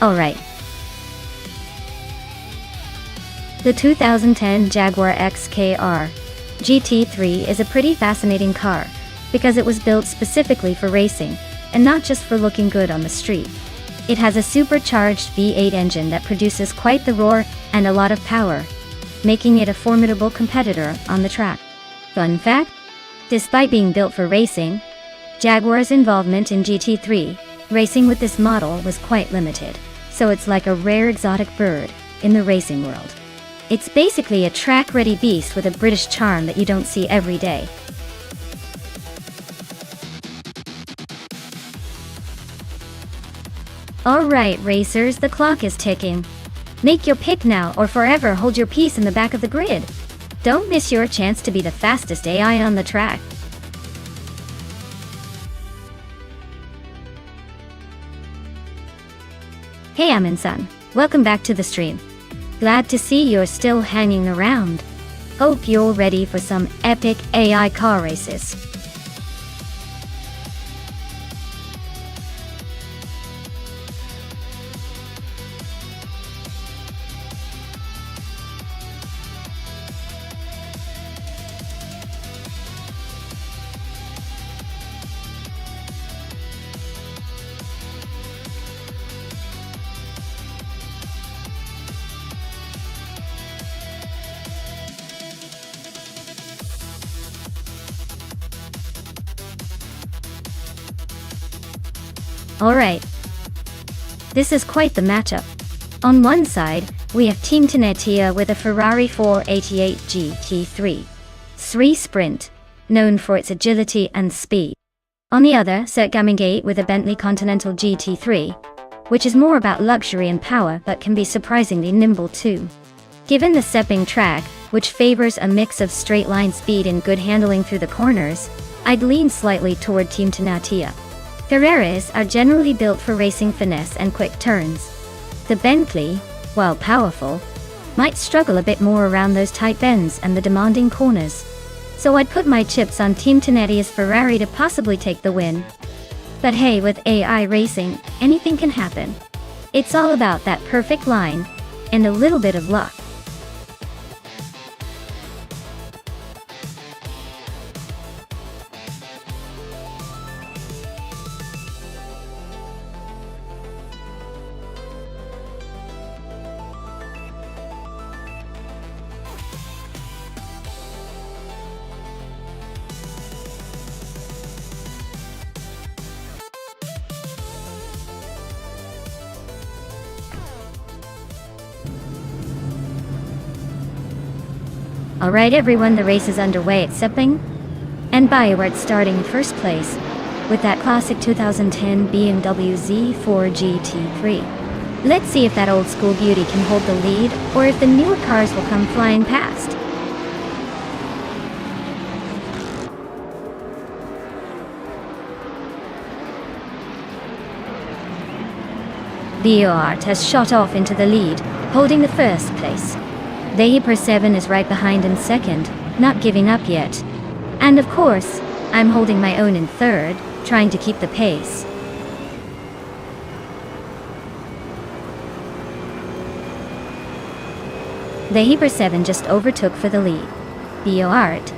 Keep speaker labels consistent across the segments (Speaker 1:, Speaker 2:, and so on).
Speaker 1: Alright. The 2010 Jaguar XKR GT3 is a pretty fascinating car, because it was built specifically for racing, and not just for looking good on the street. It has a supercharged V8 engine that produces quite the roar and a lot of power, making it a formidable competitor on the track. Fun fact: despite being built for racing, Jaguar's involvement in GT3 racing with this model was quite limited, so it's like a rare exotic bird in the racing world. It's basically a track-ready beast with a British charm that you don't see every day. Alright racers, the clock is ticking. Make your pick now or forever hold your peace in the back of the grid. Don't miss your chance to be the fastest AI on the track. Hey Amin-san, welcome back to the stream. Glad to see you're still hanging around. Hope you're ready for some epic AI car races. Alright. This is quite the matchup. On one side, we have Team Tenetia with a Ferrari 488 GT3 Sprint, known for its agility and speed. On the other, Sir Gamingate with a Bentley Continental GT3, which is more about luxury and power but can be surprisingly nimble too. Given the Sepping track, which favors a mix of straight-line speed and good handling through the corners, I'd lean slightly toward Team Tenatia. Ferraris are generally built for racing finesse and quick turns. The Bentley, while powerful, might struggle a bit more around those tight bends and the demanding corners. So I'd put my chips on Team Tenetia's Ferrari to possibly take the win. But hey, with AI racing, anything can happen. It's all about that perfect line, and a little bit of luck. Alright everyone, the race is underway at Sepping, and Bayard starting in first place, with that classic 2010 BMW Z4 GT3. Let's see if that old school beauty can hold the lead, or if the newer cars will come flying past. Bayard has shot off into the lead, holding the first place. The 7 is right behind in second, not giving up yet. And of course, I'm holding my own in third, trying to keep the pace. The 7 just overtook for the lead. Bayard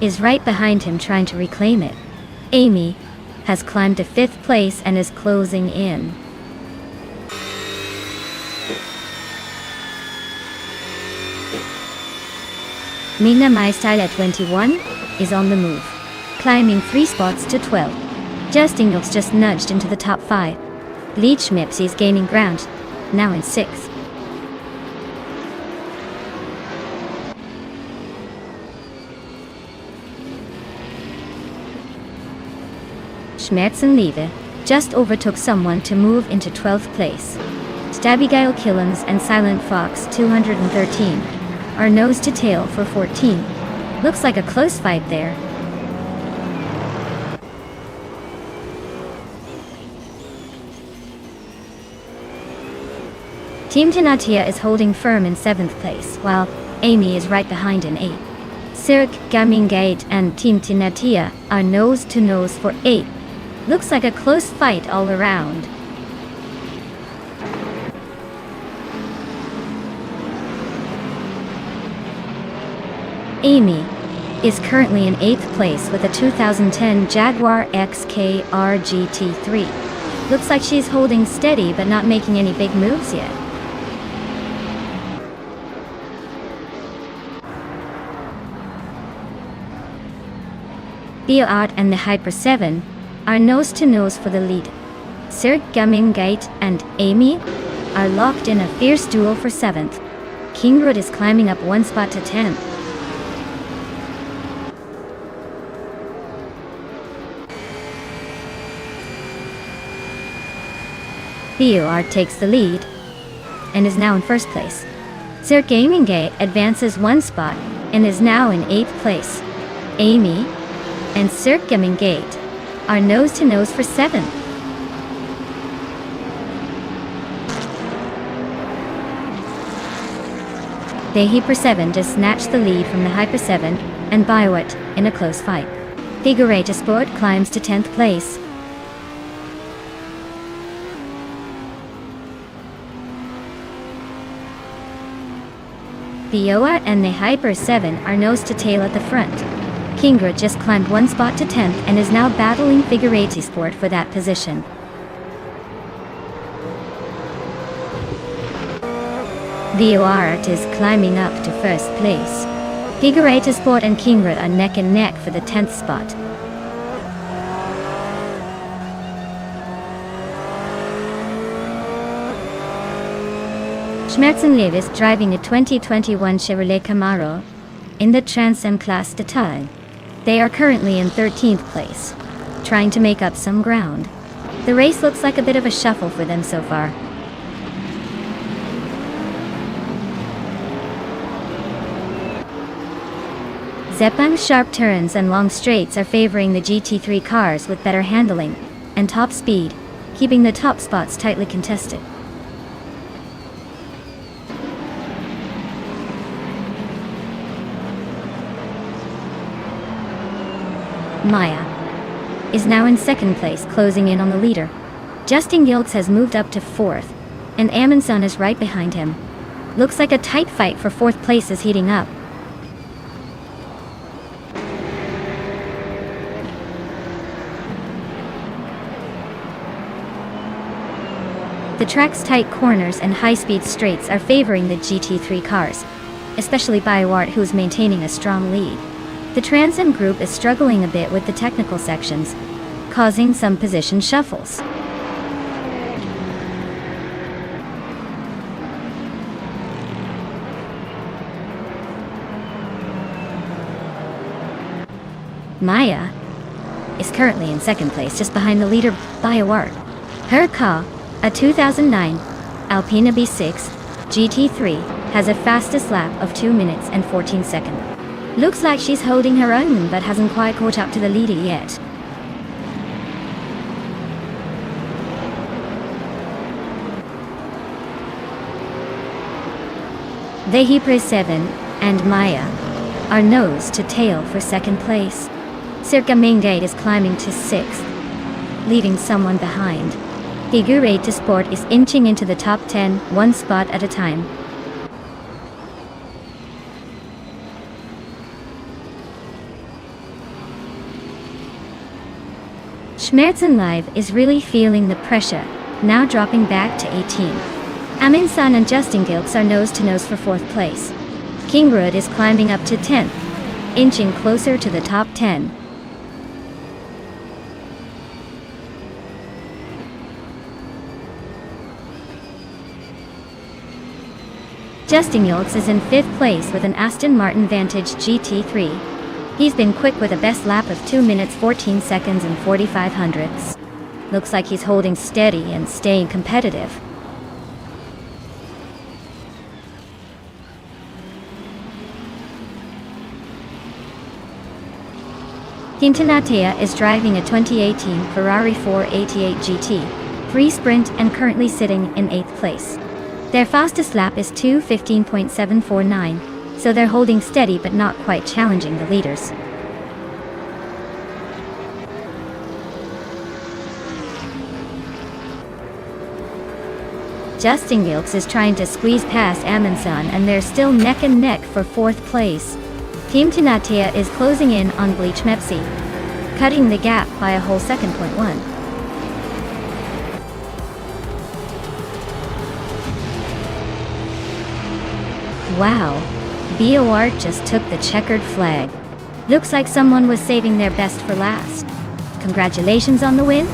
Speaker 1: is right behind him trying to reclaim it. Amy has climbed to 5th place and is closing in. Mina My Style at 21 is on the move, climbing 3 spots to 12. Justingles just nudged into the top 5. Lead Schmips is gaining ground, now in 6th. Schmerz and Liebe just overtook someone to move into 12th place. Stabigail Killens and Silent Fox 213 are nose to tail for 14. Looks like a close fight there. Team Tenatia is holding firm in 7th place, while Amy is right behind in 8th. Cirque, Gamingate and Team Tenatia are nose to nose for 8th. Looks like a close fight all around. Amy is currently in 8th place with a 2010 Jaguar XKR GT3. Looks like she's holding steady but not making any big moves yet. Theo Art and the Hyper 7 are nose to nose for the lead. Sir Gummingate and Amy are locked in a fierce duel for 7th. Kingrud is climbing up one spot to 10th. Theo Art takes the lead and is now in 1st place. Sir Gummingate advances one spot and is now in 8th place. Amy and Sir Gummingate are nose to nose for 7th. The Hyper 7 just snatched the lead from the Hyper 7 and Biowat in a close fight. Figurata Sport climbs to 10th place. Vioa and the Hyper 7 are nose to tail at the front. Kingrud just climbed one spot to 10th and is now battling Figurati Sport for that position. Theo Art is climbing up to 1st place. Figurati Sport and Kingrud are neck and neck for the 10th spot. Schmerzenlev is driving a 2021 Chevrolet Camaro in the Trans Am class de taille. They are currently in 13th place, trying to make up some ground. The race looks like a bit of a shuffle for them so far. Zeppang's sharp turns and long straights are favoring the GT3 cars with better handling and top speed, keeping the top spots tightly contested. Maya is now in 2nd place, closing in on the leader. Justin Gilks has moved up to 4th, and Amundsen is right behind him. Looks like a tight fight for 4th place is heating up. The track's tight corners and high-speed straights are favoring the GT3 cars, especially Biowart, who's maintaining a strong lead. The Trans Am group is struggling a bit with the technical sections, causing some position shuffles. Maya is currently in 2nd place, just behind the leader Biowart. Her car, a 2009 Alpina B6 GT3, has a fastest lap of 2 minutes and 14 seconds. Looks like she's holding her own, but hasn't quite caught up to the leader yet. The Hyper 7 and Maya are nose to tail for 2nd place. Sir Gummingate is climbing to 6th, leaving someone behind. Figurati Sport is inching into the top 10, one spot at a time. Schmerzenlev is really feeling the pressure, now dropping back to 18th. Amundsen and Justin Gilks are nose to nose for 4th place. Kingrud is climbing up to 10th, inching closer to the top 10. Justin Gilks is in 5th place with an Aston Martin Vantage GT3. He's been quick with a best lap of 2 minutes 14 seconds and 45 hundredths. Looks like he's holding steady and staying competitive. Quintanatea is driving a 2018 Ferrari 488 GT, free sprint, and currently sitting in 8th place. Their fastest lap is 2:15.749. So they're holding steady but not quite challenging the leaders. Justin Gilks is trying to squeeze past Amundsen, and they're still neck and neck for 4th place. Team Tinatia is closing in on Bleach Mepsi, cutting the gap by a whole second. .1. Wow, BOR just took the checkered flag. Looks like someone was saving their best for last. Congratulations on the win.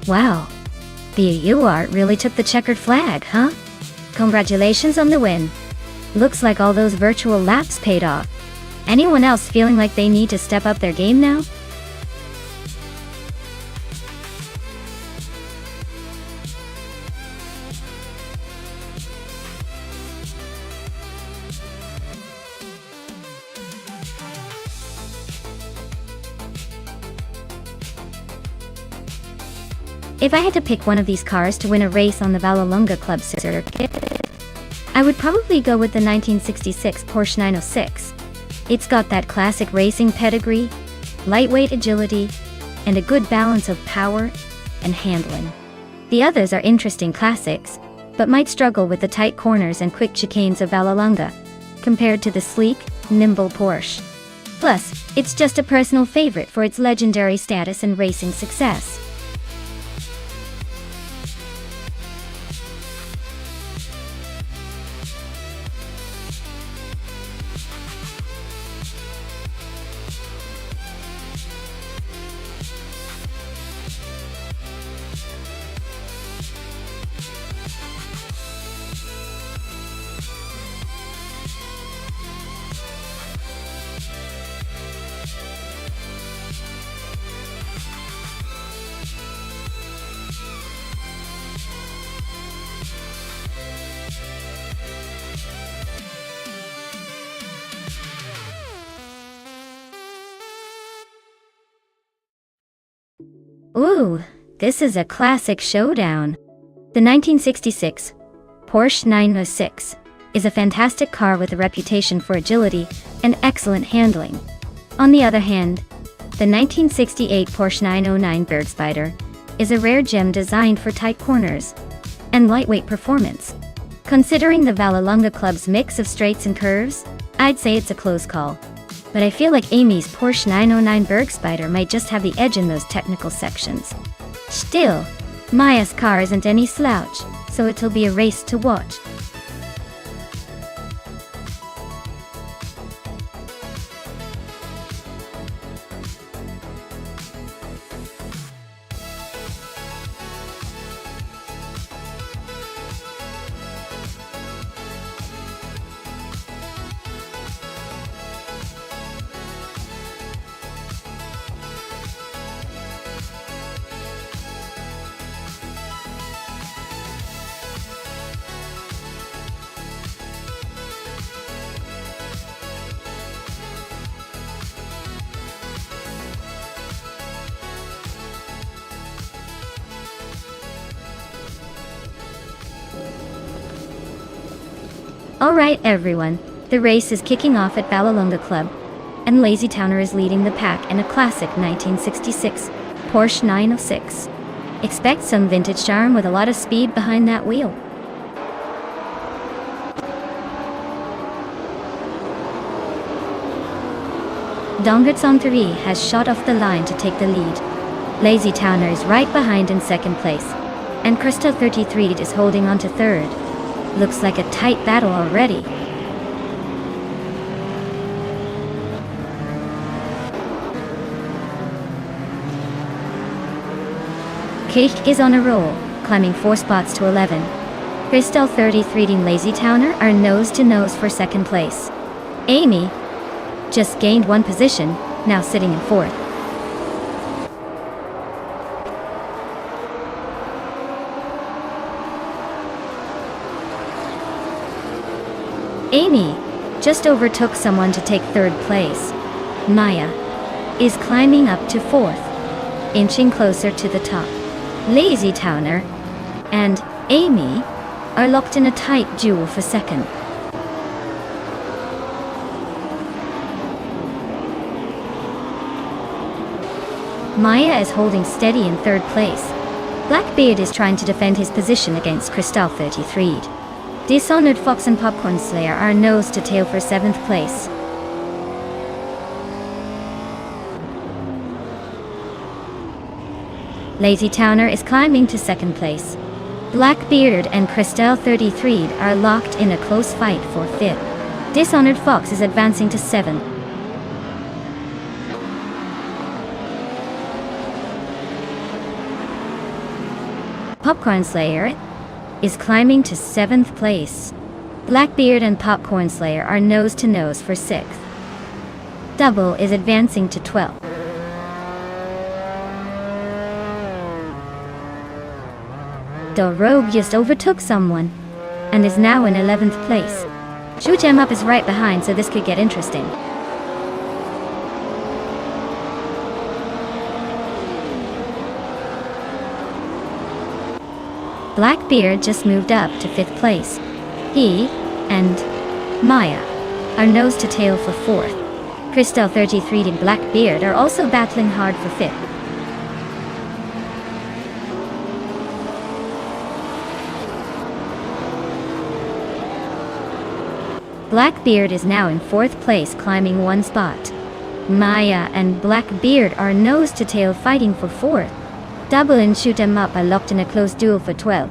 Speaker 1: Wow, BOR really took the checkered flag, huh? Congratulations on the win. Looks like all those virtual laps paid off. Anyone else feeling like they need to step up their game now? If I had to pick one of these cars to win a race on the Vallelunga Club circuit, I would probably go with the 1966 Porsche 906. It's got that classic racing pedigree, lightweight agility, and a good balance of power and handling. The others are interesting classics, but might struggle with the tight corners and quick chicanes of Vallelunga, compared to the sleek, nimble Porsche. Plus, it's just a personal favorite for its legendary status and racing success. Ooh, this is a classic showdown. The 1966 Porsche 906 is a fantastic car with a reputation for agility and excellent handling. On the other hand, the 1968 Porsche 909 Bergspider is a rare gem designed for tight corners and lightweight performance. Considering the Vallelunga Club's mix of straights and curves, I'd say it's a close call. But I feel like Amy's Porsche 909 Bergspider might just have the edge in those technical sections. Still, Maya's car isn't any slouch, so it'll be a race to watch. Alright everyone, the race is kicking off at Vallelunga Club, and Lazy Towner is leading the pack in a classic 1966 Porsche 906. Expect some vintage charm with a lot of speed behind that wheel. Dongert 3 has shot off the line to take the lead. Lazy Towner is right behind in second place, and Crystal 33 is holding on to third. Looks like a tight battle already. Cake is on a roll, climbing 4 spots to 11. Crystal 33 and Lazy Towner are nose to nose for second place. Amy just gained 1 position, now sitting in 4th. Amy just overtook someone to take 3rd place. Maya is climbing up to 4th, inching closer to the top. Lazy Towner and Amy are locked in a tight duel for 2nd. Maya is holding steady in 3rd place. Blackbeard is trying to defend his position against Crystal 33. Dishonored Fox and Popcorn Slayer are nose to tail for 7th place. Lazy Towner is climbing to 2nd place. Blackbeard and Crystal 33 are locked in a close fight for 5th. Dishonored Fox is advancing to 7th. Popcorn Slayer is climbing to 7th place. Blackbeard and Popcorn Slayer are nose to nose for 6th. Double is advancing to 12th. The Rogue just overtook someone and is now in 11th place. Shoot 'em up is right behind, so this could get interesting. Blackbeard just moved up to 5th place. He and Maya are nose to tail for 4th. Crystal 33 and Blackbeard are also battling hard for 5th. Blackbeard is now in 4th place, climbing 1 spot. Maya and Blackbeard are nose to tail fighting for 4th. Double and Shoot 'em Up are locked in a close duel for 12.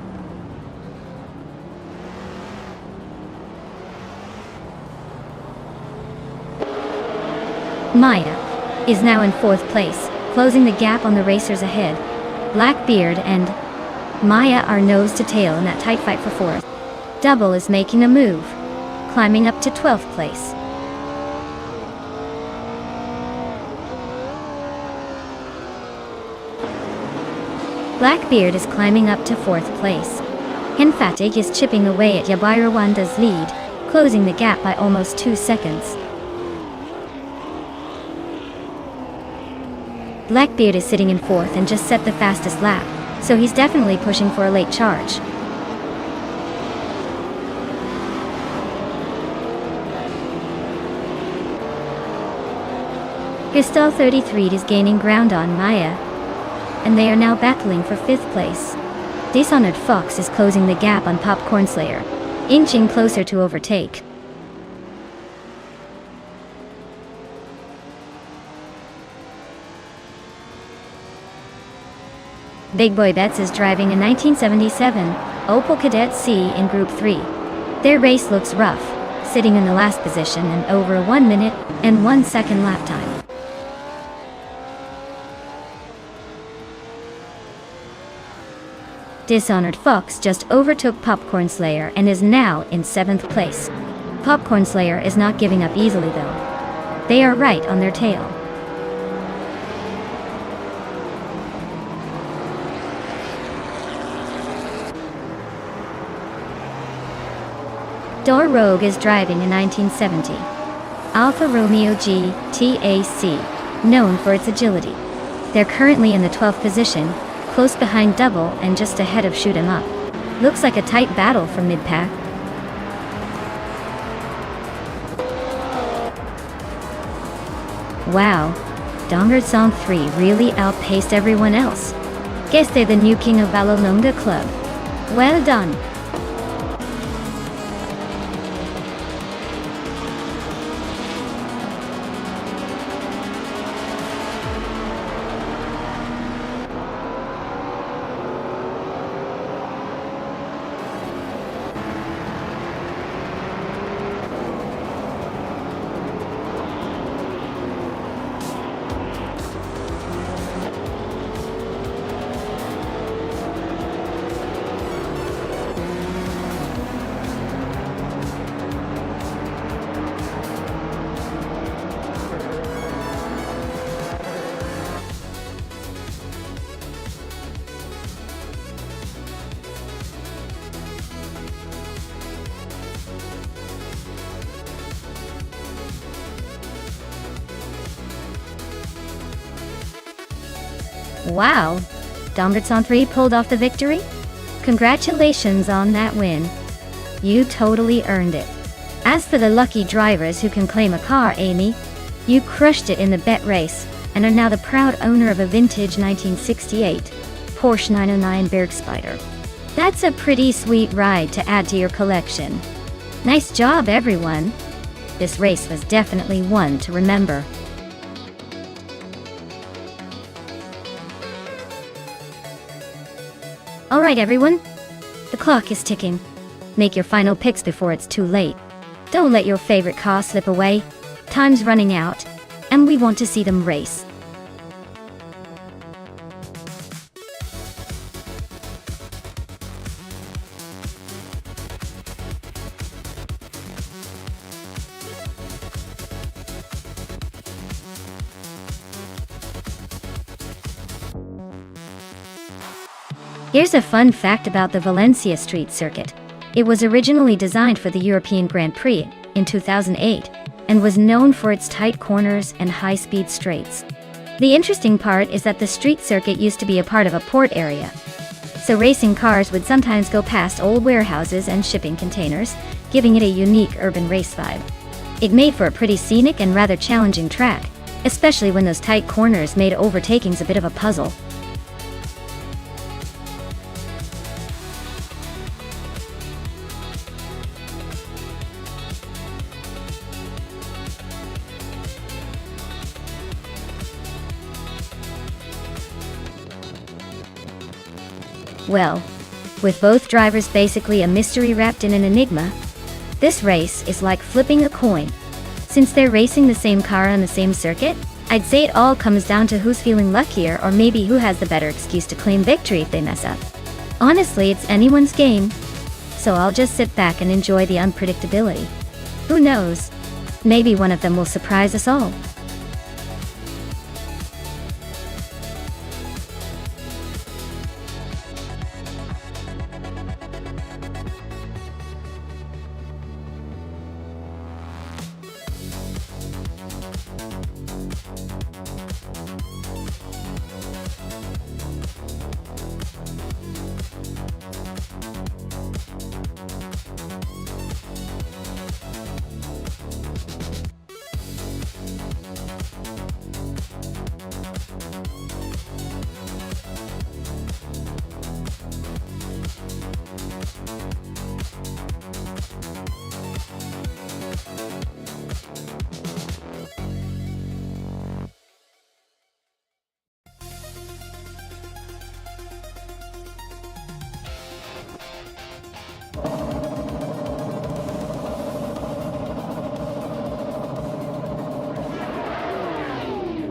Speaker 1: Maya is now in 4th place, closing the gap on the racers ahead. Blackbeard and Maya are nose to tail in that tight fight for 4th. Double is making a move, climbing up to 12th place. Blackbeard is climbing up to 4th place. Henfatig is chipping away at Yabairawanda's lead, closing the gap by almost 2 seconds. Blackbeard is sitting in 4th and just set the fastest lap, so he's definitely pushing for a late charge. Crystal 33 is gaining ground on Maya, and they are now battling for 5th place. Dishonored Fox is closing the gap on Popcorn Slayer, inching closer to overtake. Big Boy Bets is driving a 1977 Opel Kadett C in Group 3. Their race looks rough, sitting in the last position and over 1 minute and 1 second lap time. Dishonored Fox just overtook Popcorn Slayer and is now in 7th place. Popcorn Slayer is not giving up easily though. They are right on their tail. Door Rogue is driving a 1970 Alfa Romeo G TAC, known for its agility. They're currently in the 12th position, close behind Double and just ahead of Shoot 'em Up. Looks like a tight battle for mid-pack. Wow, Dongert Song 3 really outpaced everyone else. Guess they're the new king of Valolonga Club. Well done. Wow, Dombertson 3 pulled off the victory? Congratulations on that win. You totally earned it. As for the lucky drivers who can claim a car, Amy, you crushed it in the bet race and are now the proud owner of a vintage 1968 Porsche 909 Bergspider. That's a pretty sweet ride to add to your collection. Nice job, everyone. This race was definitely one to remember. Alright everyone, the clock is ticking. Make your final picks before it's too late. Don't let your favorite car slip away. Time's running out, and we want to see them race. Here's a fun fact about the Valencia street circuit. It was originally designed for the European Grand Prix in 2008 and was known for its tight corners and high-speed straights. The interesting part is that the street circuit used to be a part of a port area. So racing cars would sometimes go past old warehouses and shipping containers, giving it a unique urban race vibe. It made for a pretty scenic and rather challenging track, especially when those tight corners made overtakings a bit of a puzzle. Well, with both drivers basically a mystery wrapped in an enigma, this race is like flipping a coin. Since they're racing the same car on the same circuit, I'd say it all comes down to who's feeling luckier or maybe who has the better excuse to claim victory if they mess up. Honestly, it's anyone's game, so I'll just sit back and enjoy the unpredictability. Who knows? Maybe one of them will surprise us all.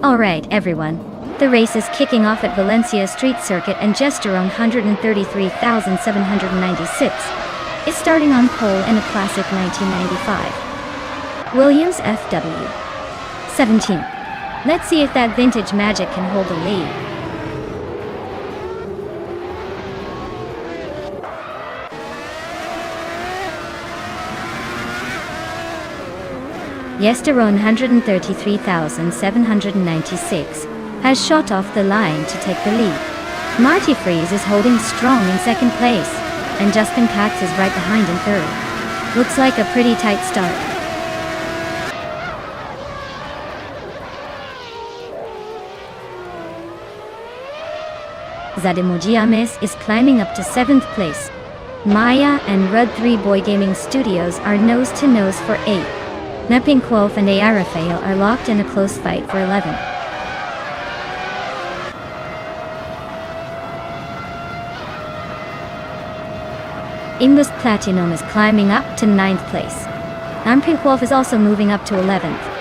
Speaker 1: Alright everyone, the race is kicking off at Valencia Street Circuit and Gesterone 133,796. It's starting on pole in a classic 1995 Williams FW 17. Let's see if that vintage magic can hold the lead. Gesterone 133,796 has shot off the line to take the lead. Marty Freeze is holding strong in second place, and Justin Cox is right behind in third. Looks like a pretty tight start. Zademojiames is climbing up to 7th place. Maya and Rud 3 Boy Gaming Studios are nose-to-nose for 8. Nepinkwolf and Arafael are locked in a close fight for 11th. Imbus Platinum is climbing up to 9th place. Nepinkwolf is also moving up to 11th.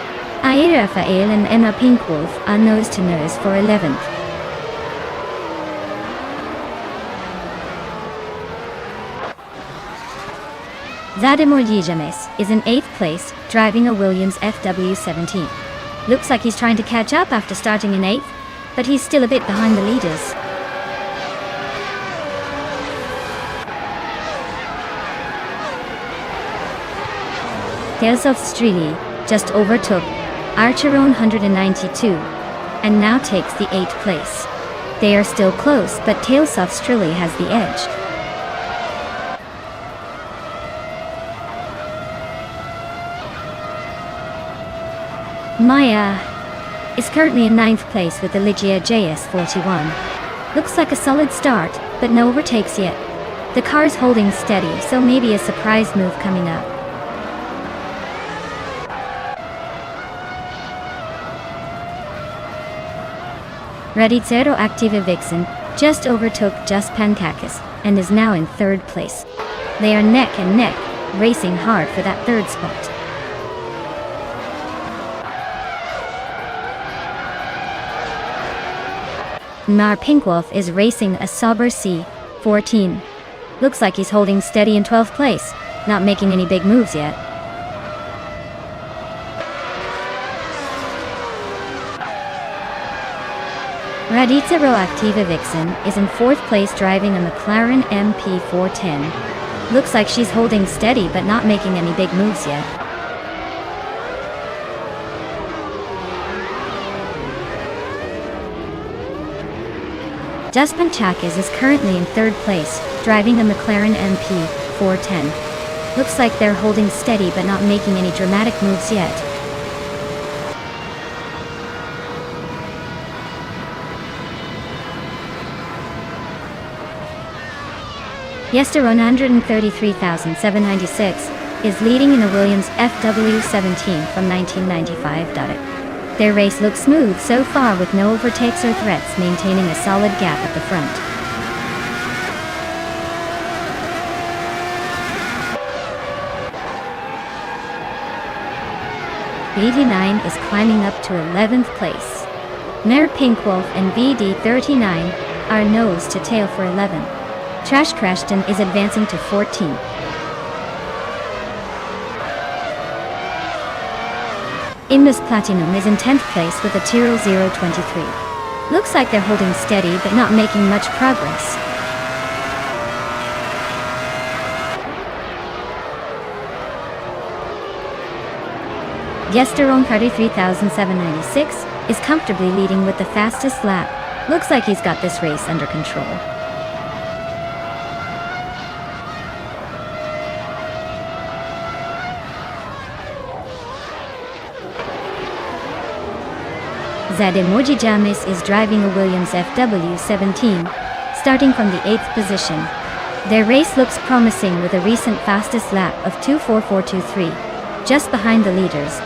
Speaker 1: Arafael and Emma Pinkwolf are nose-to-nose for 11th. Zademojiames is in 8th place, driving a Williams FW17. Looks like he's trying to catch up after starting in 8th, but he's still a bit behind the leaders. Tailsoft Strili just overtook Archeron 192 and now takes the 8th place. They are still close, but Tailsoft Strili has the edge. Maya is currently in 9th place with the Ligia JS41. Looks like a solid start, but no overtakes yet. The car's holding steady, so maybe a surprise move coming up. Radicero Activa Vixen just overtook Just Pankakis and is now in 3rd place. They are neck and neck, racing hard for that 3rd spot. Mar Pinkwolf is racing a Sauber C14. Looks like he's holding steady in 12th place, not making any big moves yet. Radicero Activa Vixen is in 4th place driving a McLaren MP410. Looks like she's holding steady but not making any big moves yet. Just Panchakis is currently in 3rd place, driving a McLaren MP410. Looks like they're holding steady but not making any dramatic moves yet. Yesteron 133,796 is leading in a Williams FW17 from 1995. Their race looks smooth so far with no overtakes or threats, maintaining a solid gap at the front. VD9 is climbing up to 11th place. Mare Pinkwolf and VD39 are nose to tail for 11th. Trash Crashton is advancing to 14th. Imbus Platinum is in 10th place with a Tyrrell 023. Looks like they're holding steady but not making much progress. Yesteron 33,796 is comfortably leading with the fastest lap. Looks like he's got this race under control. Zademojiames is driving a Williams FW17, starting from the 8th position. Their race looks promising with a recent fastest lap of 2:44.23, just behind the leaders.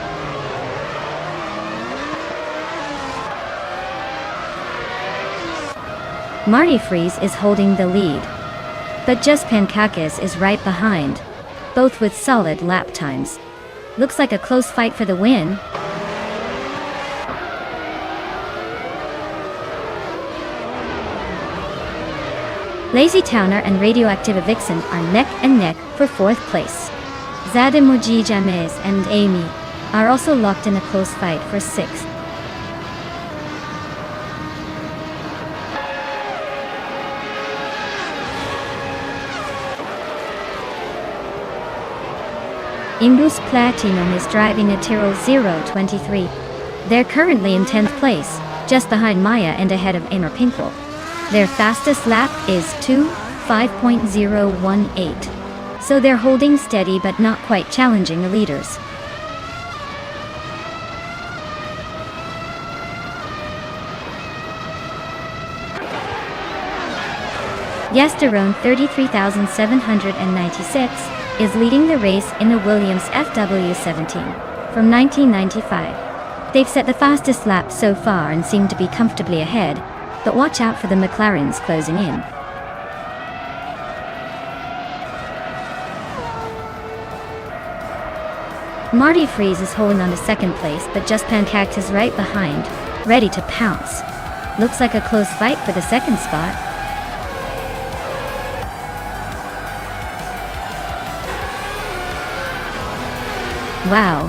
Speaker 1: Marty Freeze is holding the lead, but Just Pankakis is right behind, both with solid lap times. Looks like a close fight for the win. Lazy Towner and Radioactive Vixen are neck and neck for 4th place. Zademojiames and Amy are also locked in a close fight for 6th. Imbus Platinum is driving a Tyrrell 023. They're currently in 10th place, just behind Maya and ahead of Amor Pinkwolf. Their fastest lap is 2:5.018. So they're holding steady but not quite challenging the leaders. Yesterone 33,796 is leading the race in the Williams FW17 from 1995. They've set the fastest lap so far and seem to be comfortably ahead, but watch out for the McLarens closing in. Marty Freeze is holding on to second place, but Just Pancaked is right behind, ready to pounce. Looks like a close fight for the second spot. Wow.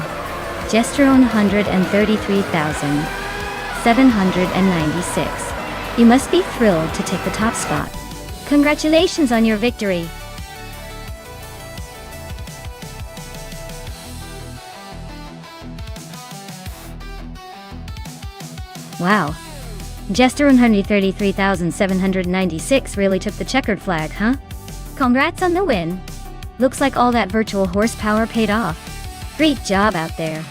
Speaker 1: Gesterone 133,796. You must be thrilled to take the top spot. Congratulations on your victory. Wow. Gesterone 133,796 really took the checkered flag, huh? Congrats on the win. Looks like all that virtual horsepower paid off. Great job out there.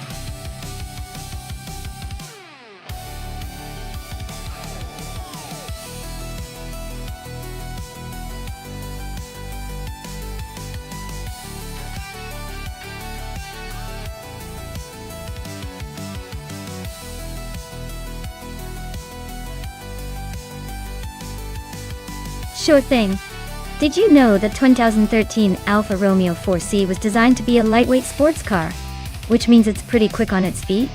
Speaker 1: Sure thing. Did you know that 2013 Alfa Romeo 4C was designed to be a lightweight sports car, which means it's pretty quick on its feet?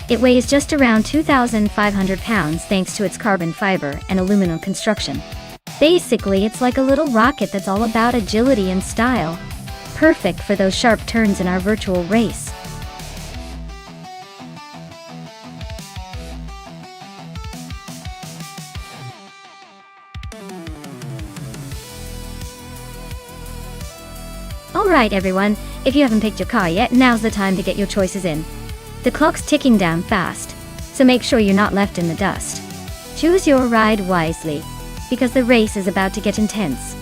Speaker 1: It weighs just around 2,500 pounds thanks to its carbon fiber and aluminum construction. Basically, it's like a little rocket that's all about agility and style. Perfect for those sharp turns in our virtual race. Alright everyone, if you haven't picked your car yet, now's the time to get your choices in. The clock's ticking down fast, so make sure you're not left in the dust. Choose your ride wisely, because the race is about to get intense.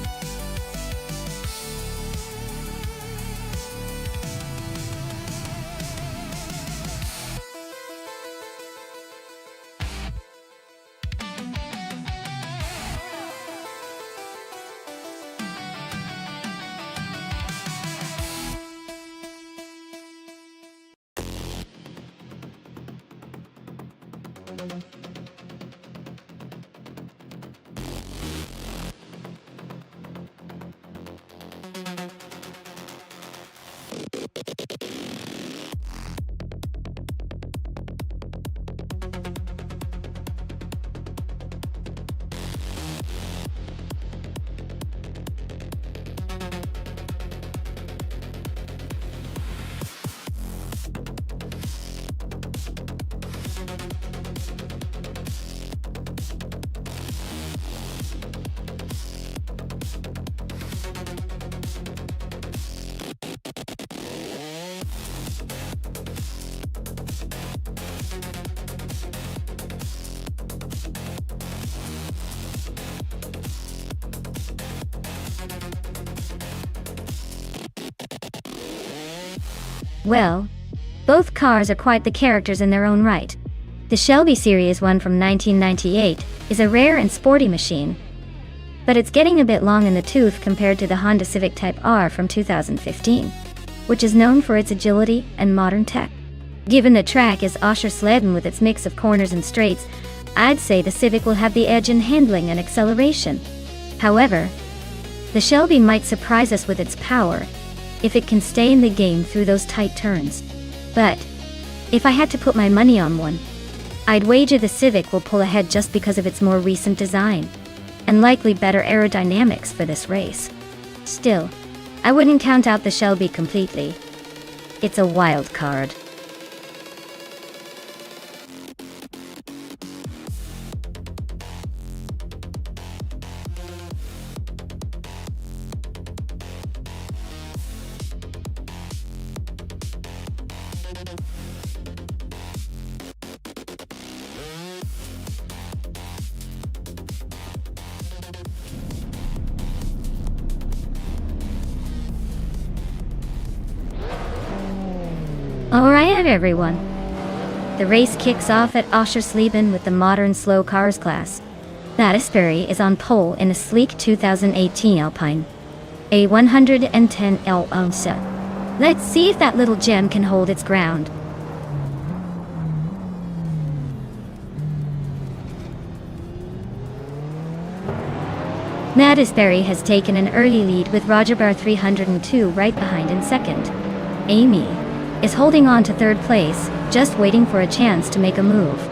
Speaker 1: Well, both cars are quite the characters in their own right. The Shelby Series 1 from 1998 is a rare and sporty machine, but it's getting a bit long in the tooth compared to the Honda Civic Type R from 2015, which is known for its agility and modern tech. Given the track is Oschersleben with its mix of corners and straights, I'd say the Civic will have the edge in handling and acceleration. However, the Shelby might surprise us with its power if it can stay in the game through those tight turns. But if I had to put my money on one, I'd wager the Civic will pull ahead just because of its more recent design and likely better aerodynamics for this race. Still, I wouldn't count out the Shelby completely. It's a wild card. Alright everyone, the race kicks off at Oschersleben with the modern slow cars class. Ladisbury is on pole in a sleek 2018 Alpine, a 110L Onsa. Let's see if that little gem can hold its ground. Ladisbury has taken an early lead with Roger Bar 302 right behind in second. Amy is holding on to third place, just waiting for a chance to make a move.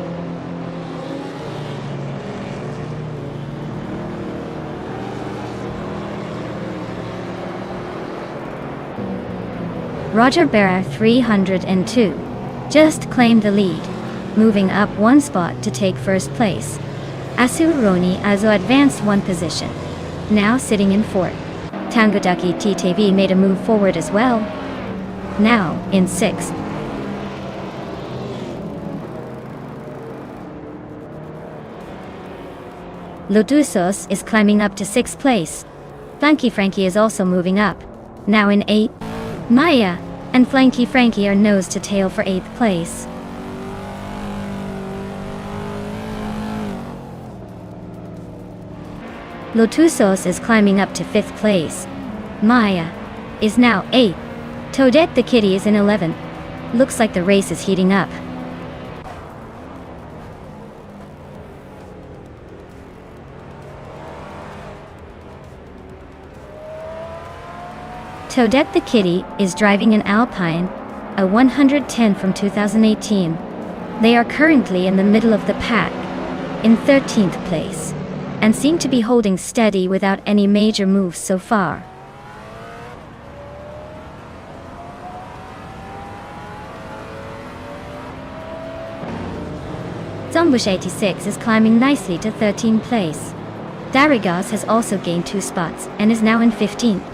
Speaker 1: Roger Barra 302 just claimed the lead, moving up one spot to take first place. Asuroni also advanced one position, now sitting in fourth. Tangodaki TTV made a move forward as well, now in sixth. Lotusos is climbing up to sixth place. Flanky Frankie is also moving up, now in eighth. Maya and Flanky Frankie are nose to tail for eighth place. Lotusos is climbing up to fifth place. Maya is now eighth. Toadette the kitty is in 11th. Looks like the race is heating up. Toadette the kitty is driving an Alpine, a 110 from 2018. They are currently in the middle of the pack, in 13th place, and seem to be holding steady without any major moves so far. Zombush 86 is climbing nicely to 13th place. Darigaz has also gained 2 spots and is now in 15th.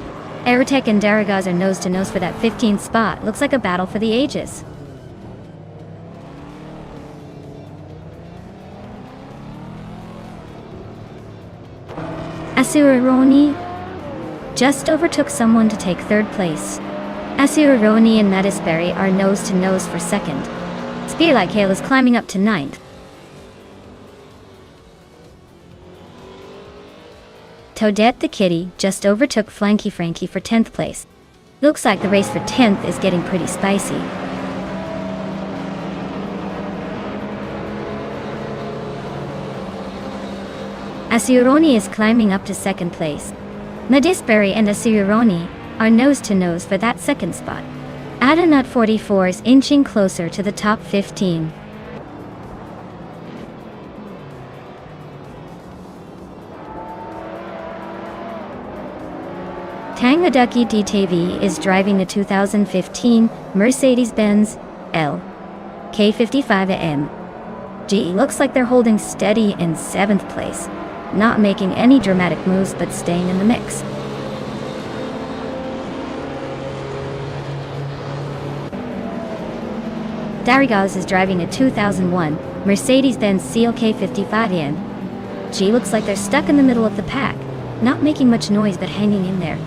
Speaker 1: Aerotech and Darigaz are nose to nose for that 15th spot. Looks like a battle for the ages. Asuroni just overtook someone to take third place. Asuroni and Ladisbury are nose to nose for second. Spearlike Hale is climbing up to 9th. Toadette the kitty just overtook Flanky Frankie for 10th place. Looks like the race for 10th is getting pretty spicy. Asuroni is climbing up to second place. Ladisbury and Asuroni are nose to nose for that second spot. Adanut 44 is inching closer to the top 15. Tangadaki DTV is driving a 2015 Mercedes-Benz L K55 AMG. Looks like they're holding steady in 7th place, not making any dramatic moves but staying in the mix. Darigaz is driving a 2001 Mercedes-Benz CLK55 AMG. Looks like they're stuck in the middle of the pack, not making much noise but hanging in there.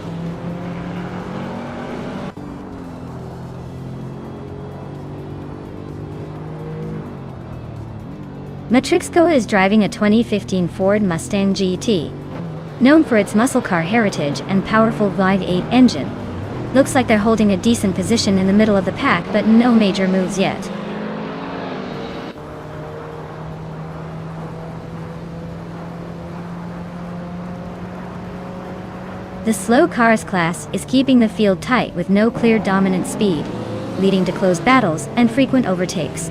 Speaker 1: Matrixco is driving a 2015 Ford Mustang GT, known for its muscle car heritage and powerful V8 engine. Looks like they're holding a decent position in the middle of the pack, but no major moves yet. The slow cars class is keeping the field tight with no clear dominant speed, leading to close battles and frequent overtakes.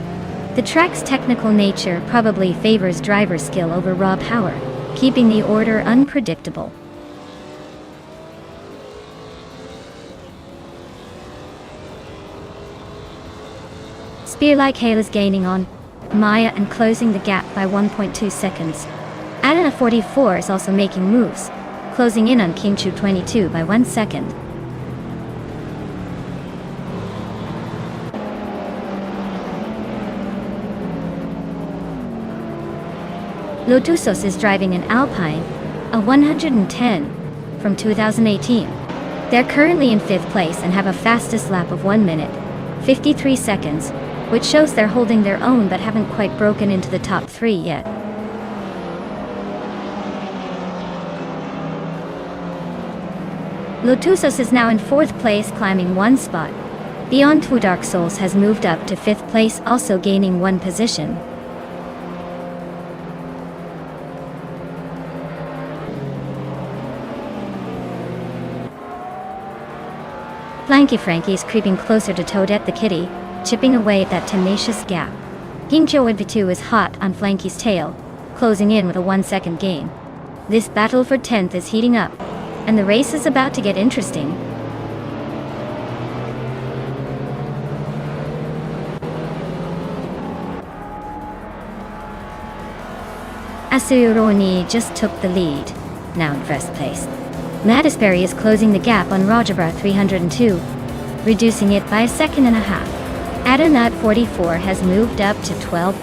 Speaker 1: The track's technical nature probably favors driver skill over raw power, keeping the order unpredictable. Spearlike Hale is gaining on Maya and closing the gap by 1.2 seconds. Adana 44 is also making moves, closing in on Kingchu 22 by 1 second. Lotusos is driving an Alpine, a 110 from 2018. They're currently in 5th place and have a fastest lap of 1 minute, 53 seconds, which shows they're holding their own but haven't quite broken into the top 3 yet. Lotusos is now in 4th place, climbing 1 spot. Beyond Two Dark Souls has moved up to 5th place, also gaining 1 position. Flanky Frankie is creeping closer to Toadette the kitty, chipping away at that tenacious gap. Gincho Advitu is hot on Flanky's tail, closing in with a 1-second gain. This battle for 10th is heating up, and the race is about to get interesting. Asuroni just took the lead, now in 1st place. Madisberry is closing the gap on Rajabra 302, reducing it by 1.5 seconds. Adanut 44 has moved up to 12.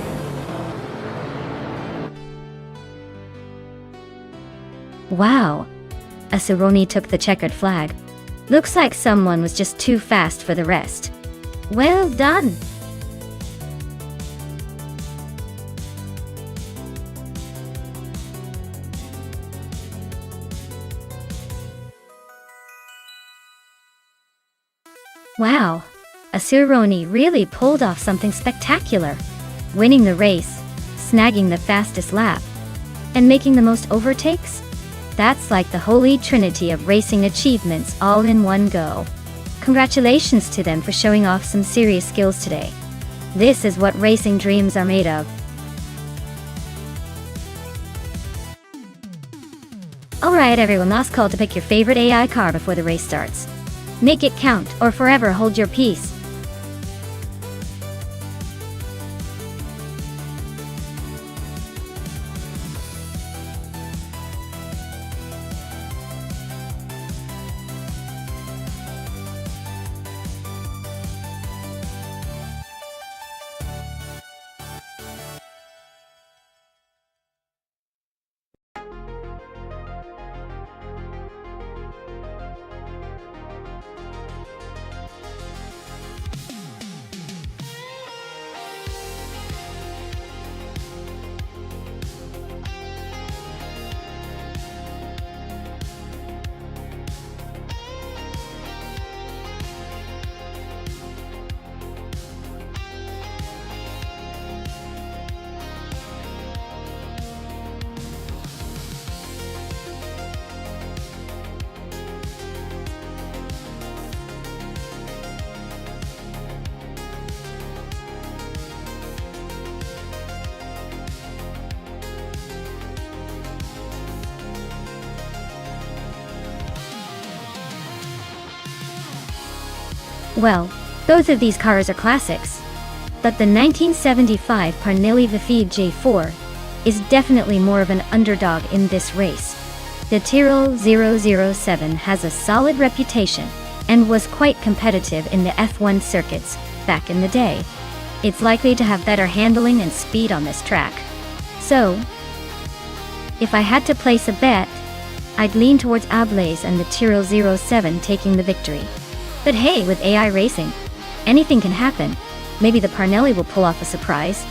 Speaker 1: Wow! Asuroni took the checkered flag. Looks like someone was just too fast for the rest. Well done! Wow! Asuroni really pulled off something spectacular, winning the race, snagging the fastest lap, and making the most overtakes? That's like the holy trinity of racing achievements all in one go. Congratulations to them for showing off some serious skills today. This is what racing dreams are made of. Alright everyone, last call to pick your favorite AI car before the race starts. Make it count, or forever hold your peace. Well, both of these cars are classics. But the 1975 Parnelli Vifid J4 is definitely more of an underdog in this race. The Tyrrell 007 has a solid reputation and was quite competitive in the F1 circuits back in the day. It's likely to have better handling and speed on this track. So, if I had to place a bet, I'd lean towards Ablaze and the Tyrrell 07 taking the victory. But hey, with AI racing, anything can happen. Maybe the Parnelli will pull off a surprise.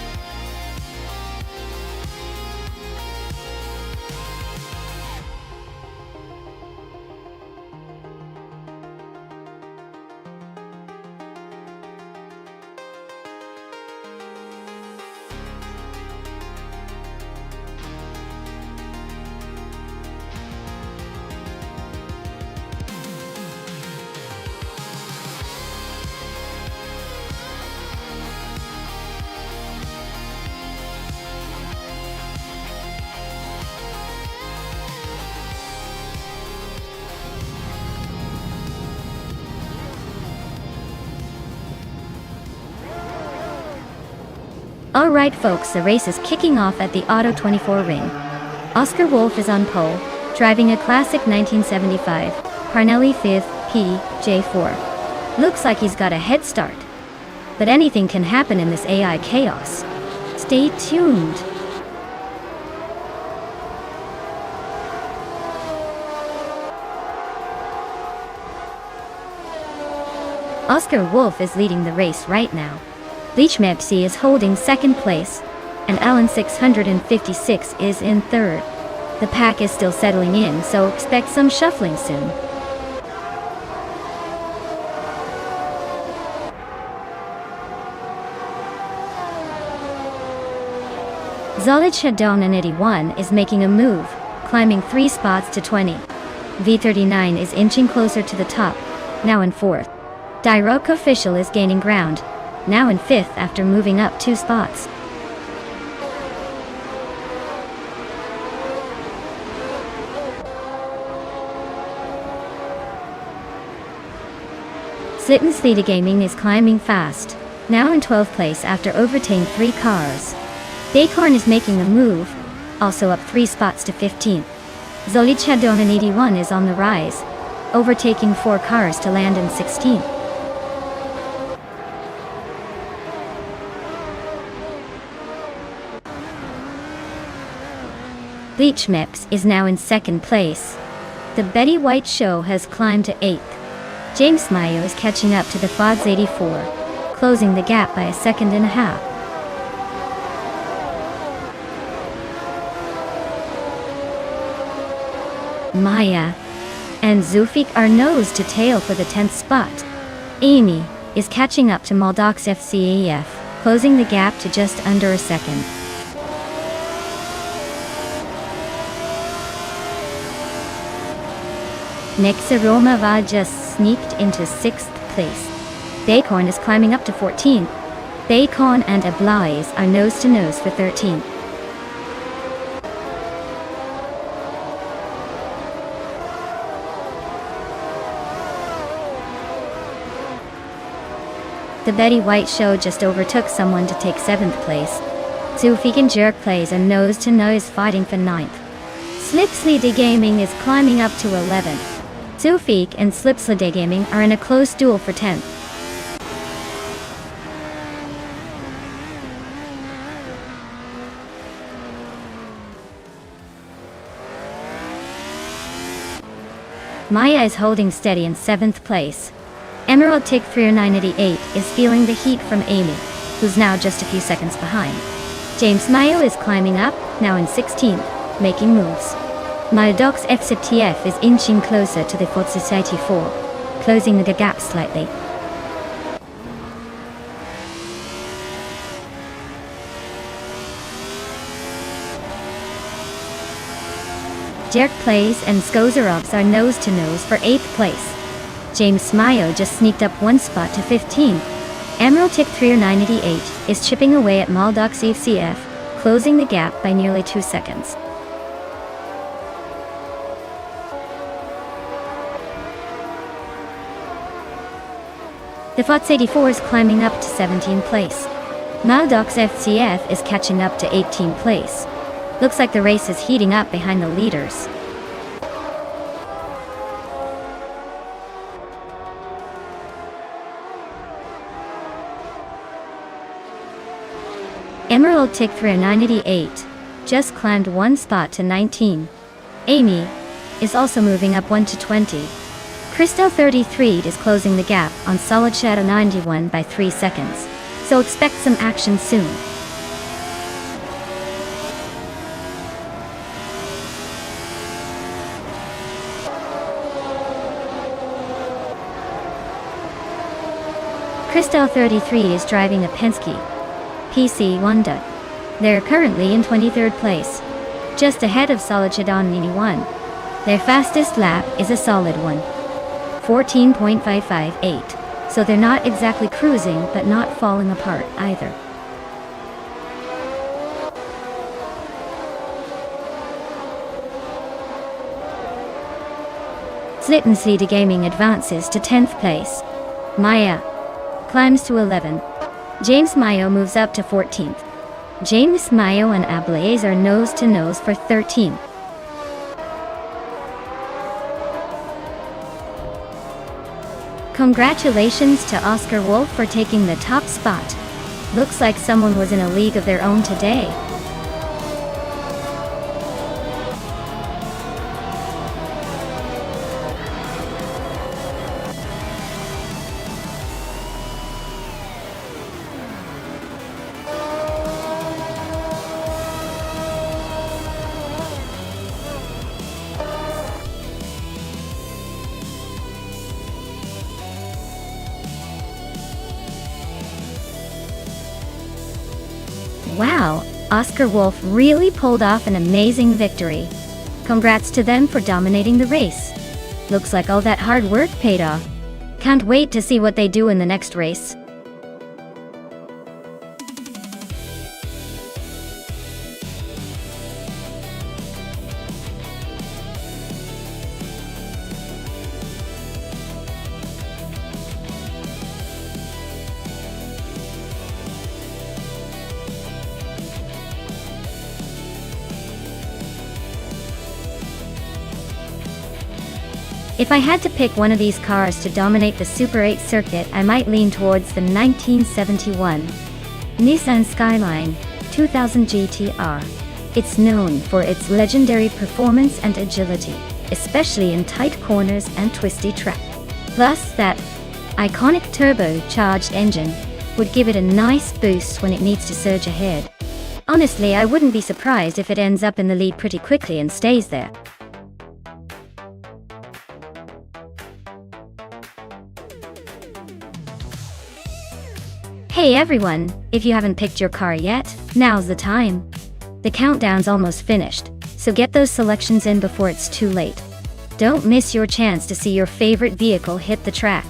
Speaker 1: Alright folks, the race is kicking off at the Auto 24 ring. Oscar Wolf is on pole, driving a classic 1975 Parnelli 5th P J4. Looks like he's got a head start. But anything can happen in this AI chaos. Stay tuned. Oscar Wolf is leading the race right now. Leech Mepsi is holding second place, and Alan 656 is in third. The pack is still settling in, so expect some shuffling soon. Zolid Shadon in 81 is making a move, climbing 3 spots to 20. V39 is inching closer to the top, now in 4th. Dirok Official is gaining ground, now in 5th after moving up 2 spots. Slitten Slita Gaming is climbing fast, now in 12th place after overtaking 3 cars. Dacorn is making a move, also up 3 spots to 15th. Zolid Shadon in 81 is on the rise, overtaking 4 cars to land in 16th. Bleach Mips is now in 2nd place. The Betty White Show has climbed to 8th. James Mayo is catching up to the Fods 84, closing the gap by 1.5 seconds. Maya and Zufik are nose to tail for the 10th spot. Amy is catching up to Maldox FCAF, closing the gap to just under a second. Nexaromava just sneaked into 6th place. Dacorn is climbing up to 14th. Bacon and Ablaze are nose to nose for 13th. The Betty White Show just overtook someone to take 7th place. Zufik and Jerk Plays are nose to nose fighting for 9th. Slipslide Gaming is climbing up to 11th. Zufik and Slipslide Gaming are in a close duel for 10th. Maya is holding steady in 7th place. Emerald Tick 3988 is feeling the heat from Amy, who's now just a few seconds behind. James Mayo is climbing up, now in 16th, making moves. Maldox FCTF is inching closer to the Ford Society 4, closing the gap slightly. Jerk Plays and Skozarovs are nose to nose for 8th place. James Mayo just sneaked up 1 spot to 15th. Emerald Tick 3988 is chipping away at Maldox FCF, closing the gap by nearly 2 seconds. The FOTS 84 is climbing up to 17th place. Maldox FCF is catching up to 18th place. Looks like the race is heating up behind the leaders. Emerald Tick 3988 just climbed 1 spot to 19. Amy is also moving up 1 to 20. Crystal 33 is closing the gap on Solid Shadow 91 by 3 seconds, so expect some action soon. Crystal 33 is driving a Penske PC Honda. They're currently in 23rd place, just ahead of Solid Shadow 91. Their fastest lap is a solid one, 14.558, so they're not exactly cruising but not falling apart either. Slitten Slita Gaming advances to 10th place. Maya climbs to 11. James Mayo moves up to 14th. James Mayo and Ablaze are nose to nose for 13th. Congratulations to Oscar Wolf for taking the top spot. Looks like someone was in a league of their own today. Wow, Oscar Wolf really pulled off an amazing victory. Congrats to them for dominating the race. Looks like all that hard work paid off. Can't wait to see what they do in the next race. If I had to pick one of these cars to dominate the Super 8 circuit, I might lean towards the 1971 Nissan Skyline 2000 GTR. It's known for its legendary performance and agility, especially in tight corners and twisty track. Plus, that iconic turbocharged engine would give it a nice boost when it needs to surge ahead. Honestly, I wouldn't be surprised if it ends up in the lead pretty quickly and stays there. Hey everyone, if you haven't picked your car yet, now's the time. The countdown's almost finished, so get those selections in before it's too late. Don't miss your chance to see your favorite vehicle hit the track.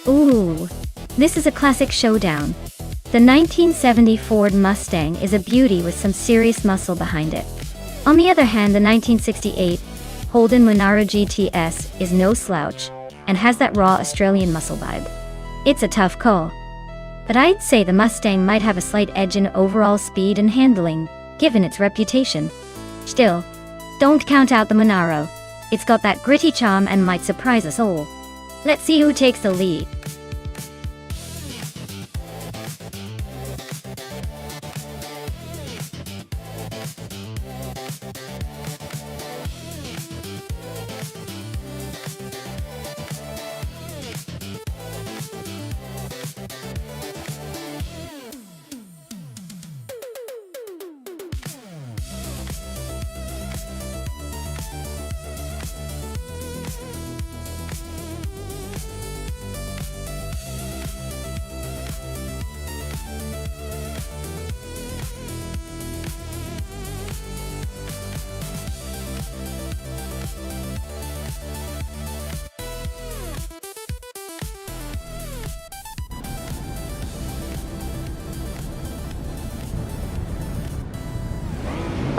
Speaker 1: Ooh, this is a classic showdown. The 1970 Ford Mustang is a beauty with some serious muscle behind it. On the other hand, the 1968 Holden Monaro GTS is no slouch and has that raw Australian muscle vibe. It's a tough call, but I'd say the Mustang might have a slight edge in overall speed and handling, given its reputation. Still, don't count out the Monaro. It's got that gritty charm and might surprise us all. Let's see who takes the lead.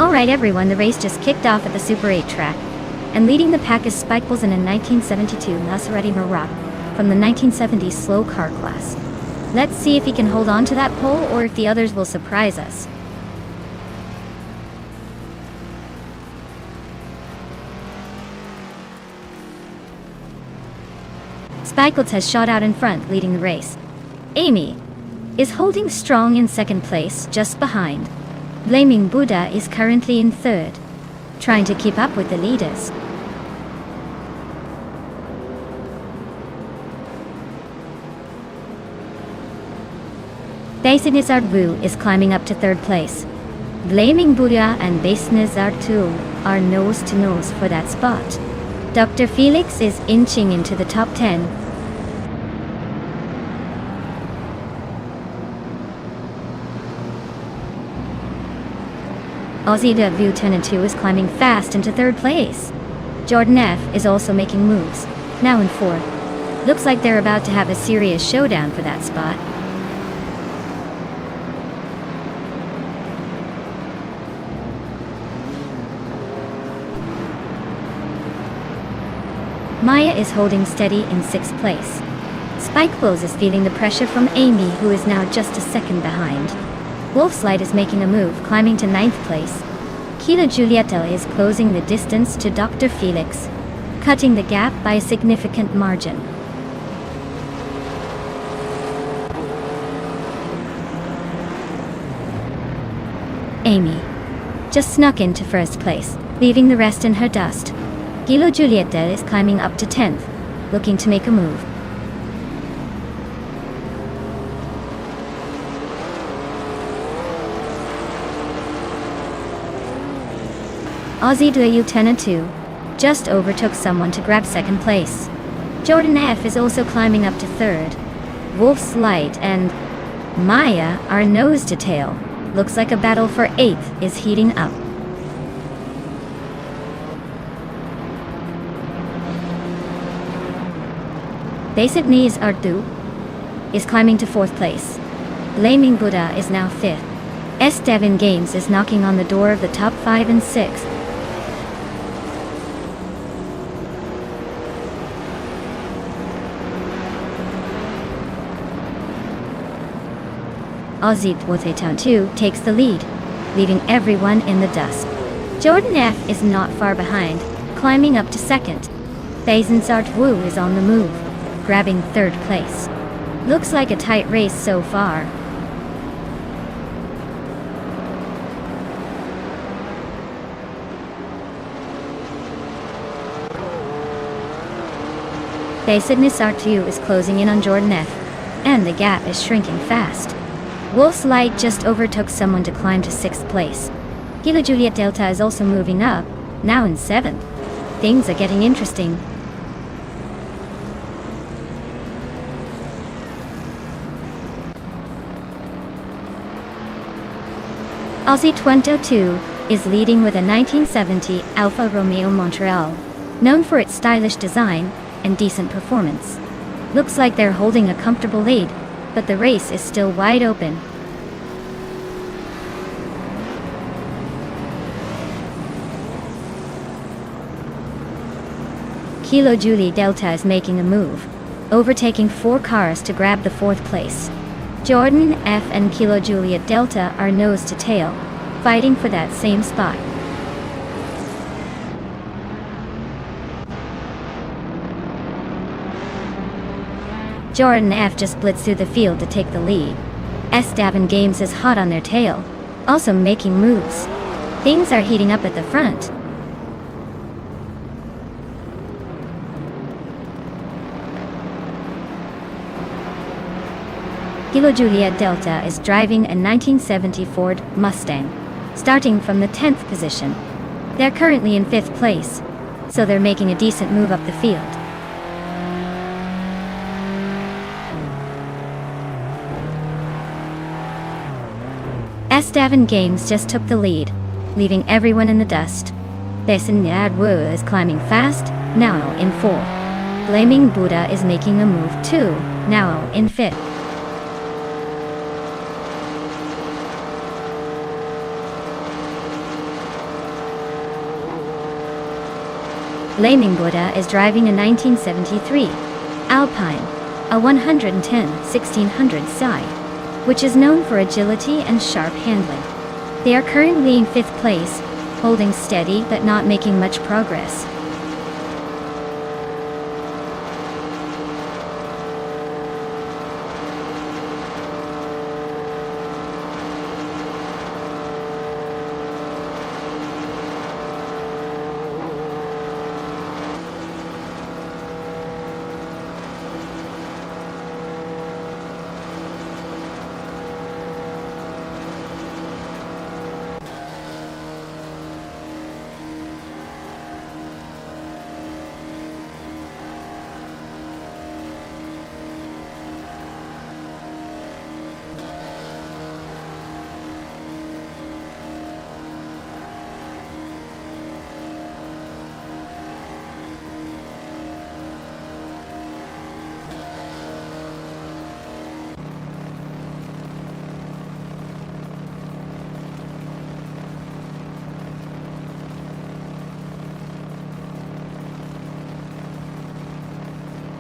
Speaker 1: Alright everyone, the race just kicked off at the Super 8 track, and leading the pack is Spikebles in a 1972 Maserati Marat from the 1970s slow car class. Let's see if he can hold on to that pole or if the others will surprise us. Spikebles has shot out in front, leading the race. Amy is holding strong in second place, just behind. Blaming Buddha is currently in third, trying to keep up with the leaders. Basinizardvu is climbing up to third place. Blaming Buddha and Basinizardvu are nose to nose for that spot. Dr. Felix is inching into the top 10. Aussie Vu 10 and 2 is climbing fast into third place. Jordan F is also making moves. now in 4th. Looks like they're about to have a serious showdown for that spot. Maya is holding steady in 6th place. Spikebulls is feeling the pressure from Amy, who is now just a second behind. Wolfslide is making a move, climbing to 9th place. Kila Julieta is closing the distance to Dr. Felix, cutting the gap by a significant margin. Amy just snuck into 1st place, leaving the rest in her dust. Kila Julieta is climbing up to 10th, looking to make a move. Aussie Lieutenant 2 just overtook someone to grab 2nd place. Jordan F is also climbing up to 3rd. Wolf's Light and Maya are nose to tail. Looks like a battle for 8th is heating up. Basic Knees Artu is climbing to 4th place. Blaming Buddha is now 5th. S. Devin Games is knocking on the door of the top 5 and 6th. Aussie Wothetown 2 takes the lead, leaving everyone in the dust. Jordan F is not far behind, climbing up to 2nd. Baisensart Wu is on the move, grabbing 3rd place. Looks like a tight race so far. Baisensart 2 is closing in on Jordan F, and the gap is shrinking fast. Wolf's Light just overtook someone to climb to 6th place. Kila Juliet Delta is also moving up, now in 7th. Things are getting interesting. Aussie 22 is leading with a 1970 Alfa Romeo Montreal, known for its stylish design and decent performance. Looks like they're holding a comfortable lead, but the race is still wide open. Kilo Julie Delta is making a move, overtaking 4 cars to grab the 4th place. Jordan F and Kilo Juliet Delta are nose to tail, fighting for that same spot. Jordan F just blitzed through the field to take the lead. S. Davin Games is hot on their tail, also making moves. Things are heating up at the front. Kilo Juliet Delta is driving a 1970 Ford Mustang, starting from the 10th position. They're currently in 5th place, so they're making a decent move up the field. S. Davin Games just took the lead, leaving everyone in the dust. Besin Yad Wu is climbing fast, now in 4th. Blaming Buddha is making a move too, now in 5th. Blaming Buddha is driving a 1973 Alpine, a 110/1600 Psi, which is known for agility and sharp handling. They are currently in 5th place, holding steady but not making much progress.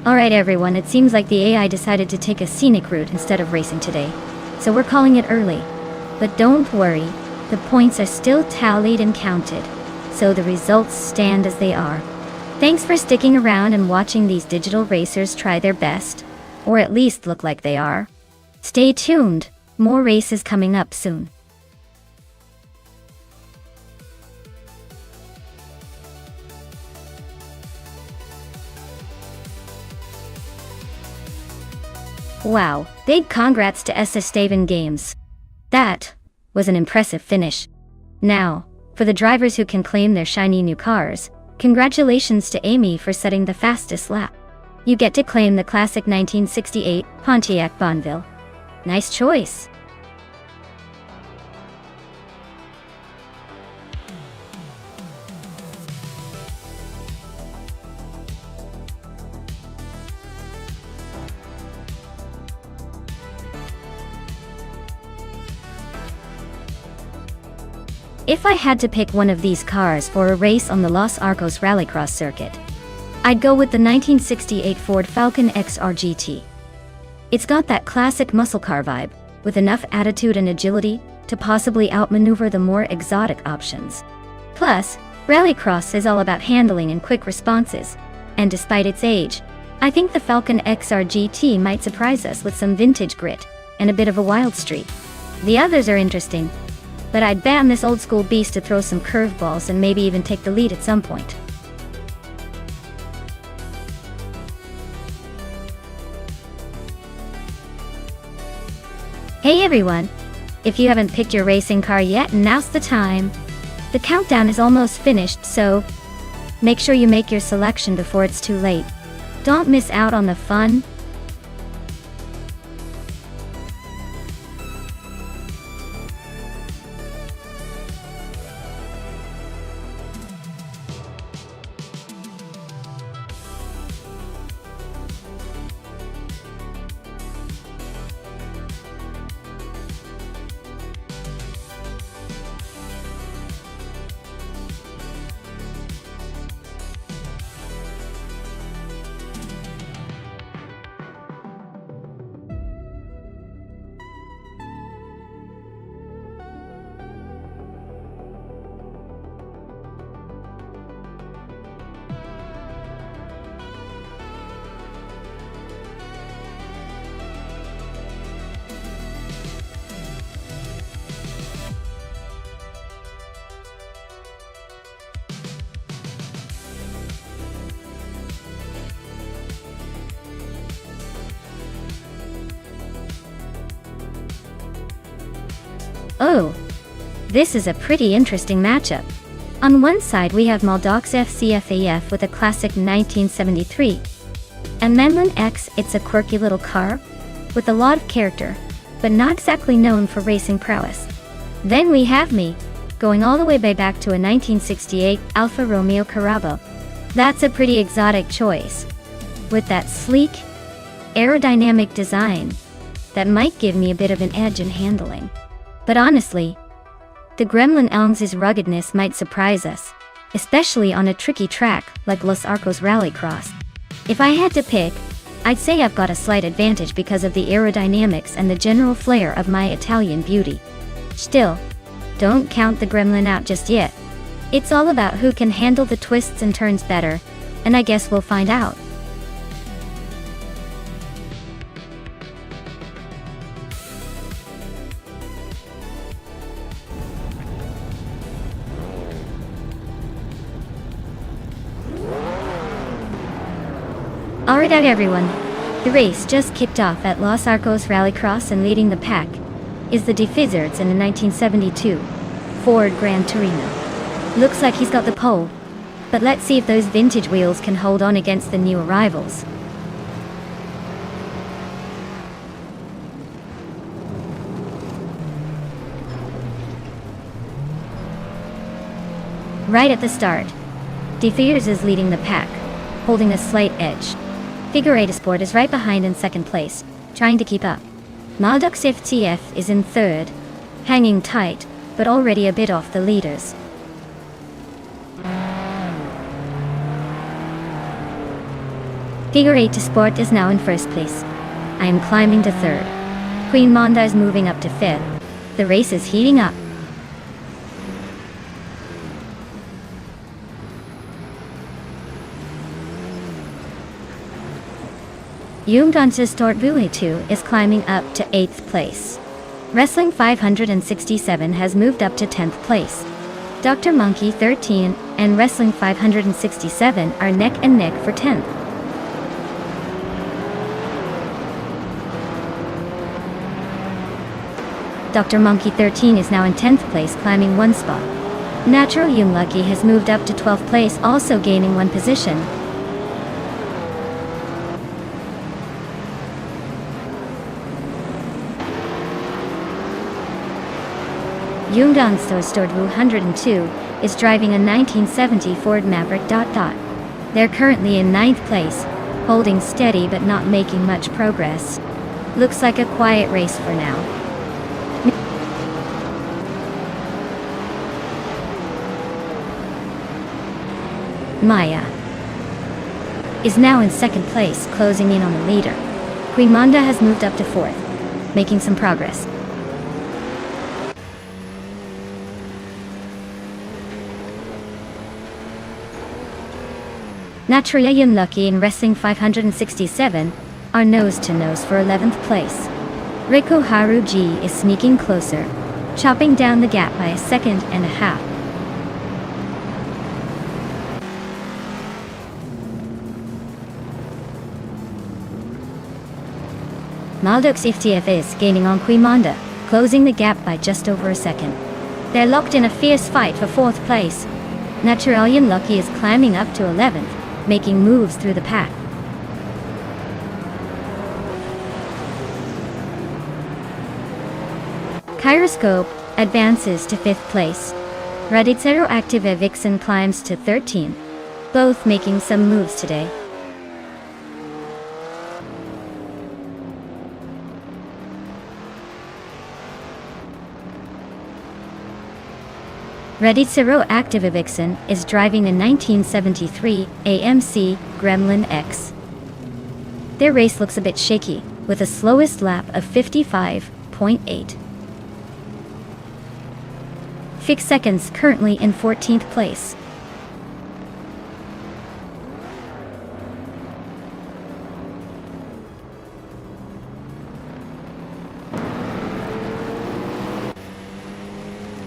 Speaker 1: Alright everyone, it seems like the AI decided to take a scenic route instead of racing today. So we're calling it early. But don't worry, the points are still tallied and counted. So the results stand as they are. Thanks for sticking around and watching these digital racers try their best. Or at least look like they are. Stay tuned, more races coming up soon. Wow, big congrats to SS Staven Games. That was an impressive finish. Now, for the drivers who can claim their shiny new cars, congratulations to Amy for setting the fastest lap. You get to claim the classic 1968 Pontiac Bonneville. Nice choice. If I had to pick one of these cars for a race on the Los Arcos Rallycross circuit, I'd go with the 1968 Ford Falcon XR GT. It's got that classic muscle car vibe, with enough attitude and agility to possibly outmaneuver the more exotic options. Plus, Rallycross is all about handling and quick responses, and despite its age, I think the Falcon XR GT might surprise us with some vintage grit and a bit of a wild streak. The others are interesting, but I'd bet on this old school beast to throw some curveballs and maybe even take the lead at some point. Hey everyone! If you haven't picked your racing car yet, now's the time. The countdown is almost finished, so make sure you make your selection before it's too late. Don't miss out on the fun. Oh, this is a pretty interesting matchup. On one side we have Maldox FCFAF with a classic 1973. And Memlin X, it's a quirky little car with a lot of character, but not exactly known for racing prowess. Then we have me, going all the way back to a 1968 Alfa Romeo Carrabbo. That's a pretty exotic choice, with that sleek, aerodynamic design that might give me a bit of an edge in handling. But honestly, the Gremlin Elms' ruggedness might surprise us, especially on a tricky track like Los Arcos Rallycross. If I had to pick, I'd say I've got a slight advantage because of the aerodynamics and the general flair of my Italian beauty. Still, don't count the Gremlin out just yet. It's all about who can handle the twists and turns better, and I guess we'll find out. Alright everyone, the race just kicked off at Los Arcos Rallycross, and leading the pack is the Defizzards in the 1972 Ford Gran Torino. Looks like he's got the pole, but let's see if those vintage wheels can hold on against the new arrivals. Right at the start, Defizzards is leading the pack, holding a slight edge. Figure 8 Sport is right behind in second place, trying to keep up. Maldox FTF is in third, hanging tight, but already a bit off the leaders. Figure 8 to Sport is now in first place. I am climbing to third. Queen Monda is moving up to fifth. The race is heating up. Jungdances Stortbue 2 is climbing up to 8th place. Wrestling 567 has moved up to 10th place. Dr. Monkey 13 and Wrestling 567 are neck and neck for 10th. Dr. Monkey 13 is now in 10th place, climbing one spot. Natural Young Lucky has moved up to 12th place, also gaining one position. Jungdances Stortbue 102 is driving a 1970 Ford Maverick. They're currently in 9th place, holding steady but not making much progress. Looks like a quiet race for now. Maya is now in 2nd place, closing in on the leader. Queen Monda has moved up to 4th, making some progress. Natural Young Lucky and Wrestling 567 are nose-to-nose for 11th place. Rico Haruji is sneaking closer, chopping down the gap by a second and a half. Maldux FTF is gaining on Queen Monda, closing the gap by just over a second. They're locked in a fierce fight for 4th place. Natural Young Lucky is climbing up to 11th, making moves through the pack. Kyroscope advances to 5th place. Radicero Active Vixen climbs to 13th, both making some moves today. Radicero Active Vixen is driving a 1973 AMC Gremlin X. Their race looks a bit shaky, with a slowest lap of 55.8. Fix Seconds currently in 14th place.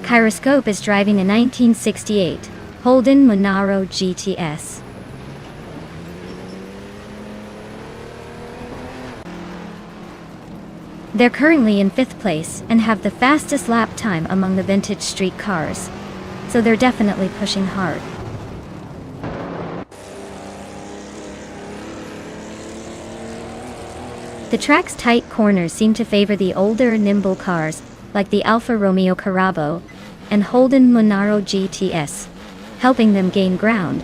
Speaker 1: Kyroscope is driving a 1968 Holden Monaro GTS. They're currently in 5th place and have the fastest lap time among the vintage street cars, so they're definitely pushing hard. The track's tight corners seem to favor the older, nimble cars, like the Alfa Romeo Carabo and Holden Monaro GTS, helping them gain ground.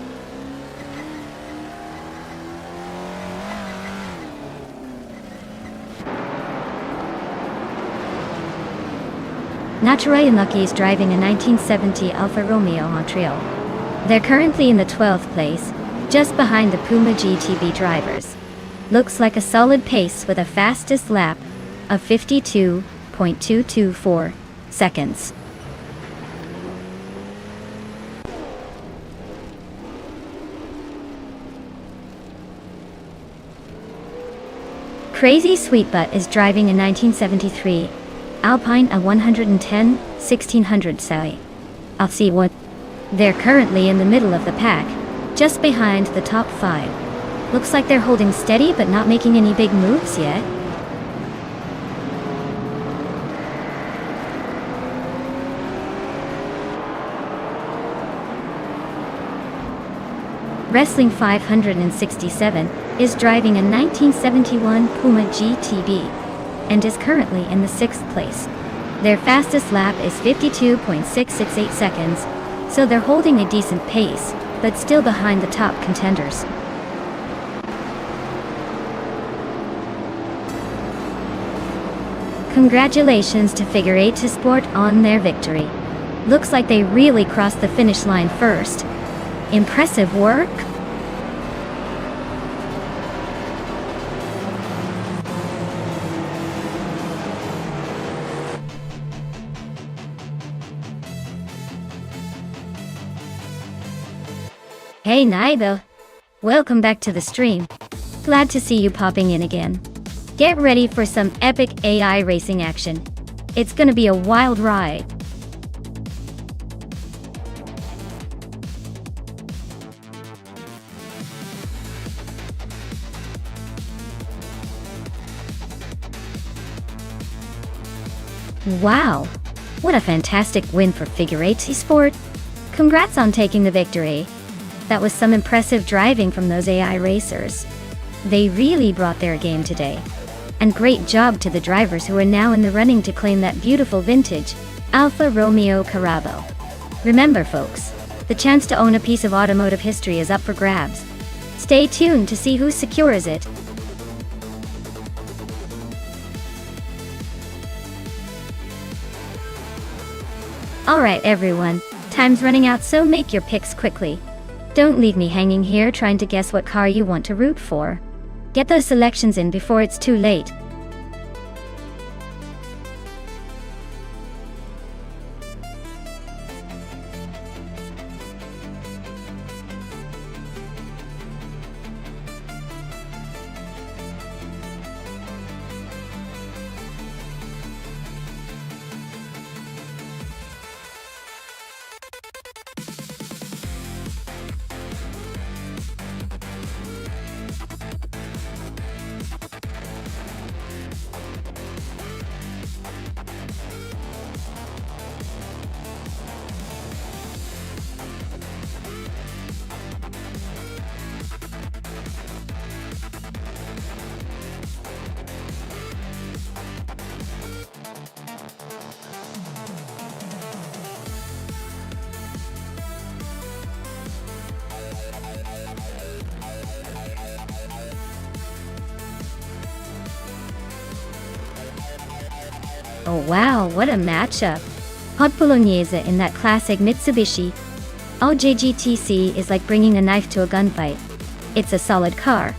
Speaker 1: Natural Young Lucky is driving a 1970 Alfa Romeo Montreal. They're currently in the 12th place, just behind the Puma GTB drivers. Looks like a solid pace with a fastest lap of 52.224 seconds. Crazy Sweetbutt is driving a 1973 Alpine a 110 1600 Sally. I'll see what. They're currently in the middle of the pack, just behind the top 5. Looks like they're holding steady but not making any big moves yet. Wrestling 567 is driving a 1971 Puma GTB and is currently in the 6th place. Their fastest lap is 52.668 seconds, so they're holding a decent pace, but still behind the top contenders. Congratulations to Figure 8 to Sport on their victory. Looks like they really crossed the finish line first. Impressive work. Hey Naiba, welcome back to the stream. Glad to see you popping in again. Get ready for some epic AI racing action. It's gonna be a wild ride. Wow, what a fantastic win for Figure 8 Sport. Congrats on taking the victory. That was some impressive driving from those AI racers. They really brought their game today. And great job to the drivers who are now in the running to claim that beautiful vintage Alfa Romeo Carabo. Remember folks, the chance to own a piece of automotive history is up for grabs. Stay tuned to see who secures it. Alright everyone, time's running out, so make your picks quickly. Don't leave me hanging here trying to guess what car you want to root for. Get those selections in before it's too late. Oh wow, what a matchup. Hot Bolognese in that classic Mitsubishi. OJGTC is like bringing a knife to a gunfight. It's a solid car,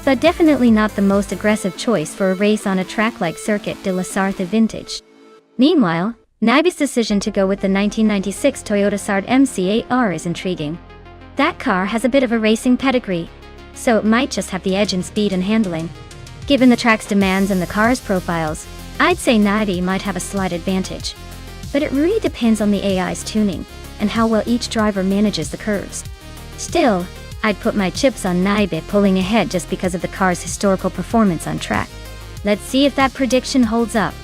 Speaker 1: but definitely not the most aggressive choice for a race on a track like Circuit de la Sarthe Vintage. Meanwhile, Naiba's decision to go with the 1996 Toyota Sard MC8R is intriguing. That car has a bit of a racing pedigree, so it might just have the edge in speed and handling. Given the track's demands and the car's profiles, I'd say Naiba might have a slight advantage. But it really depends on the AI's tuning, and how well each driver manages the curves. Still, I'd put my chips on Naiba pulling ahead just because of the car's historical performance on track. Let's see if that prediction holds up.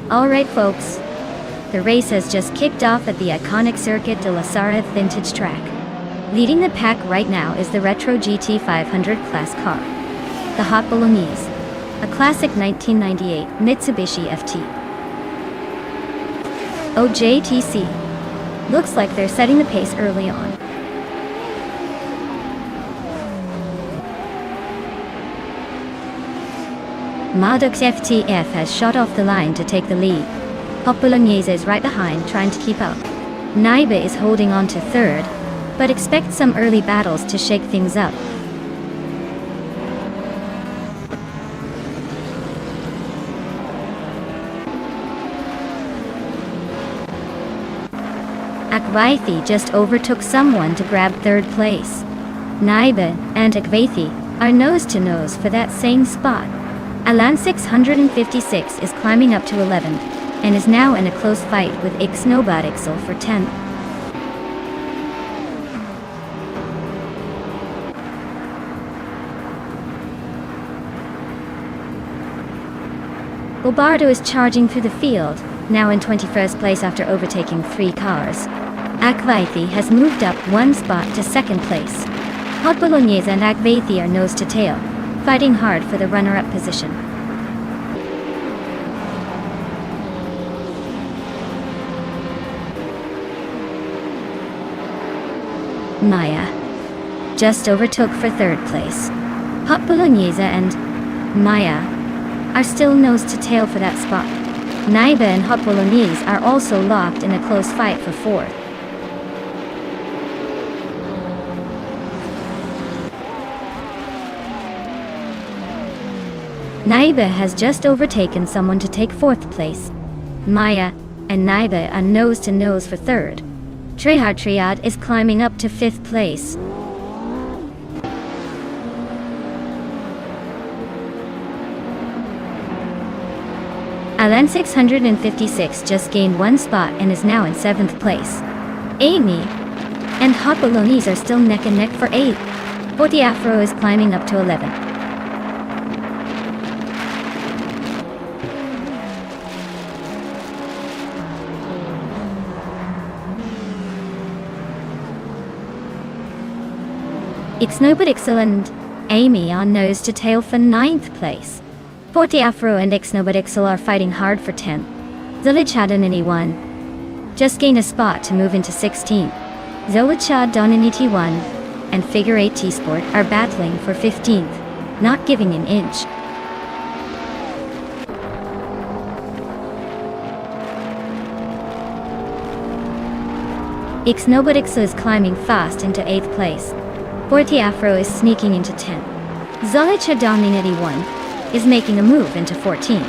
Speaker 1: Alright folks, the race has just kicked off at the iconic Circuit de la Sarthe Vintage track. Leading the pack right now is the retro GT500 class car, the Hot Bolognese, a classic 1998 Mitsubishi FT. OJTC. Looks like they're setting the pace early on. Madux FTF has shot off the line to take the lead. Hot Bolognese is right behind, trying to keep up. Naiba is holding on to third, but expect some early battles to shake things up. Akvaithi just overtook someone to grab third place. Naiba and Akvaithi are nose to nose for that same spot. Alan 656 is climbing up to 11th, and is now in a close fight with Ixnobadixel for 10th. Bobardo is charging through the field, now in 21st place after overtaking 3 cars. Akvaithi has moved up 1 spot to 2nd place. Hot Bolognese and Akvaithi are nose to tail, fighting hard for the runner-up position. Maya just overtook for third place. Hot Bolognese and Maya are still nose to tail for that spot. Naiba and Hot Bolognese are also locked in a close fight for fourth. Naiba has just overtaken someone to take fourth place. Maya and Naiba are nose to nose for third. Trihar Triad is climbing up to fifth place. Alan 656 just gained one spot and is now in 7th place. Amy and Hot Bolognese are still neck and neck for 8th. 40 Afro is climbing up to 11th. Ixnobodixel and Amy are nose to tail for 9th place. 40 Afro and Ixnobodixel are fighting hard for 10th. Zolichad and Anyone just gained a spot to move into 16th. Zolichad, Donaniti 1 and Figure 8 T-Sport are battling for 15th, not giving an inch. Ixnobodixel is climbing fast into 8th place. 40 Afro is sneaking into 10th. Zolichad Donaniti 1 is making a move into 14th.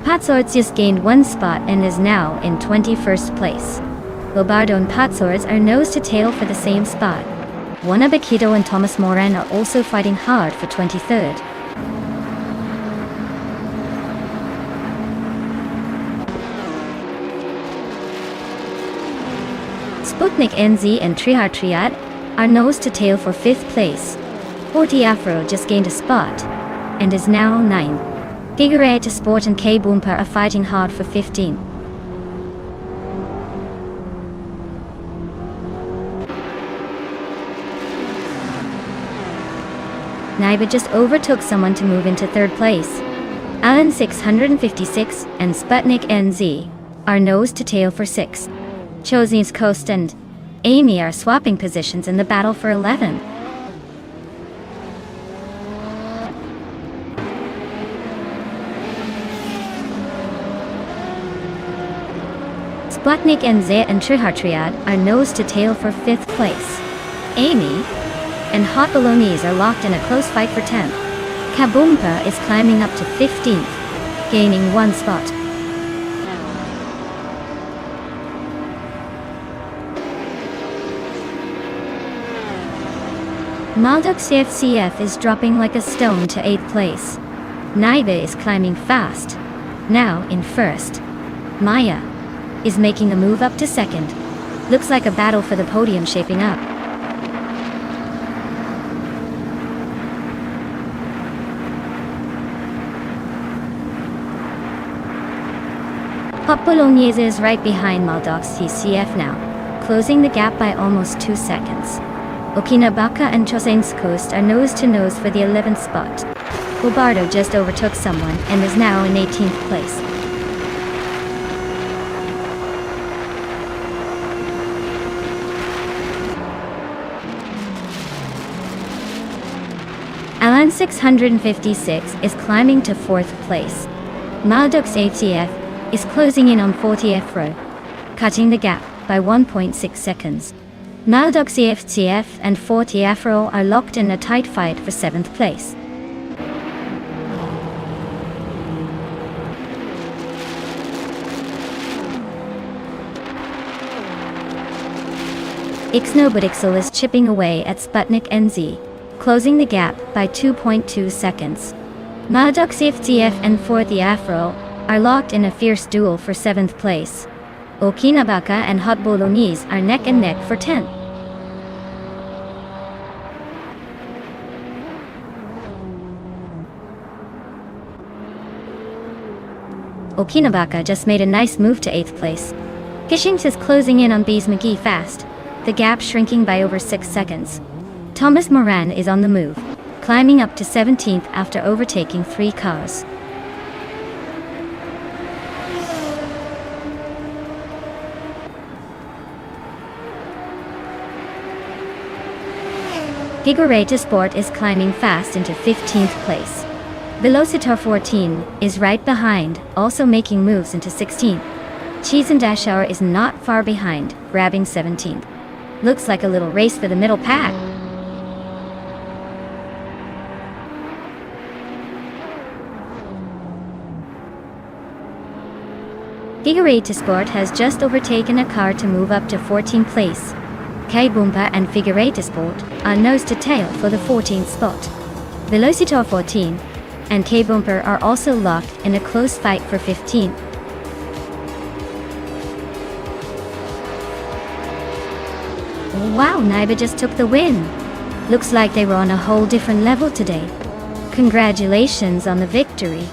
Speaker 1: Patsords just gained one spot and is now in 21st place. Lobardo and Patsords are nose to tail for the same spot. Juana Baquito and Thomas Moran are also fighting hard for 23rd. Sputnik NZ and Trihar Triad are nose to tail for 5th place. 40 Afro just gained a spot and is now 9th. Figure 8 Sport and K Boompa are fighting hard for 15th. Naiba just overtook someone to move into 3rd place. Alan 656 and Sputnik NZ are nose to tail for 6th. Chosni's Coast and Amy are swapping positions in the battle for 11th. Sputnik NZ and Trihar Triad are nose to tail for 5th place. Amy and Hot Bolognese are locked in a close fight for 10th. Kaboompa is climbing up to 15th, gaining one spot. Malduk CFCF is dropping like a stone to 8th place. Naiba is climbing fast, now in 1st. Maya is making a move up to 2nd. Looks like a battle for the podium shaping up. Hot Bolognese is right behind Malduk CCF now, closing the gap by almost 2 seconds. Okinabaka and Chosen's Coast are nose to nose for the 11th spot. Bobardo just overtook someone and is now in 18th place. Alan 656 is climbing to 4th place. Maldux ATF is closing in on 40 Afro, cutting the gap by 1.6 seconds. Maldux EFTF and 40 Afro are locked in a tight fight for 7th place. Ixnobodixel is chipping away at Sputnik NZ, closing the gap by 2.2 seconds. Maldux EFTF and 40 Afro are locked in a fierce duel for 7th place. Okinabaka and Hot Bolognese are neck and neck for 10th. Okinabaka just made a nice move to 8th place. Gishings is closing in on Bees McGee fast, the gap shrinking by over 6 seconds. Thomas Moran is on the move, climbing up to 17th after overtaking 3 cars. Gigareta Sport is climbing fast into 15th place. Velocitar 14 is right behind, also making moves into 16th. Cheese and Dash Hour is not far behind, grabbing 17th. Looks like a little race for the middle pack. Gigareta Sport has just overtaken a car to move up to 14th place. K-Boompa and Figureta Sport are nose to tail for the 14th spot. Velocitar 14 and K-Boomper are also locked in a close fight for 15th. Wow, Naiba just took the win. Looks like they were on a whole different level today. Congratulations on the victory.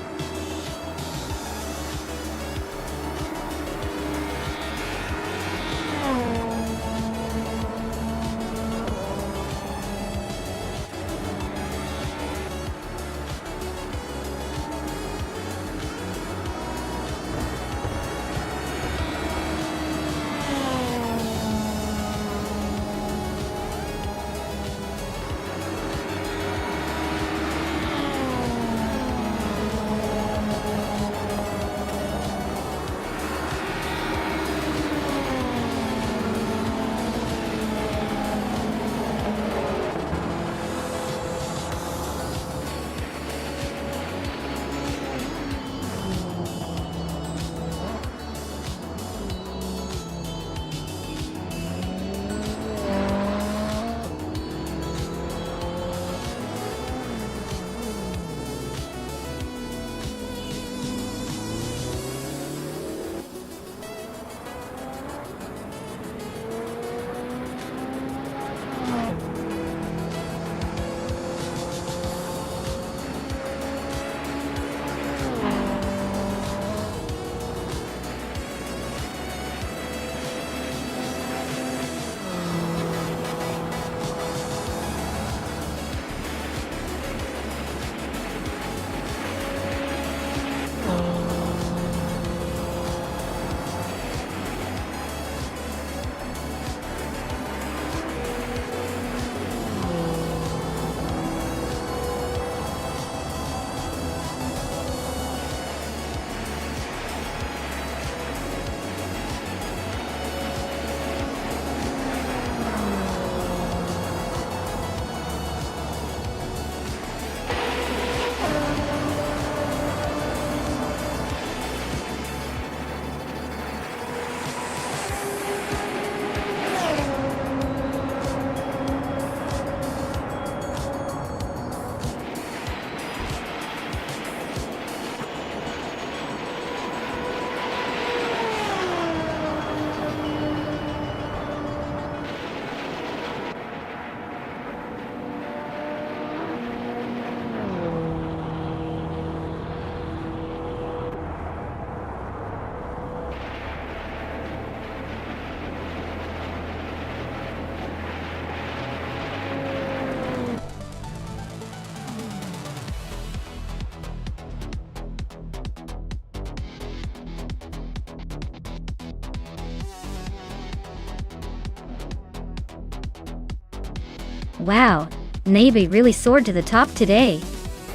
Speaker 1: Wow, Navy really soared to the top today.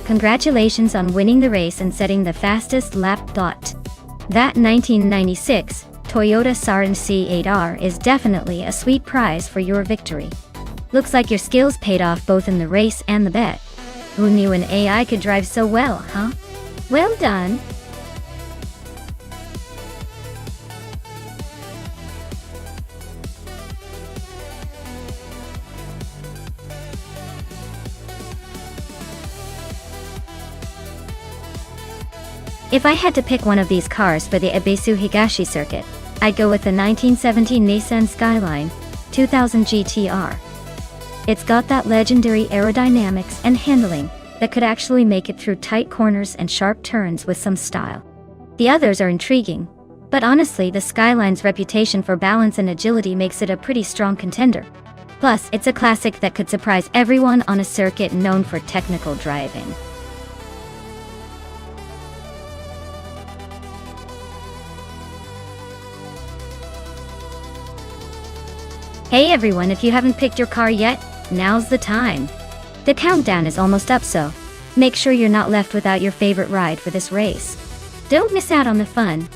Speaker 1: Congratulations on winning the race and setting the fastest lap. That 1996 Toyota Saarinen C8R is definitely a sweet prize for your victory. Looks like your skills paid off both in the race and the bet. Who knew an AI could drive so well, huh? Well done. If I had to pick one of these cars for the Ebisu Higashi circuit, I'd go with the 1970 Nissan Skyline 2000 GTR. It's got that legendary aerodynamics and handling that could actually make it through tight corners and sharp turns with some style. The others are intriguing, but honestly the Skyline's reputation for balance and agility makes it a pretty strong contender. Plus, it's a classic that could surprise everyone on a circuit known for technical driving. Hey everyone, if you haven't picked your car yet, Now's the time. The countdown is almost up, so make sure you're not left without your favorite ride for this race. Don't miss out on the fun.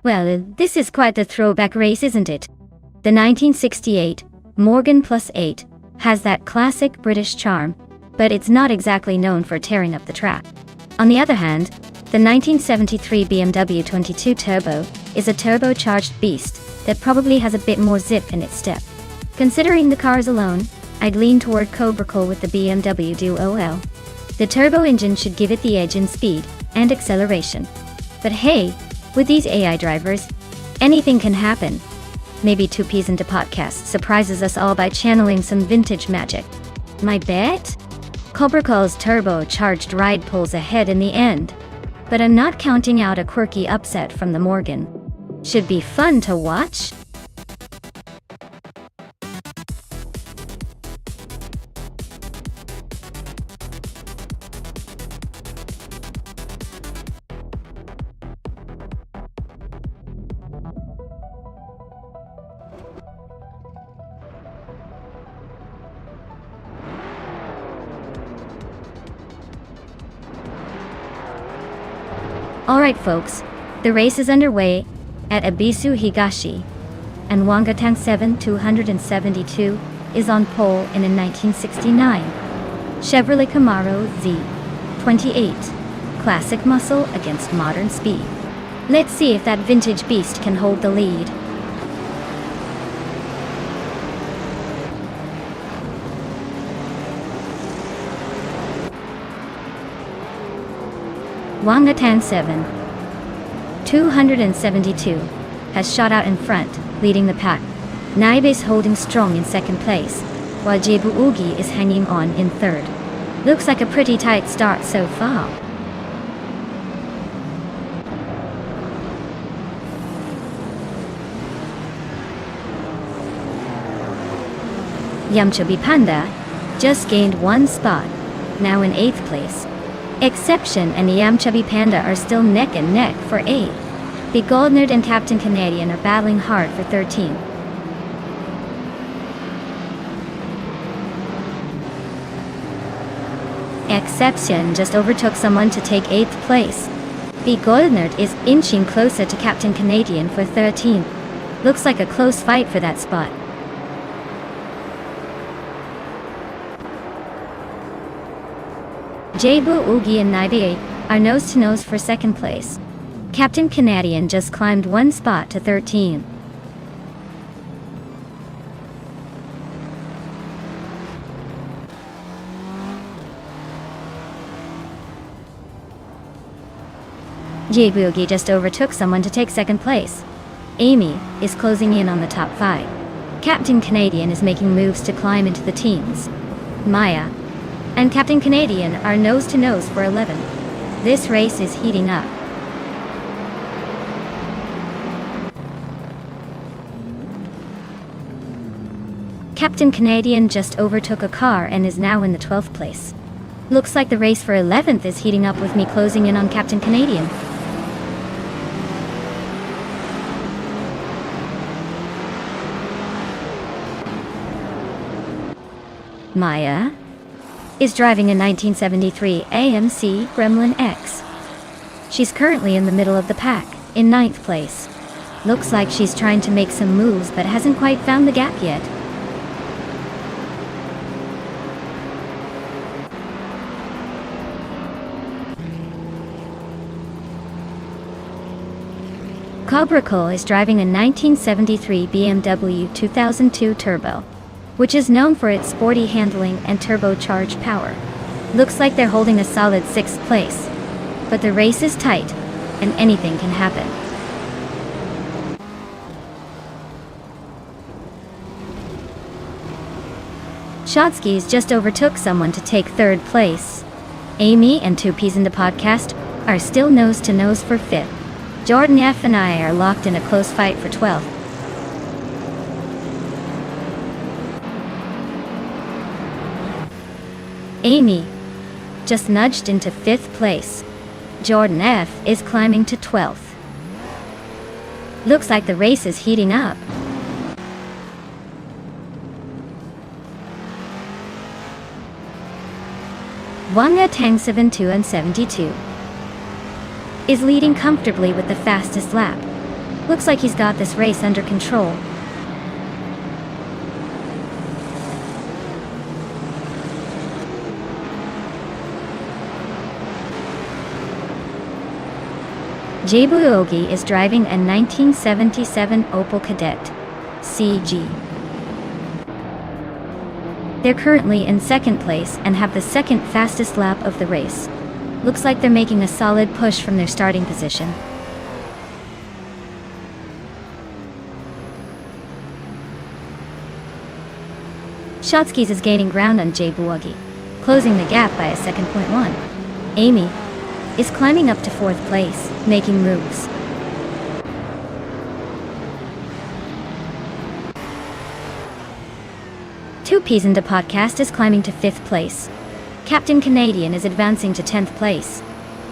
Speaker 1: Well, this is quite the throwback race, isn't it? The 1968 Morgan Plus 8 has that classic British charm, but it's not exactly known for tearing up the track. On the other hand, the 1973 BMW 22 Turbo is a turbocharged beast that probably has a bit more zip in its step. Considering the cars alone, I'd lean toward Cobracle with the BMW Duo. The turbo engine should give it the edge in speed and acceleration. But hey, with these AI drivers, anything can happen. Maybe Two Peas into Podcast surprises us all by channeling some vintage magic. My bet? Cobracle's turbo-charged ride pulls ahead in the end. But I'm not counting out a quirky upset from the Morgan. Should be fun to watch. Alright folks, the race is underway at Ebisu Higashi, and Wangatan 7272 is on pole and in 1969. Chevrolet Camaro Z28, classic muscle against modern speed. Let's see if that vintage beast can hold the lead. Wangatan 272 has shot out in front, leading the pack. Naib is holding strong in second place, while Jebu Ugi is hanging on in third. Looks like a pretty tight start so far. Yamchabi Panda just gained one spot, now in 8th place. Exception and the Yamchabi Panda are still neck and neck for 8th. The Goldnerd and Captain Canadian are battling hard for 13th. Exception just overtook someone to take 8th place. The Goldnerd is inching closer to Captain Canadian for 13th. Looks like a close fight for that spot. Jebu Ugi and Naibe are nose-to-nose for second place. Captain Canadian just climbed one spot to 13. Jebu Ugi just overtook someone to take second place. Amy is closing in on the top 5. Captain Canadian is making moves to climb into the teens. Maya and Captain Canadian are nose-to-nose for 11. This race is heating up. Captain Canadian just overtook a car and is now in the 12th place. Looks like the race for 11th is heating up with me closing in on Captain Canadian. Maya is driving a 1973 AMC Gremlin X. She's currently in the middle of the pack, in 9th place. Looks like she's trying to make some moves but hasn't quite found the gap yet. Cobra Cole is driving a 1973 BMW 2002 Turbo, which is known for its sporty handling and turbocharged power. Looks like they're holding a solid 6th place, but the race is tight, and anything can happen. Shotskis just overtook someone to take 3rd place. Amy and 2 Peas in the podcast are still nose to nose for 5th. Jordan F and I are locked in a close fight for 12th. Amy just nudged into 5th place. Jordan F is climbing to 12th. Looks like the race is heating up. Wanga Tang 72 and 72 is leading comfortably with the fastest lap. Looks like he's got this race under control. Jabuogi is driving a 1977 Opel Kadett CG. They're currently in 2nd place and have the 2nd fastest lap of the race. Looks like they're making a solid push from their starting position. Shotskis is gaining ground on Jabuogi, closing the gap by a 2.1. Amy is climbing up to 4th place, making moves. Two Peas in the podcast is climbing to 5th place. Captain Canadian is advancing to 10th place.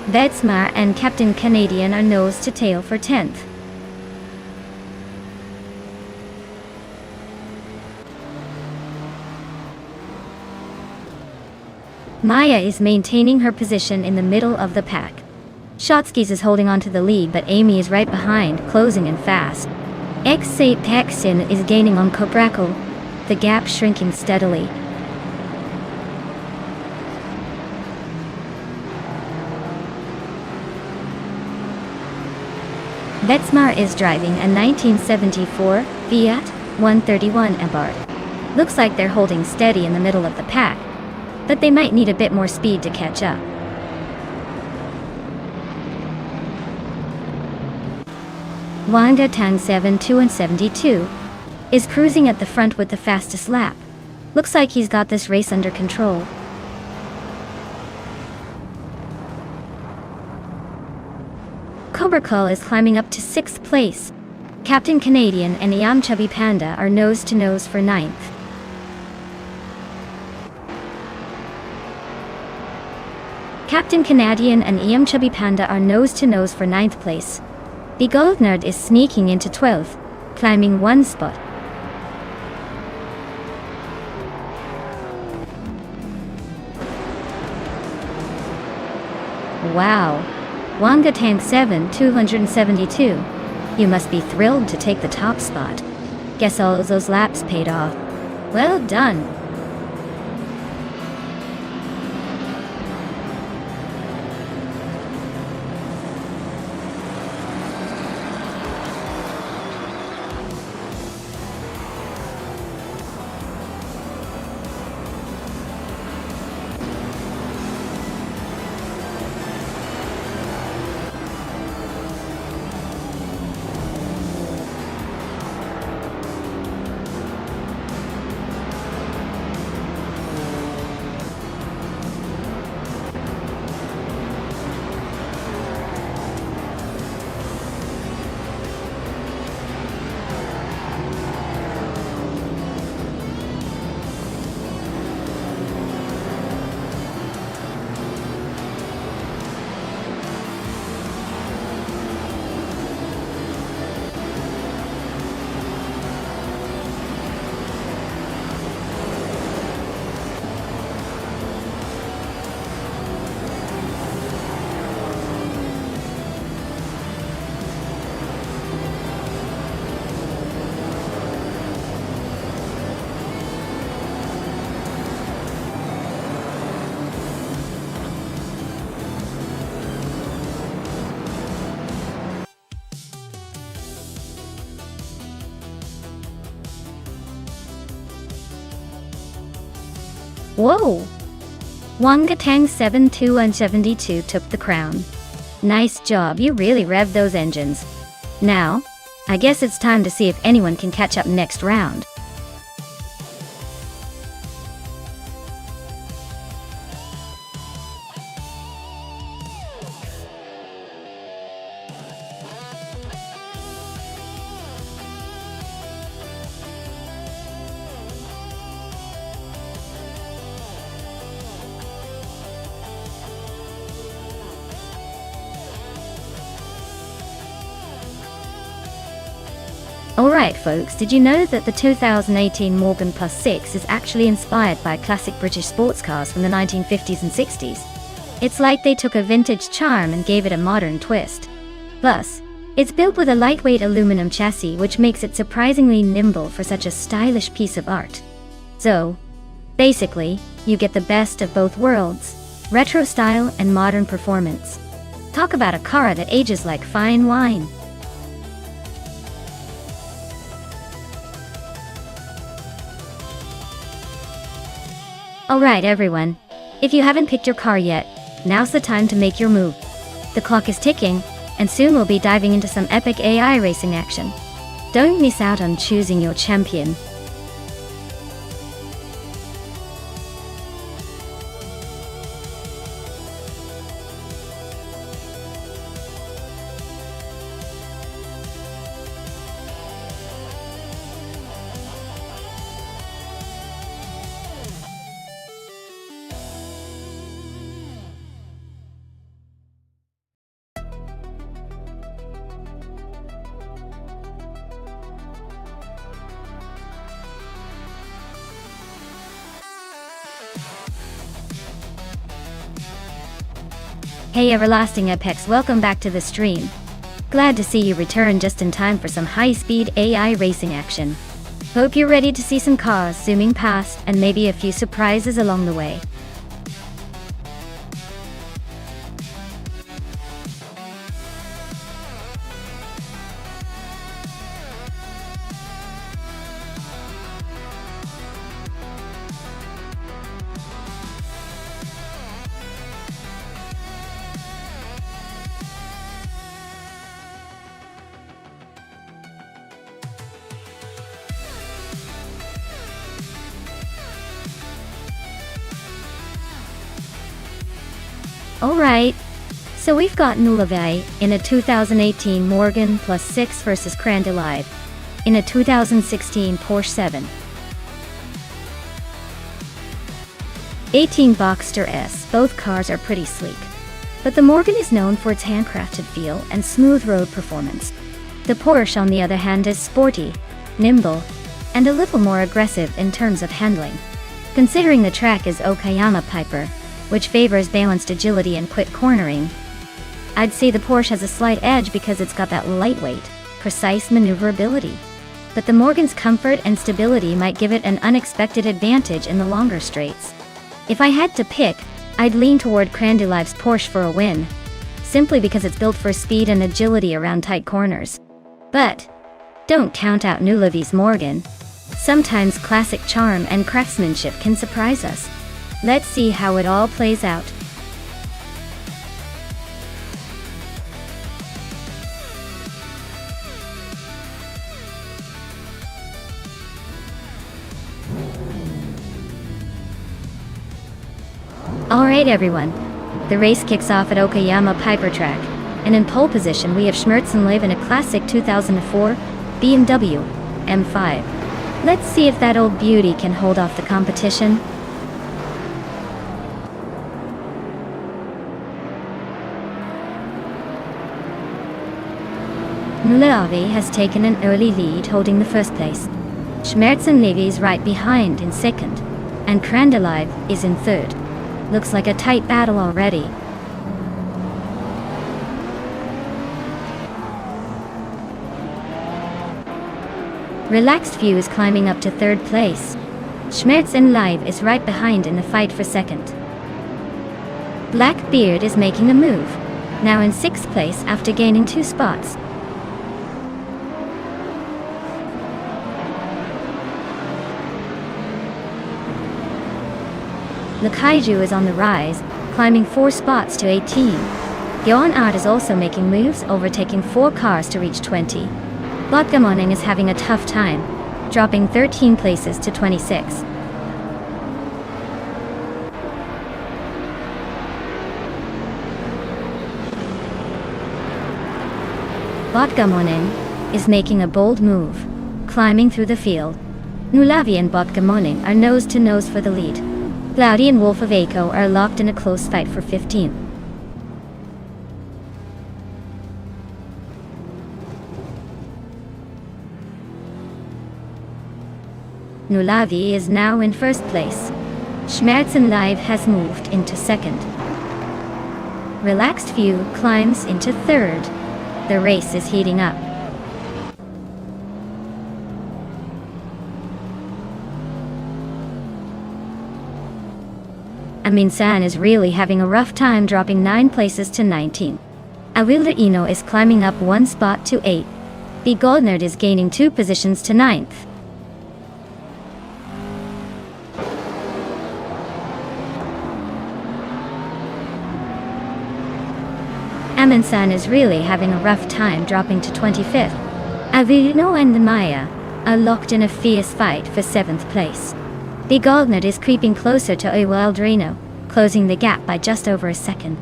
Speaker 1: Vetsmar and Captain Canadian are nose to tail for 10th. Maya is maintaining her position in the middle of the pack. Shotskis is holding on to the lead, but Amy is right behind, closing in fast. X8 Paxin is gaining on Cobra Cole, the gap shrinking steadily. Vetsmar is driving a 1974 Fiat 131 Abarth. Looks like they're holding steady in the middle of the pack, but they might need a bit more speed to catch up. Wanga Tang 72 and 72 is cruising at the front with the fastest lap. Looks like he's got this race under control. Cobra Cole is climbing up to 6th place. Captain Canadian and Iam Chubby Panda are nose to nose for 9th. Captain Canadian and Iam Chubby Panda are nose to nose for 9th place. The Goldnerd is sneaking into 12th, climbing 1 spot. Wow. Wanga Tank 7 272. You must be thrilled to take the top spot. Guess all of those laps paid off. Well done. Whoa! Wangatang 72 and 72 took the crown. Nice job, you really revved those engines. Now, I guess it's time to see if anyone can catch up next round. Alright folks, did you know that the 2018 Morgan Plus 6 is actually inspired by classic British sports cars from the 1950s and 60s? It's like they took a vintage charm and gave it a modern twist. Plus, it's built with a lightweight aluminum chassis which makes it surprisingly nimble for such a stylish piece of art. So, basically, you get the best of both worlds, retro style and modern performance. Talk about a car that ages like fine wine. Alright everyone, if you haven't picked your car yet, now's the time to make your move. The clock is ticking, and soon we'll be diving into some epic AI racing action. Don't miss out on choosing your champion. Hey Everlasting Apex, welcome back to the stream. Glad to see you return just in time for some high-speed AI racing action. Hope you're ready to see some cars zooming past and maybe a few surprises along the way. Alright, so we've got Nulave in a 2018 Morgan Plus 6 versus Crandalive in a 2016 Porsche 7. 18 Boxster S, both cars are pretty sleek, but the Morgan is known for its handcrafted feel and smooth road performance. The Porsche on the other hand is sporty, nimble, and a little more aggressive in terms of handling. Considering the track is Okayama Piper, which favors balanced agility and quick cornering, I'd say the Porsche has a slight edge because it's got that lightweight, precise maneuverability. But the Morgan's comfort and stability might give it an unexpected advantage in the longer straights. If I had to pick, I'd lean toward Crandalive's Porsche for a win, simply because it's built for speed and agility around tight corners. But don't count out Nulave's Morgan. Sometimes classic charm and craftsmanship can surprise us. Let's see how it all plays out. Alright everyone, the race kicks off at Okayama Piper Track, and in pole position we have Schmerzenlive in a classic 2004 BMW M5. Let's see if that old beauty can hold off the competition. Nulave has taken an early lead, holding the first place. Schmerzenlive is right behind in second, and Crandalive is in third. Looks like a tight battle already. Relaxed View is climbing up to third place. Schmerzenlive is right behind in the fight for second. Blackbeard is making a move, now in sixth place after gaining 2 spots. Lakaiju is on the rise, climbing 4 spots to 18. Bjorn Art is also making moves, overtaking 4 cars to reach 20. Botgamoning is having a tough time, dropping 13 places to 26. Botgamoning is making a bold move, climbing through the field. Nulavi and Botgamoning are nose to nose for the lead. Cloudy and Wolf of Echo are locked in a close fight for 15th. Nulavi is now in first place. Schmerzen Live has moved into second. Relaxed View climbs into third. The race is heating up. Amin-san is really having a rough time, dropping 9 places to 19. Awilda Ino is climbing up 1 spot to 8. B. Goldnerd is gaining 2 positions to 9th. Amin-san is really having a rough time, dropping to 25th. Avino and Maya are locked in a fierce fight for 7th place. B. Goldnerd is creeping closer to Eldrino, closing the gap by just over a second.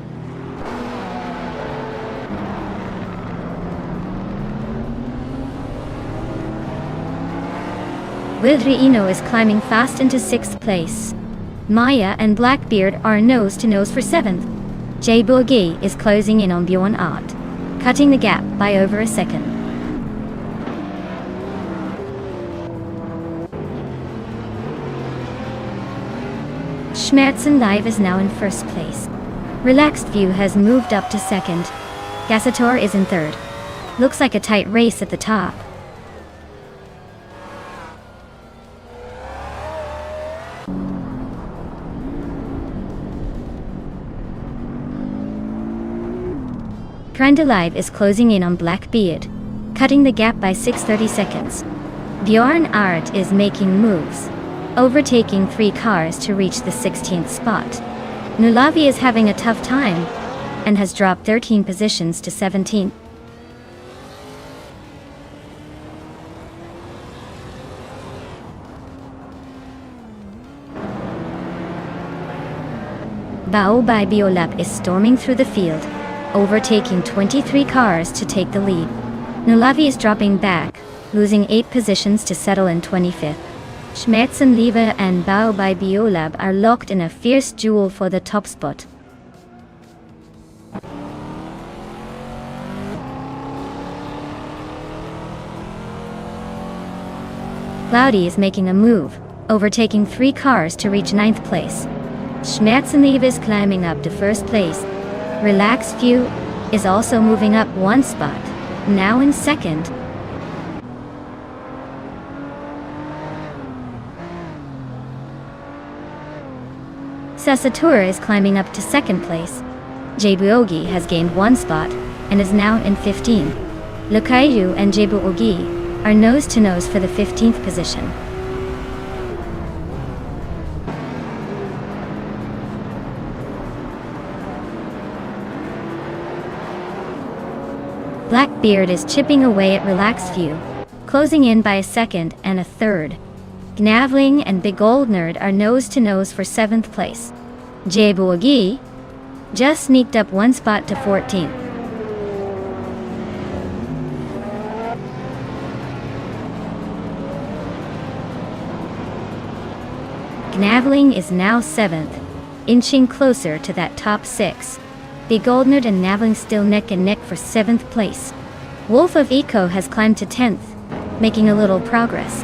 Speaker 1: Wildri Ino is climbing fast into 6th place. Maya and Blackbeard are nose to nose for 7th. J. Boogie is closing in on Bjorn Art, cutting the gap by over a second. Schmerzen Live is now in first place. Relaxed View has moved up to second. Gasator is in third. Looks like a tight race at the top. Live is closing in on Blackbeard, cutting the gap by 6:30 seconds. Bjorn Art is making moves, overtaking 3 cars to reach the 16th spot. Nulavi is having a tough time and has dropped 13 positions to 17. Bao by Biolab is storming through the field, overtaking 23 cars to take the lead. Nulavi is dropping back, losing 8 positions to settle in 25th. Schmerzen Live and Bao by Biolab are locked in a fierce duel for the top spot. Cloudy is making a move, overtaking 3 cars to reach 9th place. Schmerzen Live is climbing up to first place. Relaxed View is also moving up 1 spot, now in second. Sasatura is climbing up to second place. Jebuogi has gained 1 spot and is now in 15. Lukaiju and Jebuogi are nose to nose for the 15th position. Blackbeard is chipping away at Relaxed View, closing in by a second and a third. Gnavling and Big Old Nerd are nose to nose for 7th place. Jebuogi just sneaked up 1 spot to 14th. Gnavling is now 7th, inching closer to that top 6. Big Old Nerd and Gnavling still neck and neck for 7th place. Wolf of Eco has climbed to 10th, making a little progress.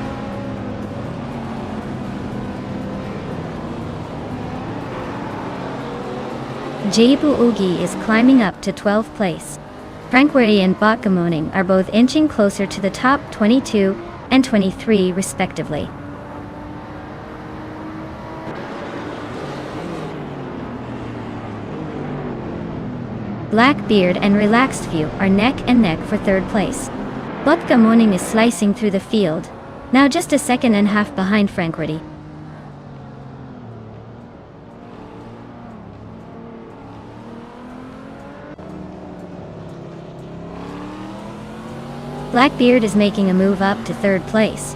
Speaker 1: Jebuogi is climbing up to 12th place. Frankworthy and Botgamoning are both inching closer to the top 22 and 23 respectively. Blackbeard and Relaxed View are neck and neck for 3rd place. Botgamoning is slicing through the field, now just a second and a half behind Frankworthy. Blackbeard is making a move up to third place.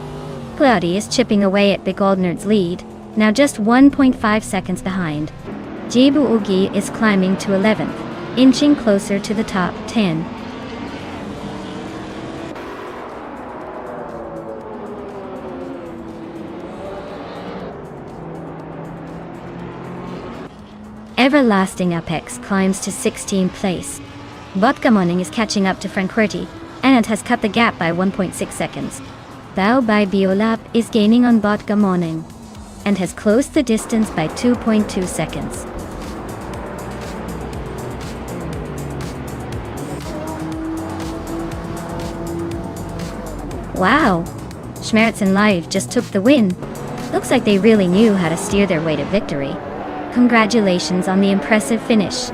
Speaker 1: Cloudy is chipping away at Big Aldnerd's lead, now just 1.5 seconds behind. Jibu Ugi is climbing to 11th, inching closer to the top 10. Everlasting Apex climbs to 16th place. Botgamoning is catching up to Frankurti, and has cut the gap by 1.6 seconds. Bao by Biolab is gaining on Botgamoning, and has closed the distance by 2.2 seconds. Wow! Schmerzen Live just took the win. Looks like they really knew how to steer their way to victory. Congratulations on the impressive finish.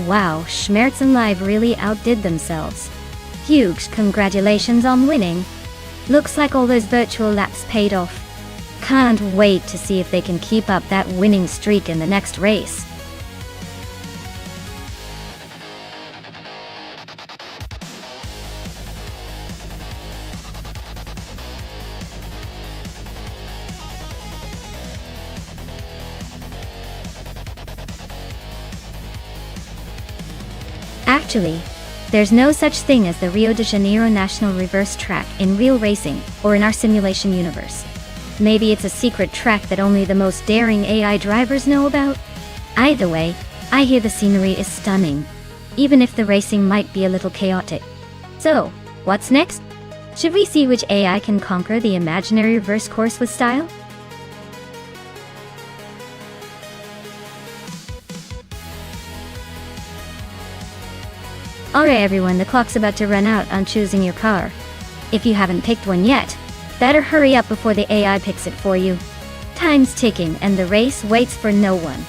Speaker 1: Wow, Schmerzen Live really outdid themselves. Huge congratulations on winning. Looks like all those virtual laps paid off. Can't wait to see if they can keep up that winning streak in the next race. Actually, there's no such thing as the Rio de Janeiro National Reverse Track in real racing, or in our simulation universe. Maybe it's a secret track that only the most daring AI drivers know about? Either way, I hear the scenery is stunning, even if the racing might be a little chaotic. So, what's next? Should we see which AI can conquer the imaginary reverse course with style? Alright everyone, the clock's about to run out on choosing your car. If you haven't picked one yet, better hurry up before the AI picks it for you. Time's ticking and the race waits for no one.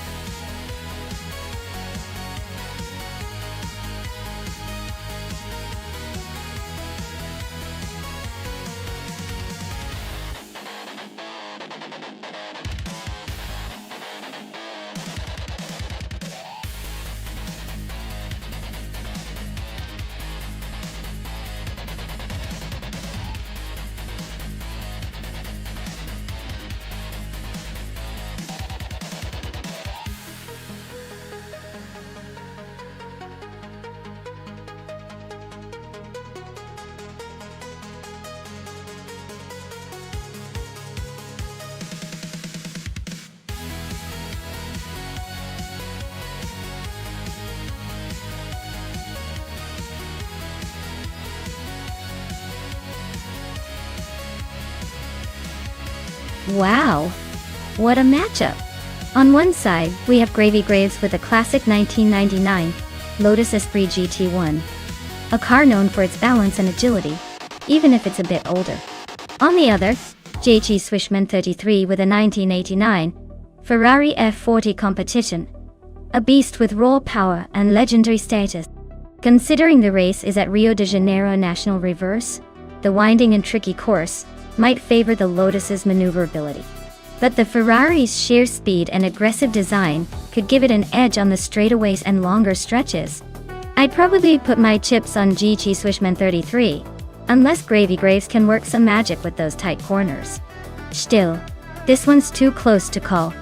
Speaker 1: Wow, what a matchup! On one side, we have Gravy Graves with a classic 1999 Lotus Esprit GT1, a car known for its balance and agility, even if it's a bit older. On the other, JG Swishman 33 with a 1989 Ferrari F40 competition, a beast with raw power and legendary status. Considering the race is at Rio de Janeiro National Reverse, the winding and tricky course might favor the Lotus's maneuverability. But the Ferrari's sheer speed and aggressive design could give it an edge on the straightaways and longer stretches. I'd probably put my chips on GT Swishman 33. Unless Gravy Graves can work some magic with those tight corners. Still, this one's too close to call.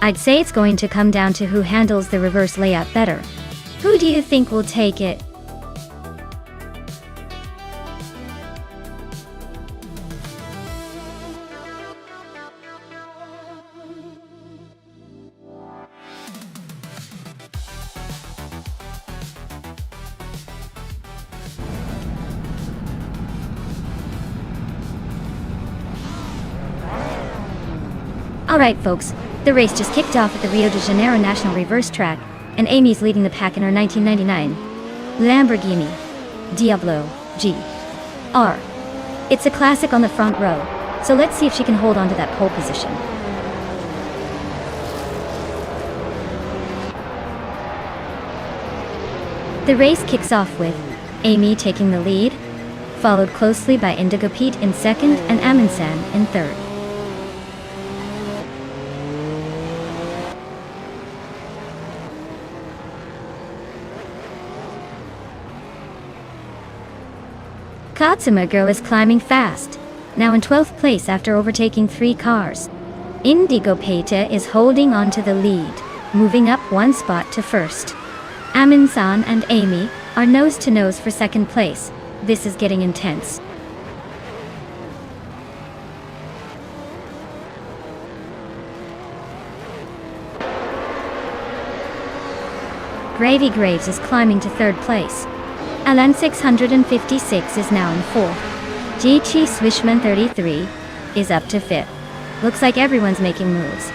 Speaker 1: I'd say it's going to come down to who handles the reverse layout better. Who do you think will take it? Alright folks, the race just kicked off at the Rio de Janeiro National Reverse Track, and Amy's leading the pack in her 1999 Lamborghini Diablo GR. It's a classic on the front row, so let's see if she can hold on to that pole position. The race kicks off with Amy taking the lead, followed closely by Indigo Pete in second and Aminsan in third. Katsuma Girl is climbing fast, now in 12th place after overtaking 3 cars. Indigo Peta is holding on to the lead, moving up 1 spot to first. Amin-san and Amy are nose to nose for second place. This is getting intense. Gravy Graves is climbing to third place. Alan 656 is now in 4th. GT Swishman 33 is up to 5th. Looks like everyone's making moves.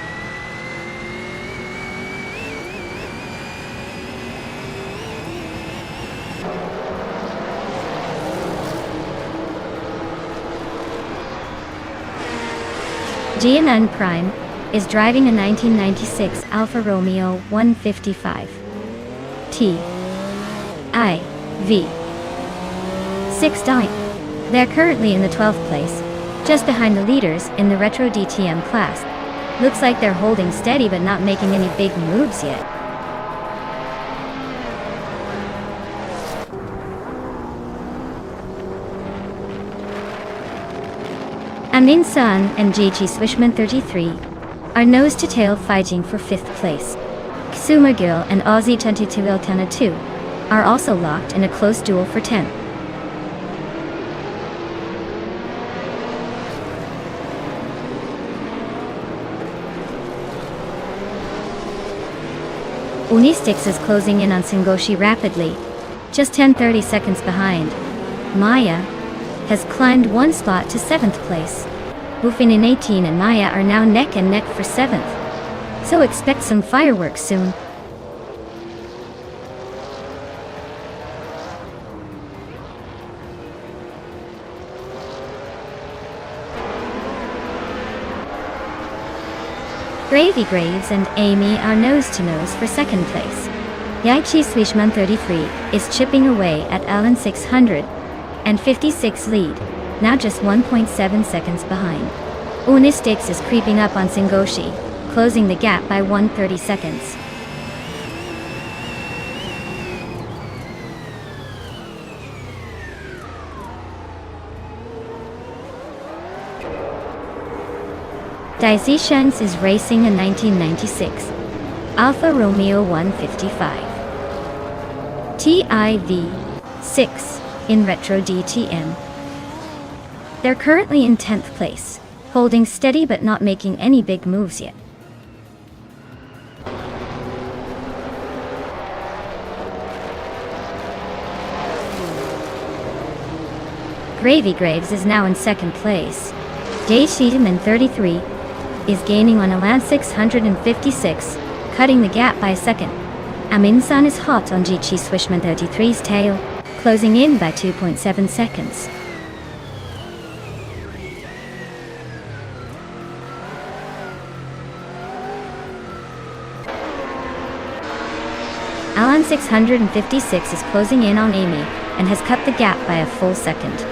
Speaker 1: GNN Prime is driving a 1996 Alfa Romeo 155 TIV 6 Dyne. They're currently in the 12th place, just behind the leaders in the Retro DTM class. Looks like they're holding steady but not making any big moves yet. Amin-san and JG Swishman 33 are nose to tail fighting for 5th place. Ksuma Gil and Aussie 22 Eltana 2 are also locked in a close duel for 10th. Unistix is closing in on Sengoshi rapidly, just 10-30 seconds behind. Maya has climbed 1 spot to 7th place. Bufin in 18 and Maya are now neck and neck for 7th. So expect some fireworks soon. Gravy Graves and Amy are nose to nose for 2nd place. Yaichi Swishman 33 is chipping away at Alan 656 lead, now just 1.7 seconds behind. Unistix is creeping up on Sengoshi, closing the gap by 130 seconds. Daisy Shanks is racing a 1996 Alfa Romeo 155 TIV6 in Retro DTM. They're currently in 10th place, holding steady but not making any big moves yet. Gravy Graves is now in 2nd place. Jay Sheeman 33 is gaining on Alan 656, cutting the gap by a second. Amin-san is hot on Jichi Swishman 33's tail, closing in by 2.7 seconds. Alan 656 is closing in on Amy and has cut the gap by a full second.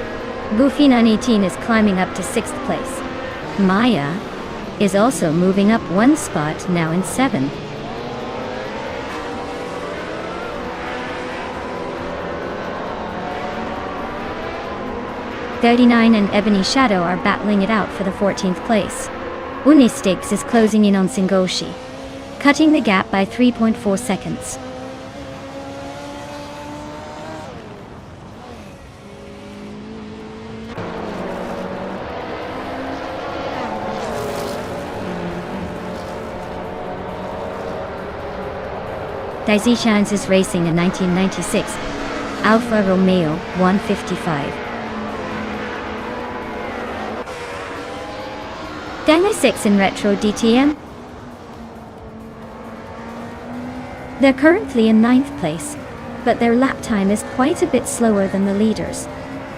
Speaker 1: Bufina 18 is climbing up to 6th place. Maya is also moving up 1 spot, now in 7th. 39 and Ebony Shadow are battling it out for the 14th place. Unistix is closing in on Singoshi, cutting the gap by 3.4 seconds. Daisy Shines is racing a 1996 Alfa Romeo 155. Dino 6 in Retro DTM. They're currently in 9th place, but their lap time is quite a bit slower than the leaders.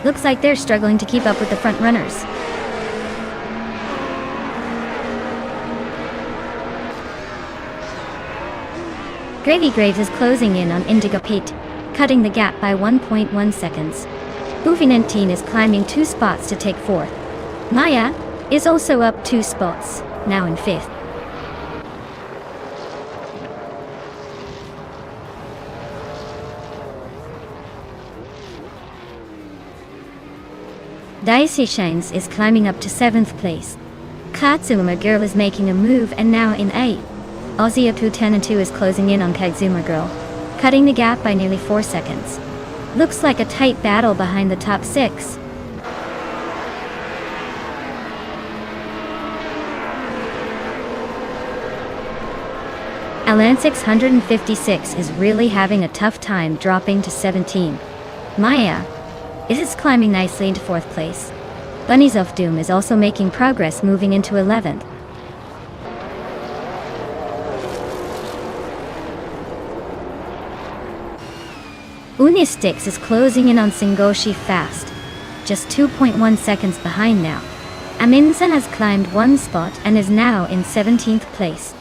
Speaker 1: Looks like they're struggling to keep up with the front runners. Gravy Graves is closing in on Indigo Pete, cutting the gap by 1.1 seconds. Bufinentine is climbing 2 spots to take 4th. Maya is also up 2 spots, now in 5th. Daisy Shines is climbing up to 7th place. Katsuma Girl is making a move and now in 8th. Oziapu 10 and 2 is closing in on Katsuma Girl, cutting the gap by nearly 4 seconds. Looks like a tight battle behind the top 6. Alan 656 is really having a tough time dropping to 17. Maya is climbing nicely into 4th place. Bunnies of Doom is also making progress, moving into 11th. Unistix is closing in on Singoshi fast, just 2.1 seconds behind now. Aminsen has climbed 1 spot and is now in 17th place.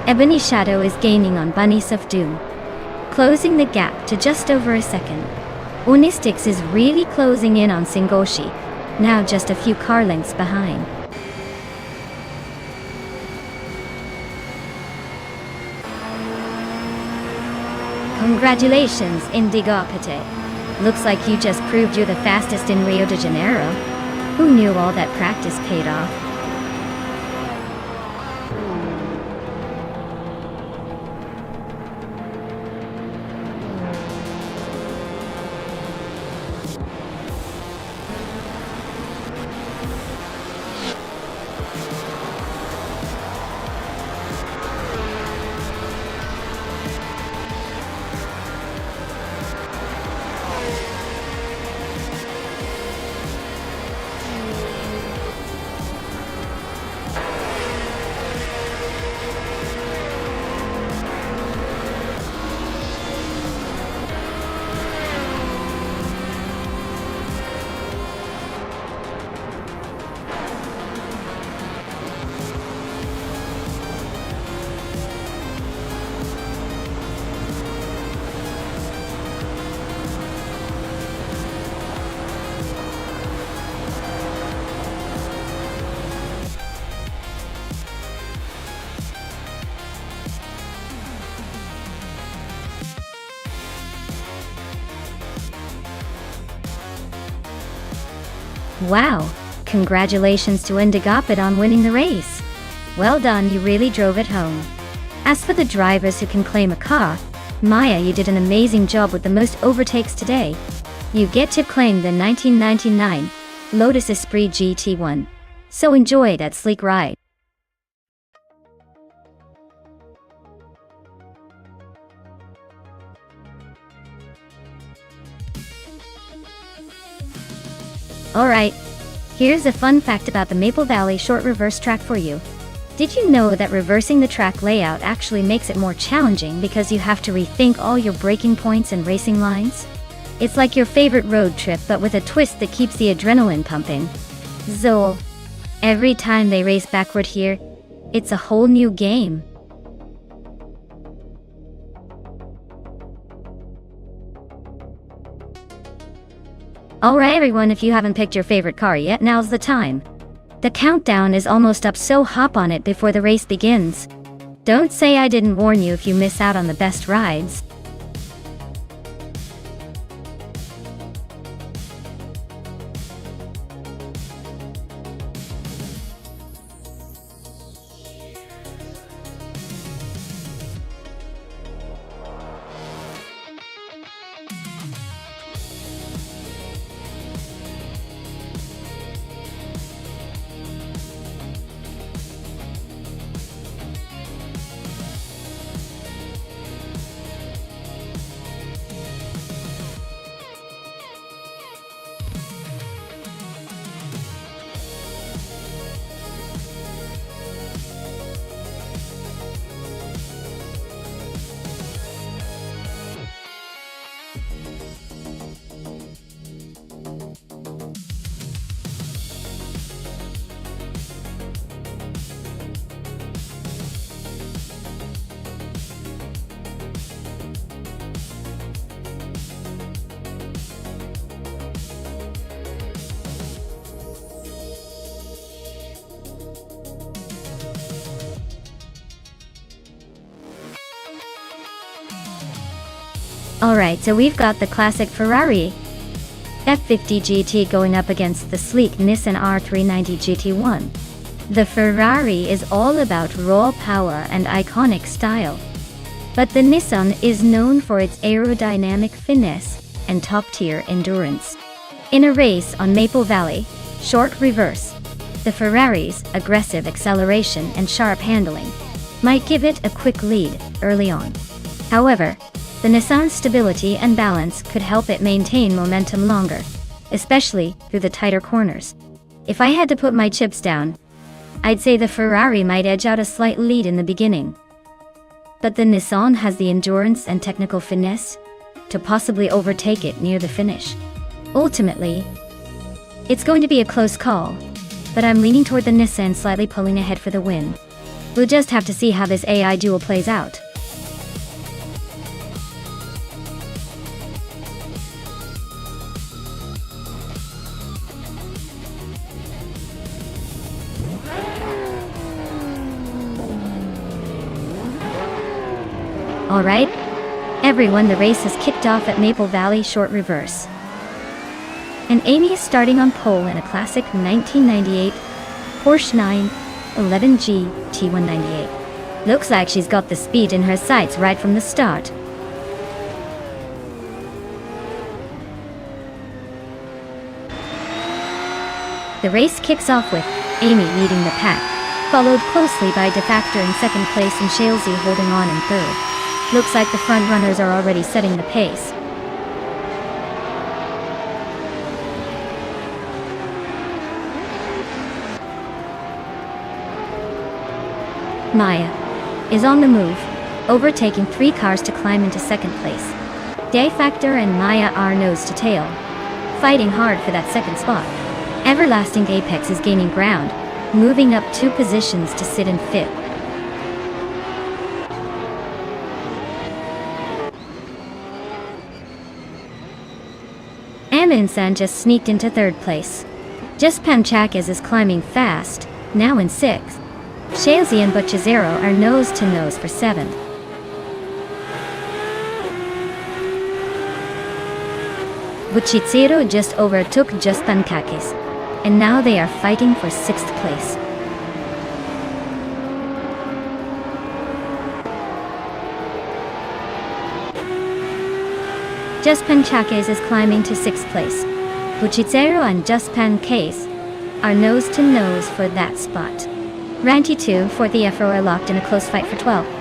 Speaker 1: Ebony Shadow is gaining on Bunnies of Doom, closing the gap to just over a second. Unistix is really closing in on Singoshi, now just a few car lengths behind. Congratulations, Indigopite. Looks like you just proved you're the fastest in Rio de Janeiro. Who knew all that practice paid off? Wow, congratulations to Indigopit on winning the race. Well done, you really drove it home. As for the drivers who can claim a car, Maya, you did an amazing job with the most overtakes today. You get to claim the 1999 Lotus Esprit GT1. So enjoy that sleek ride. Alright, here's a fun fact about the Maple Valley short reverse track for you. Did you know that reversing the track layout actually makes it more challenging because you have to rethink all your braking points and racing lines? It's like your favorite road trip but with a twist that keeps the adrenaline pumping. Zol. Every time they race backward here, it's a whole new game. Alright everyone, if you haven't picked your favorite car yet, now's the time. The countdown is almost up, so hop on it before the race begins. Don't say I didn't warn you if you miss out on the best rides. Alright, so we've got the classic Ferrari F50 GT going up against the sleek Nissan R390 GT1. The Ferrari is all about raw power and iconic style, but the Nissan is known for its aerodynamic finesse and top-tier endurance. In a race on Maple Valley, short reverse, the Ferrari's aggressive acceleration and sharp handling might give it a quick lead early on. However, the Nissan's stability and balance could help it maintain momentum longer, especially through the tighter corners. If I had to put my chips down, I'd say the Ferrari might edge out a slight lead in the beginning. But the Nissan has the endurance and technical finesse to possibly overtake it near the finish. Ultimately, it's going to be a close call, but I'm leaning toward the Nissan slightly pulling ahead for the win. We'll just have to see how this AI duel plays out. Alright, everyone, the race has kicked off at Maple Valley short reverse. And Amy is starting on pole in a classic 1998 Porsche 911G T198. Looks like she's got the speed in her sights right from the start. The race kicks off with Amy leading the pack, followed closely by Defactor in second place and Shalesy holding on in third. Looks like the front runners are already setting the pace. Maya is on the move, overtaking 3 cars to climb into second place. Defactor and Maya are nose to tail, fighting hard for that second spot. Everlasting Apex is gaining ground, moving up 2 positions to sit in 5th. Insan just sneaked into 3rd place. Just Panchakis is climbing fast, now in 6th. Shalesy and Butchazero are nose to nose for 7th. Butchazero just overtook Just Pankakis, and now they are fighting for 6th place. Just Panchakis is climbing to 6th place. Butchazero and Just Pankakis are nose to nose for that spot. Ranty 2, 4th EFRO are locked in a close fight for 12th.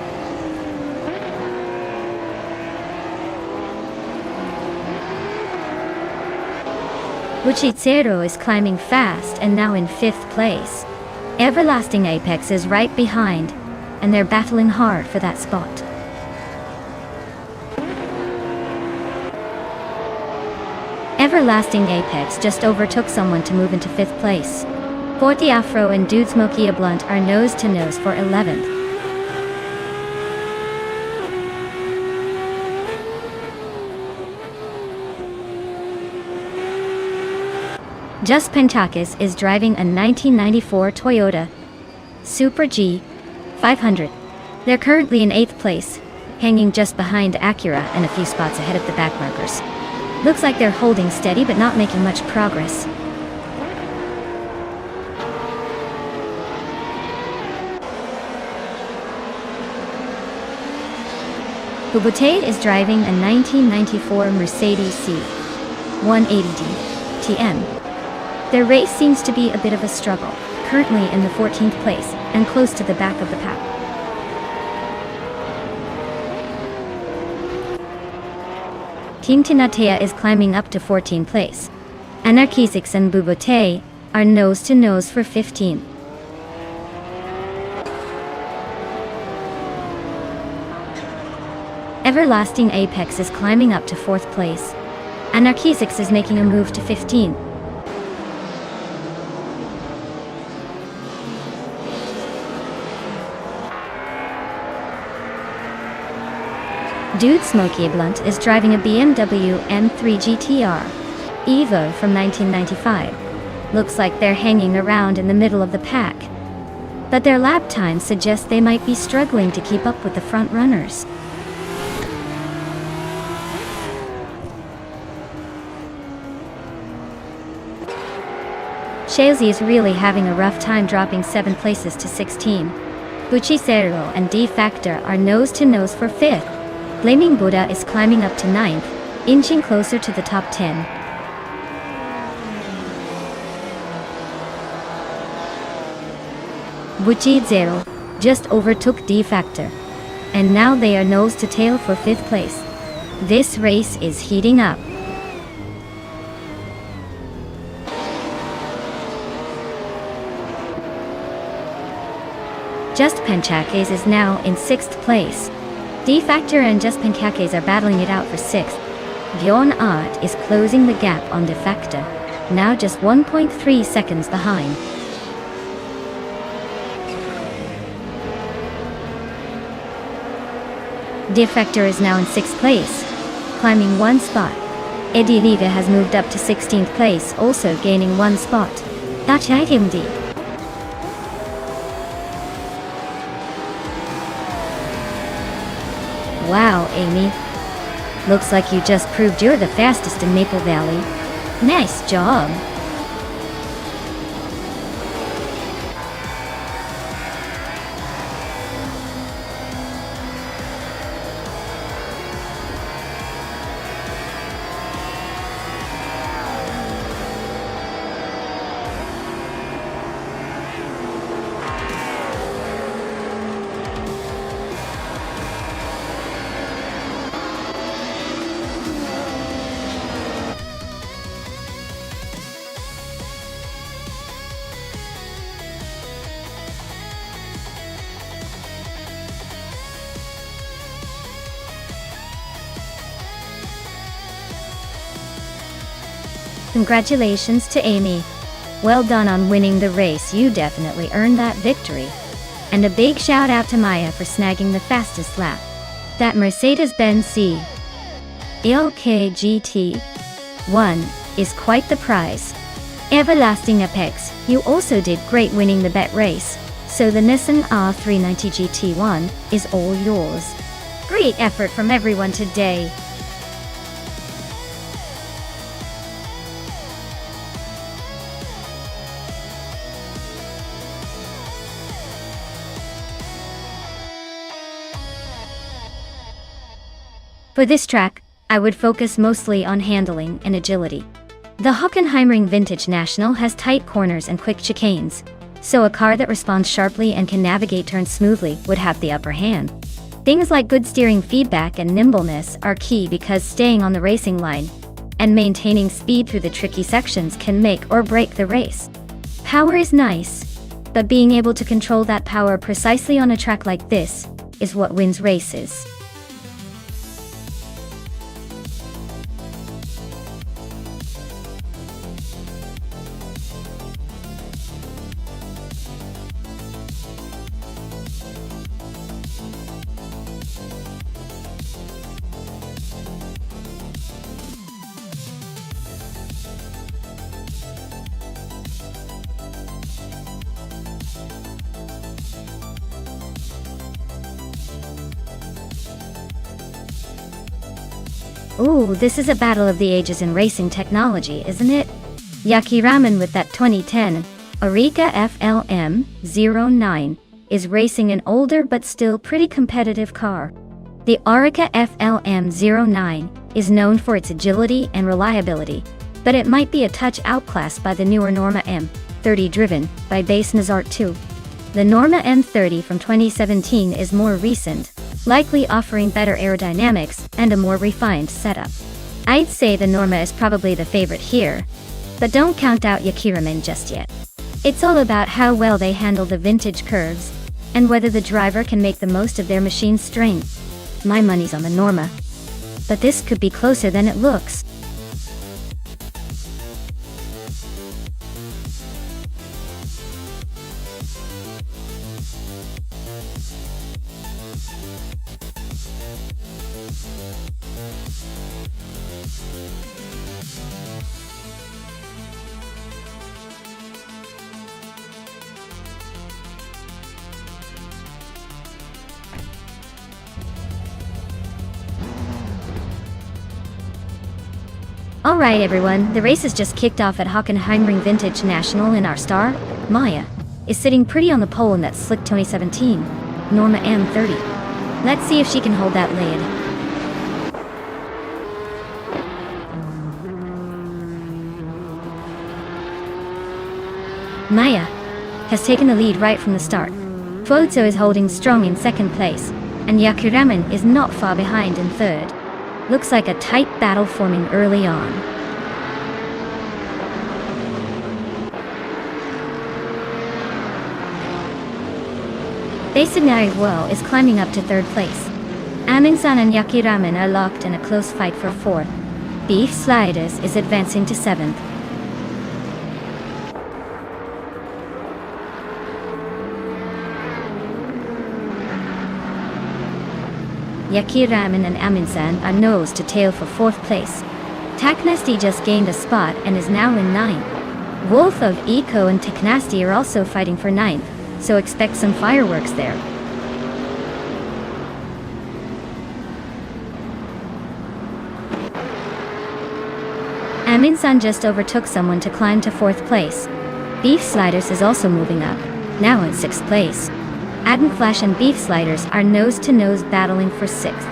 Speaker 1: Butchazero is climbing fast and now in 5th place. Everlasting Apex is right behind, and they're battling hard for that spot. Everlasting Apex just overtook someone to move into 5th place. 4th Afro and Dude Smokia Blunt are nose to nose for 11th. Just Pentakis is driving a 1994 Toyota Super G 500. They're currently in 8th place, hanging just behind Acura and a few spots ahead of the backmarkers. Looks like they're holding steady but not making much progress. Bubute is driving a 1994 Mercedes C180D TM. Their race seems to be a bit of a struggle, currently in the 14th place and close to the back of the pack. Team Tinatea is climbing up to 14th place. Anarchisix and Bubute are nose to nose for 15th. Everlasting Apex is climbing up to 4th place. Anarchisix is making a move to 15th. Dude Smokey Blunt is driving a BMW M3 GTR Evo from 1995. Looks like they're hanging around in the middle of the pack, but their lap time suggests they might be struggling to keep up with the front runners. Shailsy is really having a rough time, dropping 7 places to 16. Buchicero and D Factor are nose to nose for 5th. Flaming Buddha is climbing up to 9th, inching closer to the top 10. Buchicero just overtook D Factor, and now they are nose to tail for 5th place. This race is heating up. Just Panchakes is now in 6th place. D Factor and Just Panchakes are battling it out for 6th. Bjorn Art is closing the gap on De Facto, now just 1.3 seconds behind. De Factor is now in 6th place, climbing 1 spot. Eddie Liga has moved up to 16th place, also gaining 1 spot. That's him D. Wow, Amy. Looks like you just proved you're the fastest in Maple Valley. Nice job. Congratulations to Amy. Well done on winning the race, you definitely earned that victory. And a big shout out to Maya for snagging the fastest lap. That Mercedes-Benz C-ELK GT1 is quite the prize. Everlasting Apex, you also did great winning the bet race, so the Nissan R390 GT1 is all yours. Great effort from everyone today. For this track, I would focus mostly on handling and agility. The Hockenheimring Vintage National has tight corners and quick chicanes, so a car that responds sharply and can navigate turns smoothly would have the upper hand. Things like good steering feedback and nimbleness are key, because staying on the racing line and maintaining speed through the tricky sections can make or break the race. Power is nice, but being able to control that power precisely on a track like this is what wins races. Ooh, this is a battle of the ages in racing technology, isn't it? Yaki Ramen with that 2010 Orica FLM-09 is racing an older but still pretty competitive car. The Orica FLM-09 is known for its agility and reliability, but it might be a touch outclassed by the newer Norma M30 driven by base Nazart 2. The Norma M30 from 2017 is more recent, likely offering better aerodynamics and a more refined setup. I'd say the Norma is probably the favorite here, but don't count out Yaki Ramen just yet. It's all about how well they handle the vintage curves, and whether the driver can make the most of their machine's strength. My money's on the Norma, but this could be closer than it looks. Alright everyone, the race has just kicked off at Hockenheimring Vintage National, and our star, Maya, is sitting pretty on the pole in that slick 2017 Norma M30. Let's see if she can hold that lid. Maya has taken the lead right from the start. Fuozo is holding strong in second place, and Yaki Ramen is not far behind in third. Looks like a tight battle forming early on. Basenari Well is climbing up to third place. Aminsan and Yaki Ramen are locked in a close fight for fourth. Beef Sliders is advancing to seventh. Yaki Ramen and Aminsan are nose to tail for fourth place. Taknasti just gained a spot and is now in ninth. Wolf of Eco and Taknasti are also fighting for ninth, so expect some fireworks there. Aminsan just overtook someone to climb to fourth place. Beef Sliders is also moving up, now in sixth place. Adden Flash and Beef Sliders are nose-to-nose battling for sixth.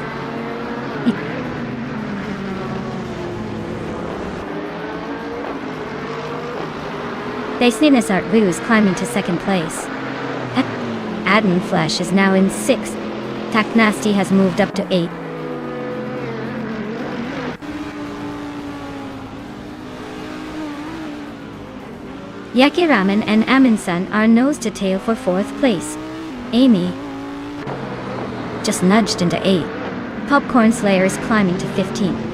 Speaker 1: Baisninas Art Vu is climbing to second place. Adden Flash is now in sixth. Taknasti has moved up to eighth. Yaki Ramen and Aminsan are nose-to-tail for fourth place. Amy just nudged into 8th. Popcorn Slayer is climbing to 15th.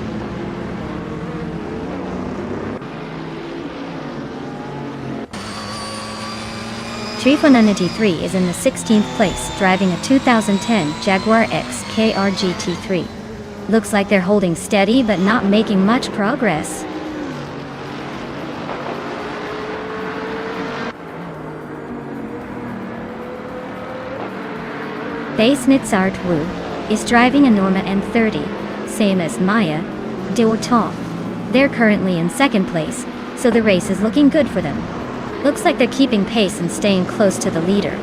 Speaker 1: Trifonanity 3 is in the 16th place, driving a 2010 Jaguar X KR GT3. Looks like they're holding steady but not making much progress. Base Nitzart Wu is driving a Norma M30, same as Maya Deorton. They're currently in second place, so the race is looking good for them. Looks like they're keeping pace and staying close to the leader.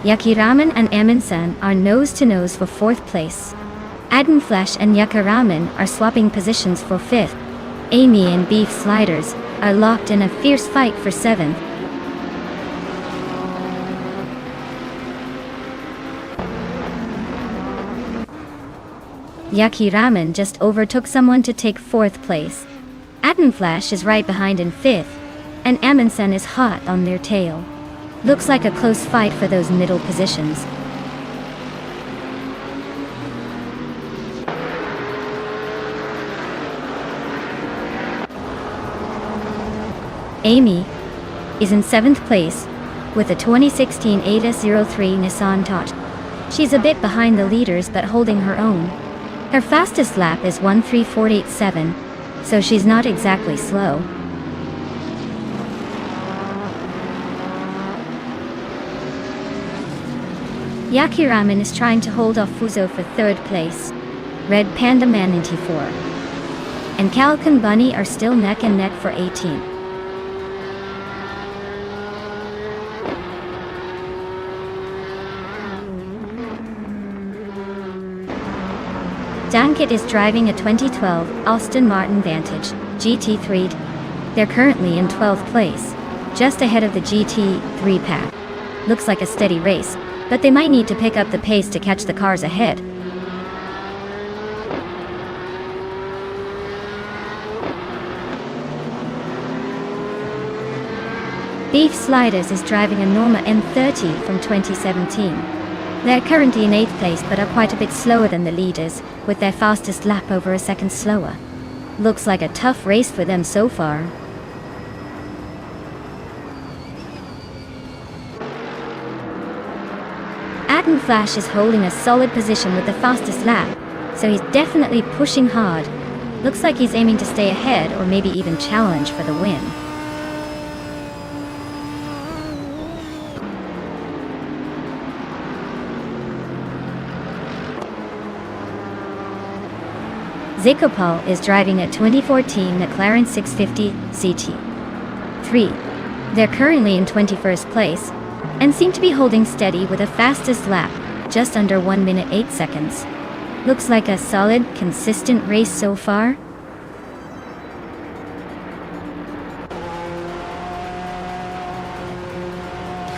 Speaker 1: Yaki Ramen and Aminsan are nose-to-nose for fourth place. Adden Flash and Yaki Ramen are swapping positions for fifth. Amy and Beef Sliders are locked in a fierce fight for seventh. Yaki Ramen just overtook someone to take fourth place. Adden Flash is right behind in fifth, and Aminsan is hot on their tail. Looks like a close fight for those middle positions. Amy is in 7th place with a 2016 ADA03 Nissan Tot. She's a bit behind the leaders but holding her own. Her fastest lap is 1:34.87, so she's not exactly slow. Yakiraman is trying to hold off Fuzo for 3rd place. Red Panda Man 94. And Calican Bunny are still neck and neck for 18th. Dankit is driving a 2012 Aston Martin Vantage GT3. They're currently in 12th place, just ahead of the GT3 pack. Looks like a steady race, but they might need to pick up the pace to catch the cars ahead. Beef Sliders is driving a Norma N30 from 2017. They're currently in 8th place but are quite a bit slower than the leaders, with their fastest lap over a second slower. Looks like a tough race for them so far. Atom Flash is holding a solid position with the fastest lap, so he's definitely pushing hard. Looks like he's aiming to stay ahead or maybe even challenge for the win. Zikopal is driving a 2014 McLaren 650 CT3. They're currently in 21st place, and seem to be holding steady with a fastest lap, just under 1 minute 8 seconds. Looks like a solid, consistent race so far.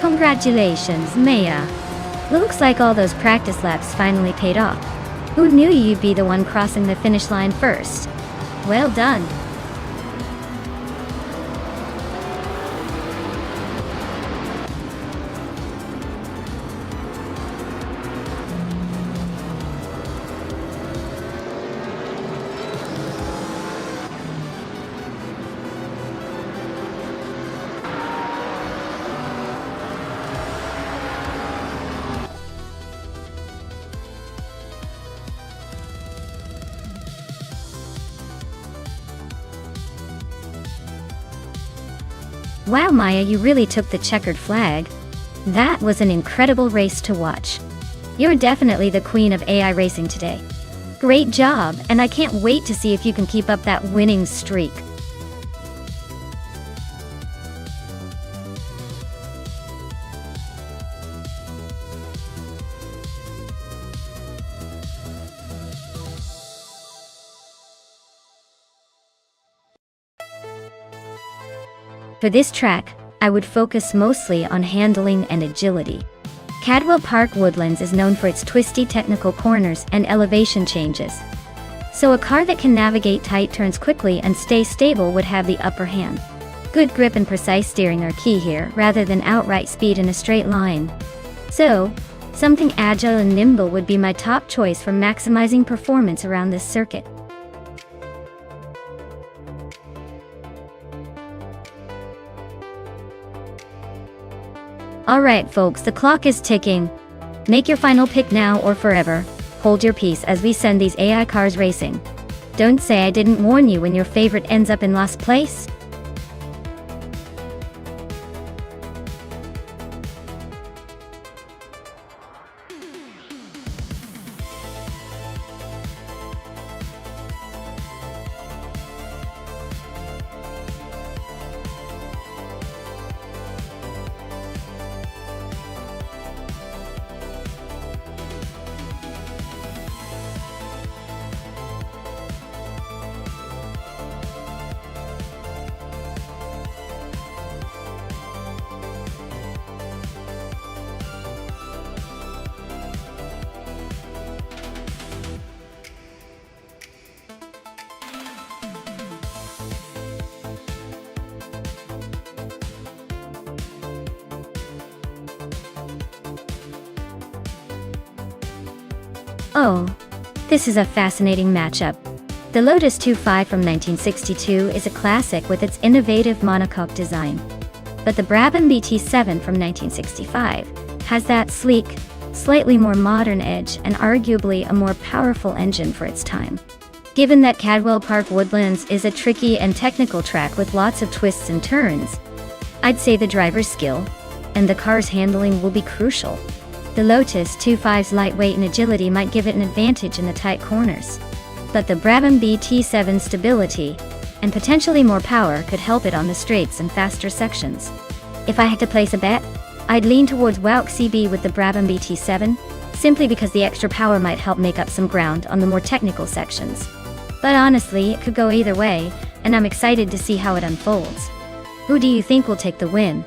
Speaker 1: Congratulations, Maya. Looks like all those practice laps finally paid off. Who knew you'd be the one crossing the finish line first? Well done. Wow, Maya, you really took the checkered flag. That was an incredible race to watch. You're definitely the queen of AI racing today. Great job, and I can't wait to see if you can keep up that winning streak. For this track, I would focus mostly on handling and agility. Cadwell Park Woodlands is known for its twisty technical corners and elevation changes. So a car that can navigate tight turns quickly and stay stable would have the upper hand. Good grip and precise steering are key here, rather than outright speed in a straight line. So, something agile and nimble would be my top choice for maximizing performance around this circuit. Alright folks, the clock is ticking. Make your final pick now or forever. Hold your peace as we send these AI cars racing. Don't say I didn't warn you when your favorite ends up in last place. Oh, this is a fascinating matchup. The Lotus 2.5 from 1962 is a classic with its innovative monocoque design. But the Brabham BT7 from 1965 has that sleek, slightly more modern edge and arguably a more powerful engine for its time. Given that Cadwell Park Woodlands is a tricky and technical track with lots of twists and turns, I'd say the driver's skill and the car's handling will be crucial. The Lotus 2.5's lightweight and agility might give it an advantage in the tight corners. But the Brabham BT7's stability and potentially more power could help it on the straights and faster sections. If I had to place a bet, I'd lean towards WOWC CB with the Brabham BT7, simply because the extra power might help make up some ground on the more technical sections. But honestly, it could go either way, and I'm excited to see how it unfolds. Who do you think will take the win?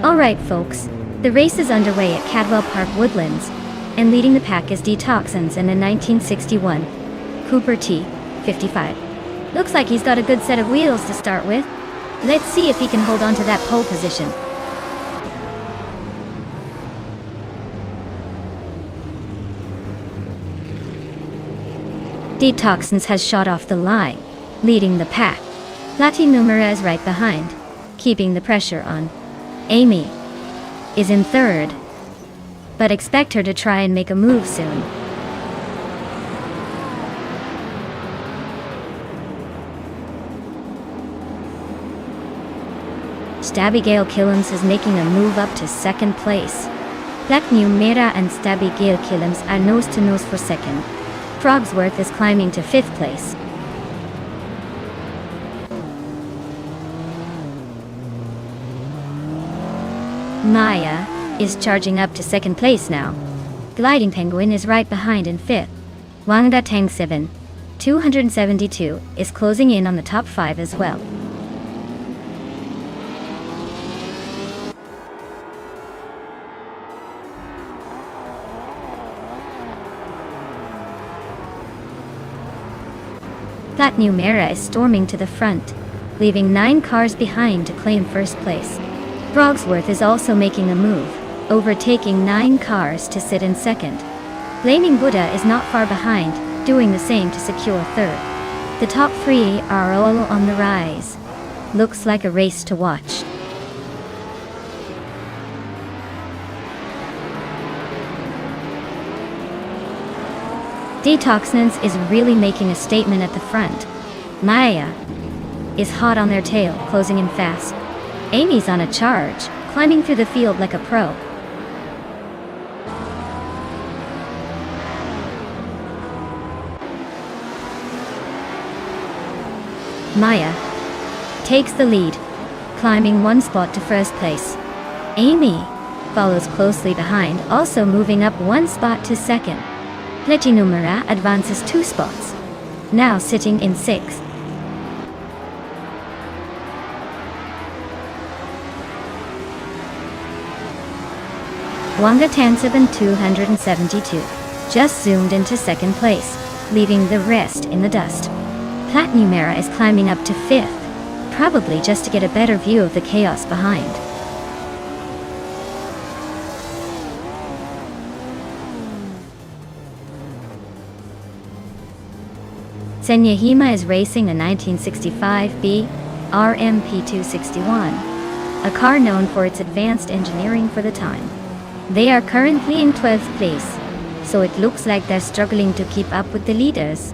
Speaker 1: Alright folks, the race is underway at Cadwell Park Woodlands, and leading the pack is D-Toxins in a 1961 Cooper T55. Looks like he's got a good set of wheels to start with. Let's see if he can hold on to that pole position. D-Toxins has shot off the line, leading the pack. Plati Numera is right behind, keeping the pressure on. Amy is in third, but expect her to try and make a move soon. Stabby Killams is making a move up to second place. Black Numera and Stabby Killams are nose to nose for second. Frogsworth is climbing to fifth place. Maya is charging up to second place now. Gliding Penguin is right behind in fifth. Wangda Tang 7, 272, is closing in on the top 5 as well. Plat Numera is storming to the front, leaving 9 cars behind to claim first place. Frogsworth is also making a move, overtaking 9 cars to sit in second. Flaming Buddha is not far behind, doing the same to secure third. The top 3 are all on the rise. Looks like a race to watch. D-Toxins is really making a statement at the front. Maya is hot on their tail, closing in fast. Amy's on a charge, climbing through the field like a pro. Maya takes the lead, climbing 1 spot to first place. Amy follows closely behind, also moving up 1 spot to second. Pleti Numera advances 2 spots, now sitting in 6th. Wanga Tanseben 272 just zoomed into second place, leaving the rest in the dust. Plat Numera is climbing up to 5th, probably just to get a better view of the chaos behind. Senyahima is racing a 1965B RMP261, a car known for its advanced engineering for the time. They are currently in 12th place, so it looks like they're struggling to keep up with the leaders.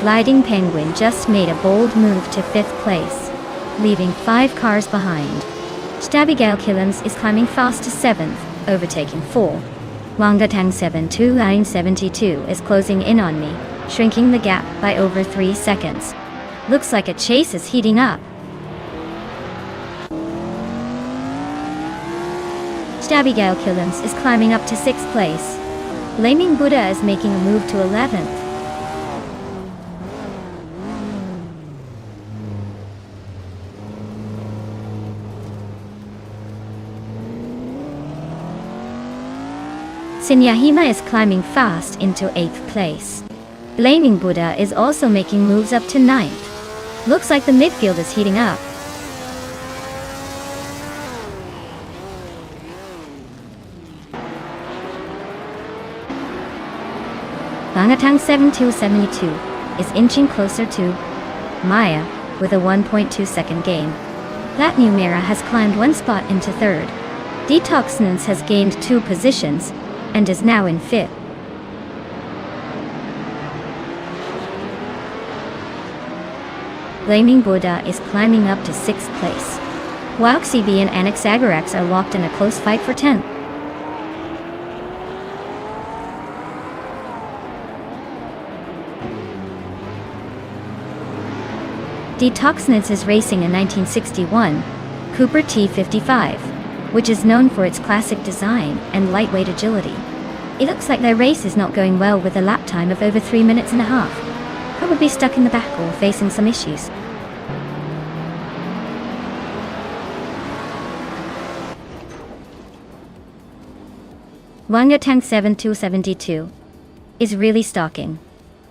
Speaker 1: Gliding Penguin just made a bold move to 5th place, leaving 5 cars behind. Stabby Killams is climbing fast to 7th, overtaking 4. Wangatang 72972 is closing in on me, shrinking the gap by over 3 seconds. Looks like a chase is heating up. Stabby Killams is climbing up to 6th place. Flaming Buddha is making a move to 11th. Senyahima is climbing fast into 8th place. Flaming Buddha is also making moves up to 9th. Looks like the midfield is heating up. Bangatang 7272 is inching closer to Maya with a 1.2 second gain. That Numera has climbed one spot into third. Detoxnance has gained 2 positions and is now in fifth. Blaming Buddha is climbing up to 6th place. Wauxibi and Anaxagarax are locked in a close fight for 10th. Detoxnance is racing a 1961 Cooper T55, which is known for its classic design and lightweight agility. It looks like their race is not going well with a lap time of over 3 minutes and a half. Probably stuck in the back or facing some issues. Wangatang 7272 is really stalking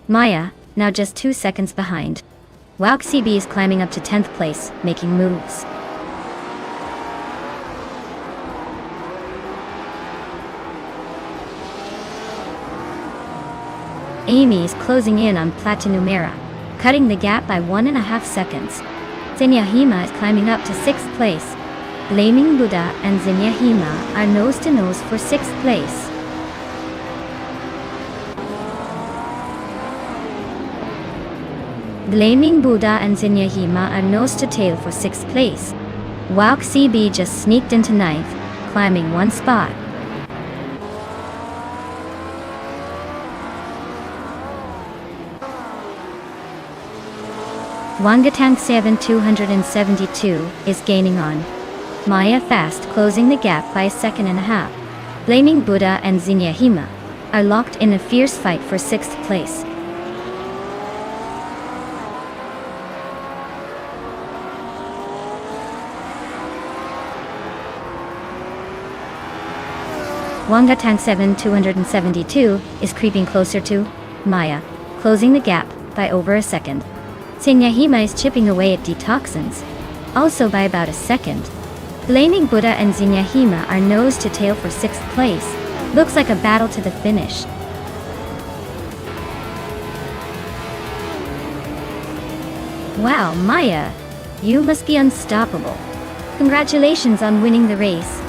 Speaker 1: Maya, now just 2 seconds behind. Wauxibi is climbing up to 10th place, making moves. Amy is closing in on Platinumera, cutting the gap by 1.5 seconds. Zinyahima is climbing up to 6th place. Blaming Buddha and Zinyahima are nose to nose for 6th place. Blaming Buddha and Zinyahima are nose to tail for 6th place. Wauxibi just sneaked into 9th, climbing 1 spot. Wangatang 7272 is gaining on Maya fast, closing the gap by 1.5 seconds. Blaming Buddha and Zinyahima are locked in a fierce fight for 6th place. Wangatang 7272 is creeping closer to Maya, closing the gap by over a second. Zinyahima is chipping away at Detoxins, also by about a second. Blaming Buddha and Zinyahima are nose to tail for 6th place. Looks like a battle to the finish. Wow, Maya, you must be unstoppable. Congratulations on winning the race.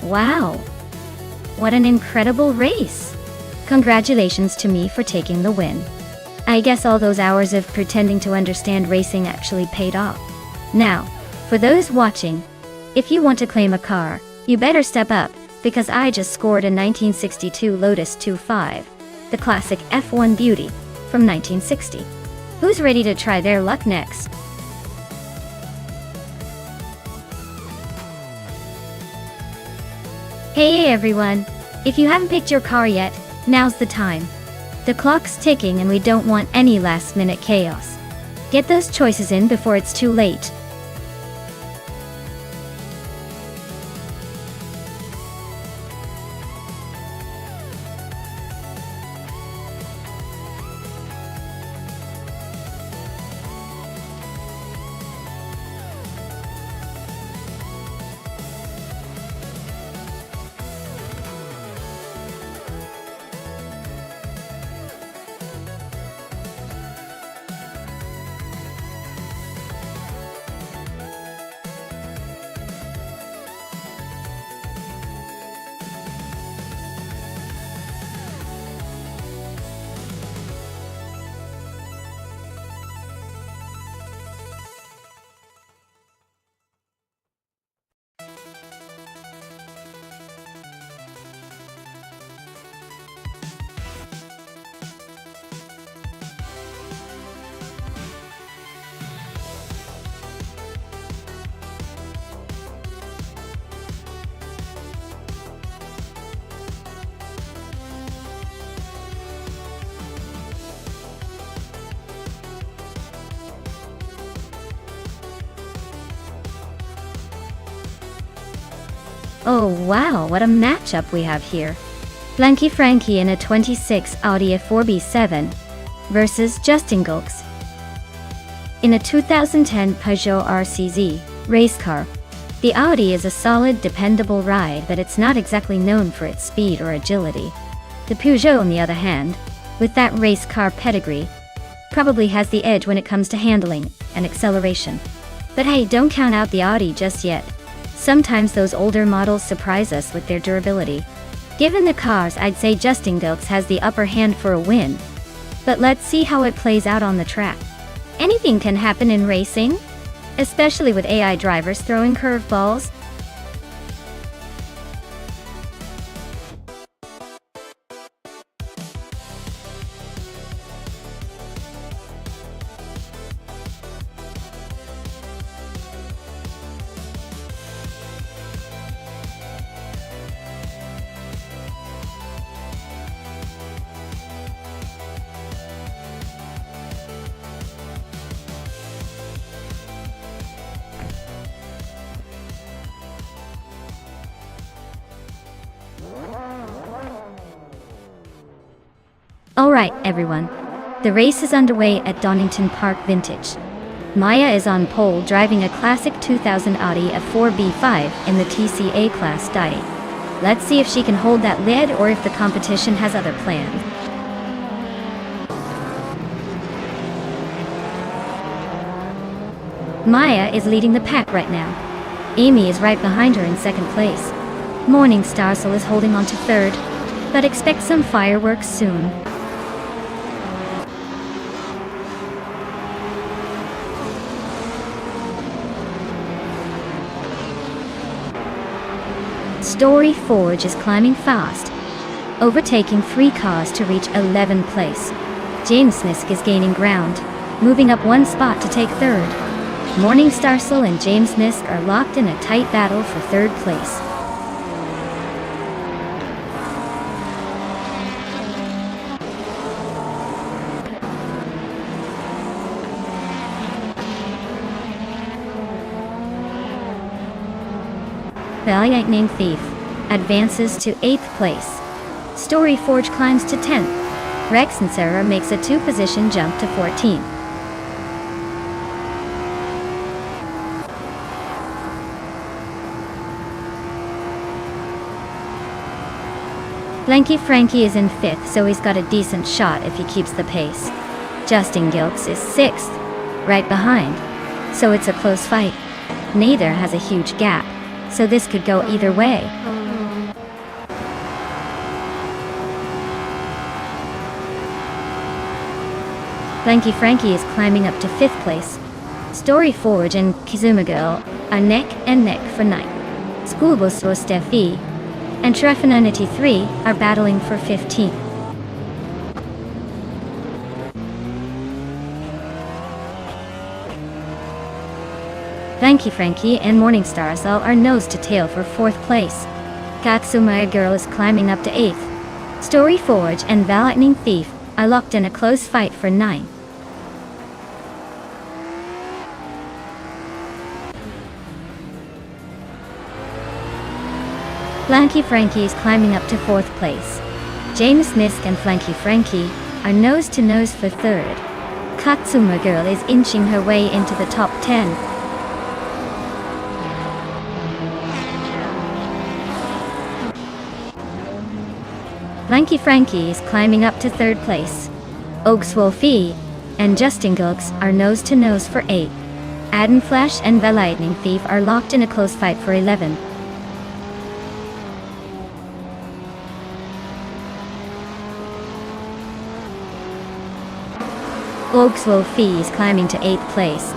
Speaker 1: Wow! What an incredible race! Congratulations to me for taking the win. I guess all those hours of pretending to understand racing actually paid off. Now, for those watching, if you want to claim a car, you better step up, because I just scored a 1962 Lotus 2.5, the classic F1 beauty, from 1960. Who's ready to try their luck next? Hey everyone! If you haven't picked your car yet, now's the time. The clock's ticking and we don't want any last-minute chaos. Get those choices in before it's too late. Oh wow, what a matchup we have here. Blanky Frankie in a 26 Audi A4B7 versus Justin Gulks in a 2010 Peugeot RCZ race car. The Audi is a solid, dependable ride, but it's not exactly known for its speed or agility. The Peugeot, on the other hand, with that race car pedigree, probably has the edge when it comes to handling and acceleration. But hey, don't count out the Audi just yet. Sometimes those older models surprise us with their durability. Given the cars, I'd say Justin Gulks has the upper hand for a win. But let's see how it plays out on the track. Anything can happen in racing, especially with AI drivers throwing curveballs. Alright everyone, the race is underway at Donington Park Vintage. Maya is on pole driving a classic 2000 Audi A4B5 in the TCA class die. Let's see if she can hold that lead or if the competition has other plans. Maya is leading the pack right now. Amy is right behind her in second place. Morning Starsel is holding on to third, but expect some fireworks soon. Story Forge is climbing fast, overtaking 3 cars to reach 11th place. James Nisk is gaining ground, moving up 1 spot to take third. Morning Starsel and James Nisk are locked in a tight battle for third place. Lightning Thief advances to 8th place. Story Forge climbs to 10th. Rex and Sarah makes a 2-position jump to 14th. Blanky Frankie is in 5th, so he's got a decent shot if he keeps the pace. Justin Gulks is 6th, right behind, so it's a close fight. Neither has a huge gap, so this could go either way. Blanky Frankie is climbing up to 5th place. Story Forge and Kizuma Girl are neck and neck for 9th. Schoolbus or Steffi and Trefinanity 3 are battling for 15th. Blanky Frankie and Morningstar Asal are nose to tail for 4th place. Katsumaya Girl is climbing up to 8th. Story Forge and Lightning Thief are locked in a close fight for 9th. Blanky Frankie is climbing up to 4th place. James Nisk and Flanky Frankie are nose to nose for 3rd. Katsuma Girl is inching her way into the top 10. Blanky Frankie is climbing up to 3rd place. Oakswolfie and Justin Gulks are nose to nose for 8th. Adam Flash and the Lightning Thief are locked in a close fight for 11th. Oakswolfie is climbing to 8th place.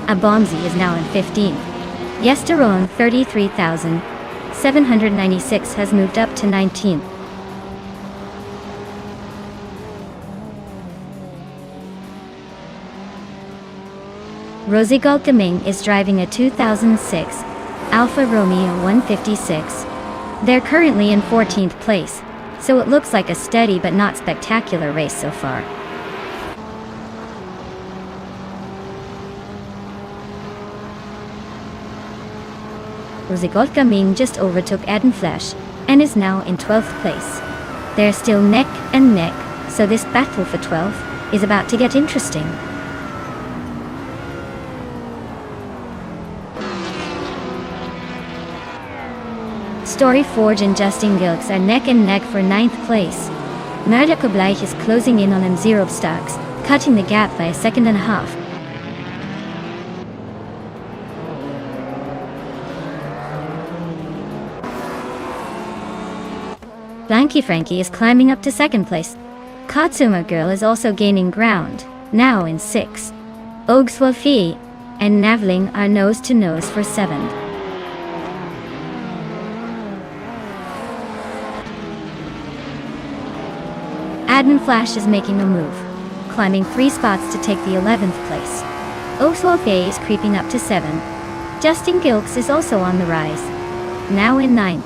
Speaker 1: Abomzi is now in 15th. Yesteron 33,796 has moved up to 19th. Rosie Gulkaming is driving a 2006 Alfa Romeo 156. They're currently in 14th place, so it looks like a steady but not spectacular race so far. Rosigod Gaming just overtook Eden Flash and is now in 12th place. They're still neck and neck, so this battle for 12th is about to get interesting. Storyforge and Justin Gilks are neck and neck for 9th place. Murderkobleich is closing in on them 0 stacks, cutting the gap by a second and a half. Blanky Frankie is climbing up to 2nd place. Katsuma Girl is also gaining ground, now in 6th. Ogswolfie and Navling are nose to nose for 7th. Admin Flash is making a move, climbing 3 spots to take the 11th place. Ogswolfie is creeping up to 7. Justin Gilks is also on the rise, now in 9th.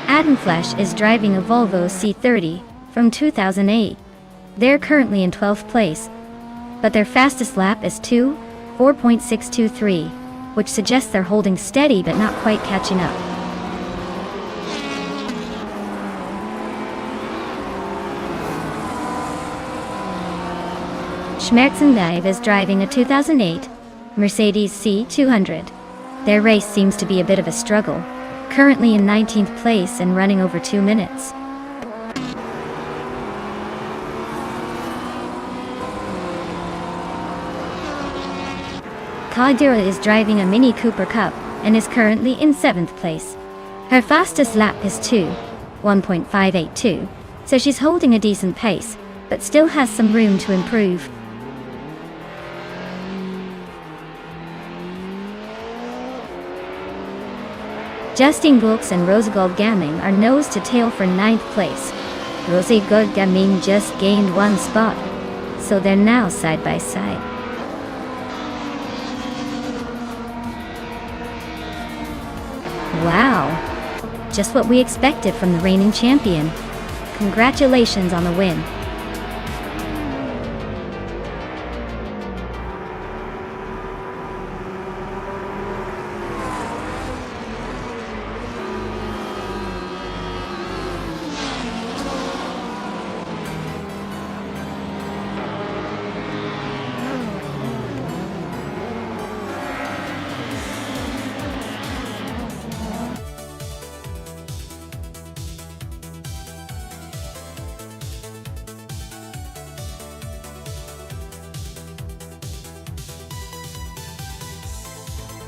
Speaker 1: Admin Flash is driving a Volvo C30 from 2008. They're currently in 12th place, but their fastest lap is 4.623, which suggests they're holding steady but not quite catching up. Schmerzendive is driving a 2008 Mercedes C200. Their race seems to be a bit of a struggle, currently in 19th place and running over 2 minutes. Kadira is driving a Mini Cooper Cup and is currently in 7th place. Her fastest lap is 1.582, so she's holding a decent pace, but still has some room to improve. Justin Gilks and Rosigod Gaming are nose to tail for 9th place. Rosigod Gaming just gained 1 spot, so they're now side by side. Wow, just what we expected from the reigning champion. Congratulations on the win.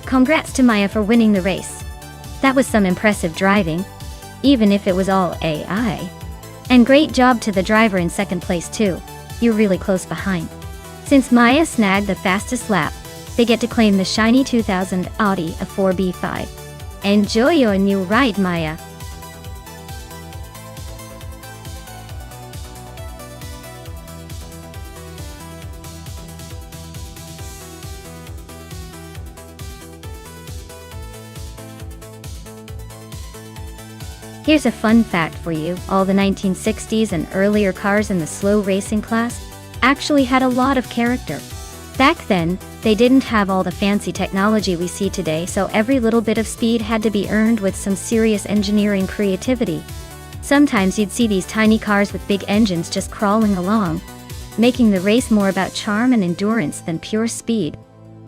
Speaker 1: Congrats to Maya for winning the race. That was some impressive driving, even if it was all AI. And great job to the driver in 2nd place too. You're really close behind. Since Maya snagged the fastest lap, they get to claim the shiny 2000 Audi A4B5. Enjoy your new ride, Maya. Here's a fun fact for you. All the 1960s and earlier cars in the slow racing class actually had a lot of character. Back then, they didn't have all the fancy technology we see today, so every little bit of speed had to be earned with some serious engineering creativity. Sometimes you'd see these tiny cars with big engines just crawling along, making the race more about charm and endurance than pure speed.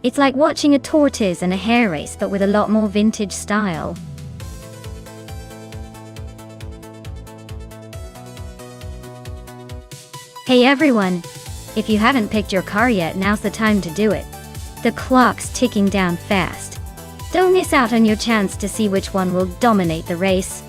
Speaker 1: It's like watching a tortoise and a hare race, but with a lot more vintage style. Hey everyone! If you haven't picked your car yet, now's the time to do it. The clock's ticking down fast. Don't miss out on your chance to see which one will dominate the race.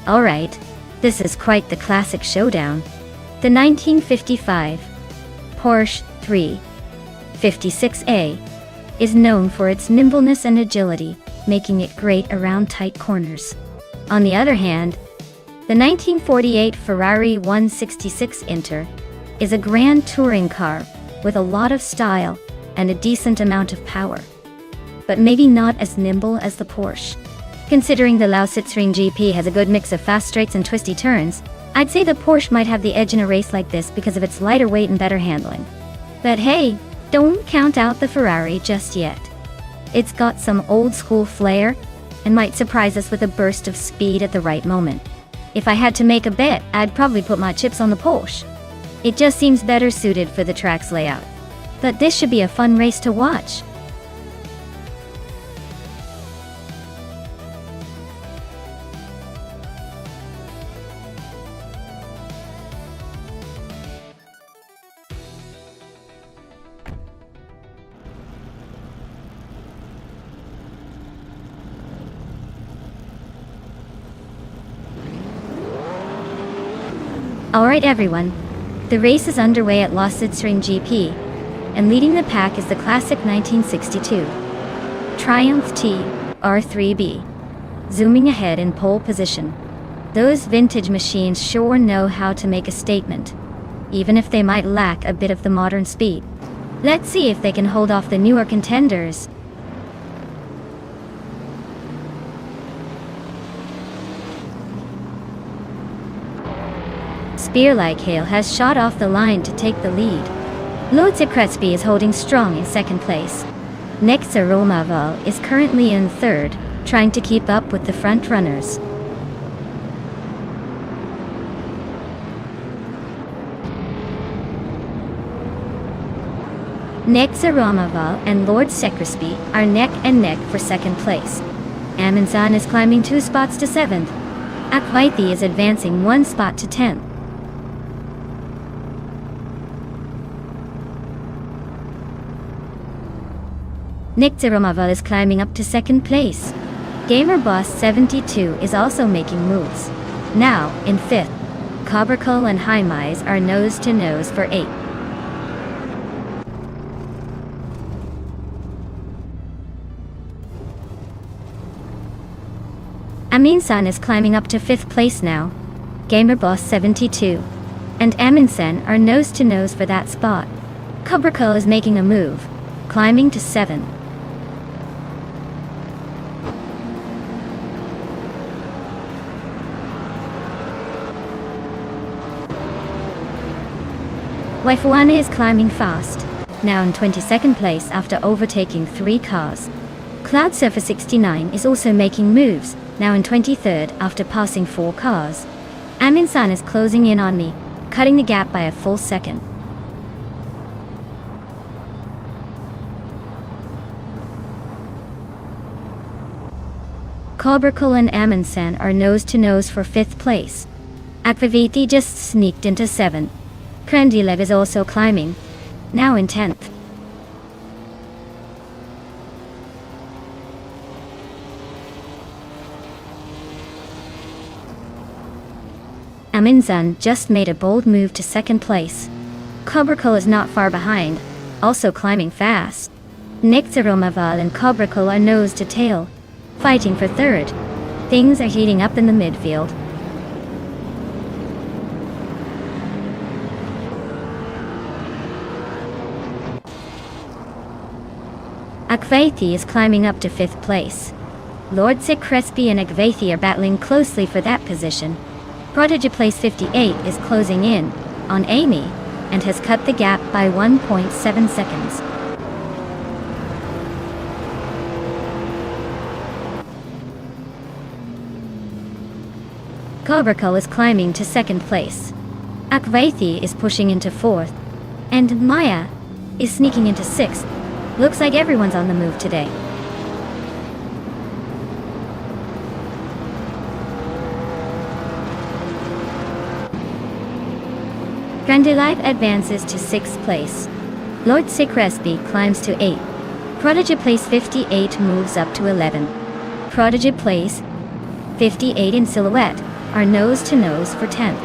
Speaker 1: Alright, this is quite the classic showdown. The 1955 Porsche 356A is known for its nimbleness and agility, making it great around tight corners. On the other hand, the 1948 Ferrari 166 Inter is a grand touring car with a lot of style and a decent amount of power, but maybe not as nimble as the Porsche. Considering the Lausitzring GP has a good mix of fast straights and twisty turns, I'd say the Porsche might have the edge in a race like this because of its lighter weight and better handling. But hey, don't count out the Ferrari just yet. It's got some old school flair and might surprise us with a burst of speed at the right moment. If I had to make a bet, I'd probably put my chips on the Porsche. It just seems better suited for the track's layout. But this should be a fun race to watch. Alright everyone, the race is underway at Lausitzring GP, and leading the pack is the classic 1962 Triumph T R3B, zooming ahead in pole position. Those vintage machines sure know how to make a statement, even if they might lack a bit of the modern speed. Let's see if they can hold off the newer contenders. Spear-like Hail has shot off the line to take the lead. Lodze Crespi is holding strong in second place. Nexa Romaval is currently in third, trying to keep up with the front runners. Nexa Romaval and Lodze Crespi are neck and neck for second place. Amundsen is climbing 2 spots to 7th. Akvaithi is advancing 1 spot to 10th. Romaval is climbing up to 2nd place. GamerBoss72 is also making moves. Now, in 5th, Cobercol and Haimais are nose to nose for 8th. Amundsen is climbing up to 5th place now. GamerBoss72 and Amundsen are nose to nose for that spot. Cobercol is making a move, climbing to 7th. Waifuana is climbing fast, now in 22nd place after overtaking 3 cars. Cloud Surfer 69 is also making moves, now in 23rd after passing 4 cars. Amundsen is closing in on me, cutting the gap by a full second. Cobercol and Amundsen are nose to nose for 5th place. Akvaviti just sneaked into 7th. Krendilev is also climbing, now in 10th. Amundsen just made a bold move to 2nd place. Cobercol is not far behind, also climbing fast. Romaval and Cobercol are nose to tail, fighting for 3rd. Things are heating up in the midfield. Akvaithi is climbing up to 5th place. Lodze Crespi and Akvaithi are battling closely for that position. Prodigy Place 58 is closing in on Amy and has cut the gap by 1.7 seconds. Cobercol is climbing to 2nd place. Akvaithi is pushing into 4th. And Maya is sneaking into 6th. Looks like everyone's on the move today. Grandelive advances to 6th place. Lodze Crespi climbs to 8th. Prodigy Place 58 moves up to 11th. Prodigy Place 58 in silhouette are nose to nose for 10th.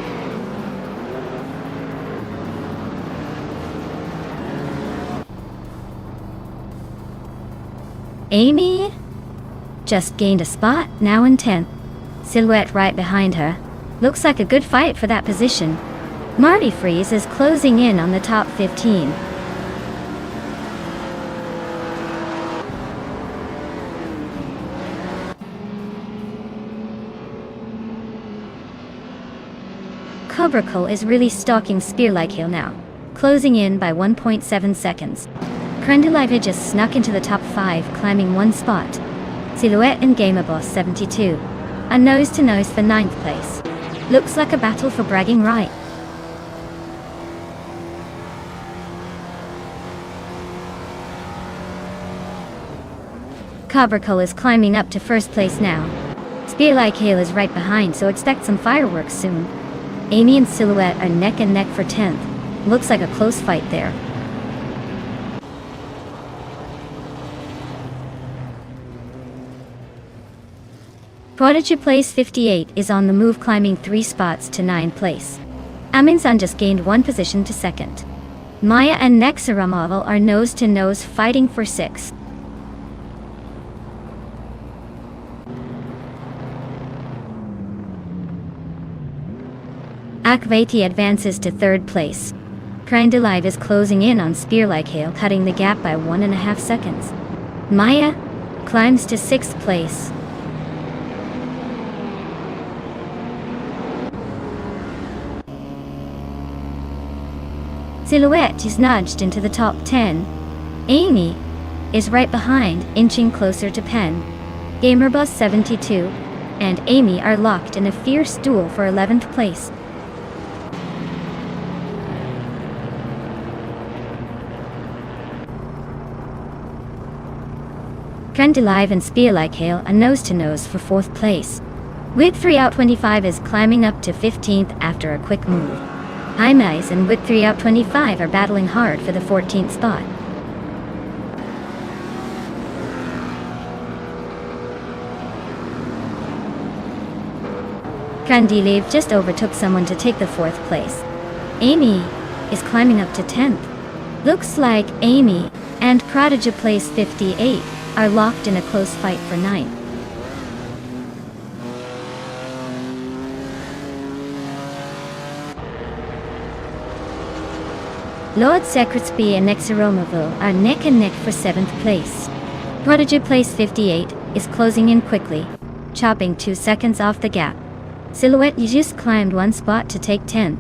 Speaker 1: Amy just gained a spot, now in 10th. Silhouette right behind her. Looks like a good fight for that position. Marty Freeze is closing in on the top 15. Cobracle is really stalking Spear-like Hill now, closing in by 1.7 seconds. Krendelive just snuck into the top 5, climbing 1 spot. Silhouette and Gamerboss 72 are nose to nose for 9th place. Looks like a battle for bragging right. Cobracle is climbing up to 1st place now. Spear-like Hill is right behind, so expect some fireworks soon. Amy and Silhouette are neck and neck for 10th. Looks like a close fight there. Prodigy Place 58 is on the move, climbing 3 spots to 9th place. Aminsun just gained 1 position to 2nd. Maya and Nexaramovel are nose to nose, fighting for 6th. Akvati advances to 3rd place. Krendelive is closing in on Spear-like Hill, cutting the gap by 1.5 seconds. Maya climbs to 6th place. Silhouette is nudged into the top 10. Amy is right behind, inching closer to Pen. Gamerbus 72 and Amy are locked in a fierce duel for 11th place. Krendelive and Spear-like Hill are nose to nose for 4th place. With 3 out 25 is climbing up to 15th after a quick move. Imais and With 3 out 25 are battling hard for the 14th spot. Krendelive just overtook someone to take the 4th place. Amy is climbing up to 10th. Looks like Amy and Prodigy Place 58 are locked in a close fight for 9th. Lord Secretsby and Nexaromoville are neck and neck for 7th place. Prodigy Place 58 is closing in quickly, chopping 2 seconds off the gap. Silhouette just climbed 1 spot to take 10th.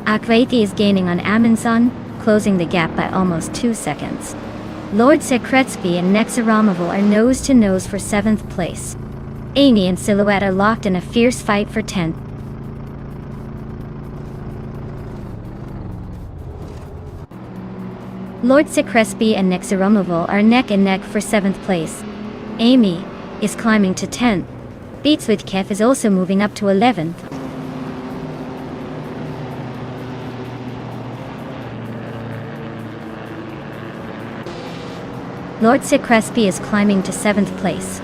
Speaker 1: Akvati is gaining on Aminsun, closing the gap by almost 2 seconds. Lord Secretsby and Nexaromoville are nose to nose for 7th place. Amy and Silhouette are locked in a fierce fight for 10th. Lord Secretsby and Nexaromoville are neck and neck for 7th place. Amy is climbing to 10th. Beats with Kef is also moving up to 11th. Lord Secretsby is climbing to 7th place.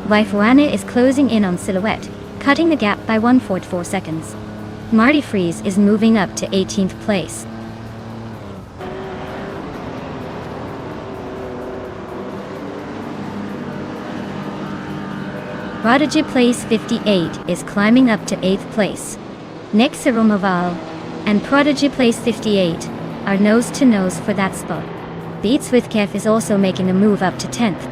Speaker 1: Waifuana is closing in on Silhouette, cutting the gap by 1.4 seconds. Marty Freeze is moving up to 18th place. Prodigy Place 58 is climbing up to 8th place. Nexaromoval and Prodigy Place 58 are nose to nose for that spot. Beats with Kef is also making a move up to 10th.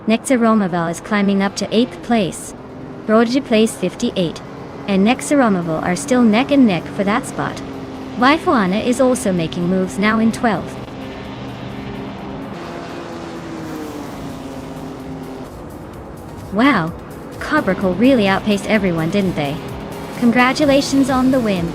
Speaker 1: Nexaromoville is climbing up to 8th place. Prodigy Place 58 and Nexaromoville are still neck and neck for that spot. Waifuana is also making moves, now in 12th. Wow, Cobracle really outpaced everyone, didn't they? Congratulations on the win.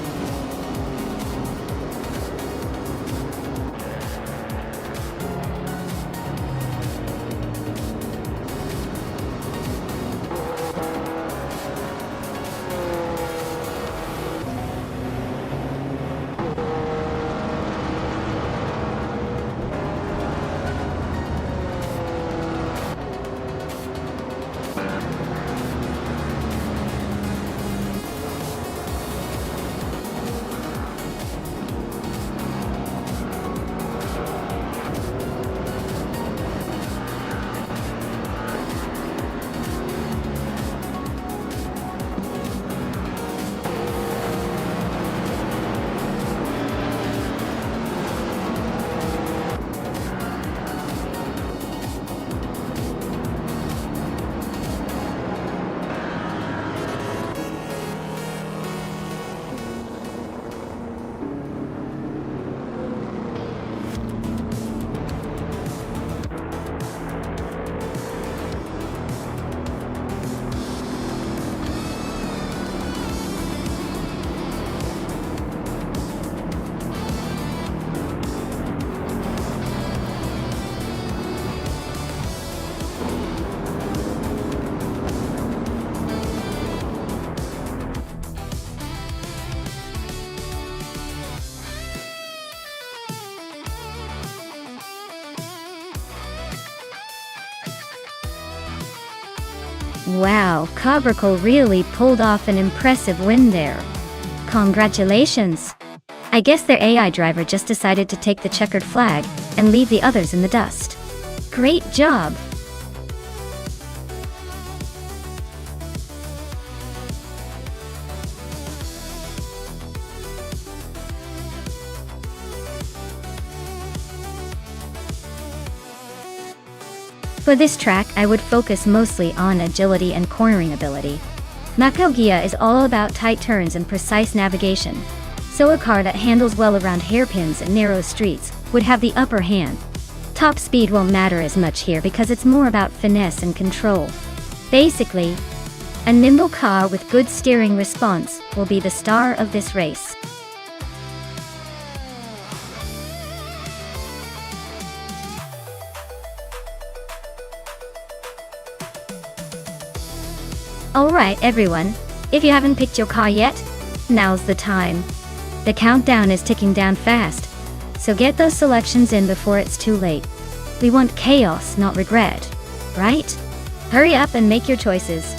Speaker 1: Wow, Cabrico really pulled off an impressive win there. Congratulations! I guess their AI driver just decided to take the checkered flag and leave the others in the dust. Great job! For this track, I would focus mostly on agility and cornering ability. Macau Gia is all about tight turns and precise navigation, so a car that handles well around hairpins and narrow streets would have the upper hand. Top speed won't matter as much here because it's more about finesse and control. Basically, a nimble car with good steering response will be the star of this race. Alright everyone, if you haven't picked your car yet, now's the time. The countdown is ticking down fast, so get those selections in before it's too late. We want chaos, not regret, right? Hurry up and make your choices.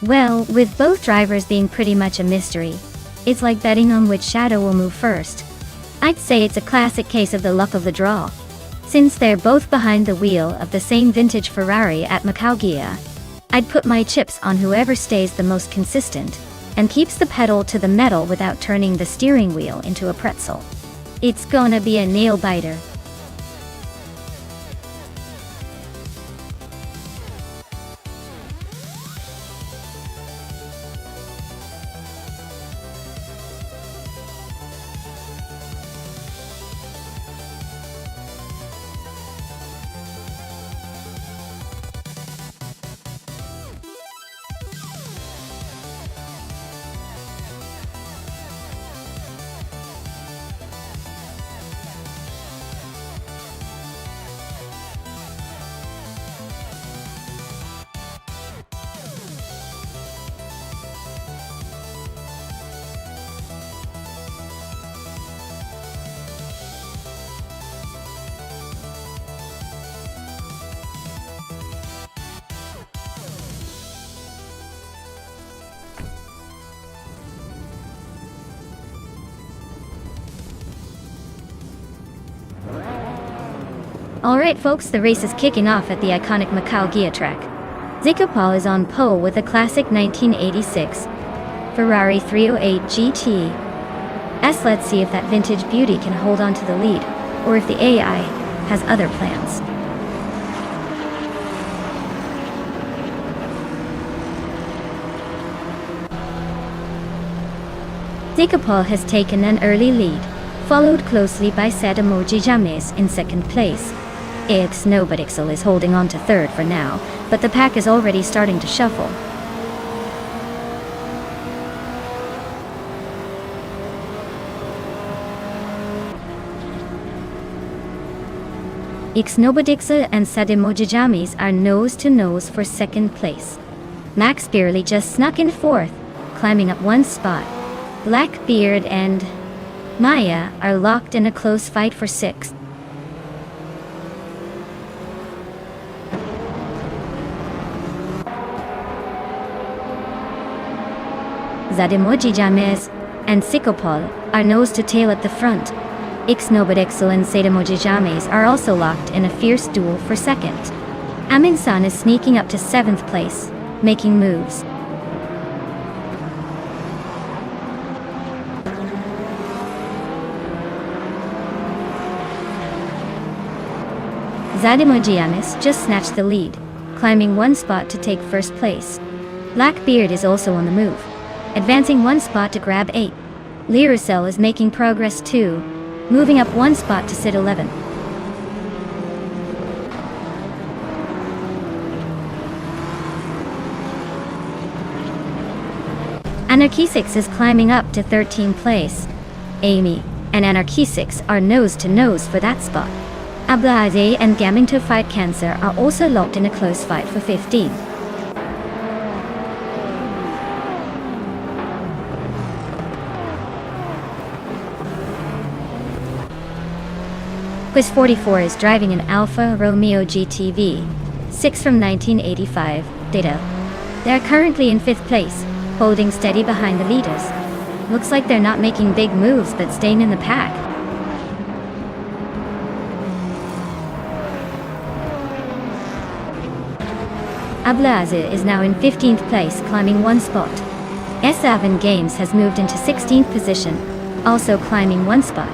Speaker 1: Well, with both drivers being pretty much a mystery, it's like betting on which shadow will move first. I'd say it's a classic case of the luck of the draw. Since they're both behind the wheel of the same vintage Ferrari at Macau Gia, I'd put my chips on whoever stays the most consistent and keeps the pedal to the metal without turning the steering wheel into a pretzel. It's gonna be a nail-biter. Alright folks, the race is kicking off at the iconic Macau Gia track. Zico Paul is on pole with a classic 1986 Ferrari 308 GT. Let's see if that vintage beauty can hold on to the lead, or if the AI has other plans. Zico Paul has taken an early lead, followed closely by Sad Emoji James in second place. Snowbodixel is holding on to third for now, but the pack is already starting to shuffle. Snowbodixel and Sad Emoji James are nose to nose for second place. Max barely just snuck in fourth, climbing up one spot. Blackbeard and Maya are locked in a close fight for sixth. Zademoji James and Sikopol are nose to tail at the front, Ixnobodixel and Sadamojijames are also locked in a fierce duel for second. Aminsan is sneaking up to 7th place, making moves. Zadimojiamis just snatched the lead, climbing 1 spot to take first place. Blackbeard is also on the move, advancing 1 spot to grab 8. Lyricel is making progress too, moving up 1 spot to sit 11. Anarchisix is climbing up to 13th place. Amy and Anarchisix are nose to nose for that spot. Ablaze and Gaming to Fight Cancer are also locked in a close fight for 15. Quiz 44 is driving an Alfa Romeo GTV 6 from 1985 Ditto. They are currently in 5th place, holding steady behind the leaders. Looks like they're not making big moves but staying in the pack. Ablaze is now in 15th place, climbing 1 spot. S7 Games has moved into 16th position, also climbing 1 spot.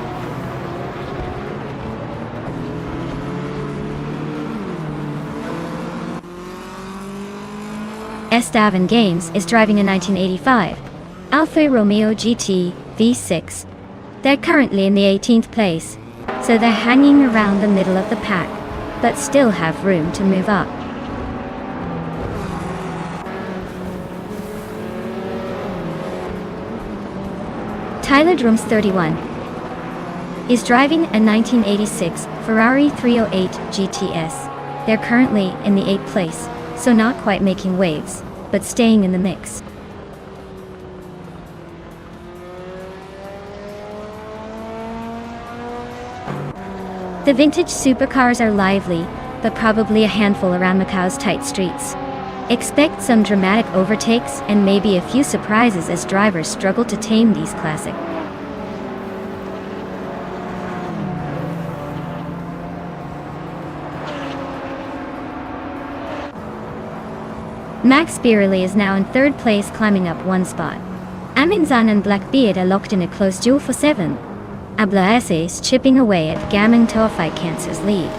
Speaker 1: S7 Games is driving a 1985 Alfa Romeo GT V6. They're currently in the 18th place, so they're hanging around the middle of the pack, but still have room to move up. Tyler Drums 31 is driving a 1986 Ferrari 308 GTS. They're currently in the 8th place, so not quite making waves, but staying in the mix. The vintage supercars are lively, but probably a handful around Macau's tight streets. Expect some dramatic overtakes and maybe a few surprises as drivers struggle to tame these classic. Max Birley is now in 3rd place, climbing up 1 spot. Aminzan and Blackbeard are locked in a close duel for 7. Ablaese is chipping away at Gaming to Fight Cancer's lead,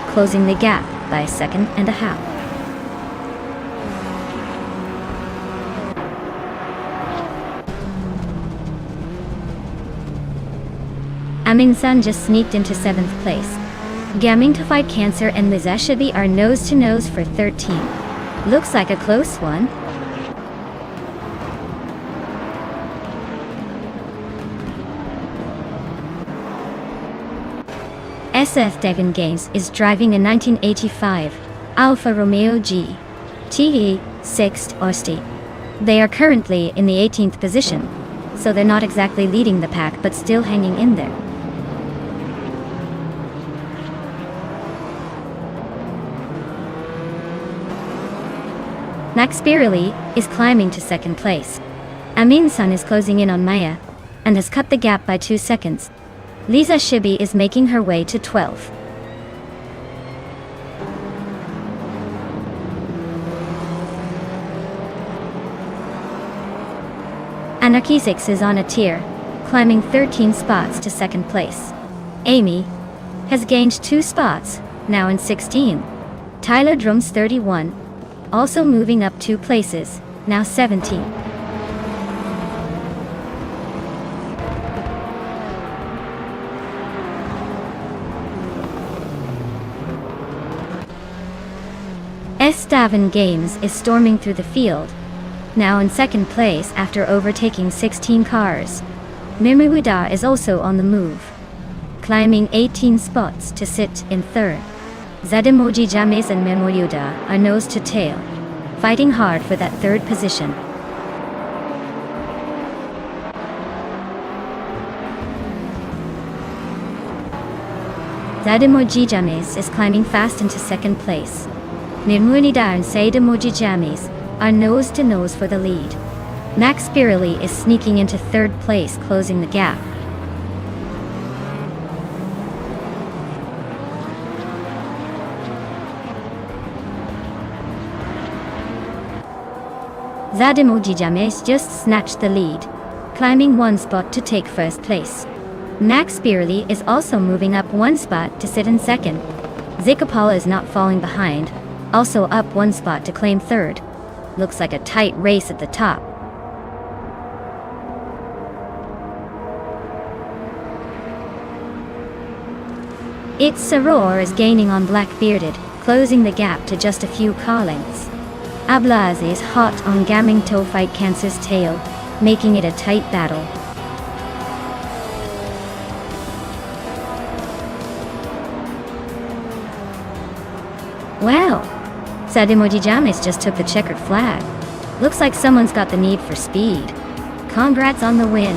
Speaker 1: closing the gap by 1.5 seconds. Aminsan just sneaked into 7th place. Gaming to Fight Cancer and Lizashabi are nose to nose for 13. Looks like a close one. SF7 Games is driving a 1985 Alfa Romeo G TE 6 Osti. They are currently in the 18th position, so they're not exactly leading the pack but still hanging in there. Max Birley is climbing to 2nd place. Aminsan is closing in on Maya and has cut the gap by 2 seconds. Lisa Shibi is making her way to 12th. Anarchisix is on a tier, climbing 13 spots to 2nd place. Amy has gained 2 spots, now in 16. Tyler Drums 31, also moving up 2 places, now 17. S7 Games is storming through the field, now in 2nd place after overtaking 16 cars. Mimuda is also on the move, climbing 18 spots to sit in 3rd. Zadimoji James and Memoriuda are nose to tail, fighting hard for that 3rd position. Zadimoji James is climbing fast into 2nd place. Memoriuda and Zadimoji James are nose to nose for the lead. Max Birley is sneaking into 3rd place, closing the gap. Zadymojijames just snatched the lead, climbing one spot to take first place. Max Beerley is also moving up one spot to sit in second. Zikapala is not falling behind, also up one spot to claim third. Looks like a tight race at the top. It's Saror is gaining on Blackbearded, closing the gap to just a few car lengths. Ablaz is hot on Gaming Toe Fight Cancer's tail, making it a tight battle. Wow! Sadimojijames just took the checkered flag. Looks like someone's got the need for speed. Congrats on the win.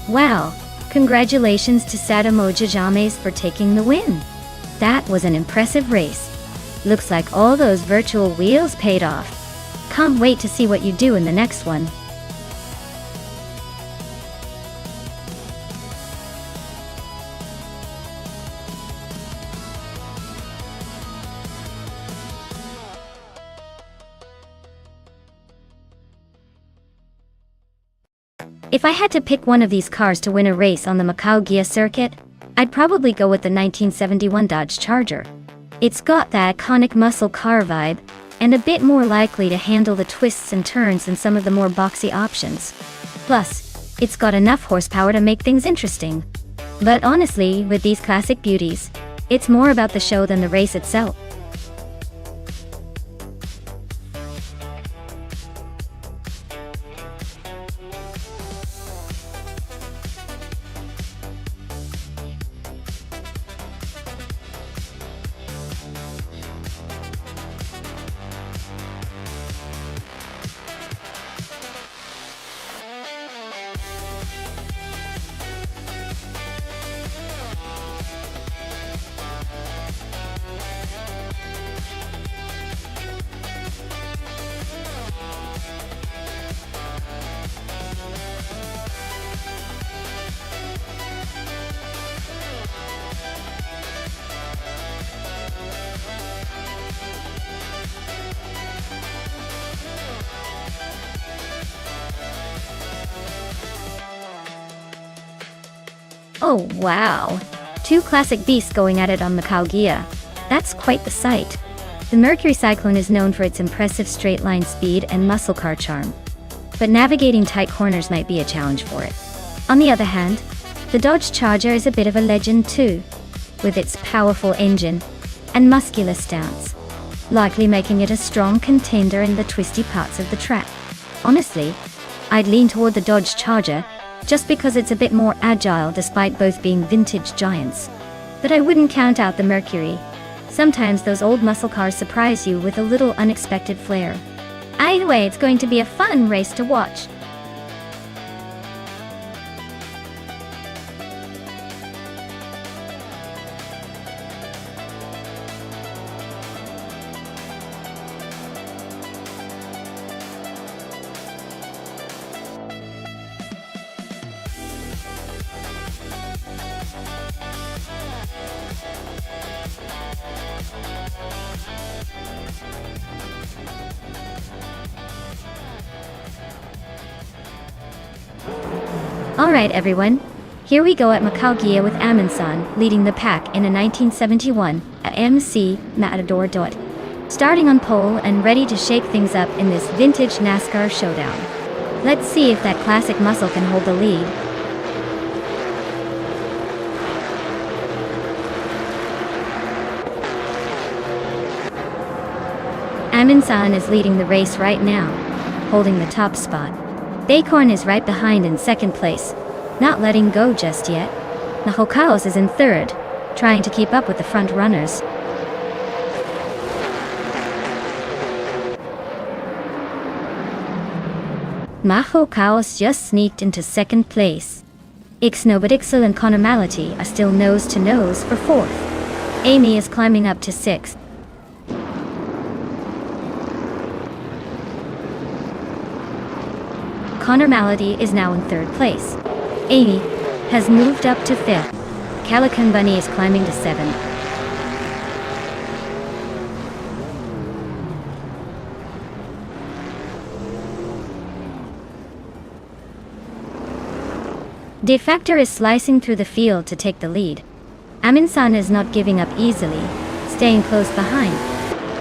Speaker 1: Wow! Congratulations to Sadimojijames for taking the win! That was an impressive race. Looks like all those virtual wheels paid off. Can't wait to see what you do in the next one. If I had to pick one of these cars to win a race on the Macau Gia circuit, I'd probably go with the 1971 Dodge Charger. It's got that iconic muscle car vibe, and a bit more likely to handle the twists and turns than some of the more boxy options. Plus, it's got enough horsepower to make things interesting. But honestly, with these classic beauties, it's more about the show than the race itself. Oh wow! Two classic beasts going at it on Macau Gia. That's quite the sight. The Mercury Cyclone is known for its impressive straight-line speed and muscle car charm. But navigating tight corners might be a challenge for it. On the other hand, the Dodge Charger is a bit of a legend too. with its powerful engine and muscular stance, likely making it a strong contender in the twisty parts of the track. Honestly, I'd lean toward the Dodge Charger, just because it's a bit more agile despite both being vintage giants. But I wouldn't count out the Mercury. Sometimes those old muscle cars surprise you with a little unexpected flair. Either way, it's going to be a fun race to watch. Alright everyone, here we go at Macau with Amundsen leading the pack in a 1971 AMC Matador Dot. Starting on pole and ready to shake things up in this vintage NASCAR showdown. Let's see if that classic muscle can hold the lead. Amundsen is leading the race right now, holding the top spot. Acorn is right behind in second place, not letting go just yet. Nahokaos is in third, trying to keep up with the front runners. Nahokaos just sneaked into second place. Ixnobadixel and Connor Mality are still nose to nose for fourth. Amy is climbing up to sixth. Connor Malady is now in third place. Amy has moved up to fifth. Calican Bunny is climbing to seventh. Defector is slicing through the field to take the lead. Amundsen is not giving up easily, staying close behind.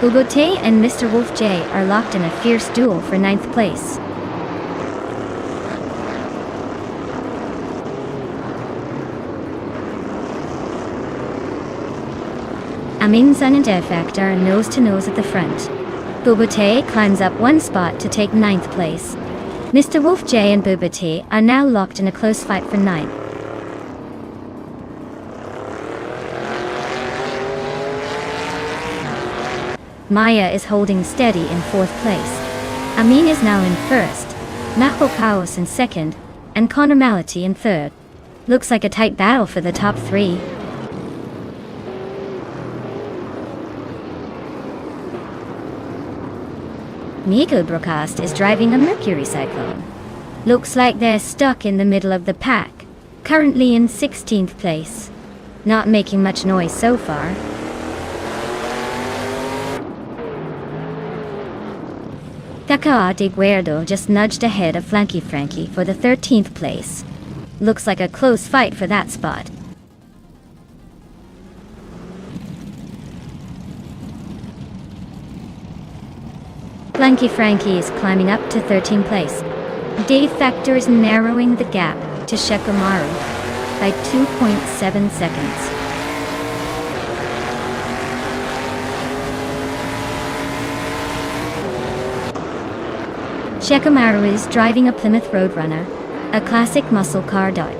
Speaker 1: Bogote and Mr. Wolf J are locked in a fierce duel for ninth place. Amundsen and Defector are nose to nose at the front. Bobote climbs up one spot to take ninth place. Mr. Wolf J and Bobote are now locked in a close fight for ninth. Maya is holding steady in fourth place. Amin is now in first, Nahokaos in second, and Connor Mality in third. Looks like a tight battle for the top three. Nico Broadcast is driving a Mercury Cyclone. Looks like they're stuck in the middle of the pack, currently in 16th place. Not making much noise so far. Takao de Guerdo just nudged ahead of Flanky Frankie for the 13th place. Looks like a close fight for that spot. Flanky Frankie is climbing up to 13th place. Dave Factor is narrowing the gap to Shekamaru by 2.7 seconds. Shekamaru is driving a Plymouth Roadrunner, a classic muscle car dot.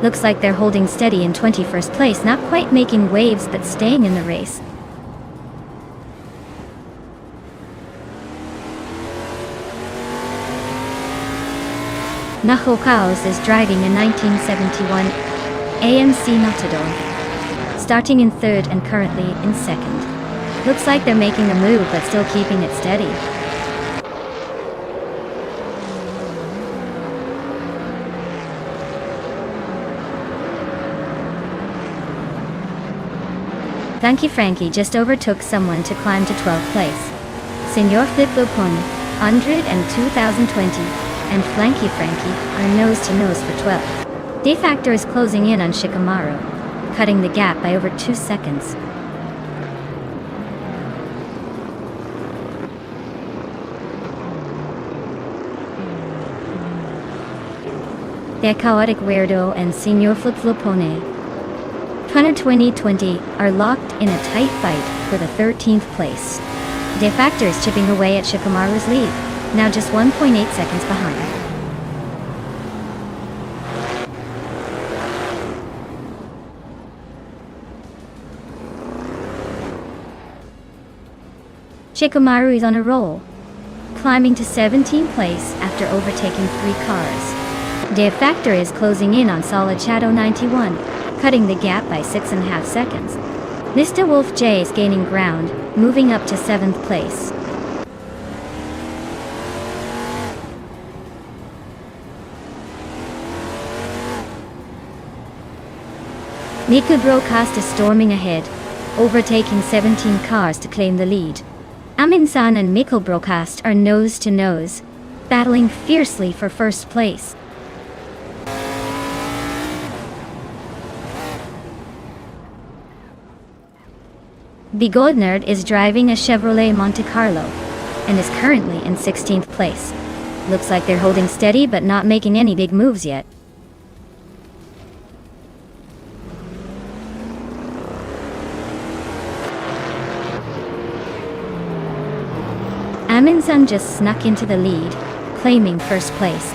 Speaker 1: Looks like they're holding steady in 21st place, not quite making waves but staying in the race. Nahokaos is driving a 1971 AMC Matador, starting in third and currently in second. Looks like they're making a move but still keeping it steady. Flanky Frankie just overtook someone to climb to 12th place. Senor Flip Lopone, 100 and 2020. And Flanky Frankie are nose to nose for 12th. De Factor is closing in on Shikamaru, cutting the gap by over 2 seconds. They're Chaotic Weirdo and Senor Flip Flopone. Connor 2020 are locked in a tight fight for the 13th place. De Factor is chipping away at Shikamaru's lead, now just 1.8 seconds behind. Shikamaru is on a roll, climbing to 17th place after overtaking 3 cars. De Factor is closing in on Solid Shadow 91, cutting the gap by 6.5 seconds. Mr. Wolf J is gaining ground, moving up to 7th place. Miku Broadcast is storming ahead, overtaking 17 cars to claim the lead. Amin-san and Mikkel Broadcast are nose to nose, battling fiercely for first place. The Gold Nerd is driving a Chevrolet Monte Carlo and is currently in 16th place. Looks like they're holding steady but not making any big moves yet. Amin-san just snuck into the lead, claiming first place.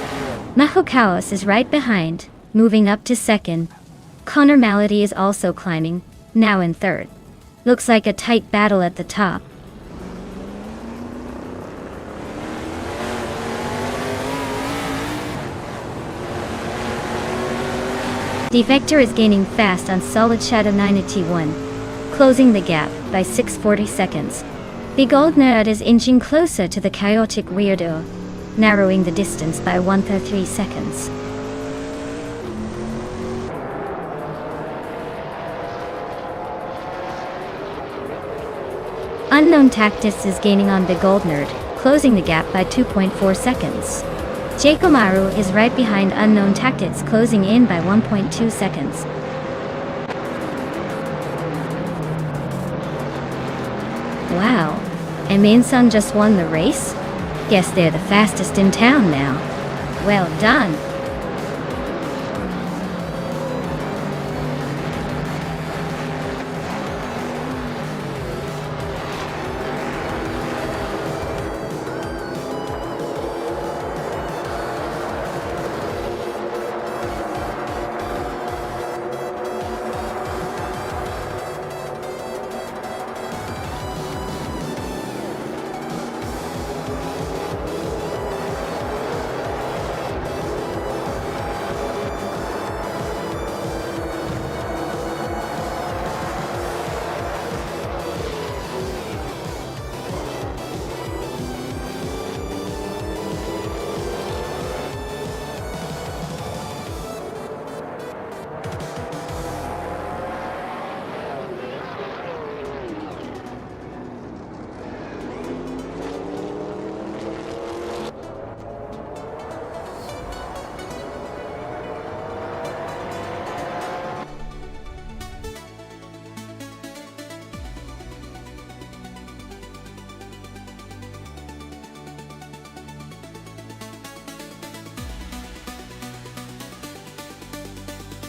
Speaker 1: Maho Chaos is right behind, moving up to 2nd. Connor Malady is also climbing, now in 3rd. Looks like a tight battle at the top. Defector is gaining fast on Solid Shadow 91, closing the gap by 6.40 seconds. The Gold Nerd is inching closer to the Chaotic Weirdo, narrowing the distance by 1.3 seconds. Unknown Tactics is gaining on the Gold Nerd, closing the gap by 2.4 seconds. Jacomaru is right behind Unknown Tactics, closing in by 1.2 seconds. Wow, Amin-san just won the race? Guess they're the fastest in town now. Well done.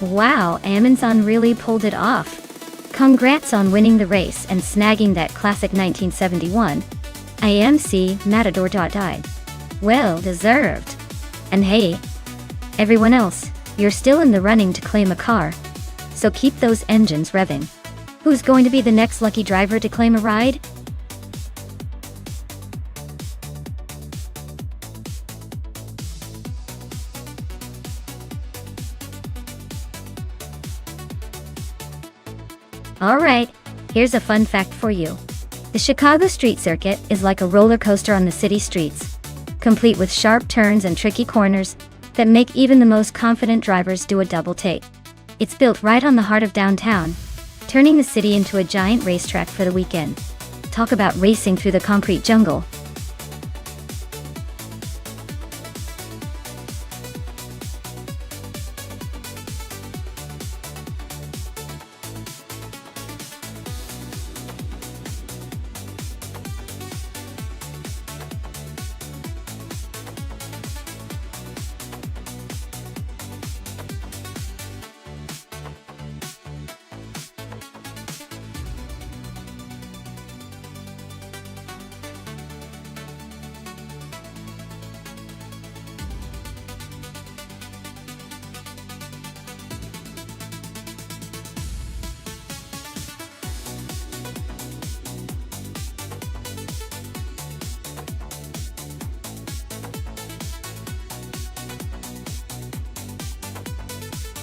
Speaker 1: Wow, Amin-san really pulled it off. Congrats on winning the race and snagging that classic 1971 IMC Matador.I. Well deserved. And hey, everyone else, you're still in the running to claim a car. So keep those engines revving. Who's going to be the next lucky driver to claim a ride? Alright, here's a fun fact for you. The Chicago street circuit is like a roller coaster on the city streets, complete with sharp turns and tricky corners that make even the most confident drivers do a double take. It's built right on the heart of downtown, turning the city into a giant racetrack for the weekend. Talk about racing through the concrete jungle.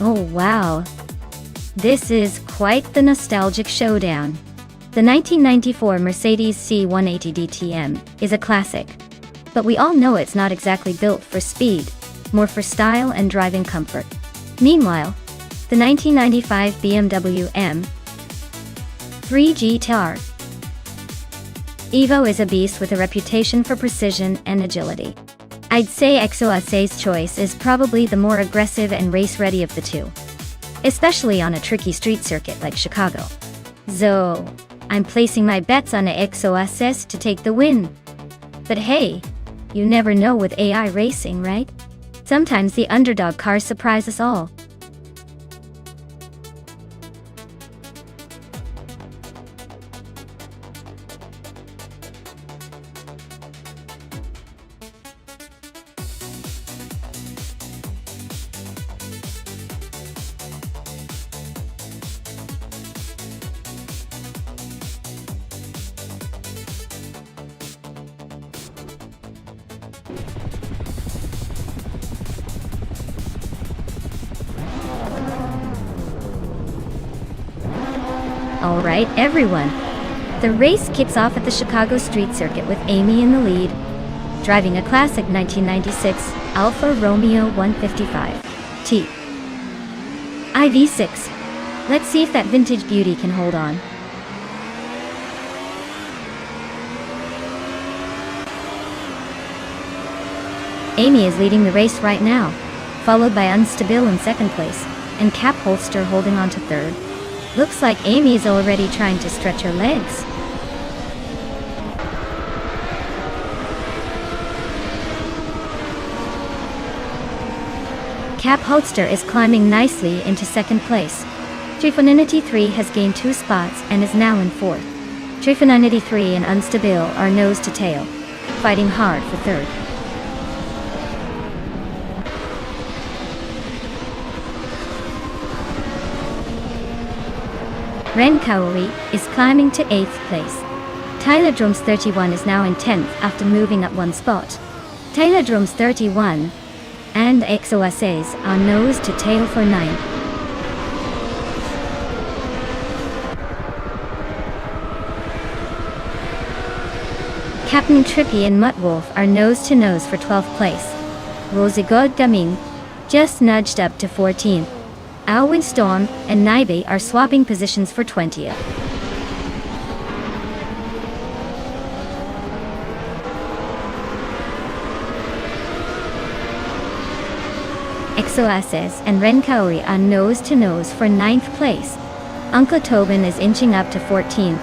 Speaker 1: Oh wow. This is quite the nostalgic showdown. The 1994 Mercedes C180 DTM is a classic. But we all know it's not exactly built for speed, more for style and driving comfort. Meanwhile, the 1995 BMW M3 GTR Evo is a beast with a reputation for precision and agility. I'd say XOSA's choice is probably the more aggressive and race-ready of the two, especially on a tricky street circuit like Chicago. So, I'm placing my bets on a XOSS to take the win. But hey, you never know with AI racing, right? Sometimes the underdog cars surprise us all. Alright everyone, the race kicks off at the Chicago Street Circuit with Amy in the lead, driving a classic 1996 Alfa Romeo 155T IV6. Let's see if that vintage beauty can hold on. Amy is leading the race right now, followed by Unstable in second place, and Cap Holster holding on to third. Looks like Amy is already trying to stretch her legs. Cap Holster is climbing nicely into second place. Trifonanity 3 has gained 2 spots and is now in fourth. Trifonanity 3 and Unstable are nose to tail, fighting hard for third. Ren Kaori is climbing to 8th place. Tyler Drums 31 is now in 10th after moving up 1 spot. Tyler Drums 31 and XOSAs are nose to tail for 9th. Captain Trippy and Muttwolf are nose to nose for 12th place. Rosegod Daming just nudged up to 14th. Alwyn Storm and Naibe are swapping positions for 20th. XOSS and Ren Kaori are nose to nose for 9th place. Uncle Tobin is inching up to 14th,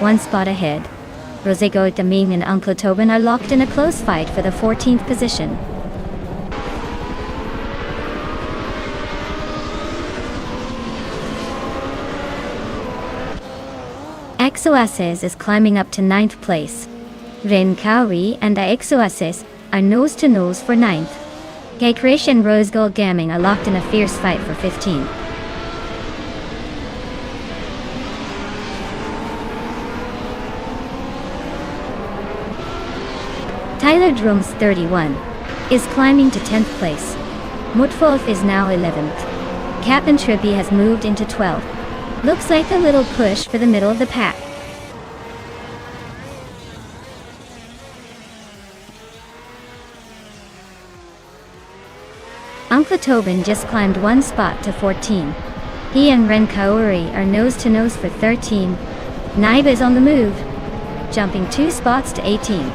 Speaker 1: 1 spot ahead. Rosego Daming and Uncle Tobin are locked in a close fight for the 14th position. XOSS is climbing up to 9th place. Ren Kaori and XOSS are nose to nose for 9th. Gakrish and Rose Gold Gaming are locked in a fierce fight for 15th. Tyler Drums 31 is climbing to 10th place. Mutwolf is now 11th. Captain Trippy has moved into 12th. Looks like a little push for the middle of the pack. Uncle Tobin just climbed 1 spot to 14. He and Ren Kaori are nose to nose for 13. Naiba is on the move, jumping 2 spots to 18.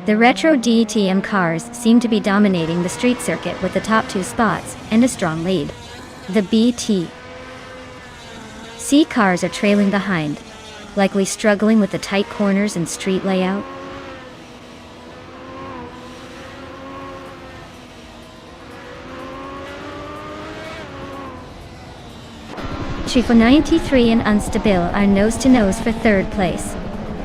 Speaker 1: The retro DTM cars seem to be dominating the street circuit with the top 2 spots and a strong lead. The BT C cars are trailing behind, likely struggling with the tight corners and street layout. Trifo 93 and Unstable are nose to nose for 3rd place.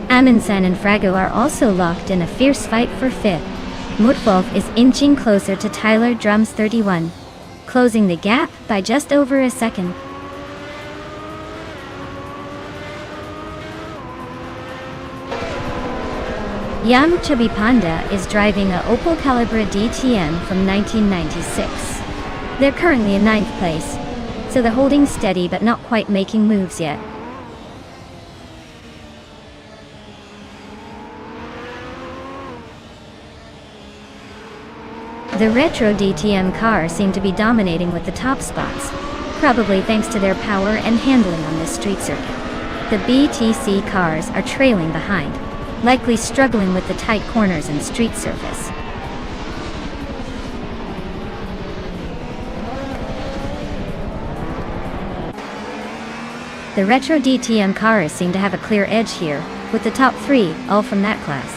Speaker 1: Amundsen and Frago are also locked in a fierce fight for 5th. Mutwolf is inching closer to Tyler Drums 31, closing the gap by just over a second. Young Chubby Panda is driving a Opel Calibra DTM from 1996. They're currently in 9th place, so they're holding steady but not quite making moves yet. The retro DTM cars seem to be dominating with the top spots, probably thanks to their power and handling on this street circuit. The BTC cars are trailing behind, likely struggling with the tight corners and street surface. The retro DTM cars seem to have a clear edge here, with the top 3 all from that class.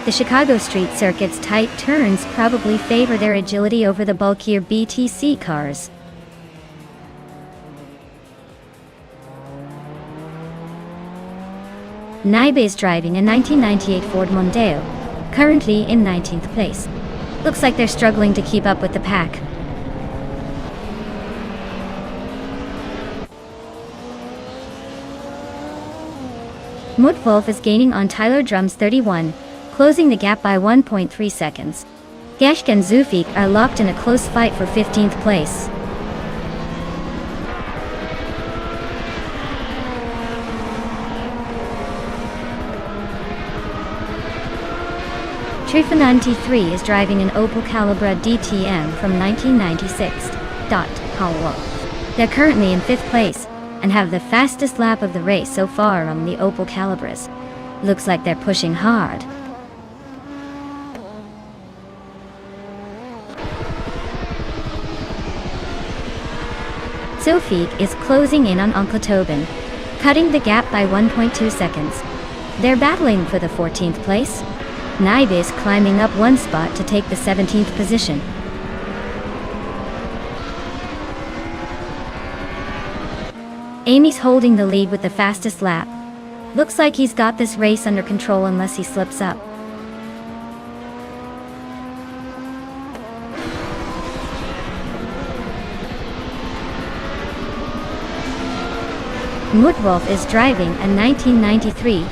Speaker 1: The Chicago street circuit's tight turns probably favor their agility over the bulkier BTC cars. Naibe is driving a 1998 Ford Mondeo, currently in 19th place. Looks like they're struggling to keep up with the pack. Mudwolf is gaining on Tyler Drum's 31, closing the gap by 1.3 seconds. Geshk and Zufik are locked in a close fight for 15th place. Trifananti3 is driving an Opel Calibra DTM from 1996. They're currently in 5th place and have the fastest lap of the race so far on the Opel Calibras. Looks like they're pushing hard. Zofik is closing in on Uncle Tobin, cutting the gap by 1.2 seconds. They're battling for the 14th place. Naibe is climbing up 1 spot to take the 17th position. Amy's holding the lead with the fastest lap. Looks like he's got this race under control unless he slips up. Mudwolf is driving a 1993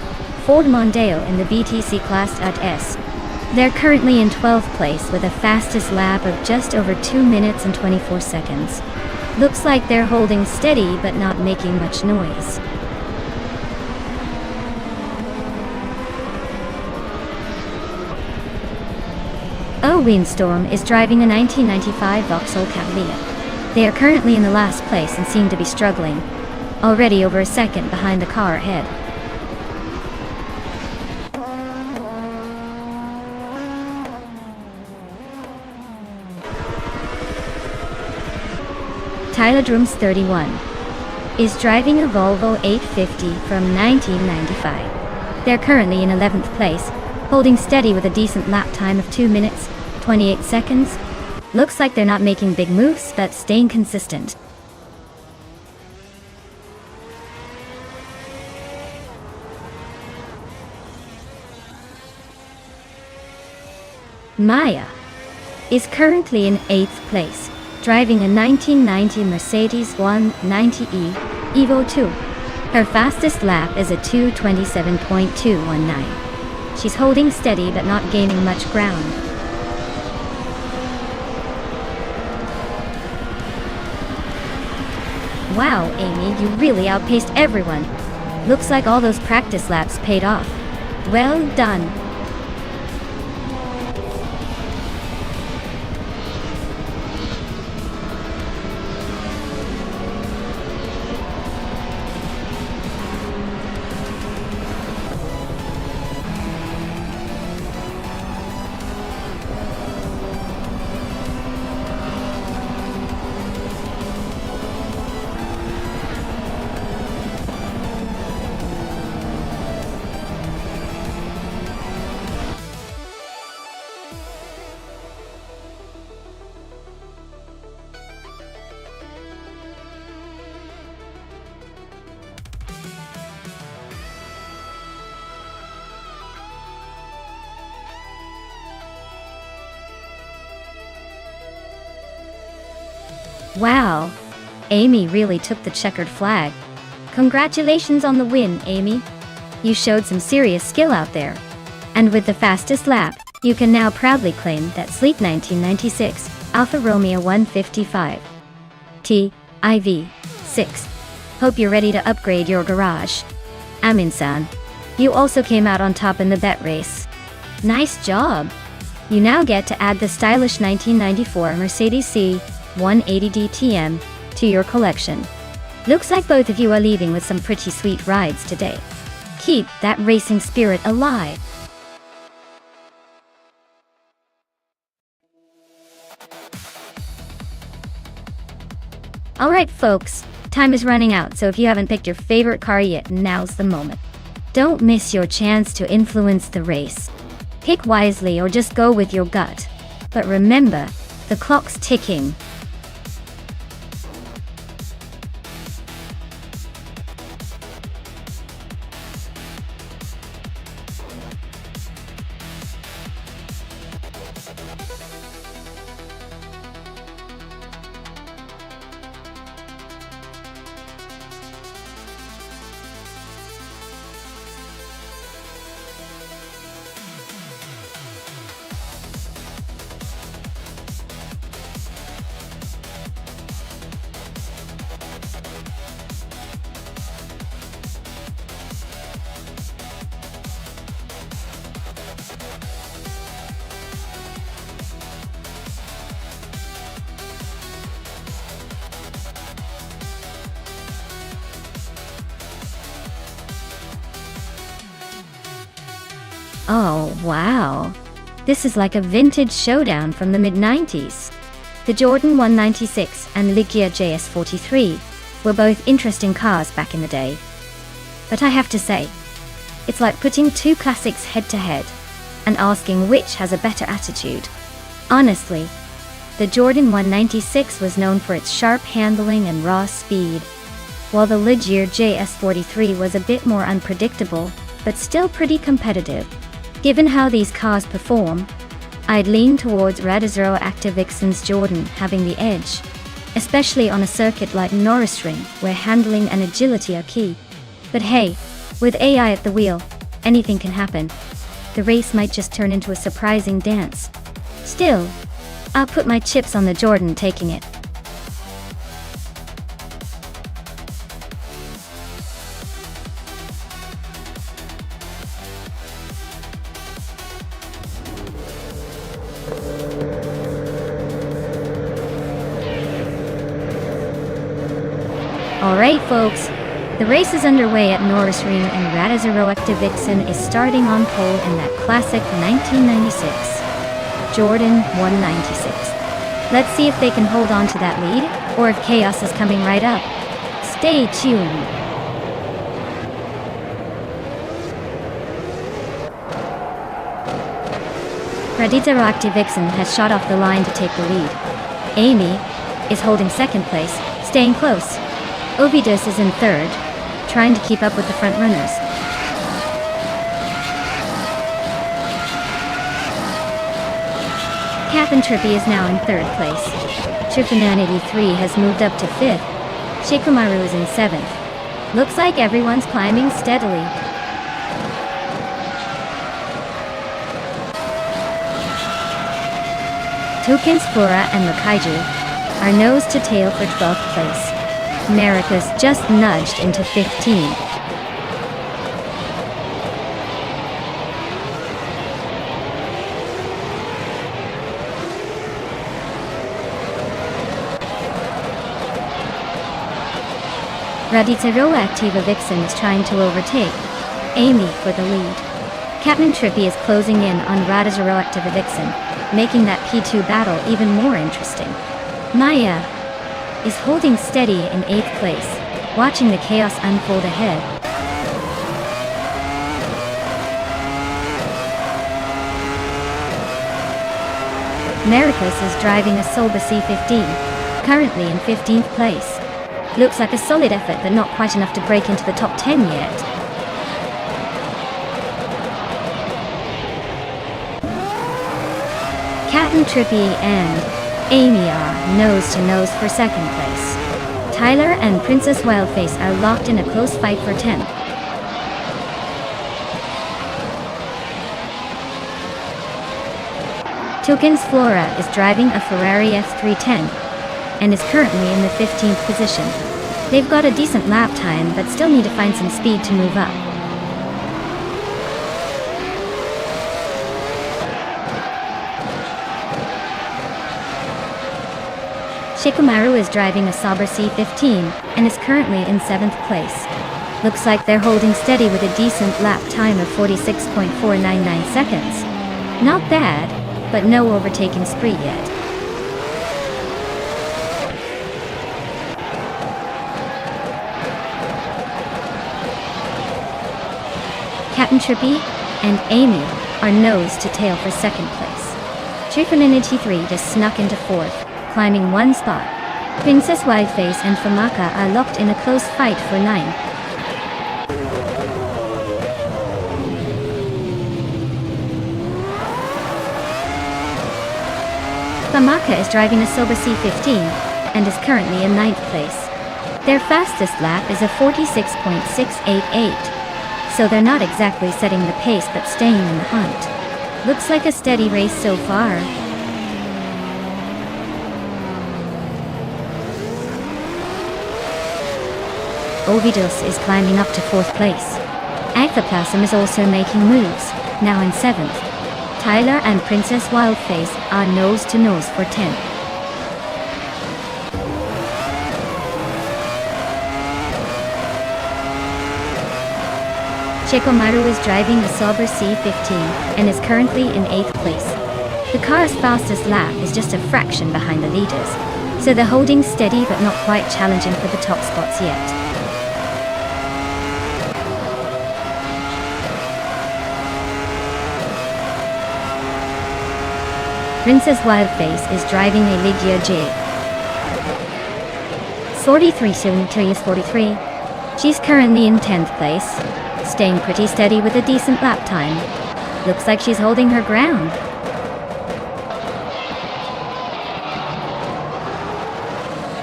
Speaker 1: Ford Mondeo in the BTC class at S. They're currently in 12th place with a fastest lap of just over 2 minutes and 24 seconds. Looks like they're holding steady but not making much noise. Windstorm is driving a 1995 Vauxhall Cavalier. They are currently in the last place and seem to be struggling, already over a second behind the car ahead. Tyler Drums 31 is driving a Volvo 850 from 1995. They're currently in 11th place, holding steady with a decent lap time of 2 minutes, 28 seconds. Looks like they're not making big moves, but staying consistent. Maya is currently in 8th place, driving a 1990 Mercedes 190e Evo 2. Her fastest lap is a 2:27.219. She's holding steady but not gaining much ground. Wow, Amy, you really outpaced everyone. Looks like all those practice laps paid off. Well done. Wow, Amy really took the checkered flag. Congratulations on the win, Amy. You showed some serious skill out there. And with the fastest lap, you can now proudly claim that sleek 1996 Alfa Romeo 155 TIV6. Hope you're ready to upgrade your garage. Amin-san, you also came out on top in the bet race. Nice job! You now get to add the stylish 1994 Mercedes C180 DTM to your collection. Looks like both of you are leaving with some pretty sweet rides today. Keep that racing spirit alive. Alright folks, time is running out, so if you haven't picked your favorite car yet, now's the moment. Don't miss your chance to influence the race. Pick wisely or just go with your gut. But remember, the clock's ticking. Oh, wow. This is like a vintage showdown from the mid-90s. The Jordan 196 and Ligia JS43 were both interesting cars back in the day. But I have to say, it's like putting two classics head-to-head and asking which has a better attitude. Honestly, the Jordan 196 was known for its sharp handling and raw speed, while the Ligier JS43 was a bit more unpredictable, but still pretty competitive. Given how these cars perform, I'd lean towards Radizero Active Vixen's Jordan having the edge, especially on a circuit like Norrisring, where handling and agility are key. But hey, with AI at the wheel, anything can happen. The race might just turn into a surprising dance. Still, I'll put my chips on the Jordan taking it. Alright folks, the race is underway at Norrisring and Radizero Active Vixen is starting on pole in that classic 1996 Jordan 196. Let's see if they can hold on to that lead, or if chaos is coming right up. Stay tuned. Radizero Active Vixen has shot off the line to take the lead. Amy is holding second place, staying close. Ovidius is in third, trying to keep up with the front runners. Captain Trippy is now in third place. Trifanan83 has moved up to fifth. Shikumaru is in seventh. Looks like everyone's climbing steadily. Tokens Flora and Makaiju are nose to tail for 12th place. America's just nudged into 15. Radizero Activa Vixen is trying to overtake Amy for the lead. Captain Trippy is closing in on Radizero Activa Vixen, making that P2 battle even more interesting. Maya is holding steady in 8th place, watching the chaos unfold ahead. Americas is driving a Solba C15, currently in 15th place. Looks like a solid effort, but not quite enough to break into the top 10 yet. Captain Trippy and Amy are nose-to-nose for second place. Tyler and Princess Wildface are locked in a close fight for 10th. Tokens Flora is driving a Ferrari F310 and is currently in the 15th position. They've got a decent lap time but still need to find some speed to move up. Shikamaru is driving a Sauber C15 and is currently in 7th place. Looks like they're holding steady with a decent lap time of 46.499 seconds. Not bad, but no overtaking spree yet. Captain Trippy and Amy are nose to tail for 2nd place. Trifinity 3 just snuck into 4th, climbing 1 spot. Princess Wideface and Famaka are locked in a close fight for 9th. Famaka is driving a Soba C15 and is currently in 9th place. Their fastest lap is a 46.688, so they're not exactly setting the pace but staying in the hunt. Looks like a steady race so far. Ovidos is climbing up to 4th place. Ectoplasm is also making moves, now in 7th. Tyler and Princess Wildface are nose to nose for 10th. Shikamaru is driving the Sauber C15 and is currently in 8th place. The car's fastest lap is just a fraction behind the leaders, so they're holding steady but not quite challenging for the top spots yet. Princess Wildface is driving a Ligia J. 43 She's currently in 10th place, staying pretty steady with a decent lap time. Looks like she's holding her ground.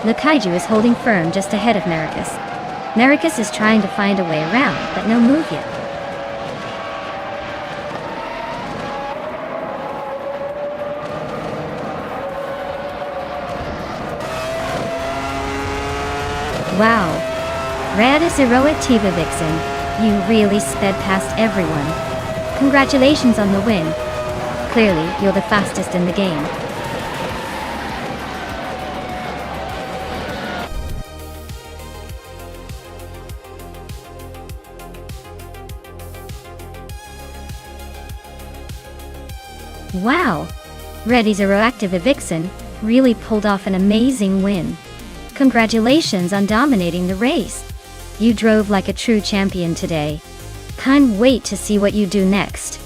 Speaker 1: The Kaiju is holding firm just ahead of Maricus. Maricus is trying to find a way around, but no move yet. Wow. Rad Zero Tiva Vixen, you really sped past everyone. Congratulations on the win. Clearly, you're the fastest in the game. Wow. Red Zero Activa Vixen really pulled off an amazing win. Congratulations on dominating the race. You drove like a true champion today. Can't wait to see what you do next.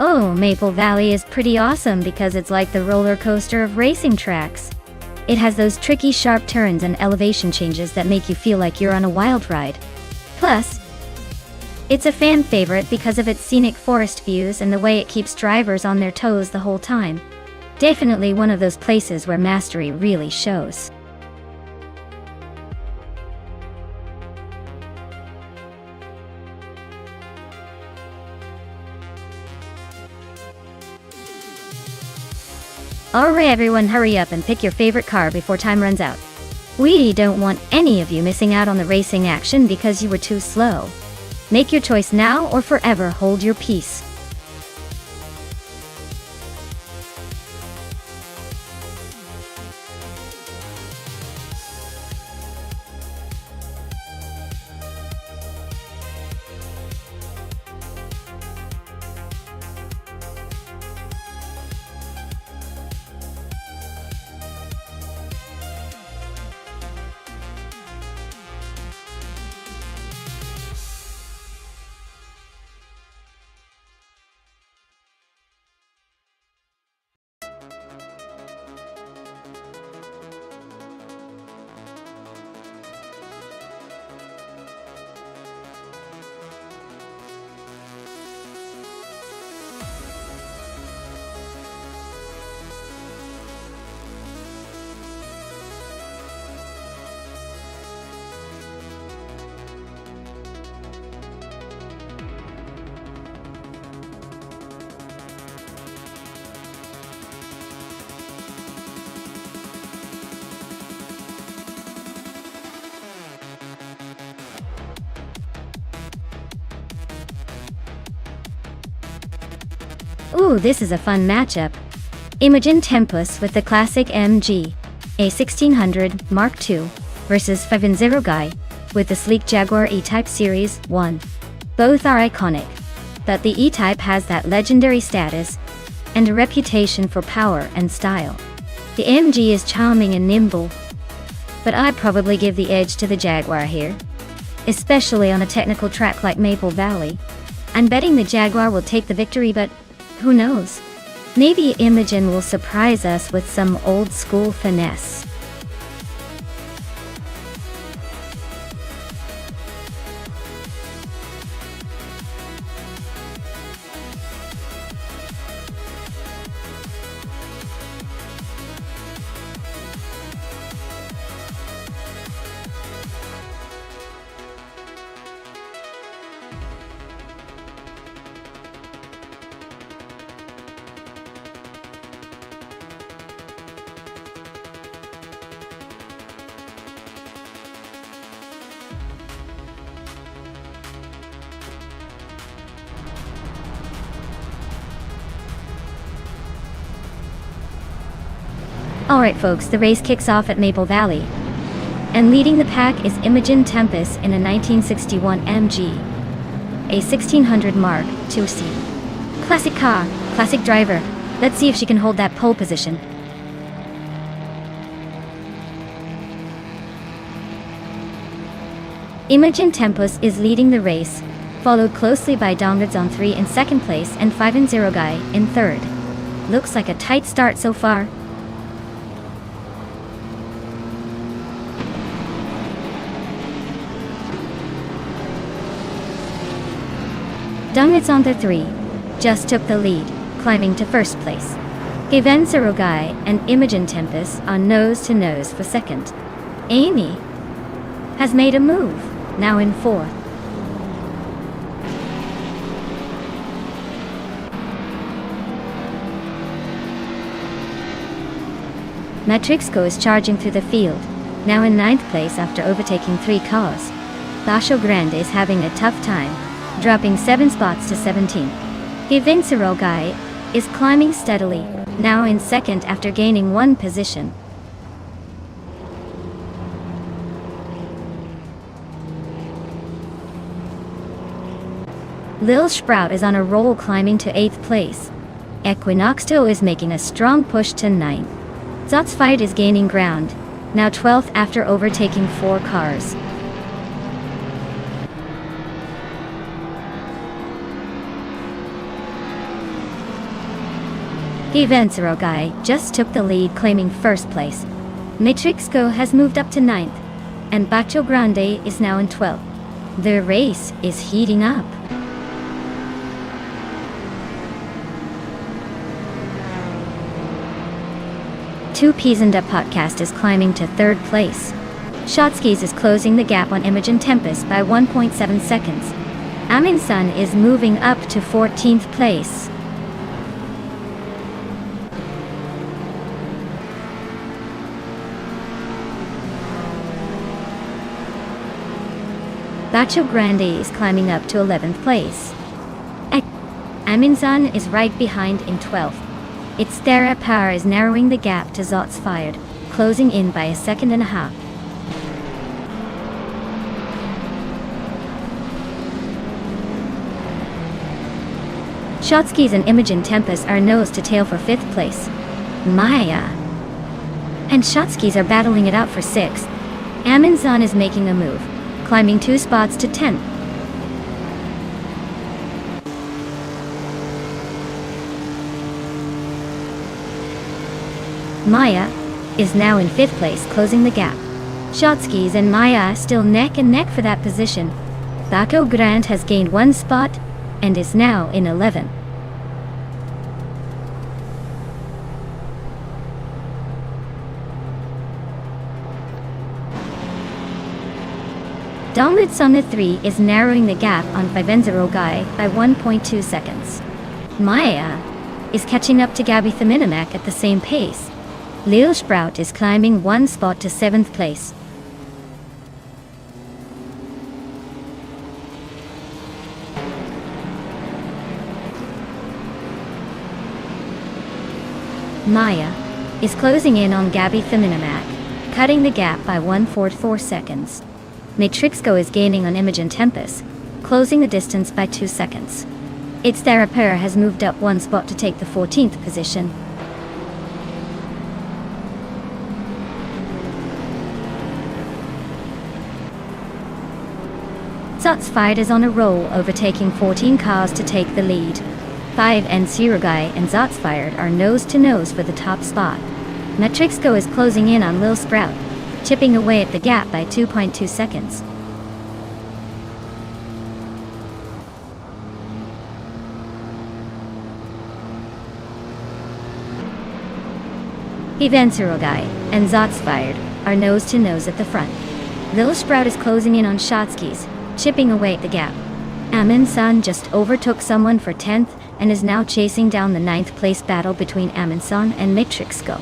Speaker 1: Oh, Maple Valley is pretty awesome because it's like the roller coaster of racing tracks. It has those tricky sharp turns and elevation changes that make you feel like you're on a wild ride. Plus, it's a fan favorite because of its scenic forest views and the way it keeps drivers on their toes the whole time. Definitely one of those places where mastery really shows. Alright everyone, hurry up and pick your favorite car before time runs out. We don't want any of you missing out on the racing action because you were too slow. Make your choice now or forever hold your peace. Ooh, this is a fun matchup. Imogen Tempest with the classic MG A1600 Mark II versus 5-0 Guy with the sleek Jaguar E-Type Series 1. Both are iconic, but the E-Type has that legendary status and a reputation for power and style. The MG is charming and nimble, but I'd probably give the edge to the Jaguar here, especially on a technical track like Maple Valley. I'm betting the Jaguar will take the victory, but who knows? Maybe Imogen will surprise us with some old school finesse. Alright folks, the race kicks off at Maple Valley. And leading the pack is Imogen Tempest in a 1961 MG A1600 Mark IIc. Classic car, classic driver. Let's see if she can hold that pole position. Imogen Tempest is leading the race, followed closely by Downwards on 3 in second place and 5-0 Guy in third. Looks like a tight start so far. Downwards on the 3 just took the lead, climbing to first place. 5-0 Guy and Imogen Tempest are nose-to-nose for second. Amy has made a move, now in fourth. Matrixco is charging through the field, now in ninth place after overtaking 3 cars. Basho Grande is having a tough time, dropping 7 spots to 17. 5-0 Guy is climbing steadily, now in second after gaining 1 position. Lil Sprout is on a roll, climbing to 8th place. Equinoxto is making a strong push to 9th. Zotsfired is gaining ground, now 12th after overtaking 4 cars. Evensero Guy just took the lead, claiming first place. Matrixco has moved up to 9th, and Bacho Grande is now in 12th. The race is heating up. Two Peas and a Podcast is climbing to 3rd place. Shotskis is closing the gap on Imogen Tempest by 1.7 seconds. Aminsun is moving up to 14th place. Bacho Grande is climbing up to 11th place. Aminsun is right behind in 12th. Its Thera Power is narrowing the gap to Zots Fired, closing in by 1.5 seconds. Shotskis and Imogen Tempest are nose to tail for 5th place. Maya and Shotskis are battling it out for 6th. Aminsun is making a move, climbing 2 spots to 10th. Maya is now in 5th place, closing the gap. Shotskis and Maya still neck and neck for that position. Baco Grande has gained 1 spot and is now in 11th. Downward Summit 3 is narrowing the gap on 5-0 Guy by 1.2 seconds. Maya is catching up to Gabby Theminamak at the same pace. Lil Sprout is climbing 1 spot to 7th place. Maya is closing in on Gabby Feminamak, cutting the gap by 1.44 seconds. Matrixco is gaining on Imogen Tempest, closing the distance by 2 seconds. Its Therapera has moved up one spot to take the 14th position. Zotsfired is on a roll, overtaking 14 cars to take the lead. 5 and Sirugai and Zotsfired are nose-to-nose for the top spot. Matrixco is closing in on Lil Sprout, chipping away at the gap by 2.2 seconds. Sirugai and Zotsfired are nose-to-nose at the front. Lil Sprout is closing in on Shotskis, chipping away at the gap. Amin-san just overtook someone for 10th and is now chasing down the 9th place battle between Amin-san and Matrixco.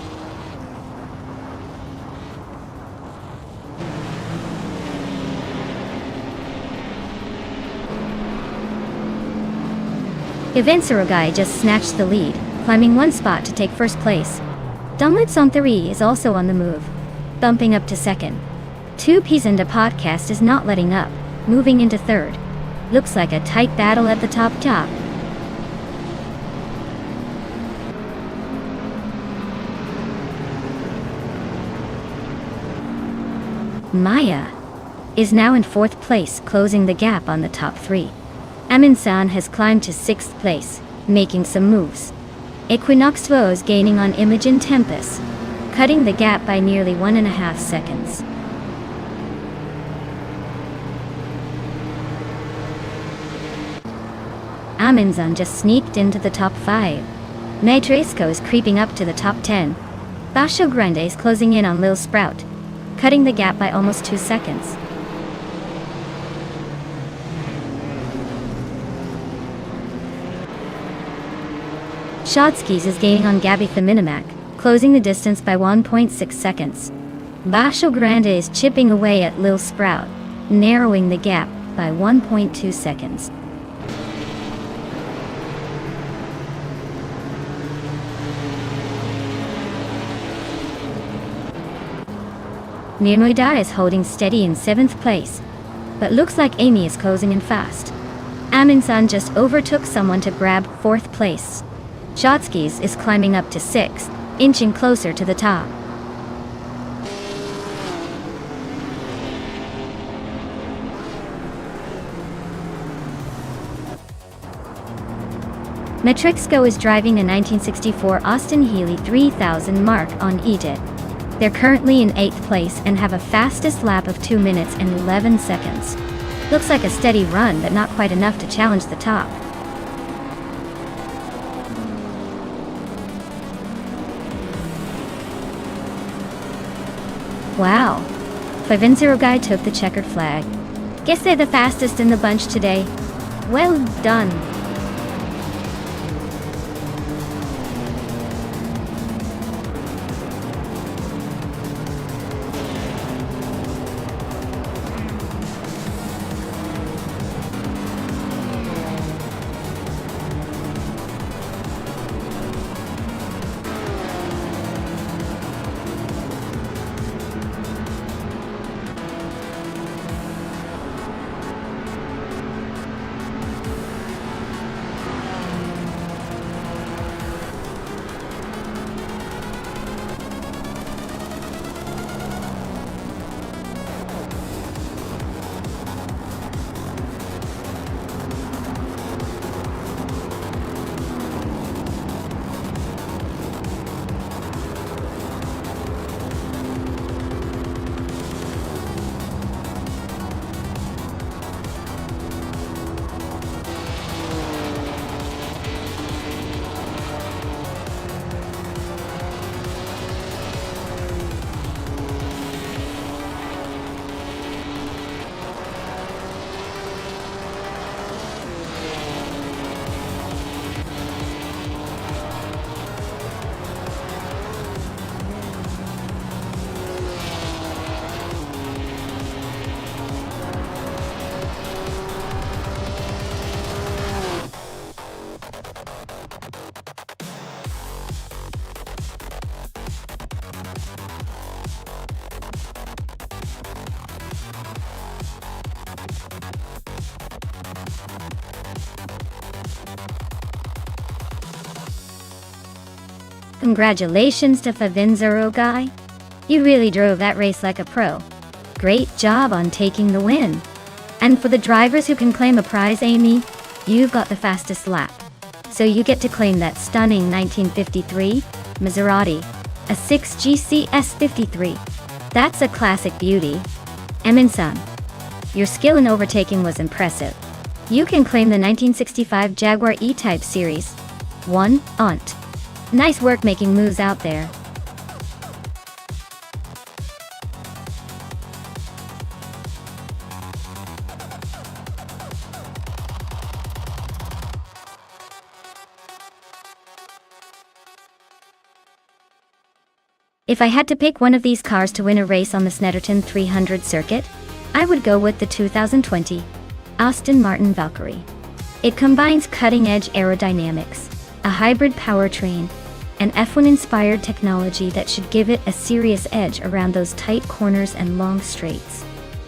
Speaker 1: Sirugai just snatched the lead, climbing one spot to take first place. Donlitson 3 is also on the move, bumping up to second. 2Ps and a podcast is not letting up, moving into third. Looks like a tight battle at the top. Maya is now in 4th place, closing the gap on the top 3. Amin-san has climbed to 6th place, making some moves. Equinox Tvo is gaining on Imogen Tempest, cutting the gap by nearly 1.5 seconds. Amin-san just sneaked into the top 5. Matrixco is creeping up to the top 10. Basho Grande is closing in on Lil Sprout, cutting the gap by almost 2 seconds. Shotskis is gaining on Gabby Feminamak, closing the distance by 1.6 seconds. Basho Grande is chipping away at Lil Sprout, narrowing the gap by 1.2 seconds. Nirmoida is holding steady in 7th place, but looks like Amy is closing in fast. Amin-san just overtook someone to grab 4th place. Shotskis is climbing up to 6th, inching closer to the top. Matrixco is driving a 1964 Austin Healey 3000 mark on EDIT. They're currently in 8th place and have a fastest lap of 2 minutes and 11 seconds. Looks like a steady run, but not quite enough to challenge the top. Wow. Sirugai took the checkered flag. Guess they're the fastest in the bunch today. Well done. Congratulations to Favinzero guy. You really drove that race like a pro. Great job on taking the win. And for the drivers who can claim a prize, Amy, you've got the fastest lap. So you get to claim that stunning 1953 Maserati, a 6GCS53. That's a classic beauty. Emin-san, your skill in overtaking was impressive. You can claim the 1965 Jaguar E-Type Series 1 Aunt. Nice work making moves out there. If I had to pick one of these cars to win a race on the Snetterton 300 circuit, I would go with the 2020 Aston Martin Valkyrie. It combines cutting-edge aerodynamics, a hybrid powertrain, and F1-inspired technology that should give it a serious edge around those tight corners and long straights.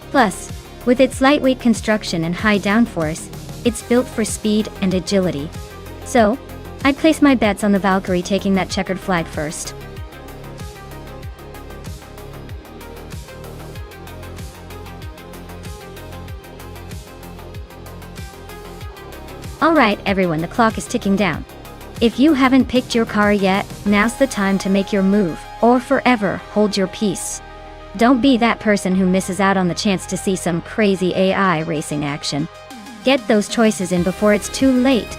Speaker 1: Plus, with its lightweight construction and high downforce, it's built for speed and agility. So, I'd place my bets on the Valkyrie taking that checkered flag first. Alright everyone, the clock is ticking down. If you haven't picked your car yet, now's the time to make your move, or forever hold your peace. Don't be that person who misses out on the chance to see some crazy AI racing action. Get those choices in before it's too late.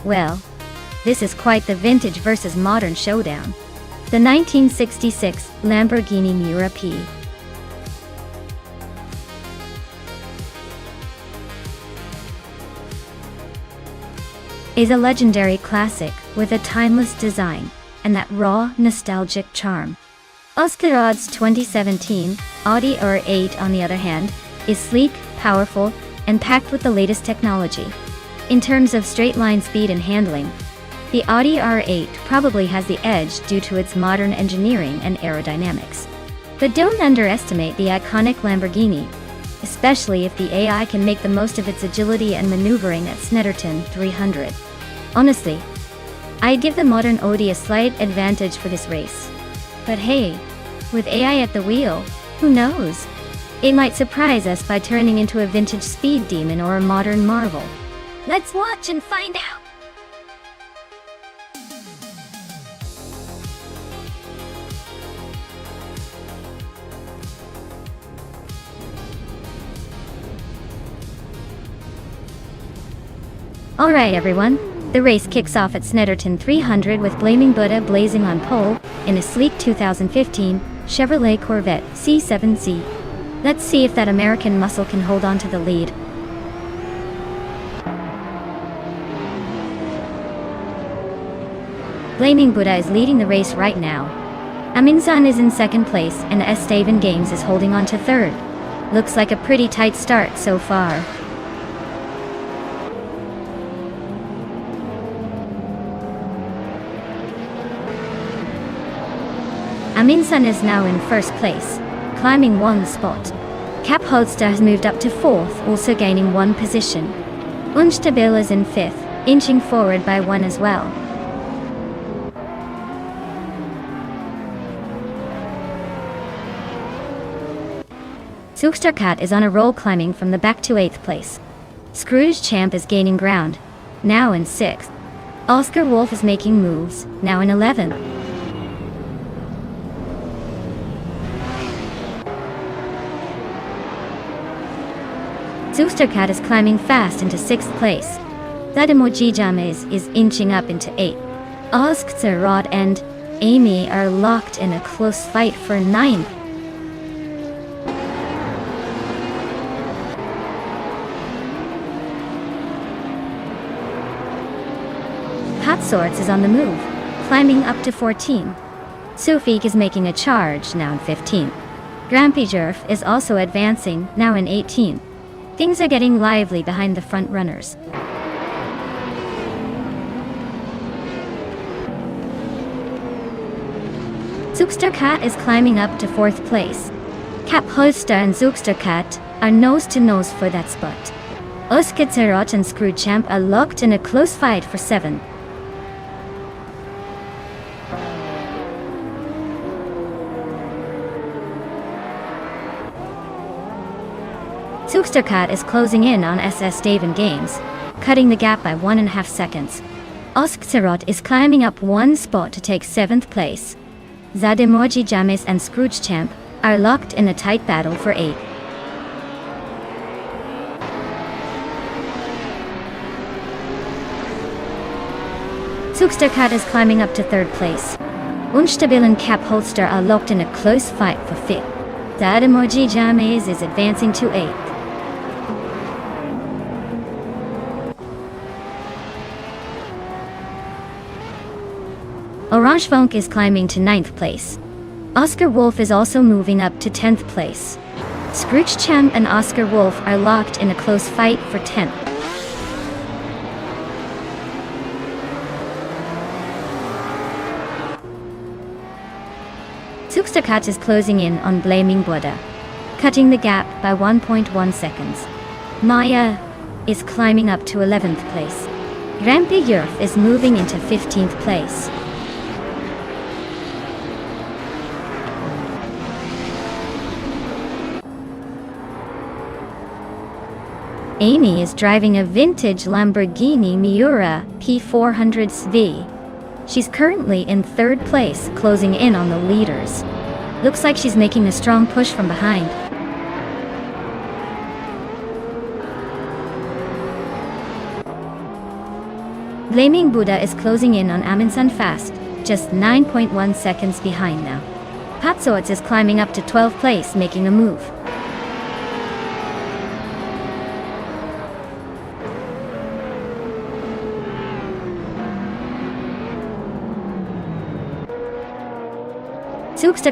Speaker 1: Well, this is quite the vintage versus modern showdown. The 1966 Lamborghini Miura P. is a legendary classic with a timeless design and that raw, nostalgic charm. Oscarod's 2017 Audi R8, on the other hand, is sleek, powerful, and packed with the latest technology. In terms of straight-line speed and handling, the Audi R8 probably has the edge due to its modern engineering and aerodynamics. But don't underestimate the iconic Lamborghini, especially if the AI can make the most of its agility and maneuvering at Snetterton 300. Honestly, I'd give the modern Audi a slight advantage for this race. But hey, with AI at the wheel, who knows? It might surprise us by turning into a vintage speed demon or a modern marvel. Let's watch and find out! Alright everyone, the race kicks off at Snetterton 300 with Blaming Buddha blazing on pole in a sleek 2015 Chevrolet Corvette C7C. Let's see if that American muscle can hold on to the lead. Blaming Buddha is leading the race right now. Aminsan is in second place and Estevan Games is holding on to third. Looks like a pretty tight start so far. Aminsan is now in first place, climbing one spot. Cap Holster has moved up to fourth, also gaining one position. Unstabil is in fifth, inching forward by one as well. Suchterkat is on a roll, climbing from the back to 8th place. Scrooge Champ is gaining ground, now in 6th. Oscar Wolf is making moves, now in 11th. Cat is climbing fast into 6th place. Zademoji James is inching up into 8th. Rod and Amy are locked in a close fight for 9th. Patsorts is on the move, climbing up to 14. Sufik is making a charge, now in 15. Grampijurf is also advancing, now in 18. Things are getting lively behind the front runners. Cat is climbing up to 4th place. Kapholster and Cat are nose to nose for that spot. Oskitserot and Screwchamp are locked in a close fight for 7. Cat is closing in on SS Daven Games, cutting the gap by 1.5 seconds. Oskitserot is climbing up 1 spot to take 7th place. Zademoji Jamis and Scroogechamp are locked in a tight battle for 8. Cat is climbing up to 3rd place. Unstabil and Kapholster are locked in a close fight for 5th. Zademoji Jamis is advancing to 8th. Orange Funk is climbing to 9th place. Oscar Wolf is also moving up to 10th place. Scroogechamp and Oscar Wolf are locked in a close fight for 10th. Cat is closing in on Blaming Buddha, cutting the gap by 1.1 seconds. Maya is climbing up to 11th place. Rampi Yurf is moving into 15th place. Amy is driving a vintage Lamborghini Miura P400 SV. She's currently in 3rd place, closing in on the leaders. Looks like she's making a strong push from behind. Blaming Buddha is closing in on Aminsan fast, just 9.1 seconds behind now. Patsorts is climbing up to 12th place, making a move.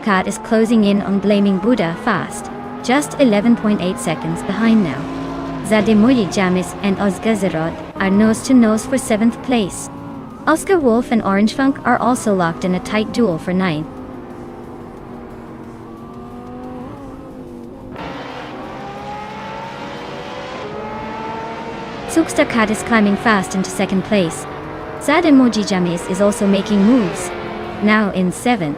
Speaker 1: Cat is closing in on Blaming Buddha fast, just 11.8 seconds behind now. Zademoji Jamis and Ozgazerod are nose to nose for 7th place. Oscar Wolf and Orange Funk are also locked in a tight duel for 9th. Cat is climbing fast into 2nd place. Zademoji Jamis is also making moves, now in 7th.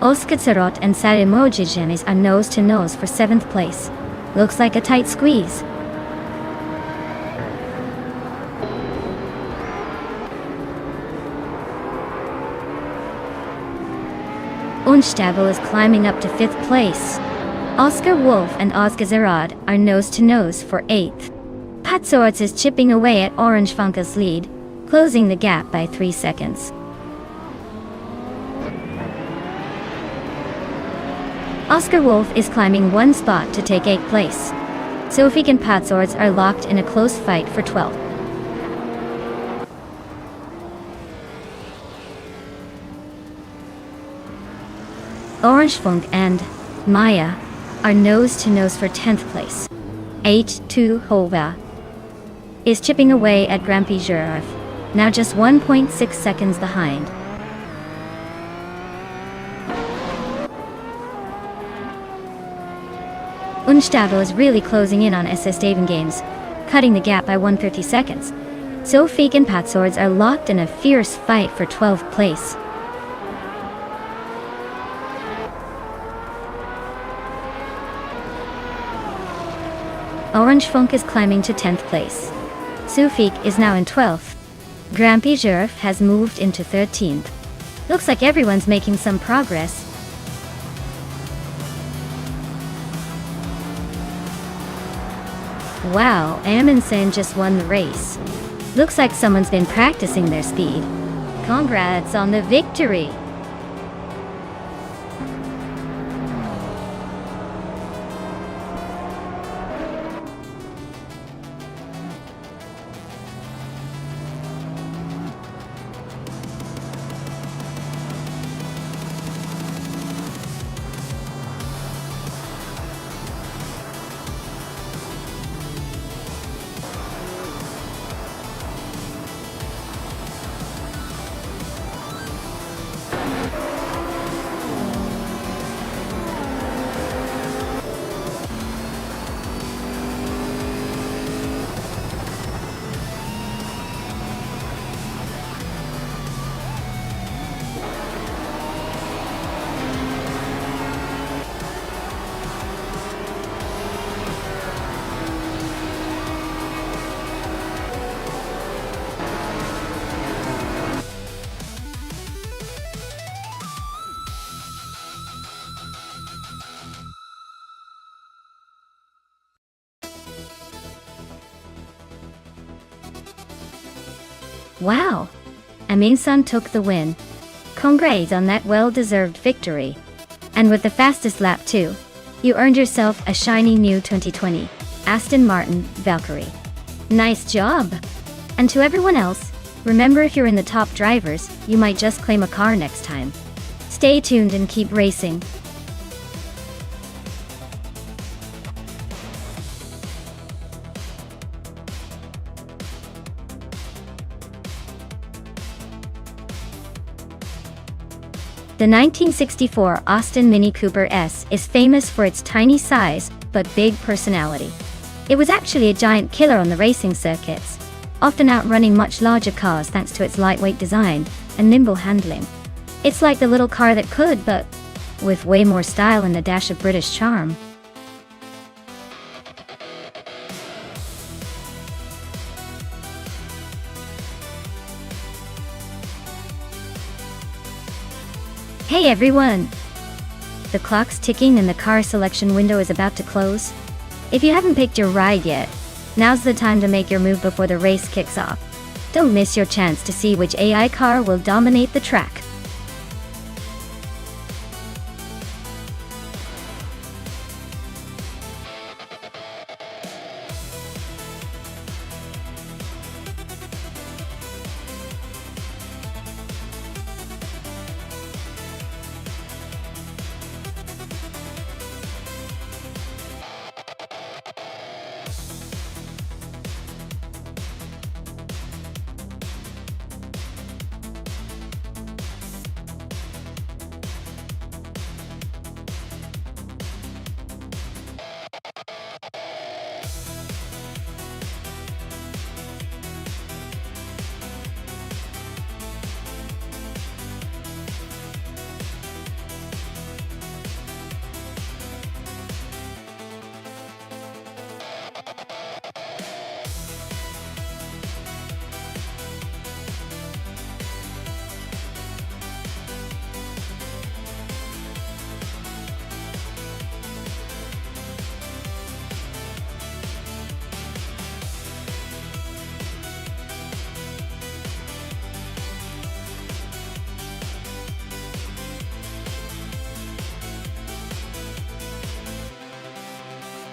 Speaker 1: Oskitserot and Zademoji Jamis are nose to nose for 7th place. Looks like a tight squeeze. Unstable is climbing up to 5th place. Oscar Wolf and Ozgazerod are nose to nose for 8th. Patsorts is chipping away at Orange Funka's lead, closing the gap by 3 seconds. Oscar Wolf is climbing 1 spot to take 8th place. Sofik and Patsorts are locked in a close fight for 12th. Orange Funk and Maya are nose to nose for 10th place. H2 Hova is chipping away at Grampy Giraffe, now just 1.6 seconds behind. Unstable is really closing in on SS Daven Games, cutting the gap by 130 seconds. Sofik and Patsorts are locked in a fierce fight for 12th place. Orange Funk is climbing to 10th place. Sufik is now in 12th. Grampy Giraffe has moved into 13th. Looks like everyone's making some progress. Wow, Amundsen just won the race. Looks like someone's been practicing their speed. Congrats on the victory! Wow! Amundsen took the win. Congrats on that well-deserved victory. And with the fastest lap too. You earned yourself a shiny new 2020 Aston Martin Valkyrie. Nice job! And to everyone else, remember, if you're in the top drivers, you might just claim a car next time. Stay tuned and keep racing. The 1964 Austin Mini Cooper S is famous for its tiny size, but big personality. It was actually a giant killer on the racing circuits, often outrunning much larger cars thanks to its lightweight design and nimble handling. It's like the little car that could, but with way more style and a dash of British charm. Hey everyone! The clock's ticking and the car selection window is about to close. If you haven't picked your ride yet, now's the time to make your move before the race kicks off. Don't miss your chance to see which AI car will dominate the track.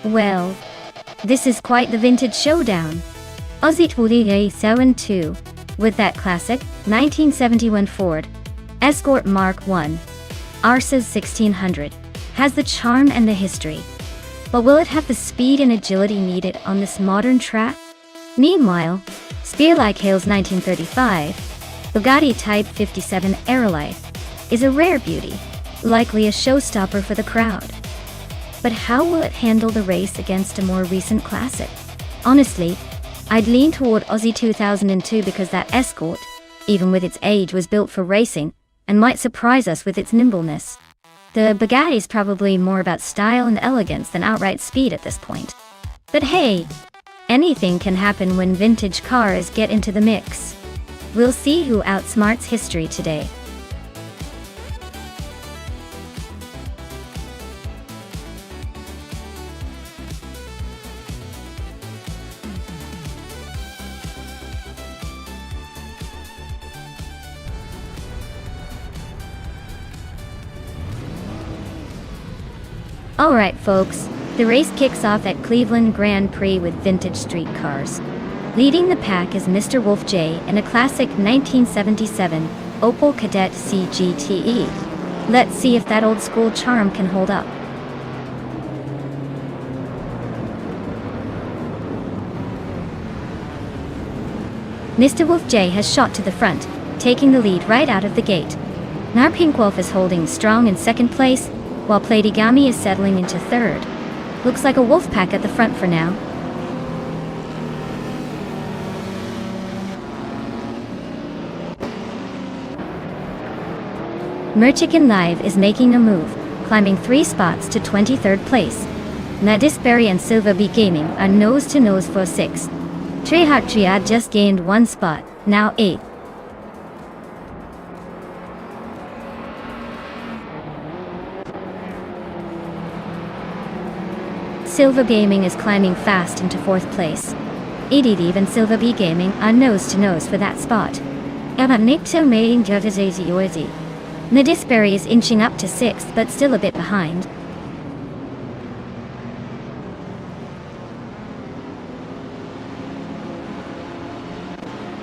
Speaker 1: Well, this is quite the vintage showdown. Aussie 72 with that classic 1971 Ford Escort Mark I. Arsa's 1600 has the charm and the history. But will it have the speed and agility needed on this modern track? Meanwhile, Spearlike Hale's 1935 Bugatti Type 57 Aerolite is a rare beauty, likely a showstopper for the crowd. But how will it handle the race against a more recent classic? Honestly, I'd lean toward Aussie 2002 because that Escort, even with its age, was built for racing and might surprise us with its nimbleness. The Bugatti's probably more about style and elegance than outright speed at this point. But hey, anything can happen when vintage cars get into the mix. We'll see who outsmarts history today. Alright folks, the race kicks off at Cleveland Grand Prix with vintage street cars. Leading the pack is Mr. Wolf J in a classic 1977 Opel Kadett CGTE. Let's see if that old school charm can hold up. Mr. Wolf J has shot to the front, taking the lead right out of the gate. Nar Pink Wolf is holding strong in second place, while Platigami is settling into third. Looks like a wolf pack at the front for now. Merchicken Live is making a move, climbing 3 spots to 23rd place. Nadisberry and Silva B Gaming are nose to nose for 6th. Treyhart Triad just gained 1 spot, now 8th. Silva Gaming is climbing fast into 4th place. Edidiv and Silva B Gaming are nose to nose for that spot. Nadisberry is inching up to 6th but still a bit behind.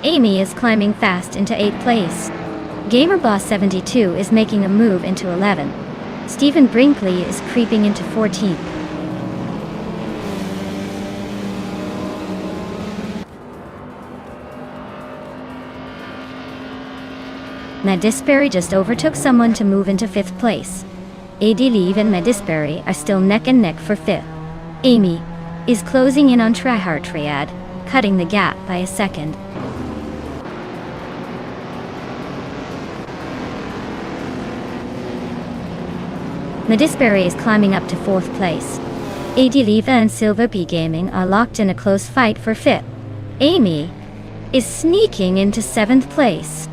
Speaker 1: Amy is climbing fast into 8th place. GamerBoss72 is making a move into 11th. Stephen Brinkley is creeping into 14th. Nadisberry just overtook someone to move into 5th place. Edidiv and Nadisberry are still neck and neck for 5th. Amy is closing in on Treyhart Triad, cutting the gap by a second. Nadisberry is climbing up to 4th place. Edidiv and Silva B Gaming are locked in a close fight for 5th. Amy is sneaking into 7th place.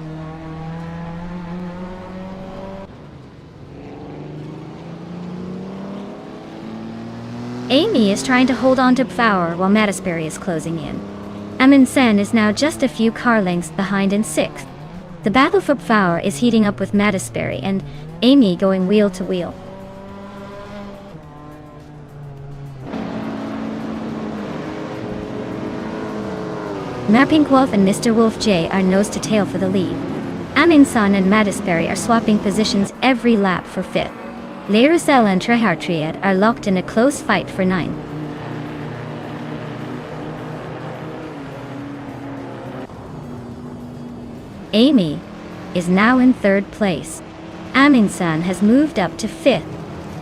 Speaker 1: Amy is trying to hold on to Pfauer while Nadisberry is closing in. Amundsen is now just a few car lengths behind in 6th. The battle for Pfauer is heating up with Nadisberry and Amy going wheel to wheel. Pink Wolf and Mr. Wolf J are nose to tail for the lead. Amundsen and Nadisberry are swapping positions every lap for 5th. Leirusel and Treyhart Triad are locked in a close fight for 9th. Amy is now in 3rd place. Amundsen has moved up to 5th.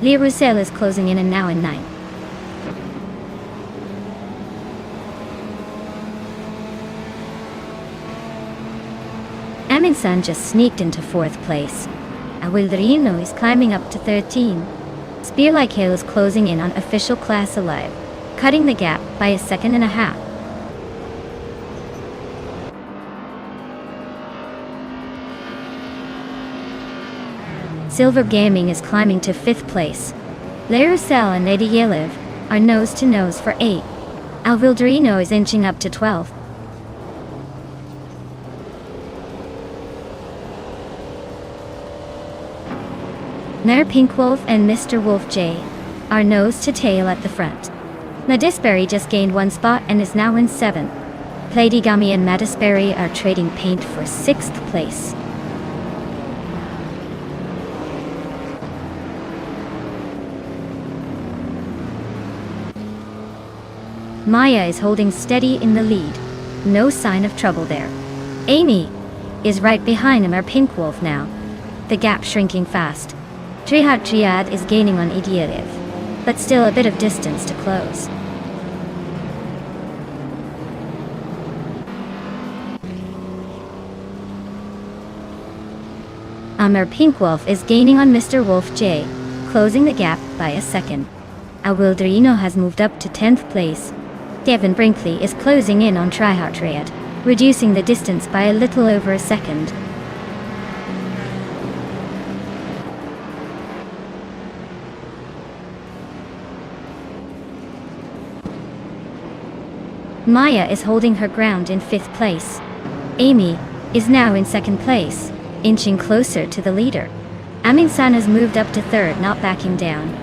Speaker 1: Leirusel is closing in and now in 9th. Amundsen just sneaked into 4th place. Awildrino is climbing up to 13. Spear Like Hail is closing in on official class alive, cutting the gap by 1.5 seconds. Silver Gaming is climbing to 5th place. Leirusel and Lady Yelev are nose to nose for 8. Awildrino is inching up to 12th. Nar Pink Wolf and Mr. Wolf J are nose to tail at the front. Nadisberry just gained 1 spot and is now in 7th. Platigami and Nadisberry are trading paint for 6th place. Maya is holding steady in the lead. No sign of trouble there. Amy is right behind Nar Pink Wolf now. The gap shrinking fast. Treyhart Triad is gaining on Edidiv, but still a bit of distance to close. Nar Pink Wolf is gaining on Mr. Wolf J, closing the gap by 1 second. Awildrino has moved up to 10th place. Stephen Brinkley is closing in on Treyhart Triad, reducing the distance by a little over 1 second. Maya is holding her ground in 5th place. Amy is now in 2nd place, inching closer to the leader. Amundsen has moved up to 3rd, not backing down.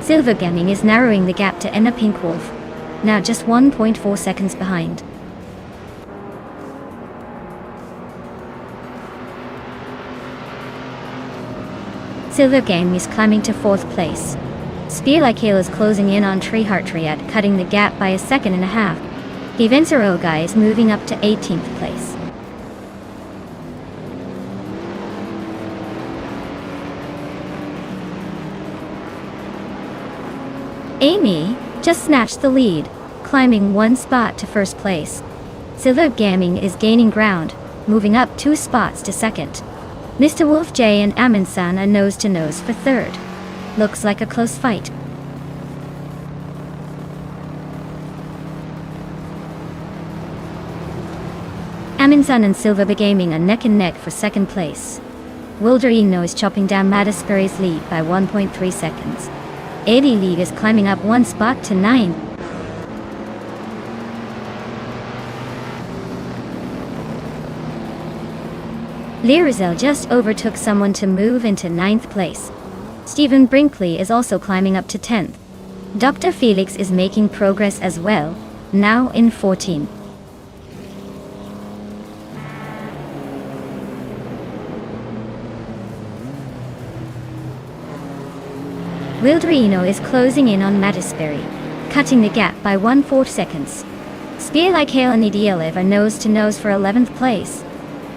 Speaker 1: Silver Gaming is narrowing the gap to Enna Pink Wolf, now just 1.4 seconds behind. Silver Gaming is climbing to 4th place. Spear Like Hail is closing in on Treeheart Triad, cutting the gap by a second and a half. Evensero Guy is moving up to 18th place. Amy just snatched the lead, climbing 1 spot to 1st place. Silver Gaming is gaining ground, moving up 2 spots to 2nd. Mr. Wolf J and Amin-san are nose to nose for 3rd. Looks like a close fight. Amin-san and Silver Gaming are neck and neck for 2nd place. Wilderino is chopping down Mattisbury's lead by 1.3 seconds. AD League is climbing up 1 spot to 9. Lirizel just overtook someone to move into 9th place. Stephen Brinkley is also climbing up to 10th. Dr. Felix is making progress as well, now in 14. Wilderino is closing in on Mattisbury, cutting the gap by 1/4 seconds. Spear Like Hail and Idealev are nose to nose for 11th place.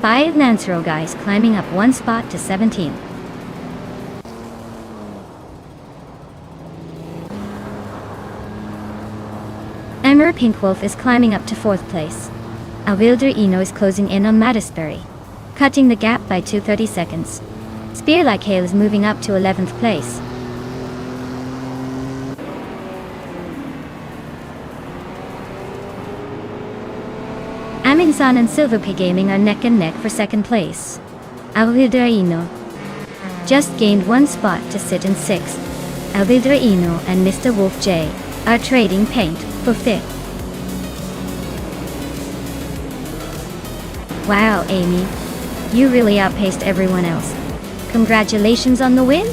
Speaker 1: 5 Nansero Guys climbing up 1 spot to 17. Emmer Pink Wolf is climbing up to 4th place. Wilderino is closing in on Mattisbury, cutting the gap by 2:30 seconds. Spear Like Hail is moving up to 11th place. Amin-san and Silver Gaming are neck and neck for 2nd place. Wilderino just gained 1 spot to sit in 6th. Wilderino and Mr. Wolf J are trading paint for 5th. Wow, Amy, you really outpaced everyone else. Congratulations on the win!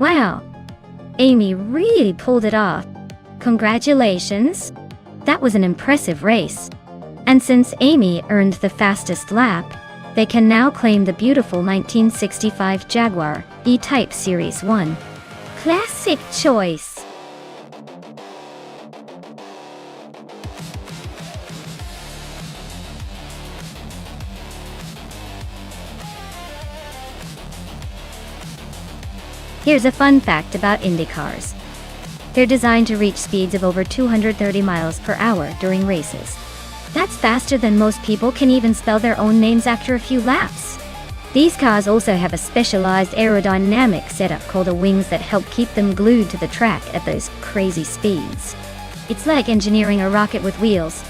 Speaker 1: Wow, Amy really pulled it off. Congratulations! That was an impressive race. And since Amy earned the fastest lap, they can now claim the beautiful 1965 Jaguar E-Type Series 1. Classic choice! Here's a fun fact about Indy cars. They're designed to reach speeds of over 230 miles per hour during races. That's faster than most people can even spell their own names after a few laps. These cars also have a specialized aerodynamic setup called the wings that help keep them glued to the track at those crazy speeds. It's like engineering a rocket with wheels.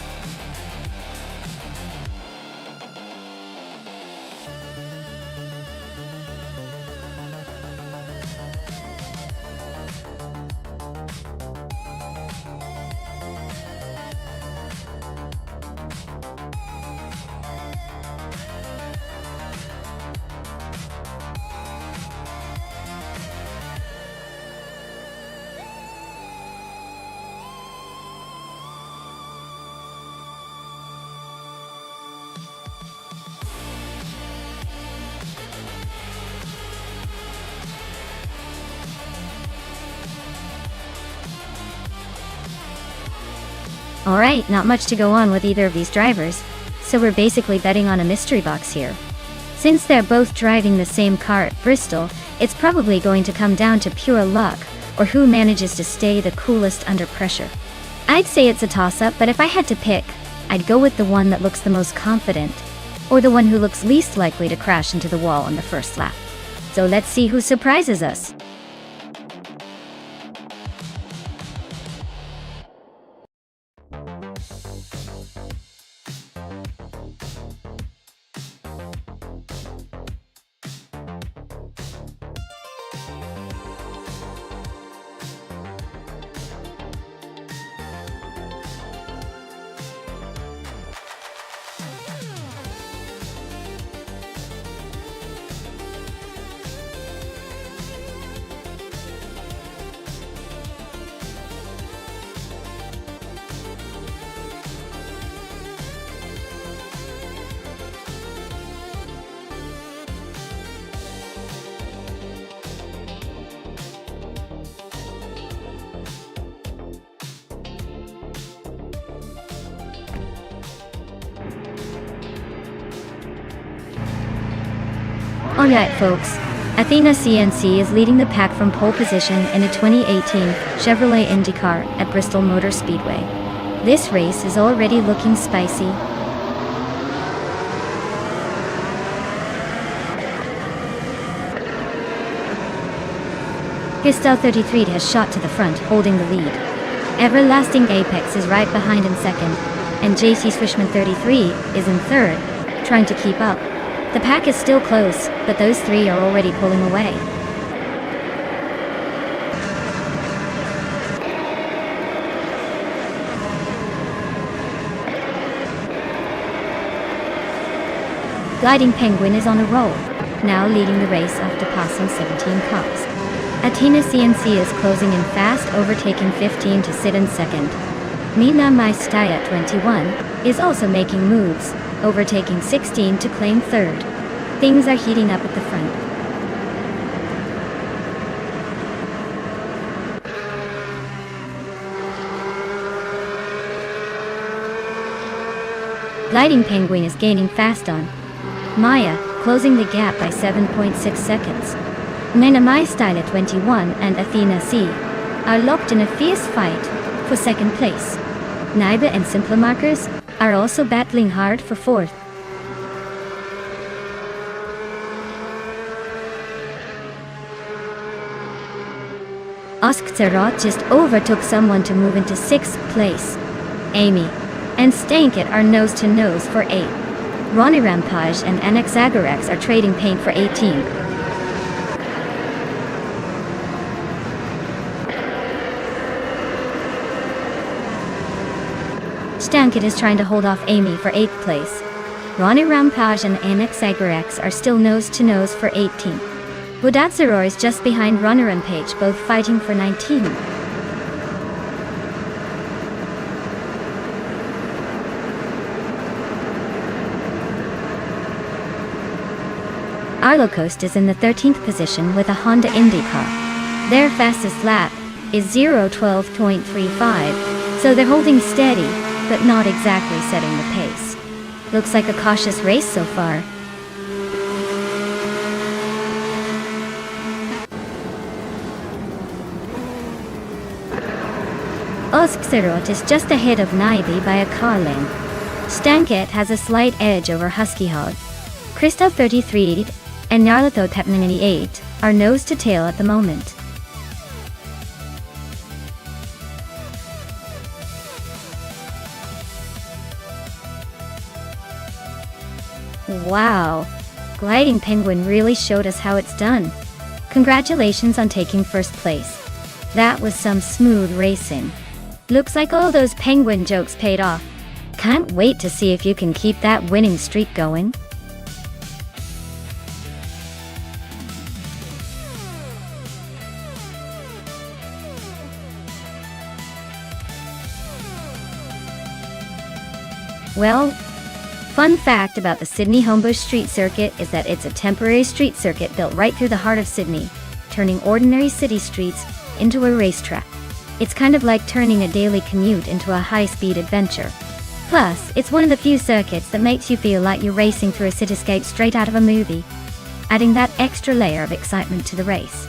Speaker 1: Alright, not much to go on with either of these drivers, so we're basically betting on a mystery box here. Since they're both driving the same car at Bristol, it's probably going to come down to pure luck, or who manages to stay the coolest under pressure. I'd say it's a toss-up, but if I had to pick, I'd go with the one that looks the most confident, or the one who looks least likely to crash into the wall on the first lap. So let's see who surprises us. Alright folks, Athena CNC is leading the pack from pole position in a 2018 Chevrolet IndyCar at Bristol Motor Speedway. This race is already looking spicy. Crystal 33 has shot to the front, holding the lead. Everlasting Apex is right behind in second, and JC Swishman 33 is in third, trying to keep up. The pack is still close, but those three are already pulling away. Gliding Penguin is on a roll, now leading the race after passing 17 cars. Athena CNC is closing in fast, overtaking 15 to sit in second. Mina Maistaya 21 is also making moves, overtaking 16 to claim third. Things are heating up at the front. Gliding Penguin is gaining fast on Maya, closing the gap by 7.6 seconds. Mina Maistaya 21 and Athena C are locked in a fierce fight for second place. Naiba and Simpler Markers are also battling hard for fourth. Oskzerot just overtook someone to move into sixth place. Amy and Stankit are nose to nose for 8. Ronnie Rampage and NX Zagarex are trading paint for 18. Stankit is trying to hold off Amy for 8th place. Ronnie Rampage and NX Zagarex are still nose to nose for 18. Budatzeror is just behind Runner and Page, both fighting for 19. Arlo Coast is in the 13th position with a Honda Indy car. Their fastest lap is 0:12.35, so they're holding steady, but not exactly setting the pace. Looks like a cautious race so far. Oskzerot is just ahead of Naibi by a car length. Stanket has a slight edge over Husky Hog. Crystal 33 and Nyarlathot Pep 98 are nose to tail at the moment. Wow, Gliding Penguin really showed us how it's done. Congratulations on taking first place. That was some smooth racing. Looks like all those penguin jokes paid off. Can't wait to see if you can keep that winning streak going. Well, fun fact about the Sydney Homebush Street Circuit is that it's a temporary street circuit built right through the heart of Sydney, turning ordinary city streets into a racetrack. It's kind of like turning a daily commute into a high-speed adventure. Plus, it's one of the few circuits that makes you feel like you're racing through a cityscape straight out of a movie, adding that extra layer of excitement to the race.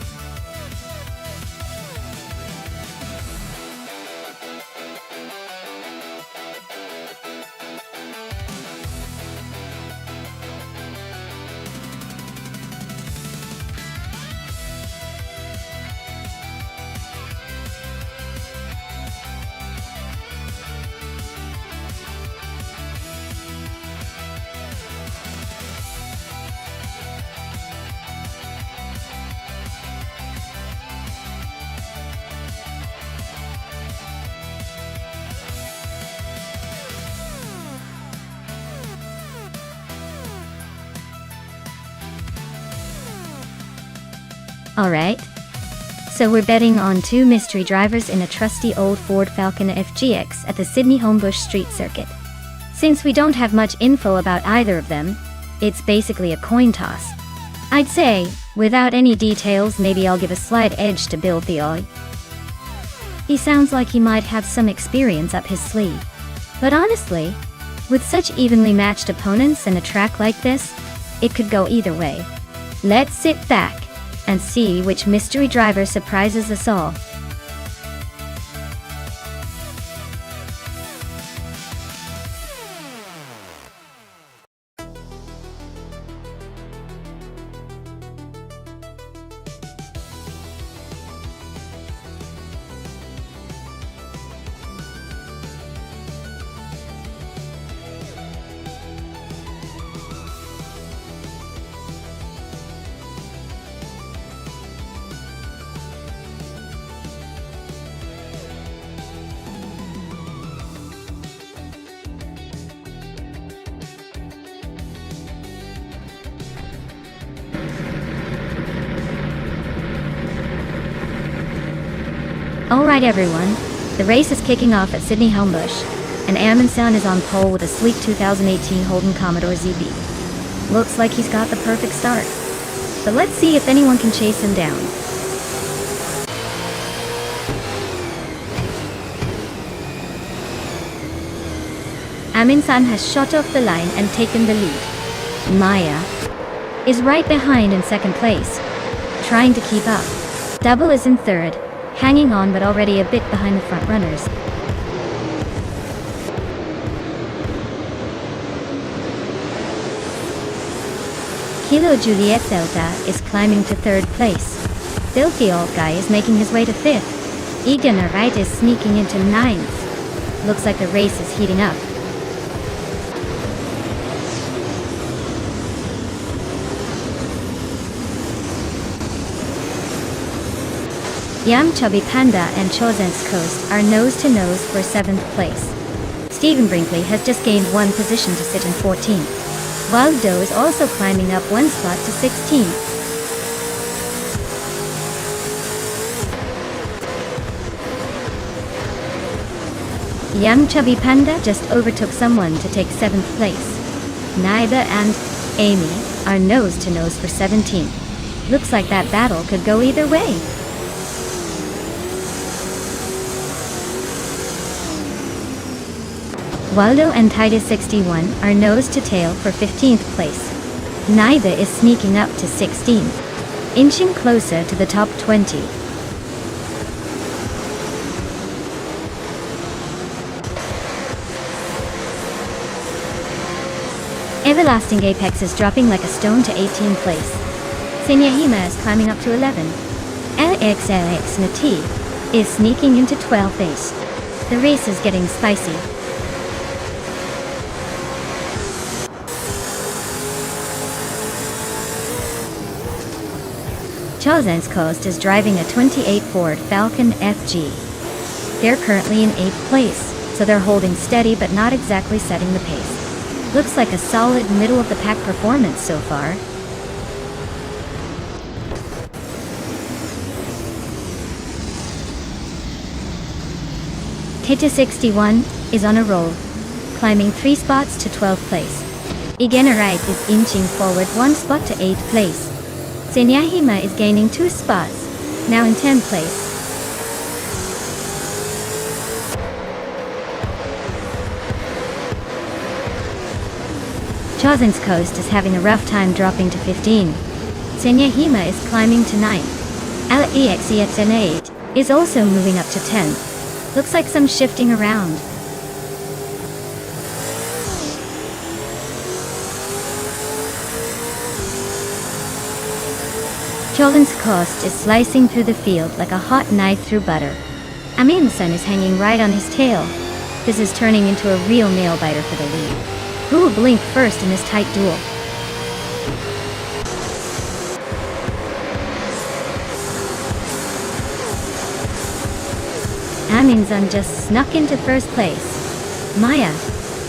Speaker 1: Alright. So we're betting on two mystery drivers in a trusty old Ford Falcon FGX at the Sydney Homebush Street Circuit. Since we don't have much info about either of them, it's basically a coin toss. I'd say, without any details, maybe I'll give a slight edge to Bill Theoi. He sounds like he might have some experience up his sleeve. But honestly, with such evenly matched opponents and a track like this, it could go either way. Let's sit back and see which mystery driver surprises us all. Alright everyone, the race is kicking off at Sydney Homebush, and Amundsen is on pole with a sleek 2018 Holden Commodore ZB. Looks like he's got the perfect start. So let's see if anyone can chase him down. Amundsen has shot off the line and taken the lead. Maya is right behind in second place, trying to keep up. Double is in third, hanging on but already a bit behind the front runners. Kilo Juliet Delta is climbing to third place. Filthy Old Guy is making his way to fifth. Egan Wright is sneaking into ninth. Looks like the race is heating up. Yam Chubby Panda and Chosen's Coast are nose-to-nose for 7th place. Stephen Brinkley has just gained one position to sit in 14th. Waldo is also climbing up one spot to 16th. Yam Chubby Panda just overtook someone to take 7th place. Naida and Amy are nose-to-nose for 17th. Looks like that battle could go either way. Waldo and Titus 61 are nose to tail for 15th place. Naida is sneaking up to 16th, inching closer to the top 20. Everlasting Apex is dropping like a stone to 18th place. Senyahima is climbing up to 11. LXLX Nati is sneaking into 12th place. The race is getting spicy. Chosen's Coast is driving a 28 Ford Falcon FG. They're currently in 8th place, so they're holding steady but not exactly setting the pace. Looks like a solid middle-of-the-pack performance so far. Kita 61 is on a roll, climbing 3 spots to 12th place. Igenarite is inching forward 1 spot to 8th place. Senyahima is gaining 2 spots, now in 10th place. Chosen's Coast is having a rough time dropping to 15. Senyahima is climbing to 9. Alexexn8 is also moving up to 10. Looks like some shifting around. Chosen's Coast is slicing through the field like a hot knife through butter. Amundsen is hanging right on his tail. This is turning into a real nail-biter for the lead. Who will blink first in this tight duel? Amundsen just snuck into first place. Maya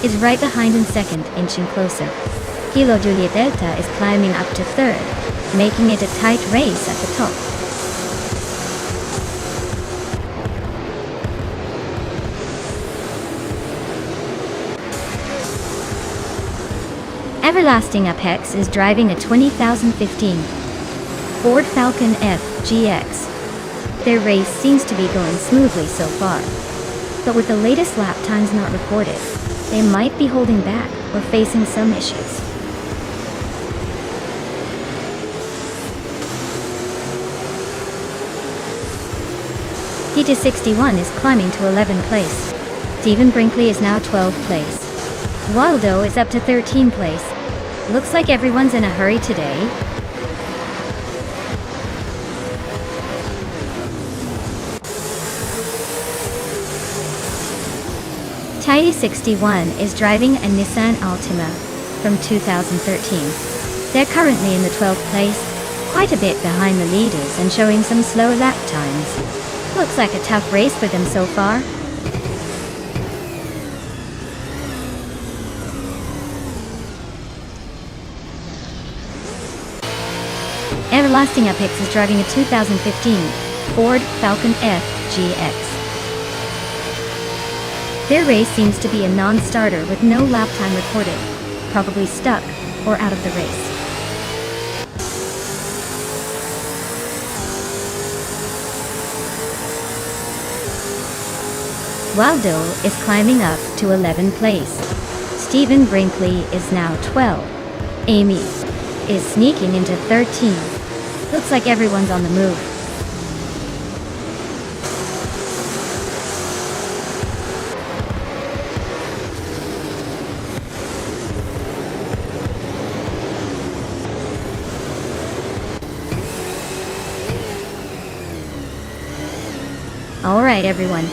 Speaker 1: is right behind in second, inching closer. Kilo Juliet Delta is climbing up to third, making it a tight race at the top. Everlasting Apex is driving a 2015 Ford Falcon F GX. Their race seems to be going smoothly so far, but with the latest lap times not reported, they might be holding back or facing some issues. PT61 is climbing to 11th place. Stephen Brinkley is now 12th place. Waldo is up to 13th place. Looks like everyone's in a hurry today. Tidy61 is driving a Nissan Altima from 2013. They're currently in the 12th place, quite a bit behind the leaders and showing some slow lap times. Looks like a tough race for them so far. Everlasting Apex is driving a 2015 Ford Falcon F GX. Their race seems to be a non-starter with no lap time recorded, probably stuck or out of the race. Waldo is climbing up to 11th place. Stephen Brinkley is now 12. Amy is sneaking into 13. Looks like everyone's on the move. Alright everyone.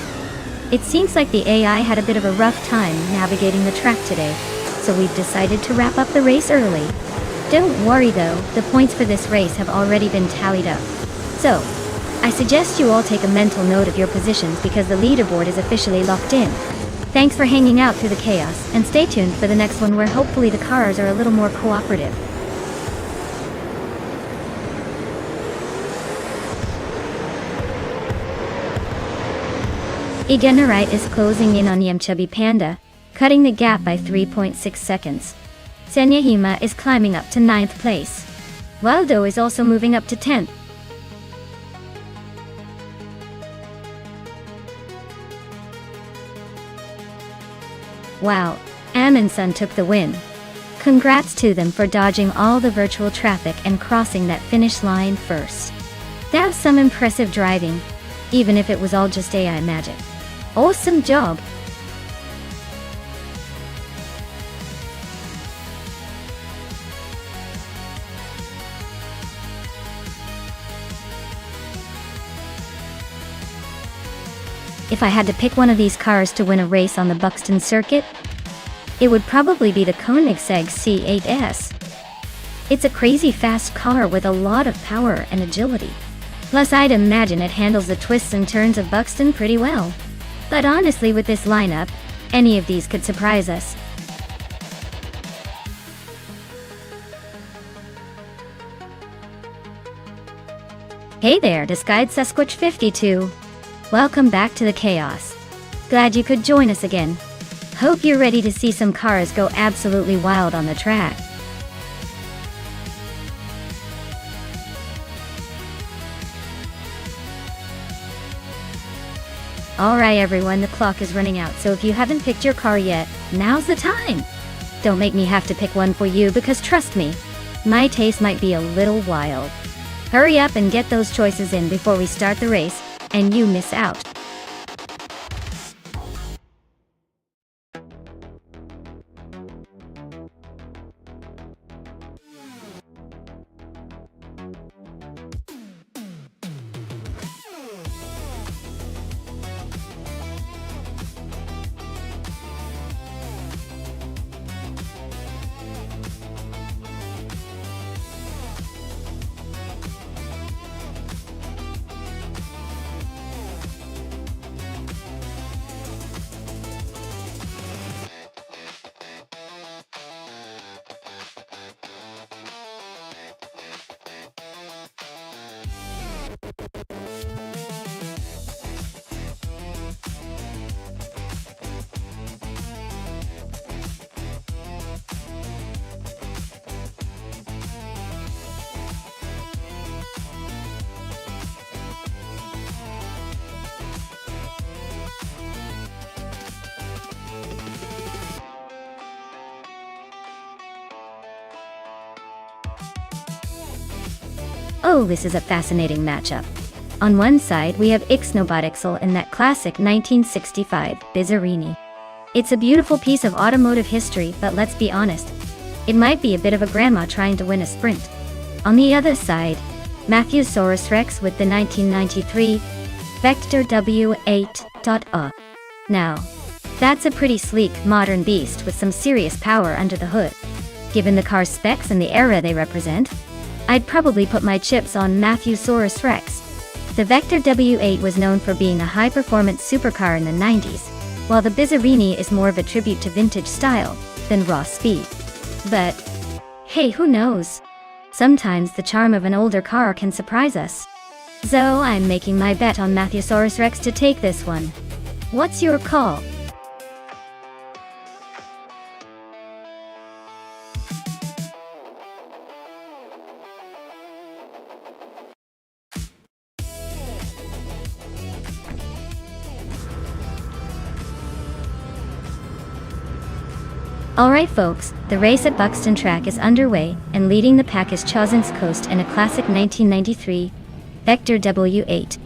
Speaker 1: It seems like the AI had a bit of a rough time navigating the track today, so we've decided to wrap up the race early. Don't worry though, the points for this race have already been tallied up. So, I suggest you all take a mental note of your positions because the leaderboard is officially locked in. Thanks for hanging out through the chaos, and stay tuned for the next one where hopefully the cars are a little more cooperative. Igenarite is closing in on Yemchubby Panda, cutting the gap by 3.6 seconds. Senyahima is climbing up to 9th place. Waldo is also moving up to 10th. Wow, Amundsen took the win. Congrats to them for dodging all the virtual traffic and crossing that finish line first. That was some impressive driving, even if it was all just AI magic. Awesome job! If I had to pick one of these cars to win a race on the Buxton circuit, it would probably be the Koenigsegg C8S. It's a crazy fast car with a lot of power and agility. Plus I'd imagine it handles the twists and turns of Buxton pretty well. But honestly with this lineup, any of these could surprise us. Hey there, Disguised Sasquatch 52. Welcome back to the chaos. Glad you could join us again. Hope you're ready to see some cars go absolutely wild on the track. Alright everyone, the clock is running out, so if you haven't picked your car yet, now's the time! Don't make me have to pick one for you because trust me, my taste might be a little wild. Hurry up and get those choices in before we start the race, and you miss out. Oh, this is a fascinating matchup. On one side, we have Ixnobotixel in that classic 1965 Bizzarini. It's a beautiful piece of automotive history, but let's be honest, it might be a bit of a grandma trying to win a sprint. On the other side, Mattheosaurus Rex with the 1993 Vector W8.A. Now, that's a pretty sleek, modern beast with some serious power under the hood. Given the car's specs and the era they represent, I'd probably put my chips on Mattheosaurus Rex. The Vector W8 was known for being a high-performance supercar in the 90s, while the Bizzarini is more of a tribute to vintage style than raw speed. But, hey, who knows? Sometimes the charm of an older car can surprise us. So I'm making my bet on Mattheosaurus Rex to take this one. What's your call? Alright folks, the race at Buxton Track is underway, and leading the pack is Chazins Coast and a classic 1993 Vector W8.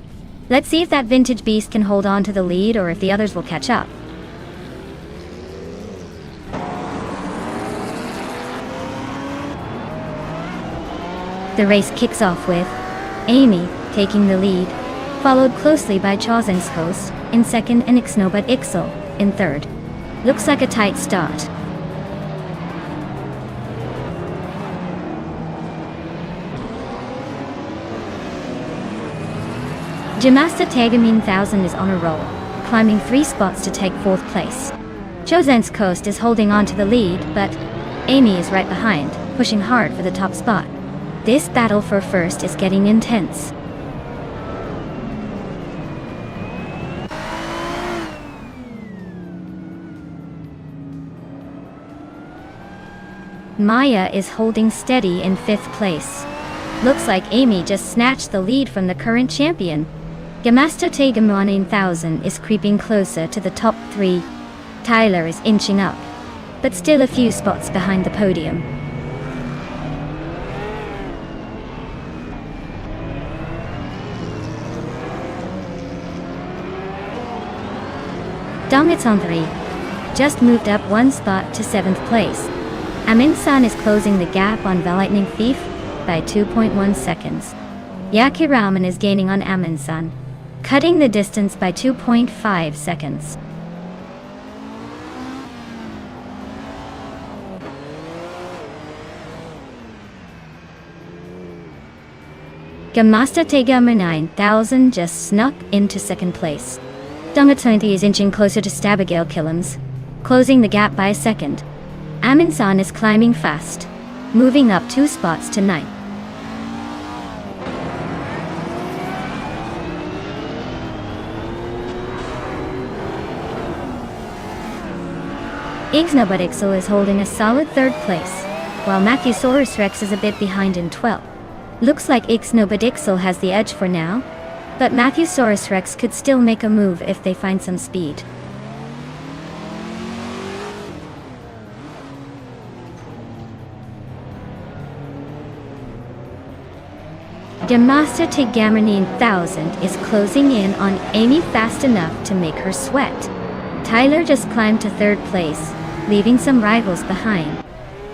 Speaker 1: Let's see if that vintage beast can hold on to the lead or if the others will catch up. The race kicks off with Amy taking the lead, followed closely by Chazins Coast in second and Ixnobotixel in third. Looks like a tight start. Jamasta Tagamin 1000 is on a roll, climbing 3 spots to take 4th place. Chazins Coast is holding on to the lead, but Amy is right behind, pushing hard for the top spot. This battle for first is getting intense. Maya is holding steady in 5th place. Looks like Amy just snatched the lead from the current champion. Gamasta Tagamin 1000 is creeping closer to the top 3. Tyler is inching up, but still a few spots behind the podium. Dongitson 3 just moved up 1 spot to 7th place. Aminsan is closing the gap on the Lightning Thief by 2.1 seconds. Yakiraman is gaining on Aminsan, cutting the distance by 2.5 seconds. Gamasta Tagamin 9000 just snuck into 2nd place. Dongatunti is inching closer to Stabagale Killams, closing the gap by a second. Aminsan is climbing fast, moving up 2 spots to 9th. Ixnobotixel is holding a solid 3rd place, while Mattheosaurus Rex is a bit behind in 12th. Looks like Ixnobotixel has the edge for now, but Mattheosaurus Rex could still make a move if they find some speed. Yamasa Tegamarine 1000 is closing in on Amy fast enough to make her sweat. Tyler just climbed to third place, leaving some rivals behind.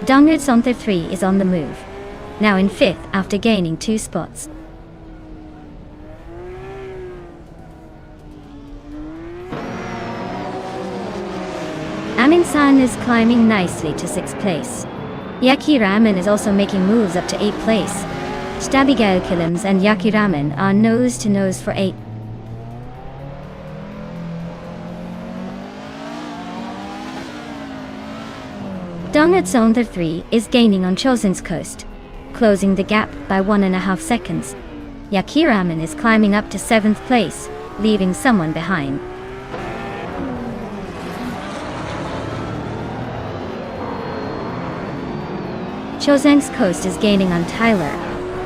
Speaker 1: Dongerdsonter 3 is on the move, now in fifth after gaining 2 spots. Amin-san is climbing nicely to 6th place. Yakiramen is also making moves up to 8th place. Stabigail Kilims and Yakiramen are nose to nose for 8th. Dongerdsonter 3 is gaining on Chosen's coast, closing the gap by 1.5 seconds. Yakiramen is climbing up to 7th place, leaving someone behind. Chosen's coast is gaining on Tyler,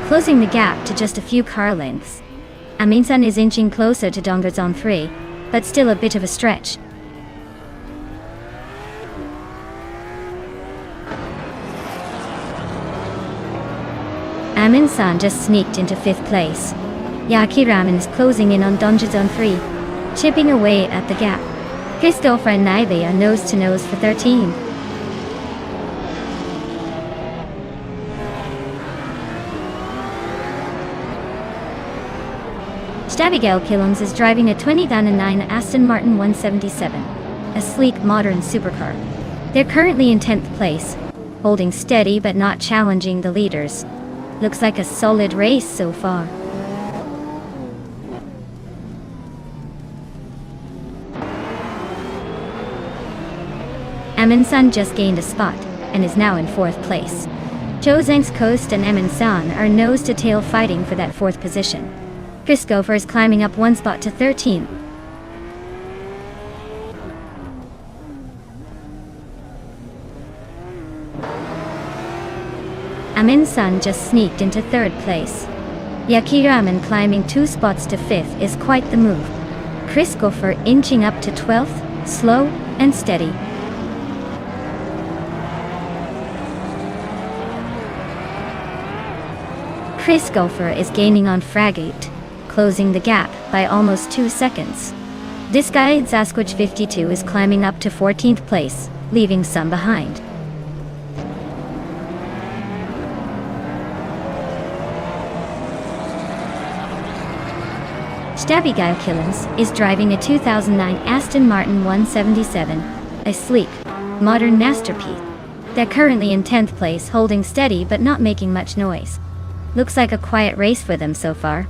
Speaker 1: closing the gap to just a few car lengths. Amin-san is inching closer to Dongerdzon 3, but still a bit of a stretch. Amin-san just sneaked into 5th place. Yakiramen is closing in on Dongerdzon 3, chipping away at the gap. Christopher and Naive are nose to nose for 13. Stabigail Killens is driving a 2009 Aston Martin 177, a sleek modern supercar. They're currently in 10th place, holding steady but not challenging the leaders. Looks like a solid race so far. Amin-san just gained a spot and is now in 4th place. Chosen's Coast and Amin-san are nose to tail fighting for that 4th position. Christopher is climbing up 1 spot to 13. Amin-san just sneaked into 3rd place. Yakiramen climbing 2 spots to 5th is quite the move. Christopher inching up to 12th, slow and steady. Christopher is gaining on Fragate, closing the gap by almost 2 seconds. This guy Sasquatch 52 is climbing up to 14th place, leaving some behind. Stabigail Killens is driving a 2009 Aston Martin 177, a sleek, modern masterpiece. They're currently in 10th place, holding steady but not making much noise. Looks like a quiet race for them so far.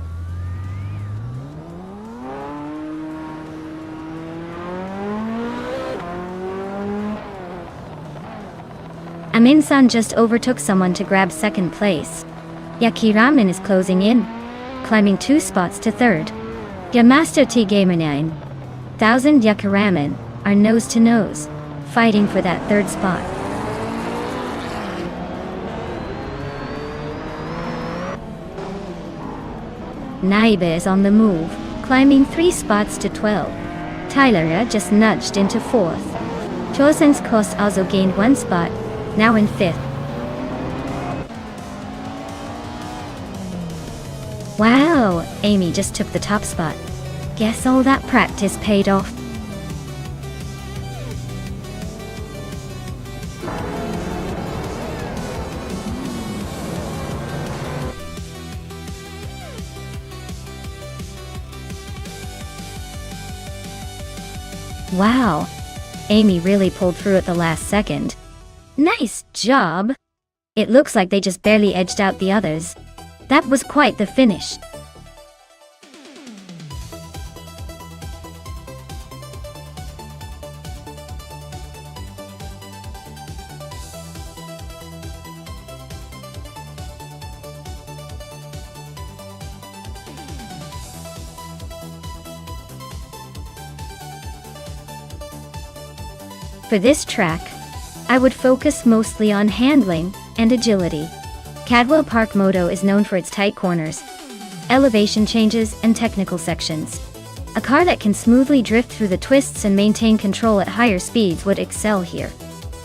Speaker 1: Amin-san just overtook someone to grab 2nd place. Yakiramen is closing in, climbing 2 spots to 3rd. Yamasta Tegamarine 1000 Yakiramen are nose to nose, fighting for that 3rd spot. Naibe is on the move, climbing 3 spots to 12. Tyler just nudged into 4th. Chosen's Coast also gained 1 spot, now in 5th. Wow, Amy just took the top spot. Guess all that practice paid off. Wow, Amy really pulled through at the last second. Nice job! It looks like they just barely edged out the others. That was quite the finish. For this track, I would focus mostly on handling and agility. Cadwell Park Moto is known for its tight corners, elevation changes, and technical sections. A car that can smoothly drift through the twists and maintain control at higher speeds would excel here.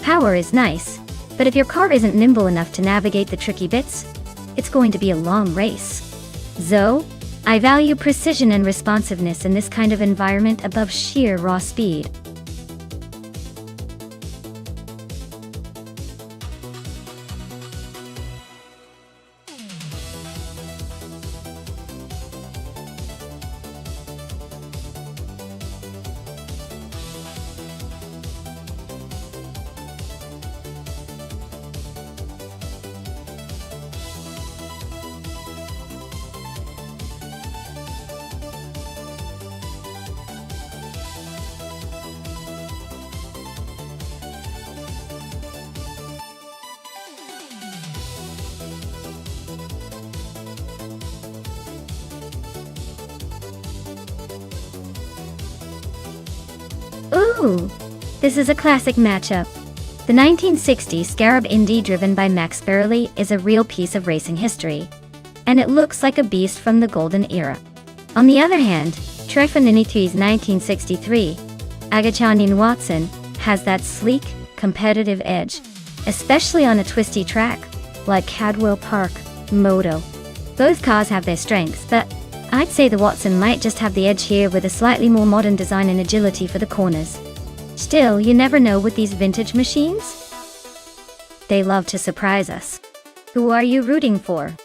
Speaker 1: Power is nice, but if your car isn't nimble enough to navigate the tricky bits, it's going to be a long race. Zoe, I value precision and responsiveness in this kind of environment above sheer raw speed. Ooh, this is a classic matchup. The 1960 Scarab Indy driven by Max Burley is a real piece of racing history, and it looks like a beast from the golden era. On the other hand, Trefanini's 1963 Agachanian Watson has that sleek, competitive edge, especially on a twisty track like Cadwell Park, Moto. Both cars have their strengths, but I'd say the Watson might just have the edge here with a slightly more modern design and agility for the corners. Still, you never know with these vintage machines. They love to surprise us. Who are you rooting for?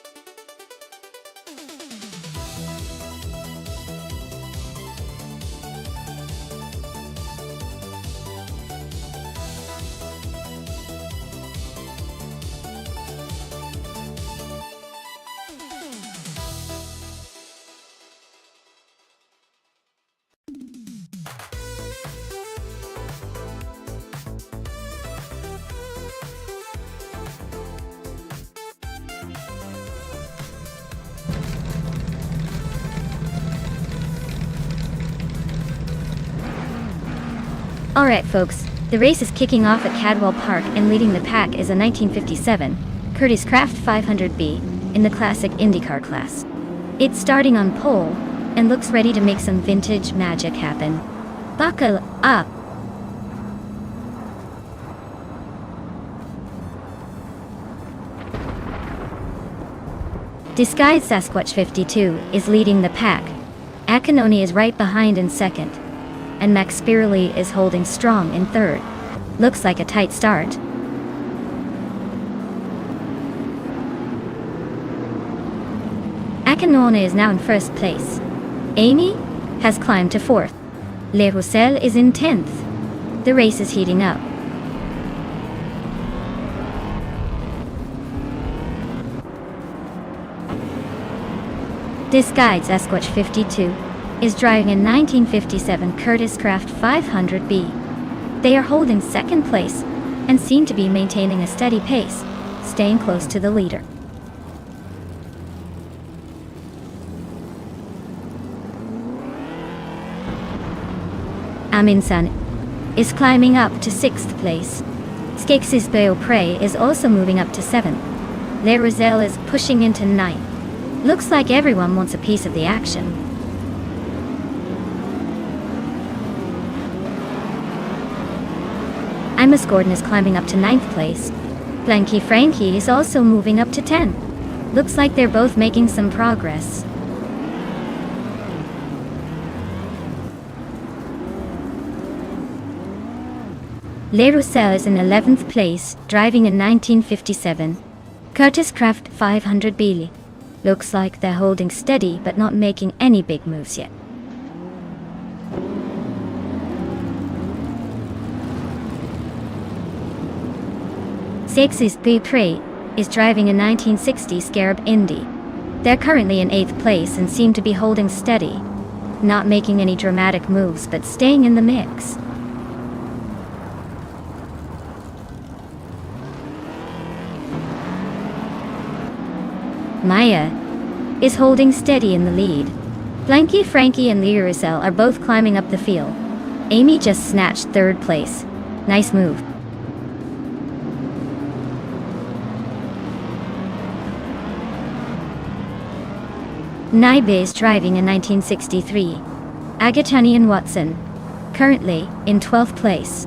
Speaker 1: Alright folks, the race is kicking off at Cadwell Park, and leading the pack is a 1957 Curtis Craft 500B in the classic IndyCar class. It's starting on pole and looks ready to make some vintage magic happen. Buckle up! Disguised Sasquatch 52 is leading the pack. Akinoni is right behind in second, and Max Burley is holding strong in third. Looks like a tight start. Akinoni is now in first place. Amy has climbed to fourth. Le Roussel is in 10th. The race is heating up. Disguised Sasquatch 52 is driving a 1957 Curtis Craft 500B. They are holding second place and seem to be maintaining a steady pace, staying close to the leader. Aminsan is climbing up to 6th place. Skexis Beaupré is also moving up to 7th. Le Roselle is pushing into 9th. Looks like everyone wants a piece of the action. Imus Gordon is climbing up to 9th place. Blanky Frankie is also moving up to 10th. Looks like they're both making some progress. Le Roussel is in 11th place, driving a 1957 Curtis Craft 500B. Looks like they're holding steady but not making any big moves yet. Skexis Beaupré is driving a 1960 Scarab Indy. They're currently in 8th place and seem to be holding steady, not making any dramatic moves but staying in the mix. Maya is holding steady in the lead. Blanky Frankie and Le Roussel are both climbing up the field. Amy just snatched 3rd place. Nice move. Naibe is driving a 1963 Agatani and Watson, currently in 12th place.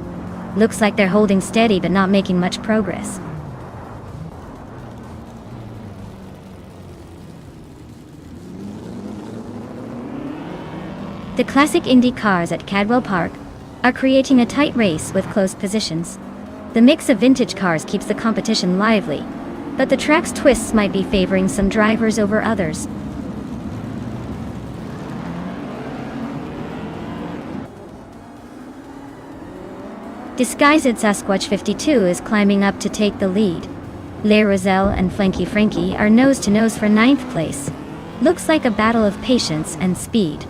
Speaker 1: Looks like they're holding steady but not making much progress. The classic Indy cars at Cadwell Park are creating a tight race with close positions. The mix of vintage cars keeps the competition lively, but the track's twists might be favoring some drivers over others. Disguised Sasquatch 52 is climbing up to take the lead. Le Roselle and Flanky Frankie are nose-to-nose for 9th place. Looks like a battle of patience and speed.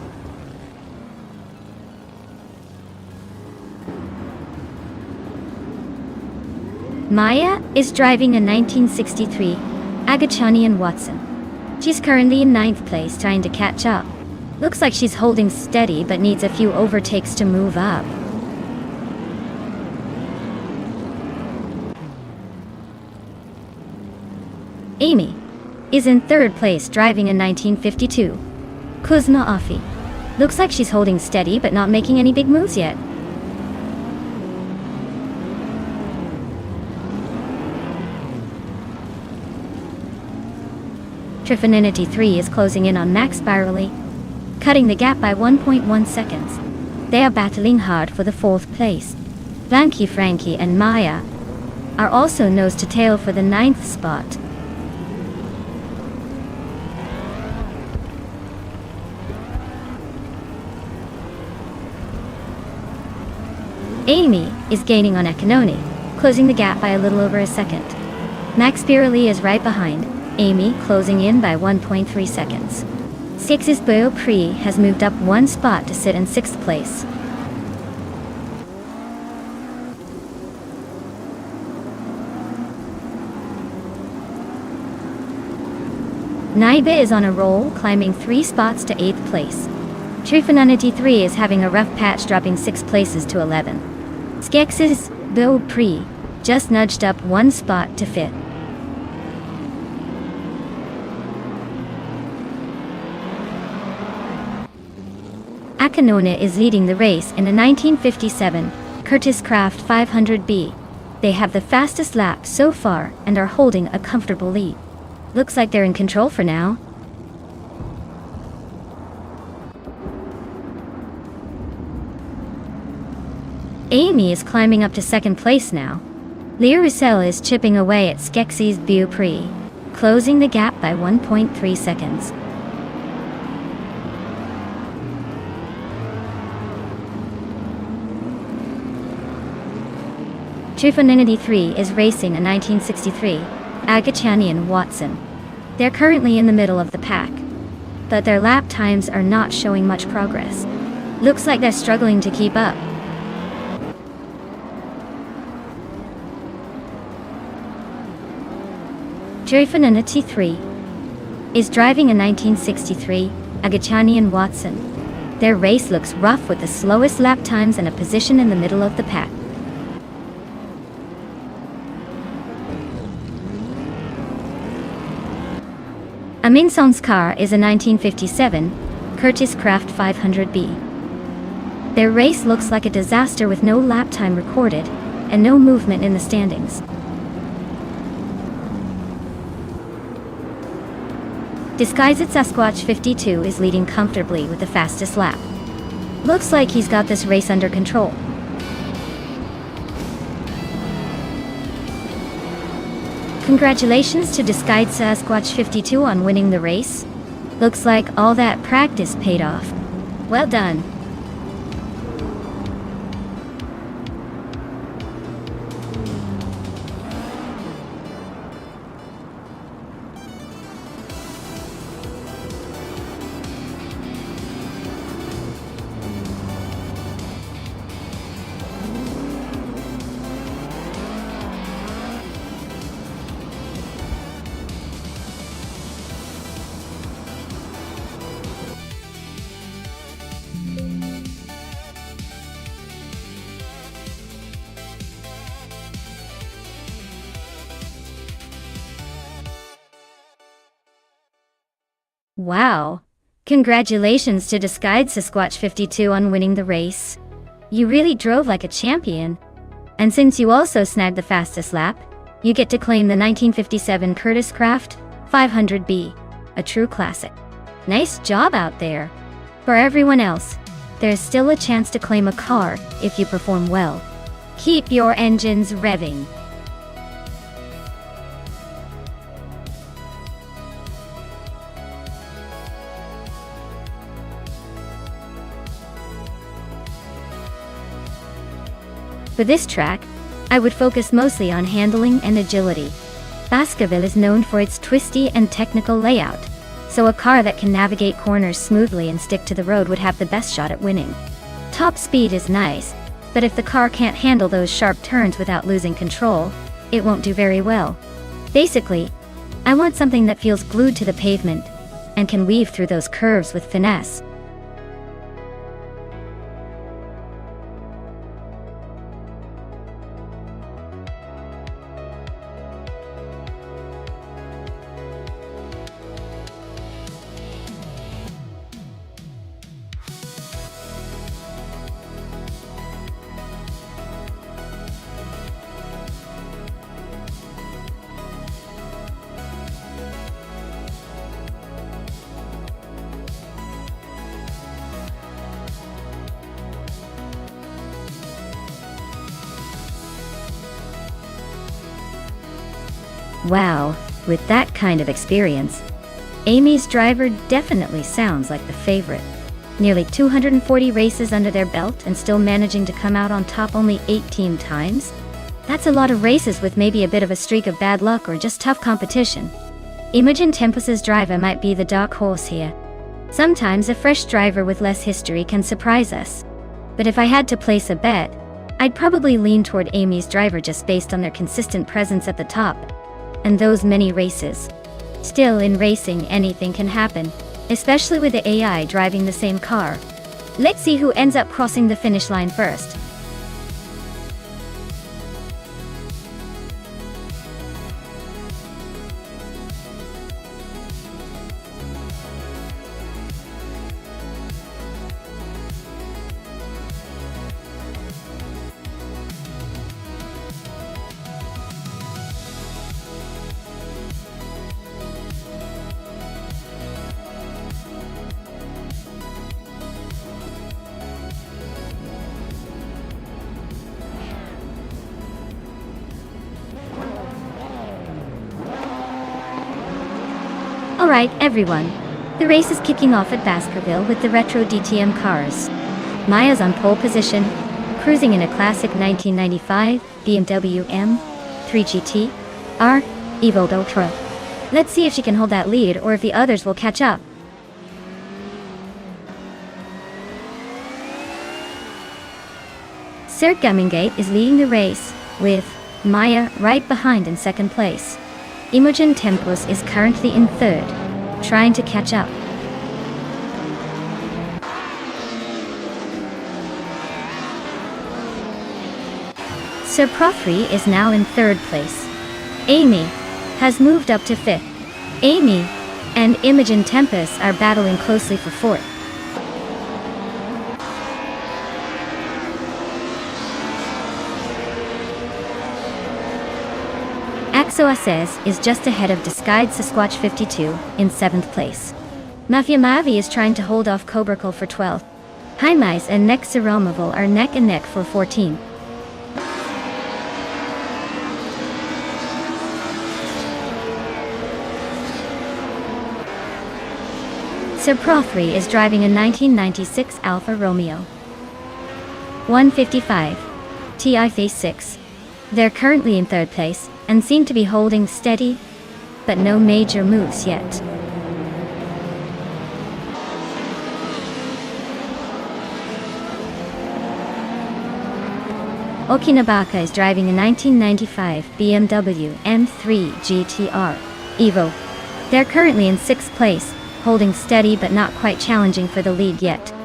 Speaker 1: Maya is driving a 1963 Agachani & Watson. She's currently in 9th place trying to catch up. Looks like she's holding steady but needs a few overtakes to move up. Amy is in 3rd place driving a 1952 Kuzma Afi. Looks like she's holding steady but not making any big moves yet. Trifinity 3 is closing in on Max Spirally, cutting the gap by 1.1 seconds. They are battling hard for the 4th place. Flanky Frankie and Maya are also nose to tail for the 9th spot. Amy is gaining on Ekanoni, closing the gap by a little over a second. Max Spirally is right behind Amy, closing in by 1.3 seconds. 6's Beau Prix has moved up 1 spot to sit in 6th place. Naiba is on a roll, climbing 3 spots to 8th place. Trifinity 3 is having a rough patch, dropping 6 places to 11. Skex's Beau Prix just nudged up 1 spot to 5th. Akanona is leading the race in a 1957 Curtis Craft 500B. They have the fastest lap so far and are holding a comfortable lead. Looks like they're in control for now. Amy is climbing up to 2nd place now. Le Roussel is chipping away at Skeksis Beau Prix, closing the gap by 1.3 seconds. Trifinity 3 is racing a 1963 Agachani & Watson. They're currently in the middle of the pack, but their lap times are not showing much progress. Looks like they're struggling to keep up. Trifinity 3 is driving a 1963 Agachani & Watson. Their race looks rough with the slowest lap times and a position in the middle of the pack. Aminson's car is a 1957 Curtis Craft 500B. Their race looks like a disaster with no lap time recorded and no movement in the standings. Disguised Sasquatch 52 is leading comfortably with the fastest lap. Looks like he's got this race under control. Congratulations to Disguised Sasquatch 52 on winning the race. Looks like all that practice paid off. Well done. Wow! Congratulations to Disguised Sasquatch 52 on winning the race. You really drove like a champion. And since you also snagged the fastest lap, you get to claim the 1957 Curtis Craft 500B, a true classic. Nice job out there. For everyone else, there's still a chance to claim a car if you perform well. Keep your engines revving. For this track, I would focus mostly on handling and agility. Baskerville is known for its twisty and technical layout, so a car that can navigate corners smoothly and stick to the road would have the best shot at winning. Top speed is nice, but if the car can't handle those sharp turns without losing control, it won't do very well. Basically, I want something that feels glued to the pavement and can weave through those curves with finesse. Wow, with that kind of experience, Amy's driver definitely sounds like the favorite. Nearly 240 races under their belt and still managing to come out on top only 18 times? That's a lot of races with maybe a bit of a streak of bad luck or just tough competition. Imogen Tempus's driver might be the dark horse here. Sometimes a fresh driver with less history can surprise us. But if I had to place a bet, I'd probably lean toward Amy's driver just based on their consistent presence at the top and those many races. Still, in racing, anything can happen, especially with the AI driving the same car. Let's see who ends up crossing the finish line first. Alright, everyone. The race is kicking off at Baskerville with the retro DTM cars. Maya's on pole position, cruising in a classic 1995 BMW M3 GT R Evo Ultra. Let's see if she can hold that lead or if the others will catch up. Sir Gummingate is leading the race, with Maya right behind in second place. Imogen Tempus is currently in third, trying to catch up. Sir Prothry is now in third place. Amy has moved up to fifth. Amy and Imogen Tempus are battling closely for fourth. Axoaces is just ahead of Disguised Sasquatch 52 in 7th place. Mafia Mavi is trying to hold off Cobracle for 12th. Haimais and Nexeromaval are neck and neck for 14th. Sir Prothry is driving a 1996 Alfa Romeo 155 Ti Phase 6. They're currently in third place and seem to be holding steady, but no major moves yet. Okinabaka is driving a 1995 BMW M3 GTR Evo. They're currently in 6th place, holding steady but not quite challenging for the lead yet.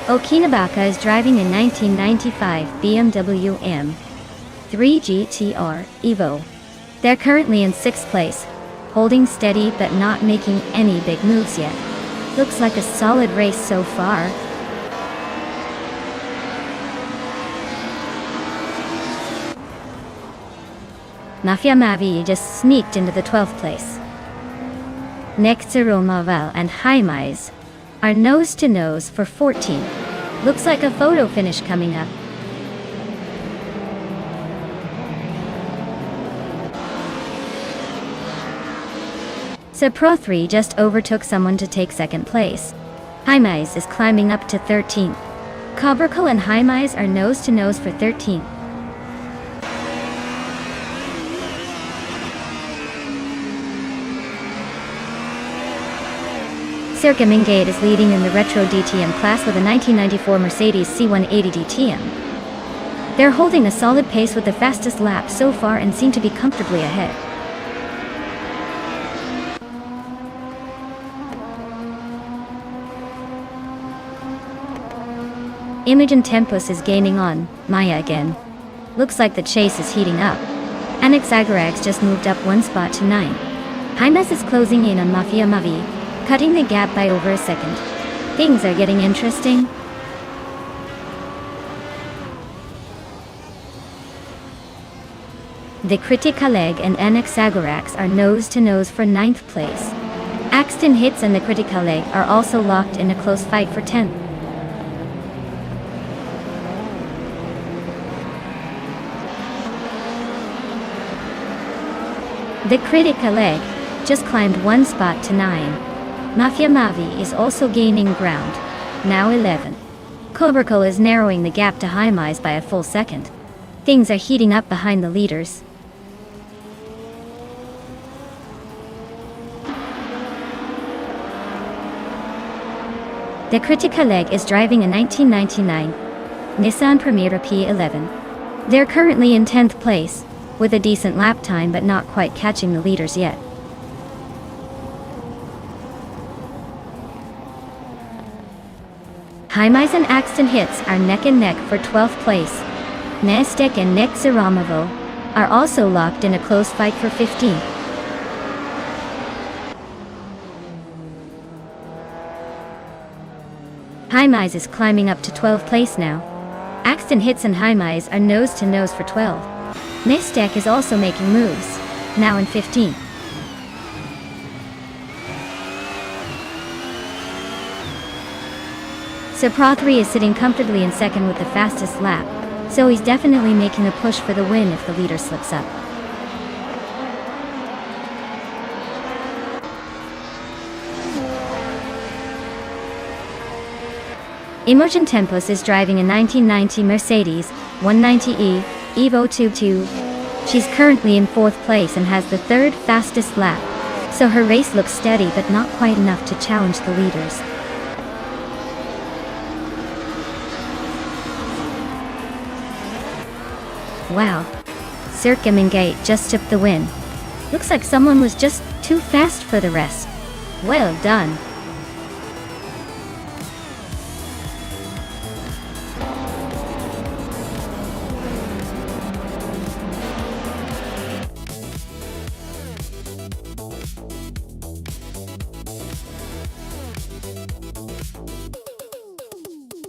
Speaker 1: Okinabaka is driving a 1995 BMW M3 GTR Evo. They're currently in 6th place, holding steady but not making any big moves yet. Looks like a solid race so far. Mafia Mavi just sneaked into the 12th place. Nextero Maval and Haimais are nose to nose for 14. Looks like a photo finish coming up. So Pro 3 just overtook someone to take second place. Haimais is climbing up to 13th. Cobracle and Haimais are nose to nose for 13th. Circa Mingate is leading in the Retro DTM class with a 1994 Mercedes C180 DTM. They're holding a solid pace with the fastest lap so far and seem to be comfortably ahead. Imogen Tempus is gaining on Maya again. Looks like the chase is heating up. Annex Agarax just moved up one spot to 9. Jaimes is closing in on Mafia Mavi, cutting the gap by over a second. Things are getting interesting. The Criticaleg and Annex Agarax are nose to nose for 9th place. Axton Hits and the Criticaleg are also locked in a close fight for 10th. The Criticaleg just climbed one spot to 9. Mafia Mavi is also gaining ground, now 11. Cobracle is narrowing the gap to Haimais by a full second. Things are heating up behind the leaders. The Criticaleg is driving a 1999 Nissan Primera P11. They're currently in 10th place, with a decent lap time but not quite catching the leaders yet. Haimais and Axton Hits are neck and neck for 12th place. Nestek and Nick Zaramovo are also locked in a close fight for 15th. Haimais is climbing up to 12th place now. Axton Hits and Haimais are nose to nose for 12. Nestek is also making moves, now in 15th. So Pro 3 is sitting comfortably in second with the fastest lap, so he's definitely making a push for the win if the leader slips up. Imogen Tempus is driving a 1990 Mercedes 190E Evo 22. She's currently in 4th place and has the 3rd fastest lap, so her race looks steady but not quite enough to challenge the leaders. Wow. Circa Mingate just took the win. Looks like someone was just too fast for the rest. Well done.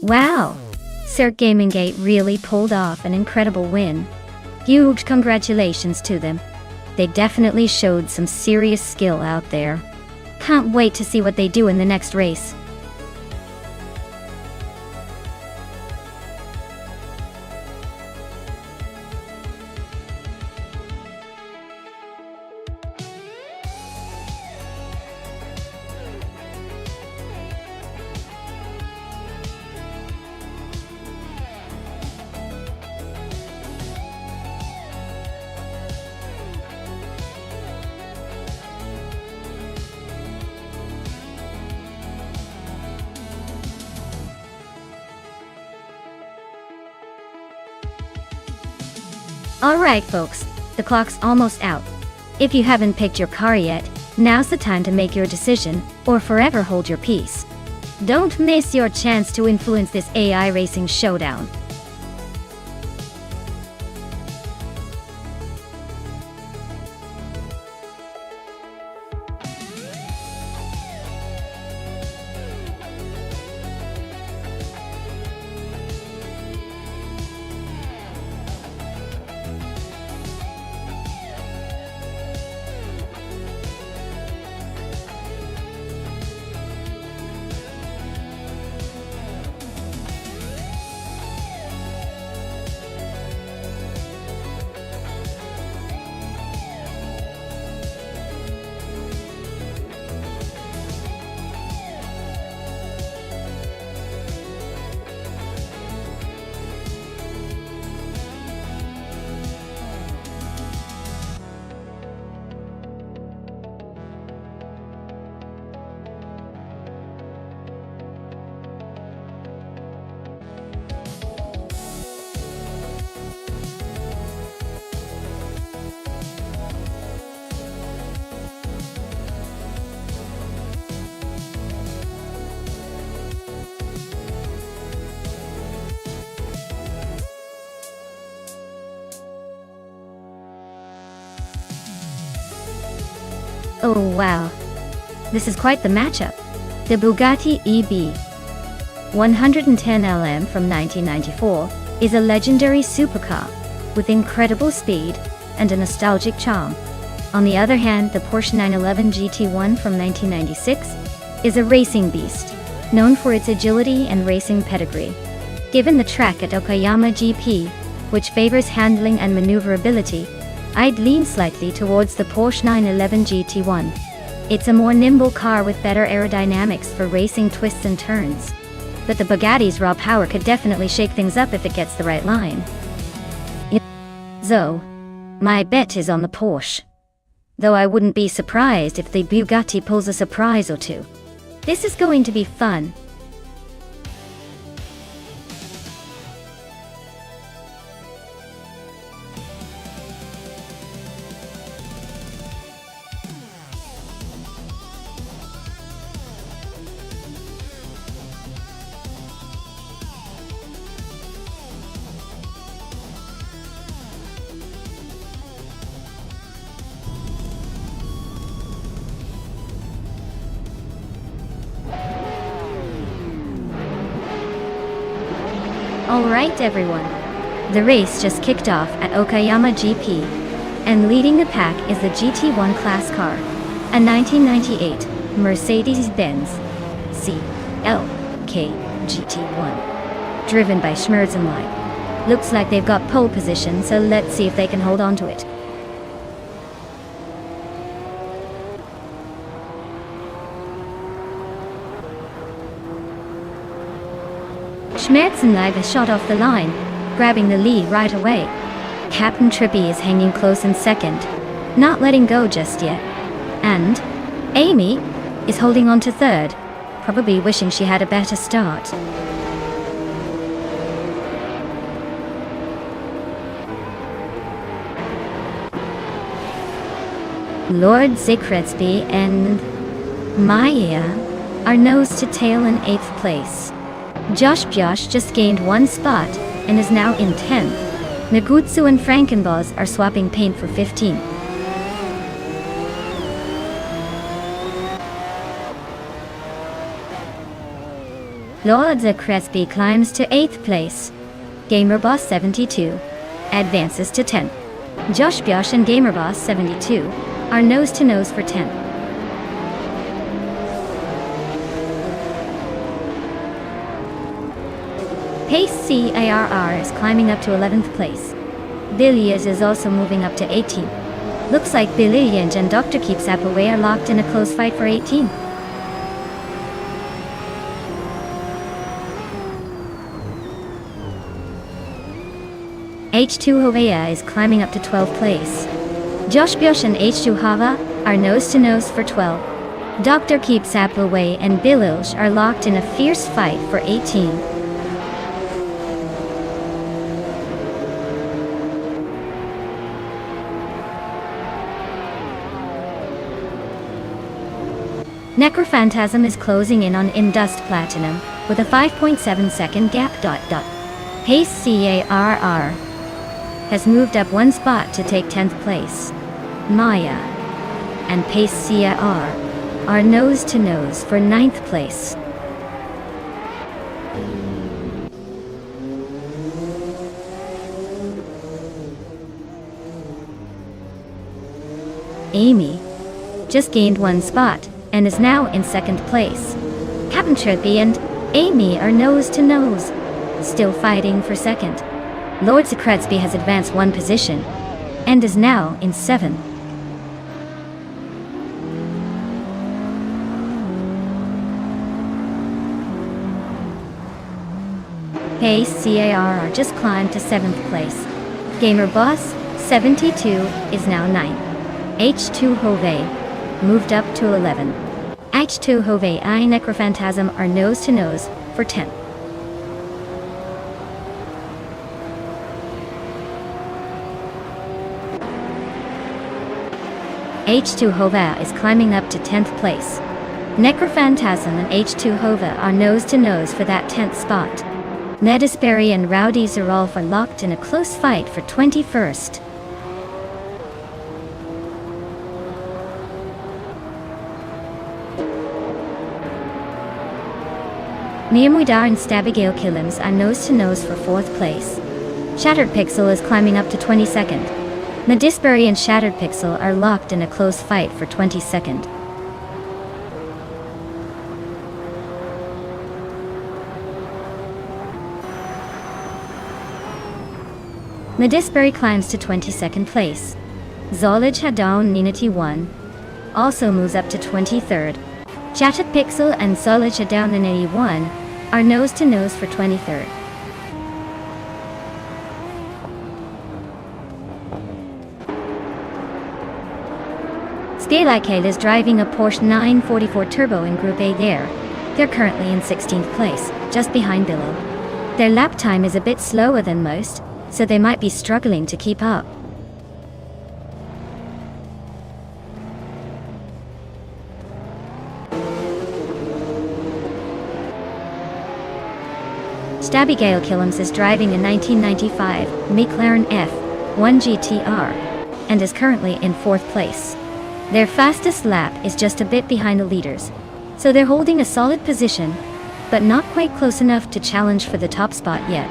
Speaker 1: Wow! Circa Mingate really pulled off an incredible win. Huge congratulations to them. They definitely showed some serious skill out there. Can't wait to see what they do in the next race. Alright folks, the clock's almost out. If you haven't picked your car yet, now's the time to make your decision, or forever hold your peace. Don't miss your chance to influence this AI racing showdown. Oh wow. This is quite the matchup. The Bugatti EB 110 LM from 1994 is a legendary supercar with incredible speed and a nostalgic charm. On the other hand, the Porsche 911 GT1 from 1996 is a racing beast, known for its agility and racing pedigree. Given the track at Okayama GP, which favors handling and maneuverability, I'd lean slightly towards the Porsche 911 GT1. It's a more nimble car with better aerodynamics for racing twists and turns. But the Bugatti's raw power could definitely shake things up if it gets the right line. So, my bet is on the Porsche. Though I wouldn't be surprised if the Bugatti pulls a surprise or two. This is going to be fun. Alright everyone, the race just kicked off at Okayama GP, and leading the pack is the GT1 class car, a 1998 Mercedes-Benz CLK GT1, driven by Schmerzenlein. Looks like they've got pole position, so let's see if they can hold on to it. Schmerzenlein has shot off the line, grabbing the lead right away. Captain Trippy is hanging close in second, not letting go just yet. And Amy is holding on to third, probably wishing she had a better start. Lord Zikretsby and Maya are nose to tail in 8th place. Josh Bjosh just gained 1 spot and is now in 10th. Nagutsu and Frankenboss are swapping paint for 15. Lord Zikretsby climbs to 8th place. Gamerboss 72 advances to 10th. Josh Bjosh and Gamerboss 72 are nose to nose for 10th. Pace CARR is climbing up to 11th place. Billions is also moving up to 18th. Looks like Billions and Dr. Keeps Away are locked in a close fight for 18th. H2 Hovea is climbing up to 12th place. Josh Bjosh and H2 Hava are nose to nose for 12. Dr. Keeps Away and Bililj are locked in a fierce fight for 18. Necrophantasm is closing in on Indust Platinum with a 5.7 second gap. Pace CARR has moved up 1 spot to take 10th place. Maya and Pace CAR are nose to nose for 9th place. Amy just gained 1 spot and is now in 2nd place. Captain Trippy and Amy are nose to nose, still fighting for 2nd. Lord Zikretsby has advanced 1 position and is now in 7th. Pace CAR just climbed to 7th place. Gamer Boss 72 is now 9th. H2 Hove moved up to 11. H2 Hove I Necrophantasm are nose to nose for 10th. H2 Hova is climbing up to 10th place. Necrophantasm and H2 Hova are nose to nose for that 10th spot. Nedisberry and Rowdy Zerolf are locked in a close fight for 21st. Miyamuida and Stabigale Killams are nose-to-nose for 4th place. Shattered Pixel is climbing up to 22nd. Nadisbury and Shattered Pixel are locked in a close fight for 22nd. Nadisbury climbs to 22nd place. Zolij Hadon Ninati 1 also moves up to 23rd. Shattered Pixel and Zolij Hadon Ninati 1 are nose-to-nose for 23rd. Scalikeil is driving a Porsche 944 Turbo in Group A there. They're currently in 16th place, just behind Billow. Their lap time is a bit slower than most, so they might be struggling to keep up. Stabigale Killams is driving a 1995 McLaren F1 GTR and is currently in 4th place. Their fastest lap is just a bit behind the leaders, so they're holding a solid position, but not quite close enough to challenge for the top spot yet.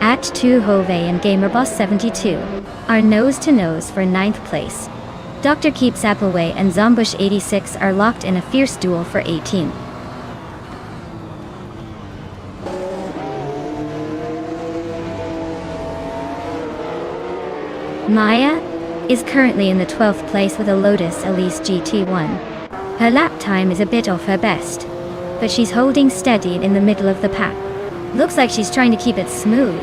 Speaker 1: At 2 Hove and GamerBoss72 are nose-to-nose for 9th place. Dr. Keeps Appleway and Zombush86 are locked in a fierce duel for 18th. Maya is currently in the 12th place with a Lotus Elise GT1. Her lap time is a bit off her best, but she's holding steady in the middle of the pack. Looks like she's trying to keep it smooth.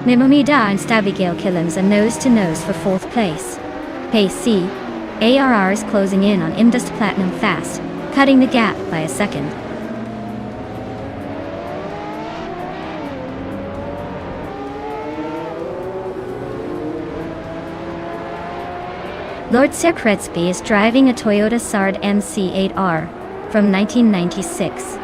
Speaker 1: Mimomida and Stabigale Killams are nose-to-nose for 4th place. Pace C, ARR is closing in on Imdust Platinum fast, cutting the gap by a second. Lord Serkretsby is driving a Toyota Sard MC8R from 1996.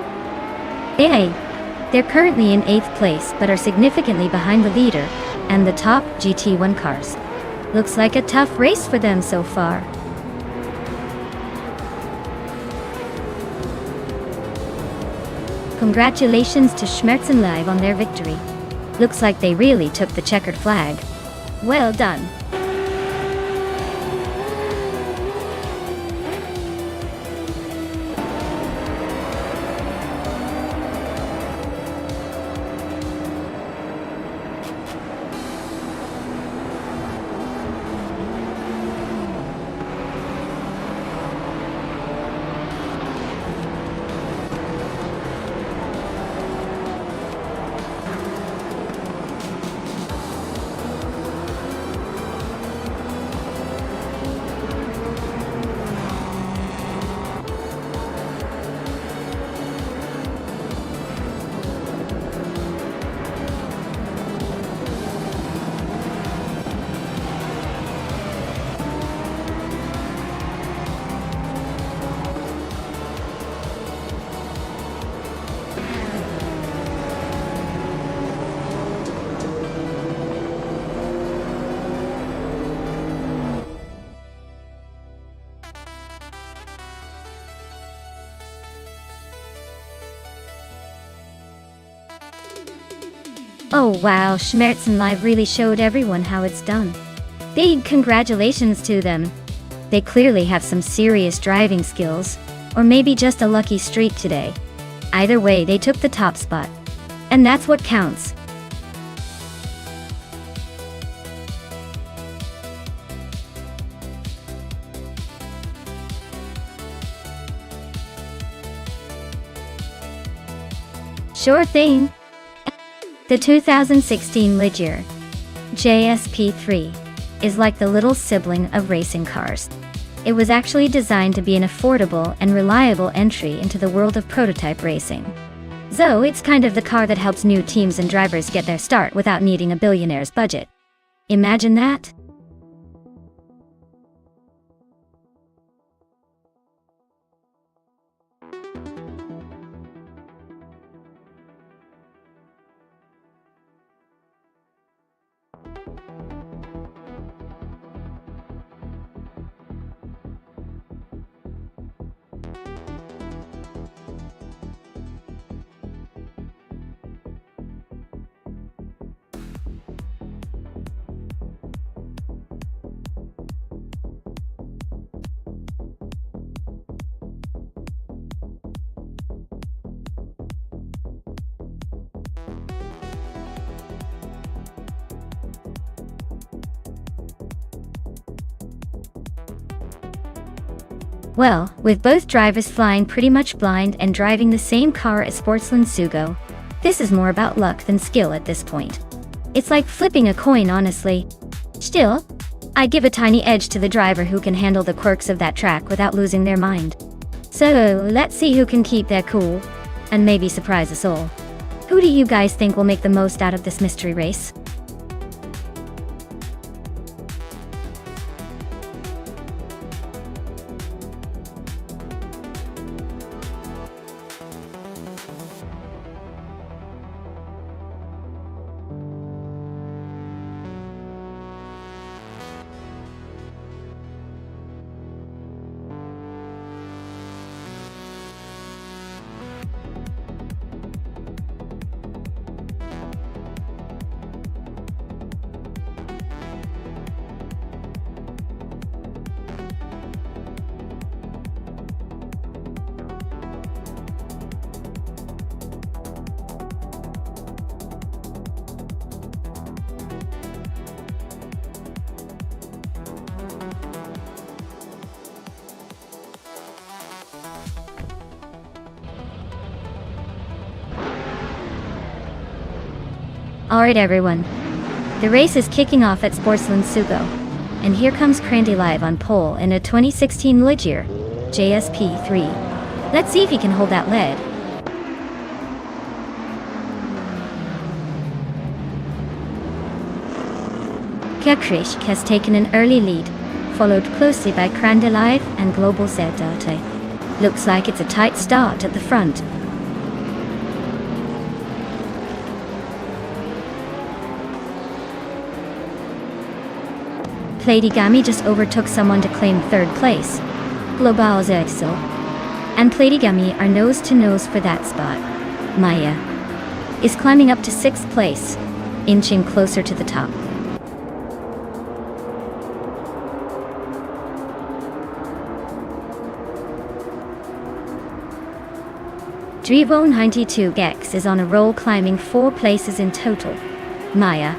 Speaker 1: They're currently in 8th place but are significantly behind the leader and the top GT1 cars. Looks like a tough race for them so far. Congratulations to Schmerzen Live on their victory. Looks like they really took the checkered flag. Well done. Oh wow, Schmerzen Live really showed everyone how it's done. Big congratulations to them. They clearly have some serious driving skills, or maybe just a lucky streak today. Either way, they took the top spot. And that's what counts. Sure thing. The 2016 Ligier JSP3 is like the little sibling of racing cars. It was actually designed to be an affordable and reliable entry into the world of prototype racing. So it's kind of the car that helps new teams and drivers get their start without needing a billionaire's budget. Imagine that? Well, with both drivers flying pretty much blind and driving the same car as Sportsland Sugo, this is more about luck than skill at this point. It's like flipping a coin, honestly. Still, I give a tiny edge to the driver who can handle the quirks of that track without losing their mind. So, let's see who can keep their cool, and maybe surprise us all. Who do you guys think will make the most out of this mystery race? Alright everyone, the race is kicking off at Sportsland Sugo, and here comes Crandy live on pole in a 2016 Ligier JSP3. Let's see if he can hold that lead. Kekrish has taken an early lead, followed closely by Crandy live and Global Zerdate. Looks like it's a tight start at the front. Platigami just overtook someone to claim third place, Global Zexo, and Platigami are nose to nose for that spot. Maya is climbing up to 6th place, inching closer to the top. Drivo 92 Gex is on a roll, climbing 4 places in total. Maya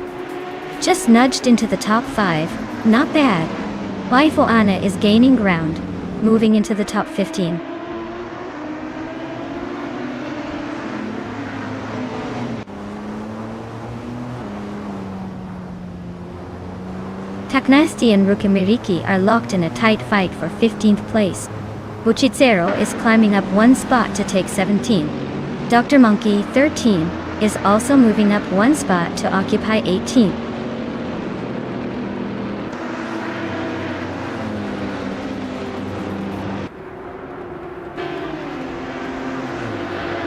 Speaker 1: just nudged into the top 5. Not bad. Waifu Anna is gaining ground, moving into the top 15. Taknasti and Rukimiriki are locked in a tight fight for 15th place. Buchitsero is climbing up 1 spot to take 17. Dr. Monkey, 13, is also moving up 1 spot to occupy 18.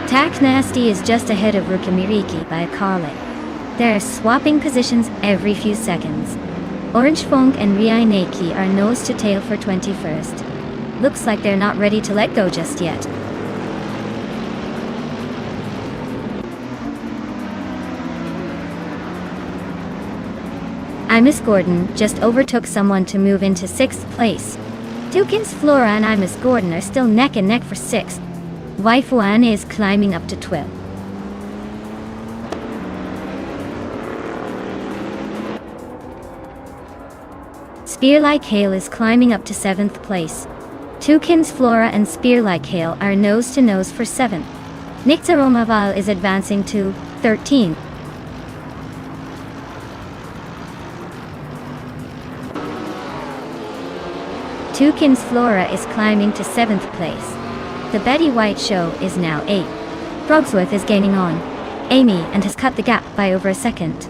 Speaker 1: Taknasti is just ahead of Rukimiriki by a car length. They're swapping positions every few seconds. Orange Fong and Riai Neki are nose to tail for 21st. Looks like they're not ready to let go just yet. Imus Gordon just overtook someone to move into 6th place. Dukins Flora and Imus Gordon are still neck and neck for 6th. Waifu Anna is climbing up to 12. Spear-like Hail is climbing up to 7th place. Tukins Flora and Spear-like Hail are nose to nose for 7th. Nixaromaval is advancing to 13. Tukins Flora is climbing to 7th place. The Betty White Show is now 8. Brogsworth is gaining on Amy and has cut the gap by over a second.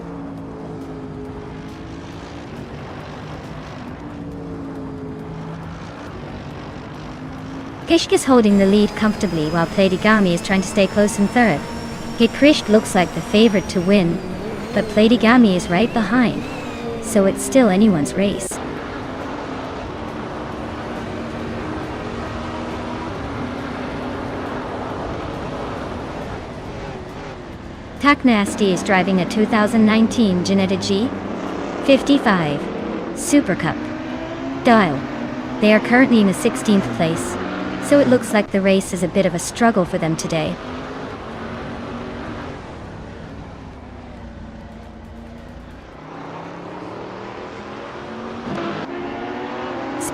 Speaker 1: Kishk is holding the lead comfortably while Platigami is trying to stay close in 3rd. Gikrisht looks like the favorite to win, but Platigami is right behind, so it's still anyone's race. Taknasti is driving a 2019 Janetta G55 Super Cup Dial. They are currently in the 16th place, so it looks like the race is a bit of a struggle for them today.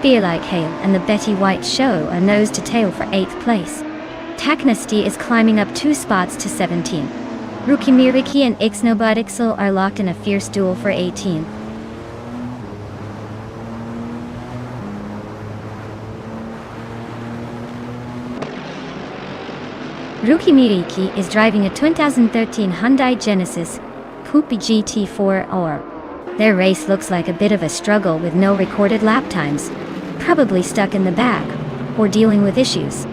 Speaker 1: Spear Like Hail and the Betty White Show are nose to tail for 8th place. Taknasti is climbing up 2 spots to 17. Rukimiriki and Ixnobudixel are locked in a fierce duel for 18th. Rukimiriki is driving a 2013 Hyundai Genesis Coupe GT4R. Their race looks like a bit of a struggle with no recorded lap times, probably stuck in the back, or dealing with issues.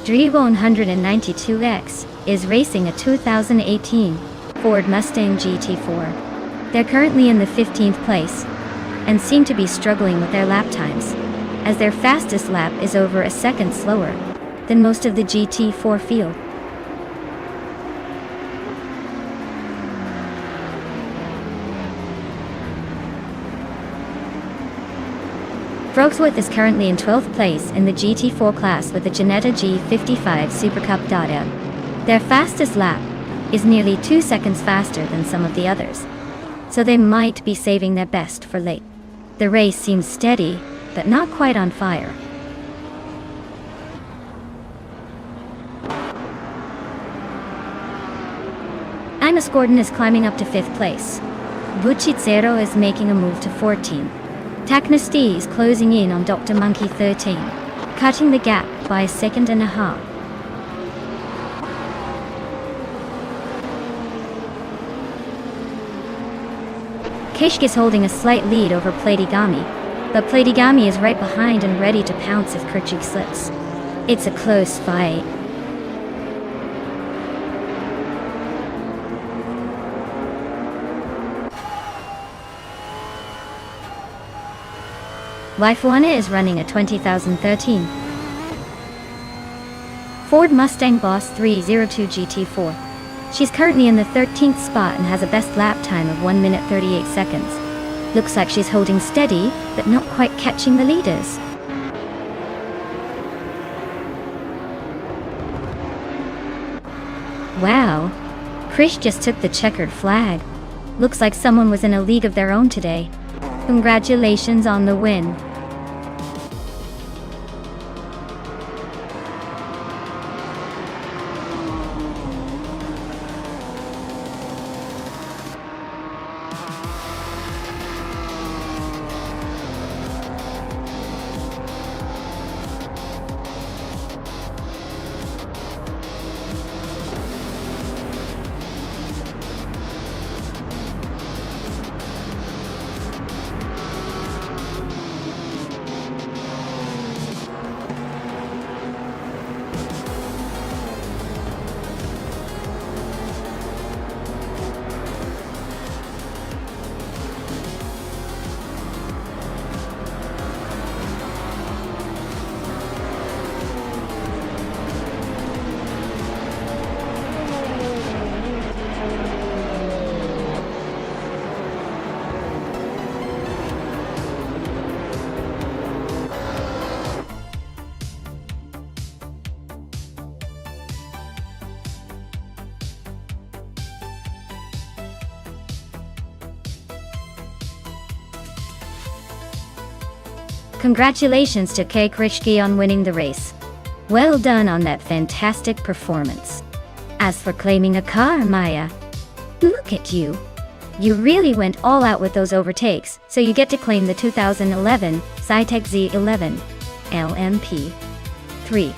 Speaker 1: Drivo 192X is racing a 2018 Ford Mustang GT4. They're currently in the 15th place, and seem to be struggling with their lap times, as their fastest lap is over a second slower than most of the GT4 field. Brooksworth is currently in 12th place in the GT4 class with the Ginetta G55 Super Cup Data. Their fastest lap is nearly 2 seconds faster than some of the others, so they might be saving their best for late. The race seems steady, but not quite on fire. Imus Gordon is climbing up to 5th place. Buchitsero is making a move to 14. Taknasti is closing in on Dr. Monkey 13, cutting the gap by a second and a half. Kishk is holding a slight lead over Platigami, but Platigami is right behind and ready to pounce if Kerchig slips. It's a close fight. Lifuana is running a 2013 Ford Mustang Boss 302 GT4. She's currently in the 13th spot and has a best lap time of 1 minute 38 seconds. Looks like she's holding steady, but not quite catching the leaders. Wow, Krish just took the checkered flag. Looks like someone was in a league of their own today. Congratulations on the win. Congratulations to Kay Krishki on winning the race. Well done on that fantastic performance. As for claiming a car, Maya, look at you. You really went all out with those overtakes, so you get to claim the 2011 Cytec Z11 LMP3.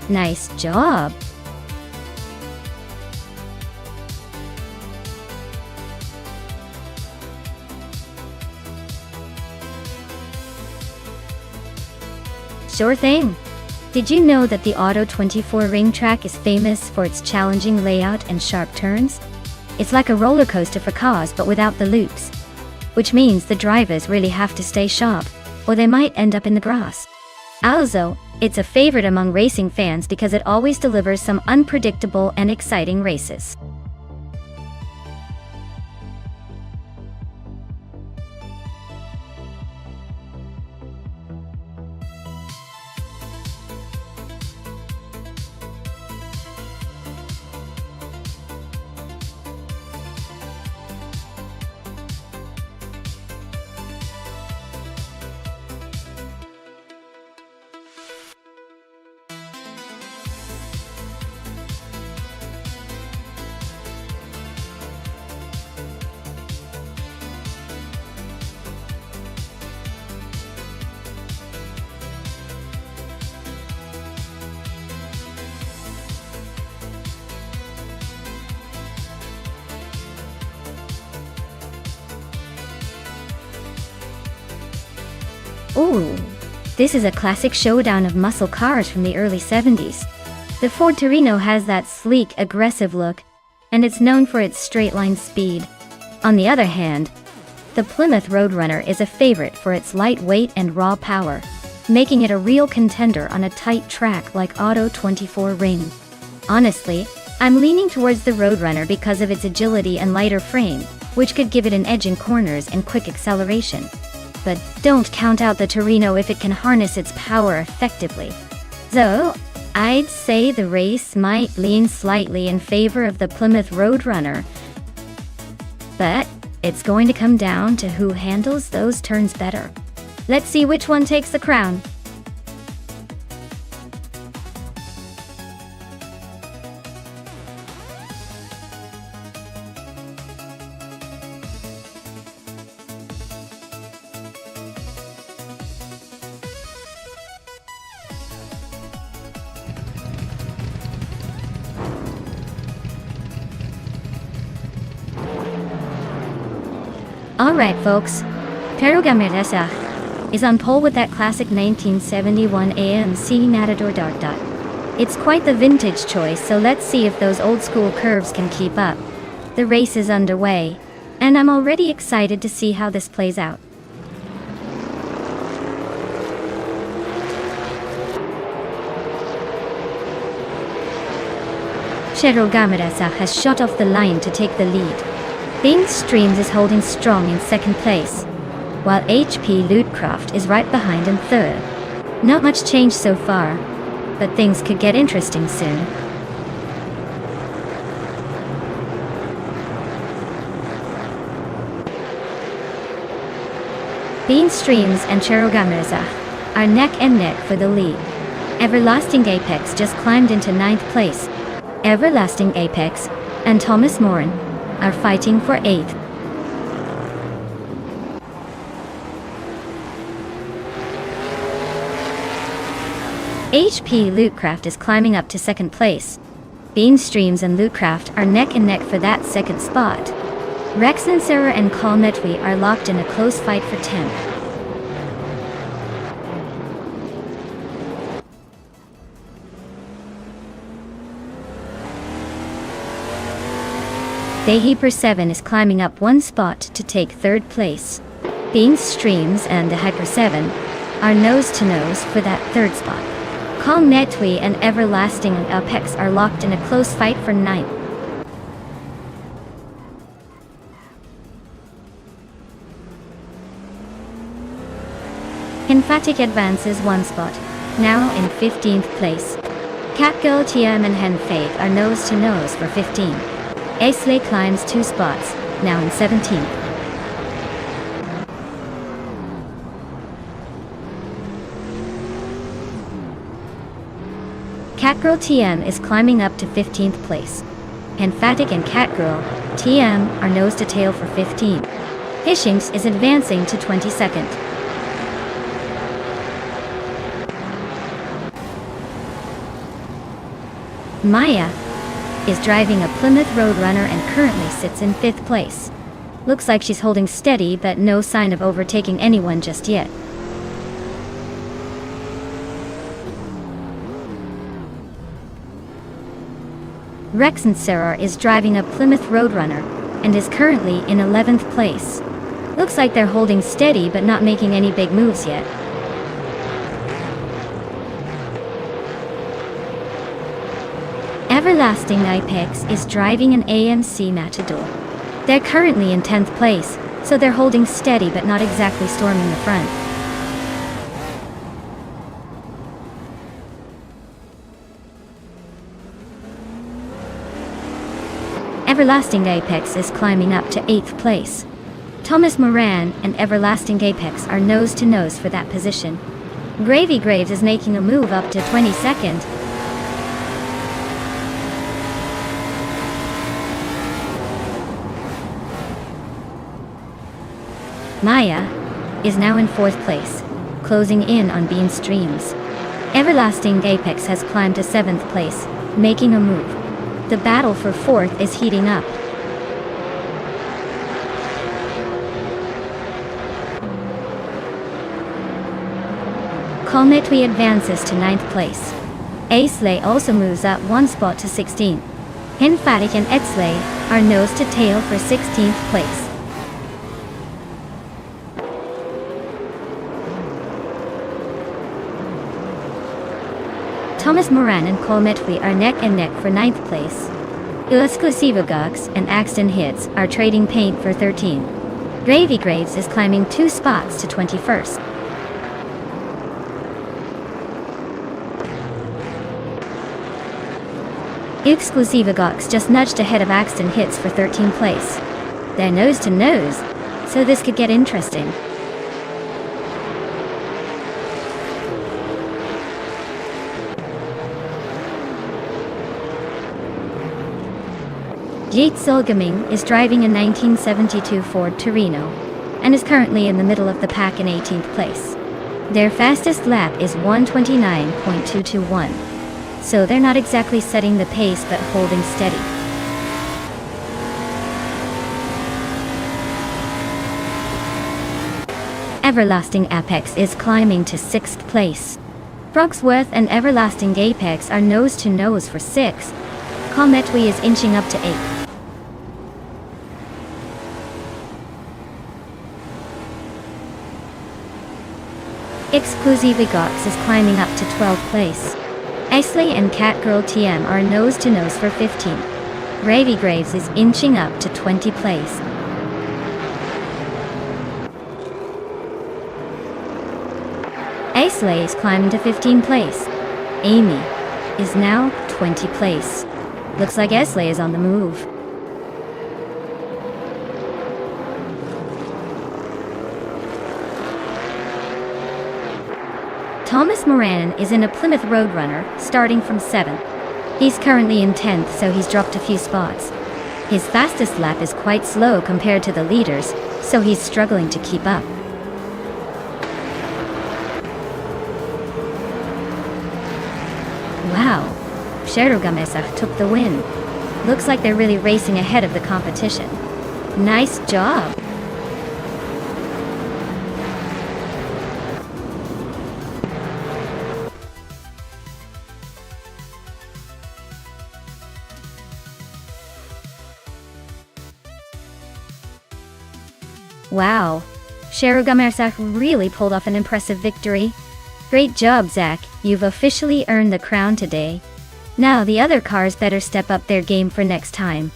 Speaker 1: Nice job. Sure thing. Did you know that the Auto 24 ring track is famous for its challenging layout and sharp turns? It's like a roller coaster for cars but without the loops. Which means the drivers really have to stay sharp, or they might end up in the grass. Also, it's a favorite among racing fans because it always delivers some unpredictable and exciting races. Ooh, this is a classic showdown of muscle cars from the early 70s. The Ford Torino has that sleek, aggressive look, and it's known for its straight-line speed. On the other hand, the Plymouth Roadrunner is a favorite for its lightweight and raw power, making it a real contender on a tight track like Auto 24 Ring. Honestly, I'm leaning towards the Roadrunner because of its agility and lighter frame, which could give it an edge in corners and quick acceleration. But don't count out the Torino if it can harness its power effectively. So, I'd say the race might lean slightly in favor of the Plymouth Roadrunner, but it's going to come down to who handles those turns better. Let's see which one takes the crown. Alright folks, Perugameresa is on pole with that classic 1971 AMC Matador Dark Dot. It's quite the vintage choice, so let's see if those old school curves can keep up. The race is underway, and I'm already excited to see how this plays out. Perugameresa has shot off the line to take the lead. Beans Streams is holding strong in second place, while HP Lootcraft is right behind in third. Not much change so far, but things could get interesting soon. Bean Streams and Perugameresa are neck and neck for the lead. Everlasting Apex just climbed into 9th place. Everlasting Apex and Thomas Moran are fighting for 8th. HP Lootcraft is climbing up to 2nd place. Bean Streams and Lootcraft are neck and neck for that 2nd spot. Rexnancerer and Calmetwi are locked in a close fight for 10th. Deheeper 7 is climbing up 1 spot to take 3rd place. Bean Streams and Deheeper 7 are nose-to-nose for that 3rd spot. Calmetwi and Everlasting Apex are locked in a close fight for 9th. Emphatic advances 1 spot, now in 15th place. Catgirl TM and Henfate are nose-to-nose for 15. Aisley climbs 2 spots, now in 17th. Catgirl TM is climbing up to 15th place. Emphatic and Catgirl TM are nose to tail for 15. Hishinx is advancing to 22nd. Maya is driving a Plymouth Roadrunner and currently sits in 5th place. Looks like she's holding steady, but no sign of overtaking anyone just yet. Rexnancerer is driving a Plymouth Roadrunner and is currently in 11th place. Looks like they're holding steady but not making any big moves yet. Everlasting Apex is driving an AMC Matador. They're currently in 10th place, so they're holding steady but not exactly storming the front. Everlasting Apex is climbing up to 8th place. Thomas Moran and Everlasting Apex are nose-to-nose for that position. Gravy Graves is making a move up to 22nd. Maya is now in 4th place, closing in on Bean Streams. Everlasting Apex has climbed to 7th place, making a move. The battle for 4th is heating up. Kalmetwi advances to 9th place. Aisley also moves up one spot to 16th. Hinfatik and Etsley are nose to tail for 16th place. Thomas Moran and Kalmetwi are neck and neck for 9th place. Exclusivogox and Axton Hits are trading paint for 13. Gravy Graves is climbing 2 spots to 21st. Exclusivogox just nudged ahead of Axton Hits for 13th place. They're nose to nose, so this could get interesting. Yates Zulgaming is driving a 1972 Ford Torino and is currently in the middle of the pack in 18th place. Their fastest lap is 1:29.221, so they're not exactly setting the pace but holding steady. Everlasting Apex is climbing to 6th place. Frogsworth and Everlasting Apex are nose to nose for 6th. Kalmetwi is inching up to 8th. Exclusivogox is climbing up to 12th place. Aisley and Catgirl TM are nose to nose for 15th. Gravy Graves is inching up to 20th place. Aisley is climbing to 15th place. Amy is now 20th place. Looks like Aisley is on the move. Thomas Moran is in a Plymouth Roadrunner, starting from 7th. He's currently in 10th, so he's dropped a few spots. His fastest lap is quite slow compared to the leaders, so he's struggling to keep up. Wow, Sherugamesach took the win. Looks like they're really racing ahead of the competition. Nice job! Wow, Sherugamesach really pulled off an impressive victory. Great job, Zach, you've officially earned the crown today. Now the other cars better step up their game for next time.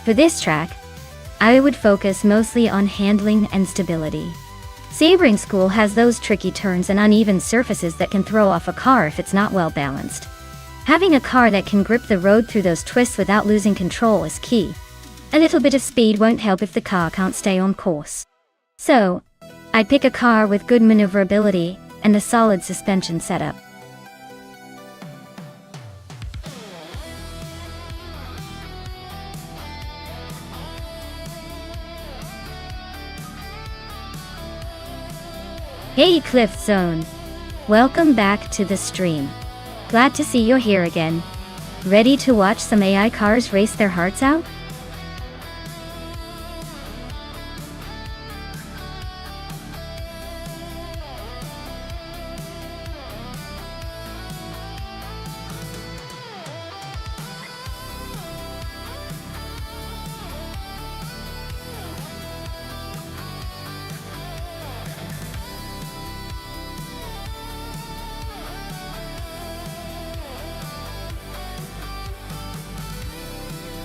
Speaker 1: For this track, I would focus mostly on handling and stability. Sebring School has those tricky turns and uneven surfaces that can throw off a car if it's not well balanced. Having a car that can grip the road through those twists without losing control is key. A little bit of speed won't help if the car can't stay on course. So, I'd pick a car with good maneuverability and a solid suspension setup. Hey Cliff Zone! Welcome back to the stream. Glad to see you're here again. Ready to watch some AI cars race their hearts out?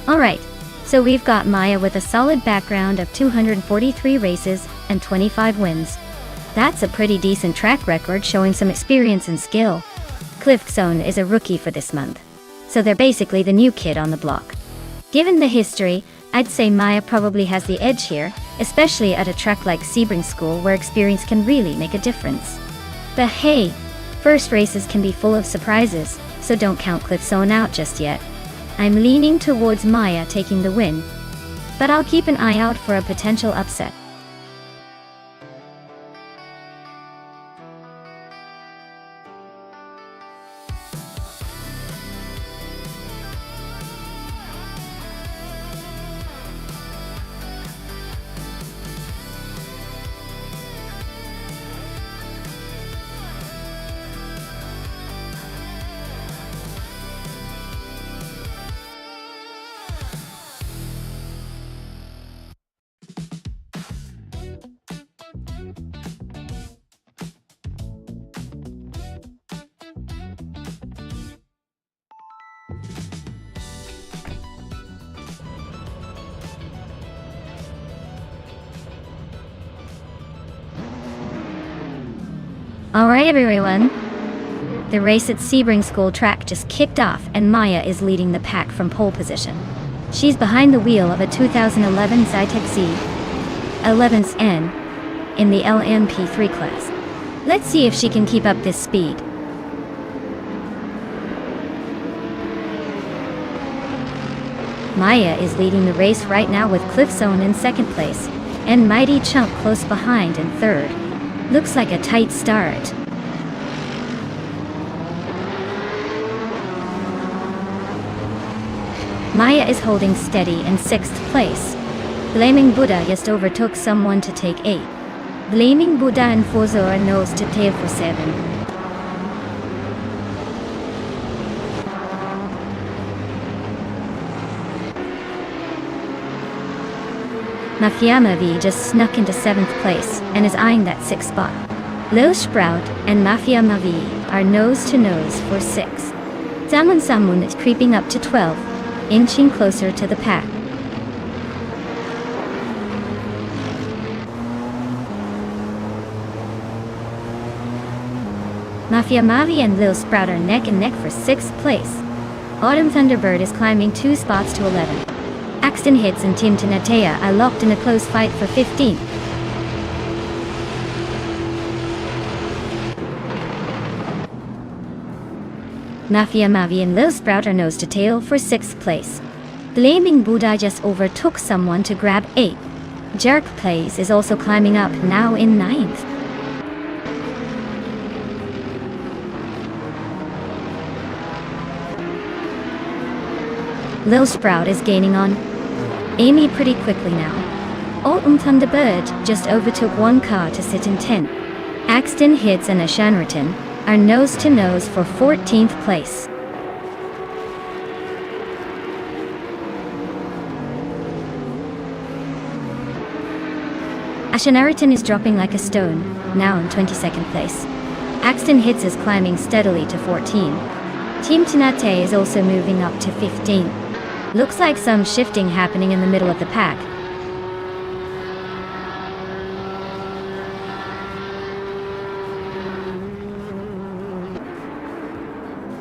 Speaker 1: Alright, so we've got Maya with a solid background of 243 races and 25 wins. That's a pretty decent track record showing some experience and skill. Cliff Zone is a rookie for this month, so they're basically the new kid on the block. Given the history, I'd say Maya probably has the edge here, especially at a track like Sebring School where experience can really make a difference. But hey, first races can be full of surprises, so don't count Cliff Zone out just yet. I'm leaning towards Maya taking the win, but I'll keep an eye out for a potential upset. Alright everyone. The race at Sebring School track just kicked off and Maya is leading the pack from pole position. She's behind the wheel of a 2011 Zytec Z 11's N in the LMP3 class. Let's see if she can keep up this speed. Maya is leading the race right now with Cliffzone in second place, and Mighty Chunk close behind in third. Looks like a tight start. Maya is holding steady in sixth place. Blaming Buddha just overtook someone to take 8. Blaming Buddha and Fozo are nose to tail for 7. Mafia V just snuck into 7th place and is eyeing that 6th spot. Lil Sprout and Mafia V are nose to nose for 6. Samun is creeping up to 12, inching closer to the pack. Mafia Mavi and Lil Sprout are neck and neck for 6th place. Autumn Thunderbird is climbing 2 spots to 11. Axton Hits and Team Tinatea are locked in a close fight for 15th. Mafia Mavi and Lil Sprout are nose to tail for 6th place. Blaming Buddha just overtook someone to grab 8. Jerk Plays is also climbing up, now in 9th. Lil Sprout is gaining on Amy pretty quickly now. Autumn Thunderbird just overtook one car to sit in 10th. Axton Hits and Ashanriton are nose to nose for 14th place. Ashanariton is dropping like a stone, now in 22nd place. Axton Hits is climbing steadily to 14. Team Tinate is also moving up to 15. Looks like some shifting happening in the middle of the pack.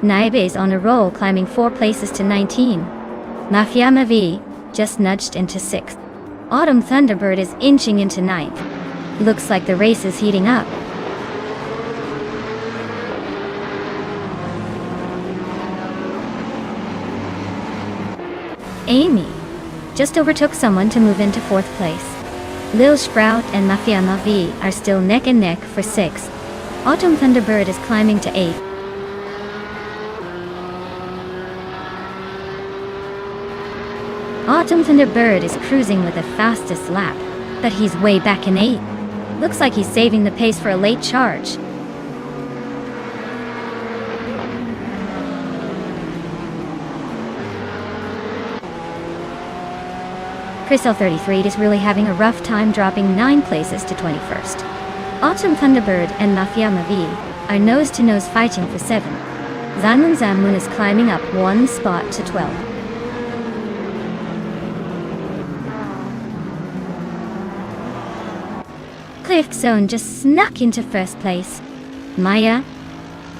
Speaker 1: Naibe is on a roll, climbing 4 places to 19. Mafia Mavi just nudged into 6th. Autumn Thunderbird is inching into 9th. Looks like the race is heating up. Amy just overtook someone to move into 4th place. Lil Sprout and Mafia Mavi are still neck and neck for 6th. Autumn Thunderbird is climbing to 8th. Autumn Thunderbird is cruising with the fastest lap, but he's way back in 8th. Looks like he's saving the pace for a late charge. Chris L33 is really having a rough time, dropping 9 places to 21st. Autumn Thunderbird and Mafia Mavi are nose to nose fighting for 7. Zamun is climbing up 1 spot to 12. Cliffzone just snuck into 1st place. Maya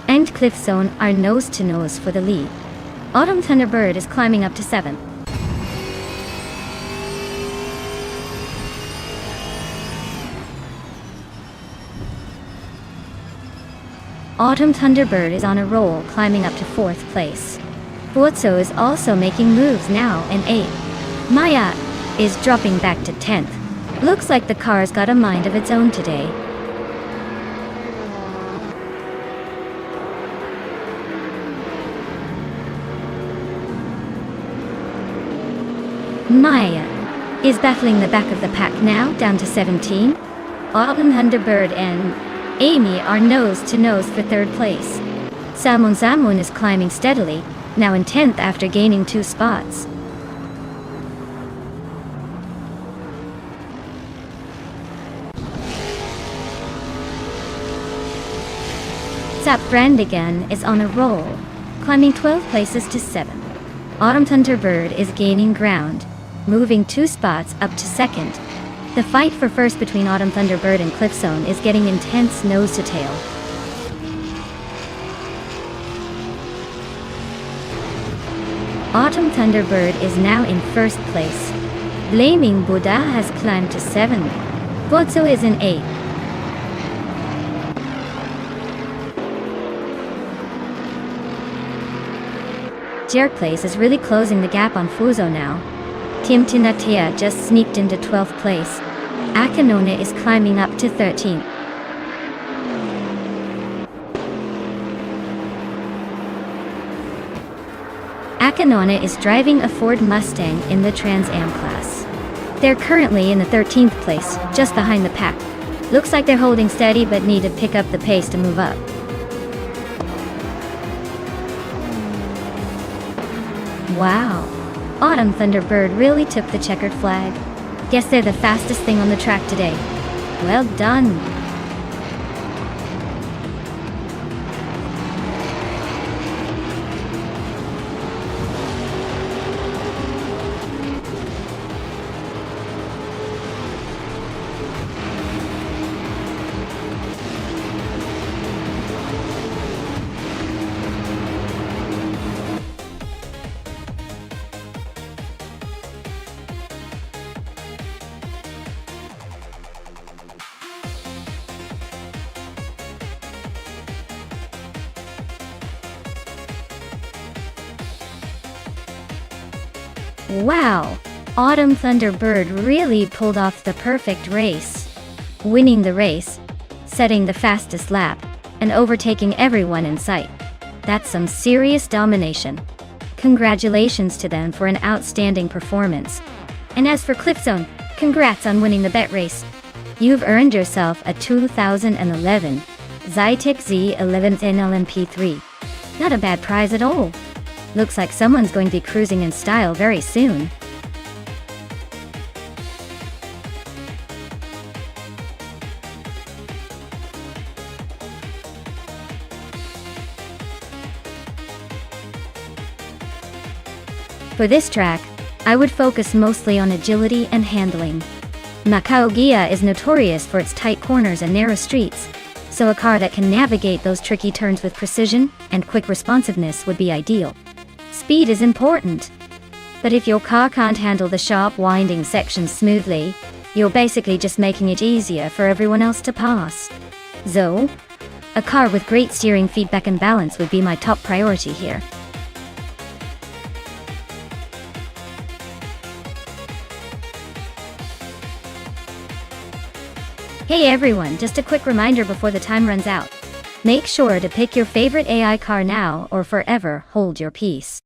Speaker 1: and Cliffzone are nose to nose for the lead. Autumn Thunderbird is climbing up to 7th. Autumn Thunderbird is on a roll, climbing up to 4th place. Buotso is also making moves, now in 8th. Maya is dropping back to 10th. Looks like the car's got a mind of its own today. Maya is battling the back of the pack now, down to 17. Autumn Thunderbird and Amy are nose to nose for 3rd place. Samun is climbing steadily, now in 10th after gaining 2 spots. Zap Brandigan is on a roll, climbing 12 places to 7. Autumn Thunderbird is gaining ground, moving 2 spots up to 2nd. The fight for first between Autumn Thunderbird and Cliffzone is getting intense nose to tail. Autumn Thunderbird is now in first place. Blaming Buddha has climbed to 7. Botso is in 8. Jerkplace is really closing the gap on Fuzo now. Team Tinatea just sneaked into 12th place. Akanone is climbing up to 13th. Akanone is driving a Ford Mustang in the Trans Am class. They're currently in the 13th place, just behind the pack. Looks like they're holding steady but need to pick up the pace to move up. Wow. Autumn Thunderbird really took the checkered flag. Guess they're the fastest thing on the track today. Well done. Wow! Autumn Thunderbird really pulled off the perfect race. Winning the race, setting the fastest lap, and overtaking everyone in sight. That's some serious domination. Congratulations to them for an outstanding performance. And as for Cliffzone, congrats on winning the bet race. You've earned yourself a 2011 Zytek Z11 NLMP3. Not a bad prize at all. Looks like someone's going to be cruising in style very soon. For this track, I would focus mostly on agility and handling. Macau Gia is notorious for its tight corners and narrow streets, so a car that can navigate those tricky turns with precision and quick responsiveness would be ideal. Speed is important, but if your car can't handle the sharp winding sections smoothly, you're basically just making it easier for everyone else to pass. So, a car with great steering feedback and balance would be my top priority here. Hey everyone, just a quick reminder before the time runs out. Make sure to pick your favorite AI car now or forever hold your peace.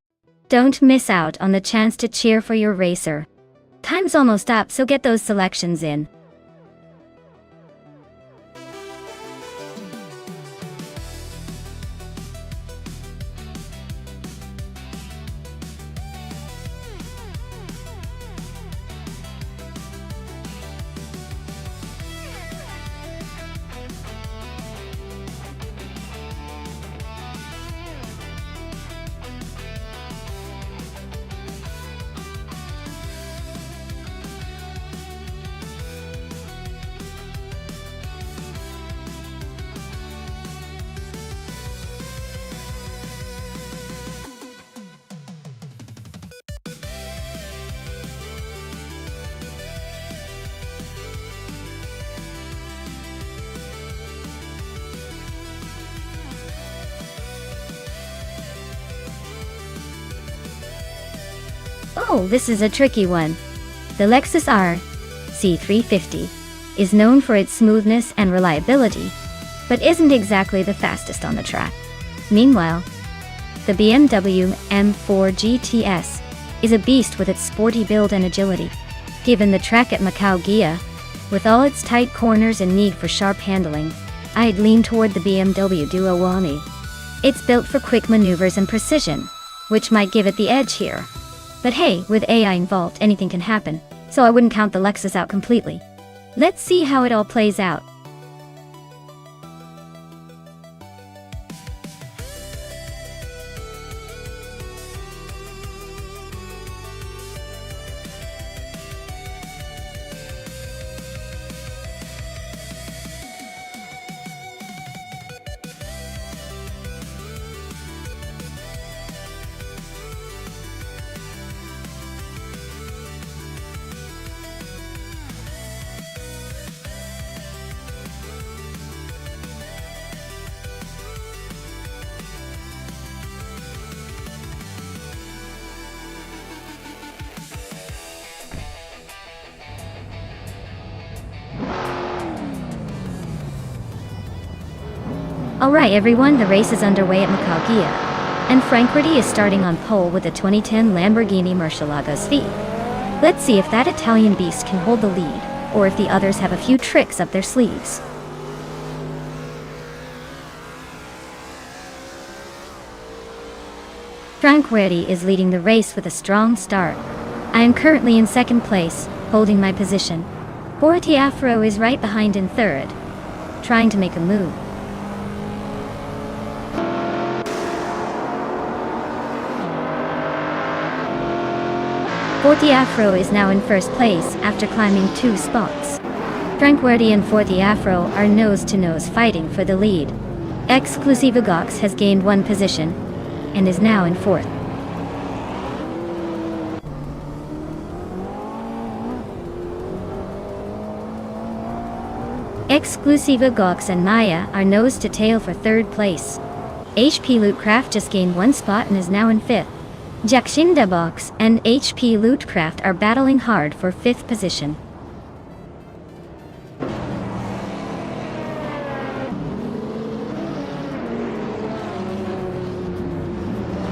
Speaker 1: Don't miss out on the chance to cheer for your racer. Time's almost up, so get those selections in. Oh, this is a tricky one. The Lexus RC350 is known for its smoothness and reliability, but isn't exactly the fastest on the track. Meanwhile, the BMW M4 GTS is a beast with its sporty build and agility. Given the track at Macau Gia, with all its tight corners and need for sharp handling, I'd lean toward the BMW Duo Wami. It's built for quick maneuvers and precision, which might give it the edge here. But hey, with AI involved, anything can happen, so I wouldn't count the Lexus out completely. Let's see how it all plays out. Alright everyone, the race is underway at Macagia, and Franquity is starting on pole with the 2010 Lamborghini Murcielago SV. Let's see if that Italian beast can hold the lead, or if the others have a few tricks up their sleeves. Franquity is leading the race with a strong start. I am currently in second place, holding my position. Borati Afro is right behind in third, trying to make a move. Forti Afro is now in first place after climbing 2 spots. Franquity and Forti Afro are nose-to-nose fighting for the lead. Exclusiva Gox has gained 1 position and is now in 4th. Exclusiva Gox and Maya are nose-to-tail for 3rd place. HP Lootcraft just gained 1 spot and is now in 5th. Jackshinda Box and HP Lootcraft are battling hard for 5th position.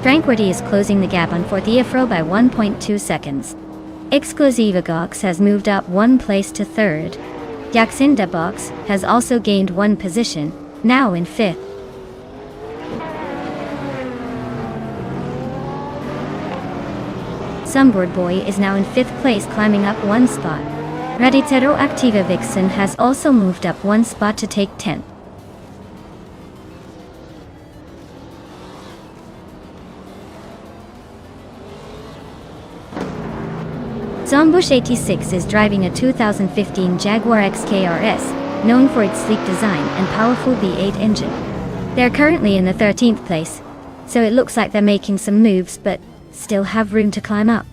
Speaker 1: Franquity is closing the gap on Forti Afro by 1.2 seconds. Exclusiva Gox has moved up 1 place to 3rd. Jackshinda Box has also gained 1 position, now in 5th. Sunboard Boy is now in 5th place, climbing up 1 spot. Raditero Activa Vixen has also moved up 1 spot to take 10th. Zombush 86 is driving a 2015 Jaguar XKRS, known for its sleek design and powerful V8 engine. They're currently in the 13th place, so it looks like they're making some moves but still have room to climb up.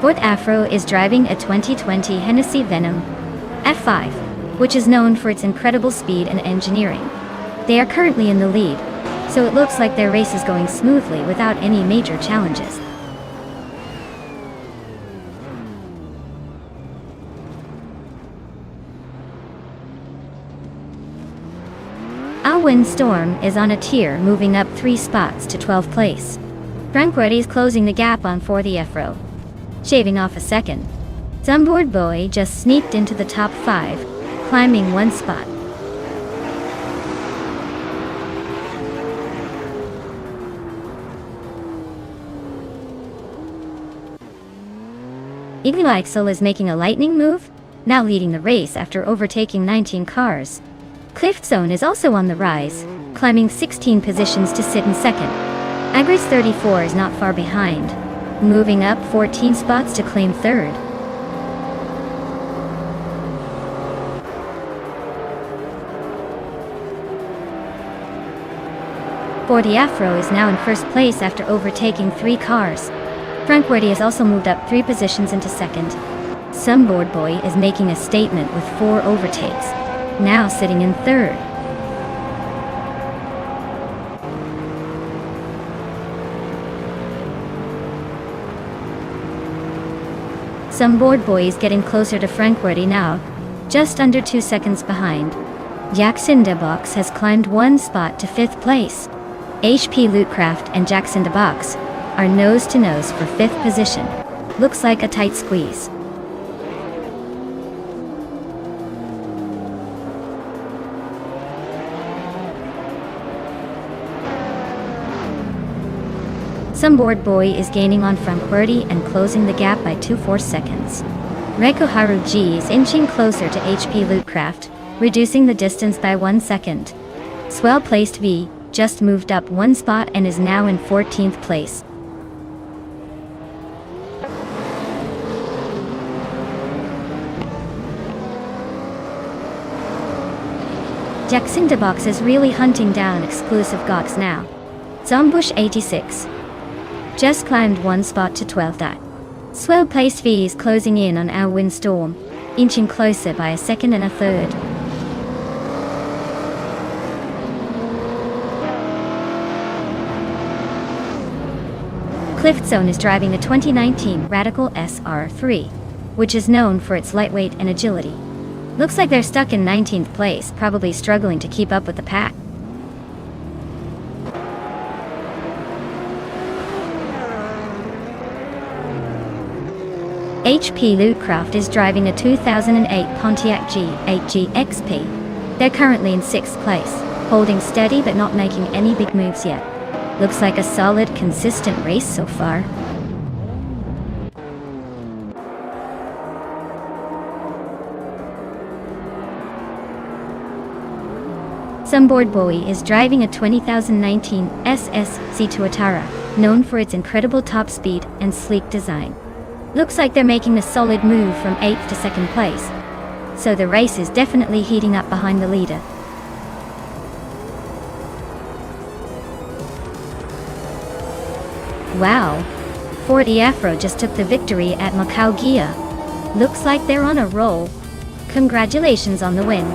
Speaker 1: Fort Afro is driving a 2020 Hennessy Venom F5, which is known for its incredible speed and engineering. They are currently in the lead, so it looks like their race is going smoothly without any major challenges. Windstorm is on a tier, moving up 3 spots to 12th place. Franquity is closing the gap on Forti Afro, shaving off a second. Sunboard Boy just sneaked into the top 5, climbing 1 spot. Iglixel is making a lightning move, now leading the race after overtaking 19 cars. Cliffzone is also on the rise, climbing 16 positions to sit in second. Agris 34 is not far behind, moving up 14 spots to claim third. Forti Afro is now in first place after overtaking 3 cars. Franquity has also moved up 3 positions into second. Sunboard Boy is making a statement with 4 overtakes, now sitting in third. Sunboard Boy is getting closer to Franquity now, just under 2 seconds behind. Jackshinda Box has climbed 1 spot to 5th place. HP Lootcraft and Jackshinda Box are nose to nose for 5th position. Looks like a tight squeeze. Sunboard Boy is gaining on Franquity and closing the gap by 2.4 seconds. Rekoharu G is inching closer to HP Lootcraft, reducing the distance by 1 second. Swell placed V just moved up 1 spot and is now in 14th place. Jackshinda Box is really hunting down exclusive Gox now. Zombush 86 just climbed 1 spot to 12th. Swell placed V is closing in on our Windstorm, inching closer by a second and a third. Clift Zone is driving the 2019 Radical SR3, which is known for its lightweight and agility. Looks like they're stuck in 19th place, probably struggling to keep up with the pack. HP Lootcraft is driving a 2008 Pontiac G8 GXP. They're currently in 6th place, holding steady but not making any big moves yet. Looks like a solid, consistent race so far. Some Board Bowie is driving a 2019 SS Tuatara, known for its incredible top speed and sleek design. Looks like they're making a solid move from 8th to 2nd place, so the race is definitely heating up behind the leader. Wow, Ford Afro just took the victory at Macau Gia. Looks like they're on a roll. Congratulations on the win.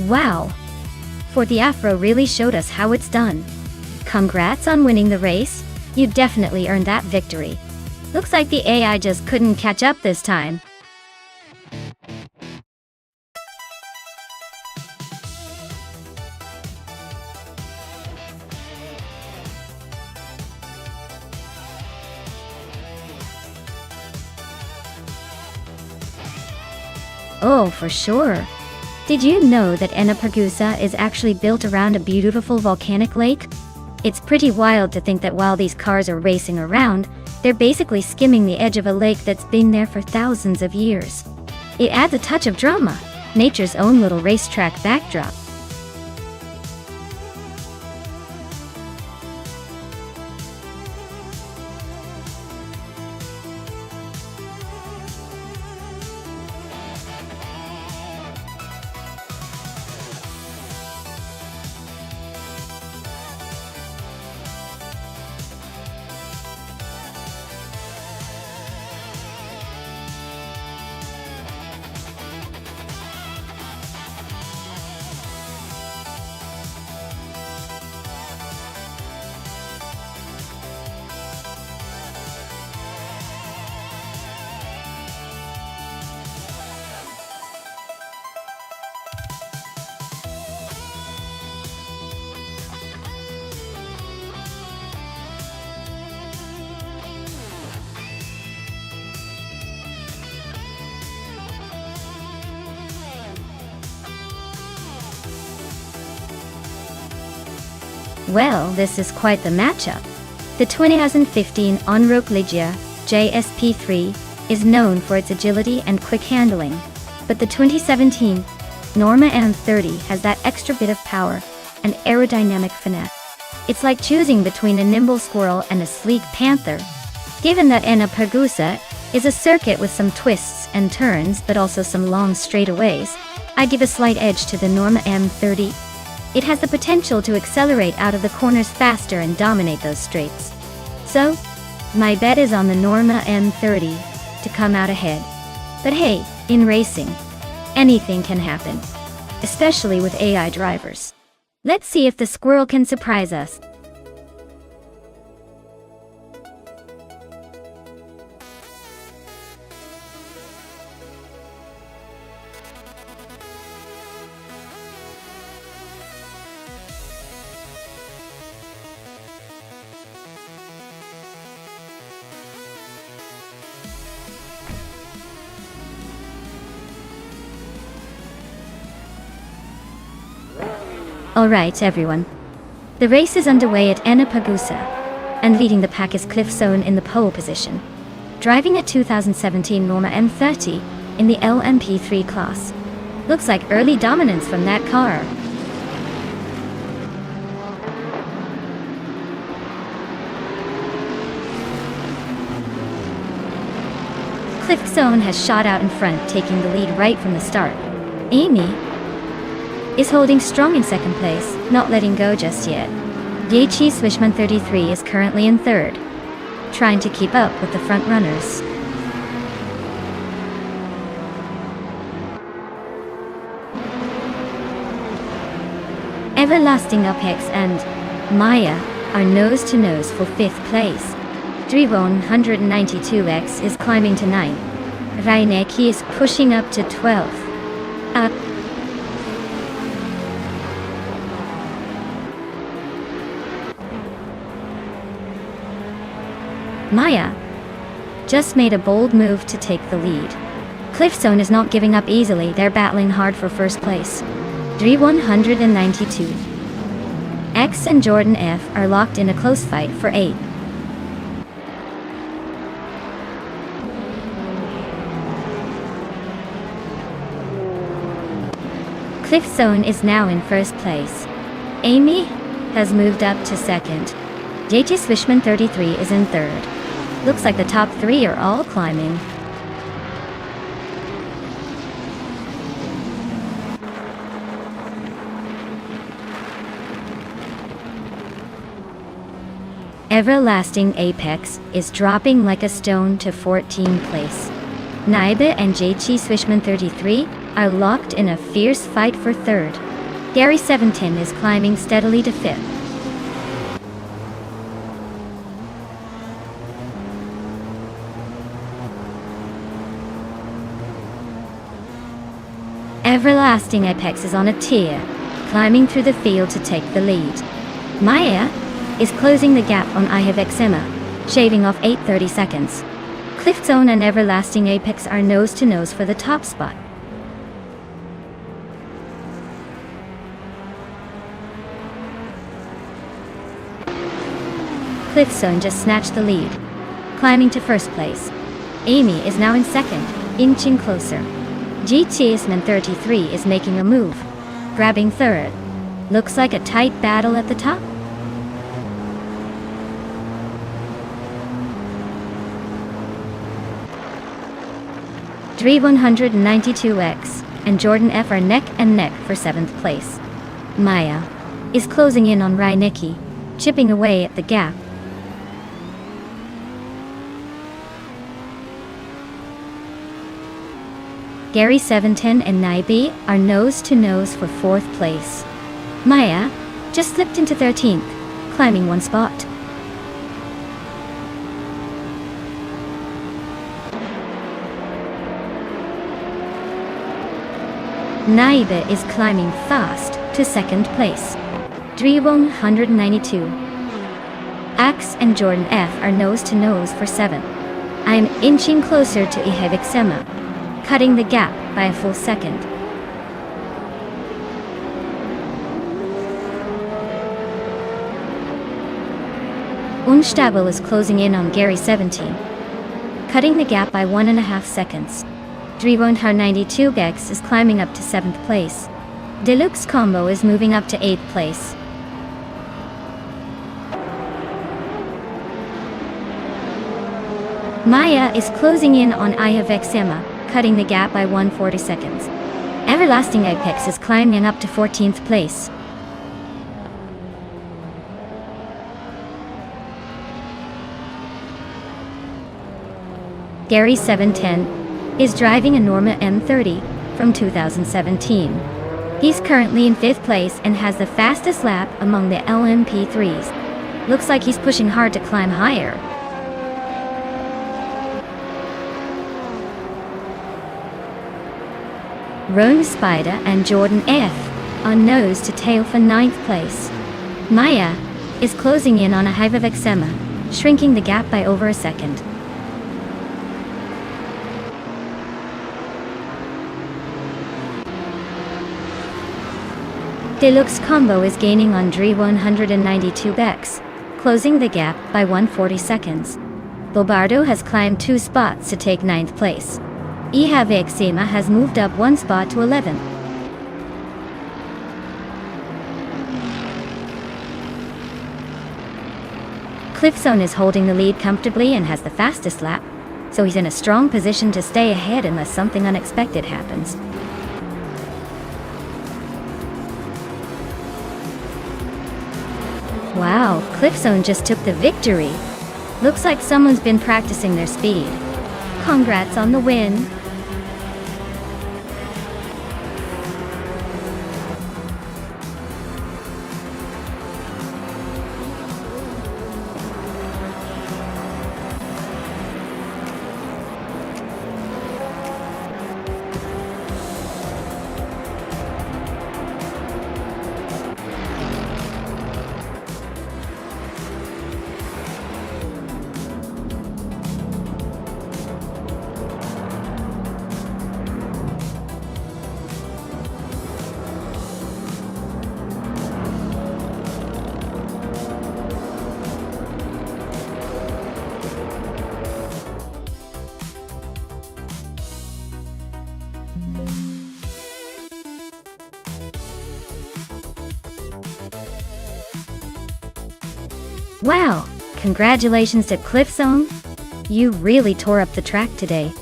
Speaker 1: Wow! Ford Afro really showed us how it's done. Congrats on winning the race. You definitely earned that victory. Looks like the AI just couldn't catch up this time. Oh, for sure. Did you know that Ennapergusa is actually built around a beautiful volcanic lake? It's pretty wild to think that while these cars are racing around, they're basically skimming the edge of a lake that's been there for thousands of years. It adds a touch of drama, nature's own little racetrack backdrop. Well, this is quite the matchup. The 2015 Onroc Ligia JSP3 is known for its agility and quick handling, but the 2017 Norma M30 has that extra bit of power and aerodynamic finesse. It's like choosing between a nimble squirrel and a sleek panther. Given that Ennapergusa is a circuit with some twists and turns, but also some long straightaways, I give a slight edge to the Norma M30. It has the potential to accelerate out of the corners faster and dominate those straights. So, my bet is on the Norma M30 to come out ahead. But hey, in racing, anything can happen, especially with AI drivers. Let's see if the squirrel can surprise us. Alright everyone. The race is underway at Ennepagusa, and leading the pack is Cliff Zone in the pole position, driving a 2017 Norma M30 in the LMP3 class. Looks like early dominance from that car. Cliff Zone has shot out in front, taking the lead right from the start. Amy is holding strong in second place, not letting go just yet. Yachi Swishman 33 is currently in third, trying to keep up with the front runners. Everlasting Apex and Maya are nose to nose for 5th place. Drivon 192X is climbing to 9th. Reinecki is pushing up to 12th. Maya just made a bold move to take the lead. Cliff Zone is not giving up easily, they're battling hard for first place. 192. X and Jordan F are locked in a close fight for 8th. Cliff Zone is now in first place. Amy has moved up to second. JJ Swishman 33 is in third. Looks like the top 3 are all climbing. Everlasting Apex is dropping like a stone to 14th place. Naibe and JG Swishman 33 are locked in a fierce fight for third. Gary 710 is climbing steadily to 5th. Everlasting Apex is on a tear, climbing through the field to take the lead. Maya is closing the gap on I Have Eczema, shaving off 8:30 seconds. Cliff Zone and Everlasting Apex are nose to nose for the top spot. Cliff Zone just snatched the lead, climbing to first place. Amy is now in second, inching closer. GTSman 33 is making a move, grabbing third. Looks like a tight battle at the top. Dre 192X and Jordan F are neck and neck for 7th place. Maya is closing in on Reinecki, chipping away at the gap. Gary 710 and Naibe are nose to nose for 4th place. Maya just slipped into 13th, climbing 1 spot. Naibe is climbing fast to 2nd place. Drewong 192. Axe and Jordan F are nose to nose for 7th. I am inching closer to Ihevixema, cutting the gap by a full second. Unstabel is closing in on Gary 17, cutting the gap by 1.5 seconds. Drewong 92X is climbing up to 7th place. Deluxe Combo is moving up to 8th place. Maya is closing in on I Have Eczema, cutting the gap by 140 seconds. Everlasting Apex is climbing up to 14th place. Gary 710 is driving a Norma M30 from 2017. He's currently in 5th place and has the fastest lap among the LMP3s. Looks like he's pushing hard to climb higher. Rome Spider and Jordan F are nose to tail for 9th place. Maya is closing in on a hive of eczema, shrinking the gap by over a second. Deluxe Combo is gaining on Dre 192x, closing the gap by 140 seconds. Bobardo has climbed 2 spots to take 9th place. Exima has moved up 1 spot to 11th. Cliffzone is holding the lead comfortably and has the fastest lap, so he's in a strong position to stay ahead unless something unexpected happens. Wow, Cliffzone just took the victory. Looks like someone's been practicing their speed. Congrats on the win. Wow, congratulations to Cliffzone. You really tore up the track today.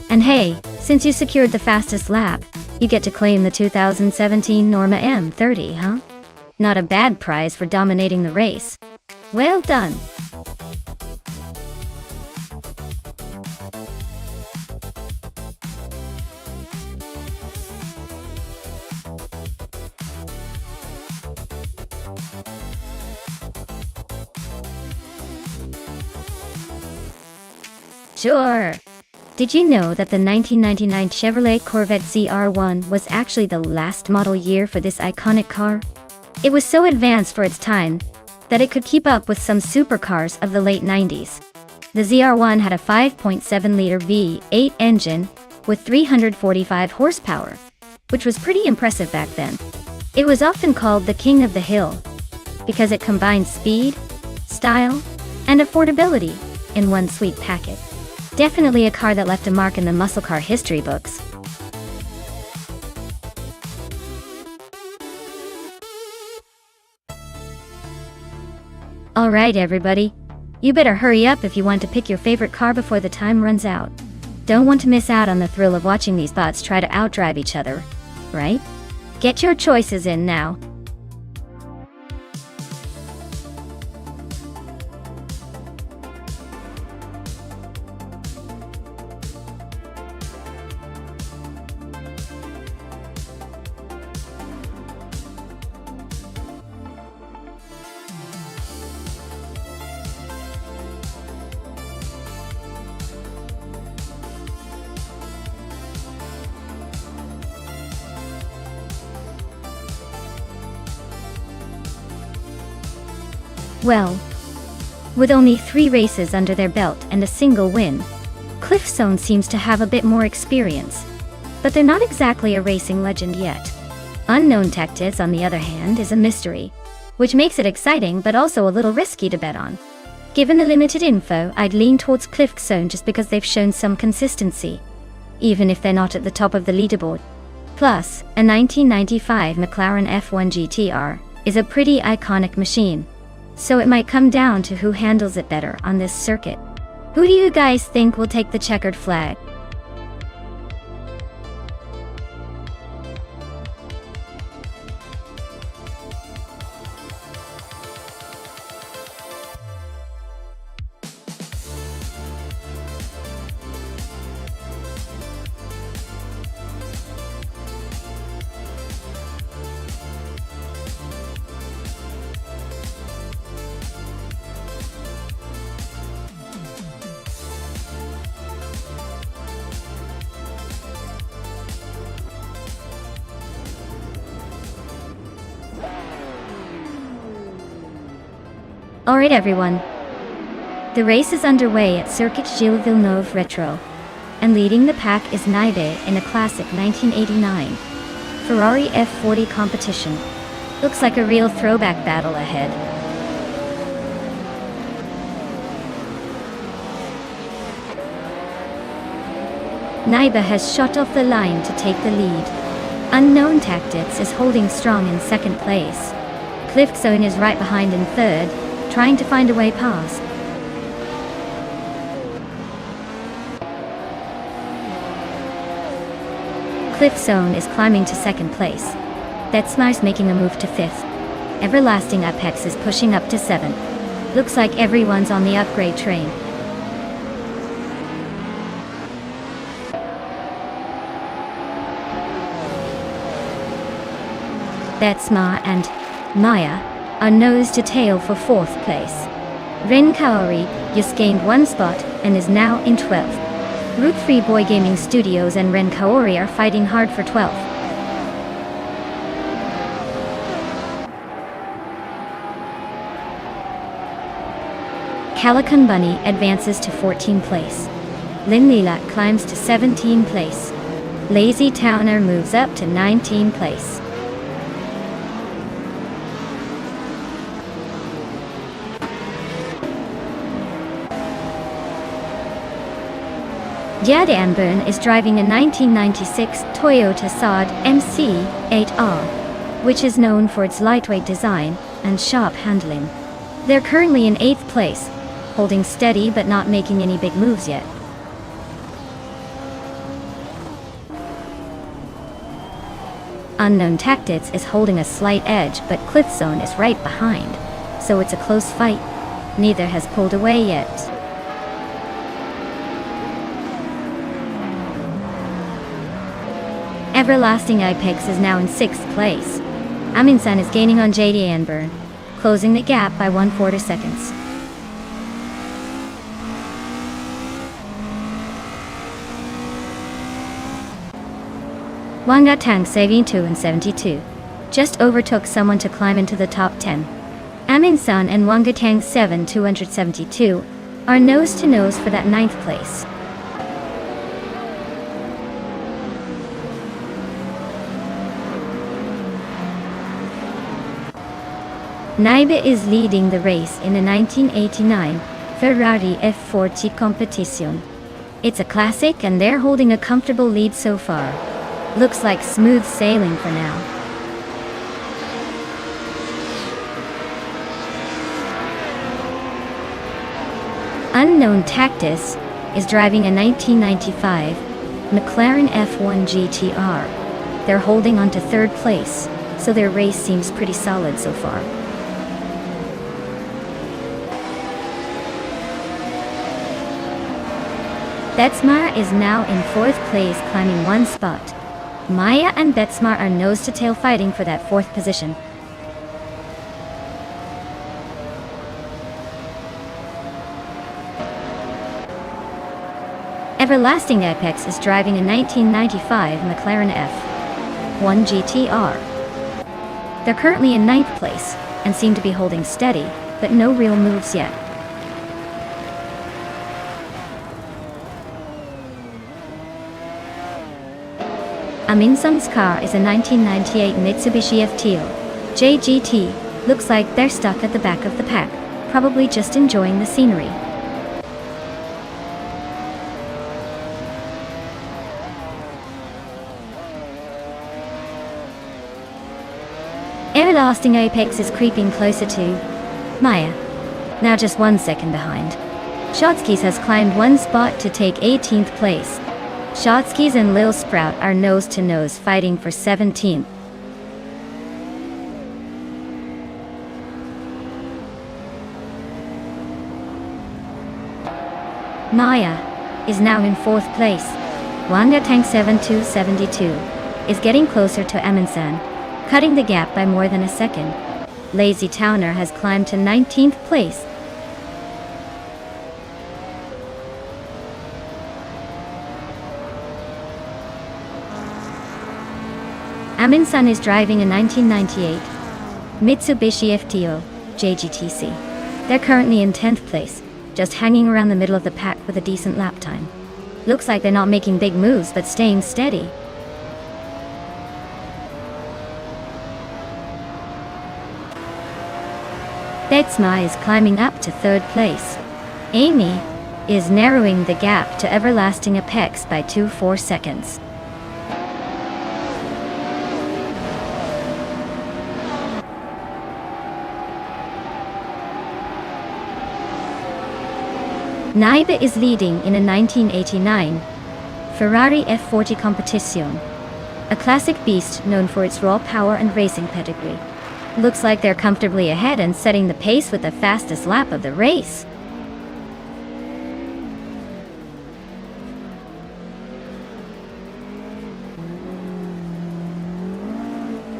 Speaker 1: And hey, since you secured the fastest lap, you get to claim the 2017 Norma M30, huh? Not a bad prize for dominating the race. Well done. Sure. Did you know that the 1999 Chevrolet Corvette ZR1 was actually the last model year for this iconic car? It was so advanced for its time that it could keep up with some supercars of the late 90s. The ZR1 had a 5.7-liter V8 engine with 345 horsepower, which was pretty impressive back then. It was often called the King of the Hill because it combined speed, style, and affordability in one sweet packet. Definitely a car that left a mark in the muscle car history books. Alright everybody, you better hurry up if you want to pick your favorite car before the time runs out. Don't want to miss out on the thrill of watching these bots try to outdrive each other, right? Get your choices in now. Well, with only 3 races under their belt and a single win, Cliffzone seems to have a bit more experience. But they're not exactly a racing legend yet. Unknown Tactics, on the other hand, is a mystery, which makes it exciting but also a little risky to bet on. Given the limited info, I'd lean towards Cliffzone just because they've shown some consistency, even if they're not at the top of the leaderboard. Plus, a 1995 McLaren F1 GTR is a pretty iconic machine. So it might come down to who handles it better on this circuit. Who do you guys think will take the checkered flag? Alright everyone, the race is underway at Circuit Gilles Villeneuve Retro, and leading the pack is Naive in a classic 1989 Ferrari F40 competition. Looks like a real throwback battle ahead. Naiba has shot off the line to take the lead. Unknown Tactics is holding strong in second place. Cliff Zone is right behind in third, trying to find a way past. Cliff Zone is climbing to second place. Betsmar's making a move to fifth. Everlasting Apex is pushing up to seventh. Looks like everyone's on the upgrade train. Betsmar and Maya are nose to tail for fourth place. Ren Kaori just gained one spot and is now in 12th. Route 3 Boy Gaming Studios and Ren Kaori are fighting hard for 12th. Calican Bunny advances to 14th place. Lin Lilac climbs to 17th place. Lazy Towner moves up to 19th place. Jade Anburn is driving a 1996 Toyota Saad MC-8R, which is known for its lightweight design and sharp handling. They're currently in 8th place, holding steady but not making any big moves yet. Unknown Tactics is holding a slight edge, but Cliff Zone is right behind, so it's a close fight. Neither has pulled away yet. Everlasting Apex is now in 6th place. Aminsan is gaining on JD Anburn, closing the gap by 1/4 seconds. Wanga Tang 72 and 72 just overtook someone to climb into the top 10. Aminsan and Wanga Tang 7 272 are nose to nose for that 9th place. Naiba is leading the race in a 1989 Ferrari F40 competition. It's a classic and they're holding a comfortable lead so far. Looks like smooth sailing for now. Unknown Tactics is driving a 1995 McLaren F1 GTR. They're holding on to 3rd place, so their race seems pretty solid so far. Betsmar is now in 4th place, climbing 1 spot. Maya and Betsmar are nose-to-tail fighting for that 4th position. Everlasting Apex is driving a 1995 McLaren F1 GTR. They're currently in 9th place and seem to be holding steady, but no real moves yet. Aminsung's car is a 1998 Mitsubishi FTO JGT. Looks like they're stuck at the back of the pack, probably just enjoying the scenery. Everlasting Apex is creeping closer to Maya, now just 1 second behind. Shotskis has climbed 1 spot to take 18th place. Shotskis and Lil Sprout are nose-to-nose fighting for 17th. Maya is now in 4th place. Wanga Tank 7272 is getting closer to Aminsan, cutting the gap by more than a second. Lazy Towner has climbed to 19th place. Aminsan is driving a 1998 Mitsubishi FTO JGTC. They're currently in 10th place, just hanging around the middle of the pack with a decent lap time. Looks like they're not making big moves but staying steady. Betsma is climbing up to third place. Amy is narrowing the gap to Everlasting Apex by 2.4 seconds. Naiba is leading in a 1989 Ferrari F40 Competition, a classic beast known for its raw power and racing pedigree. Looks like they're comfortably ahead and setting the pace with the fastest lap of the race.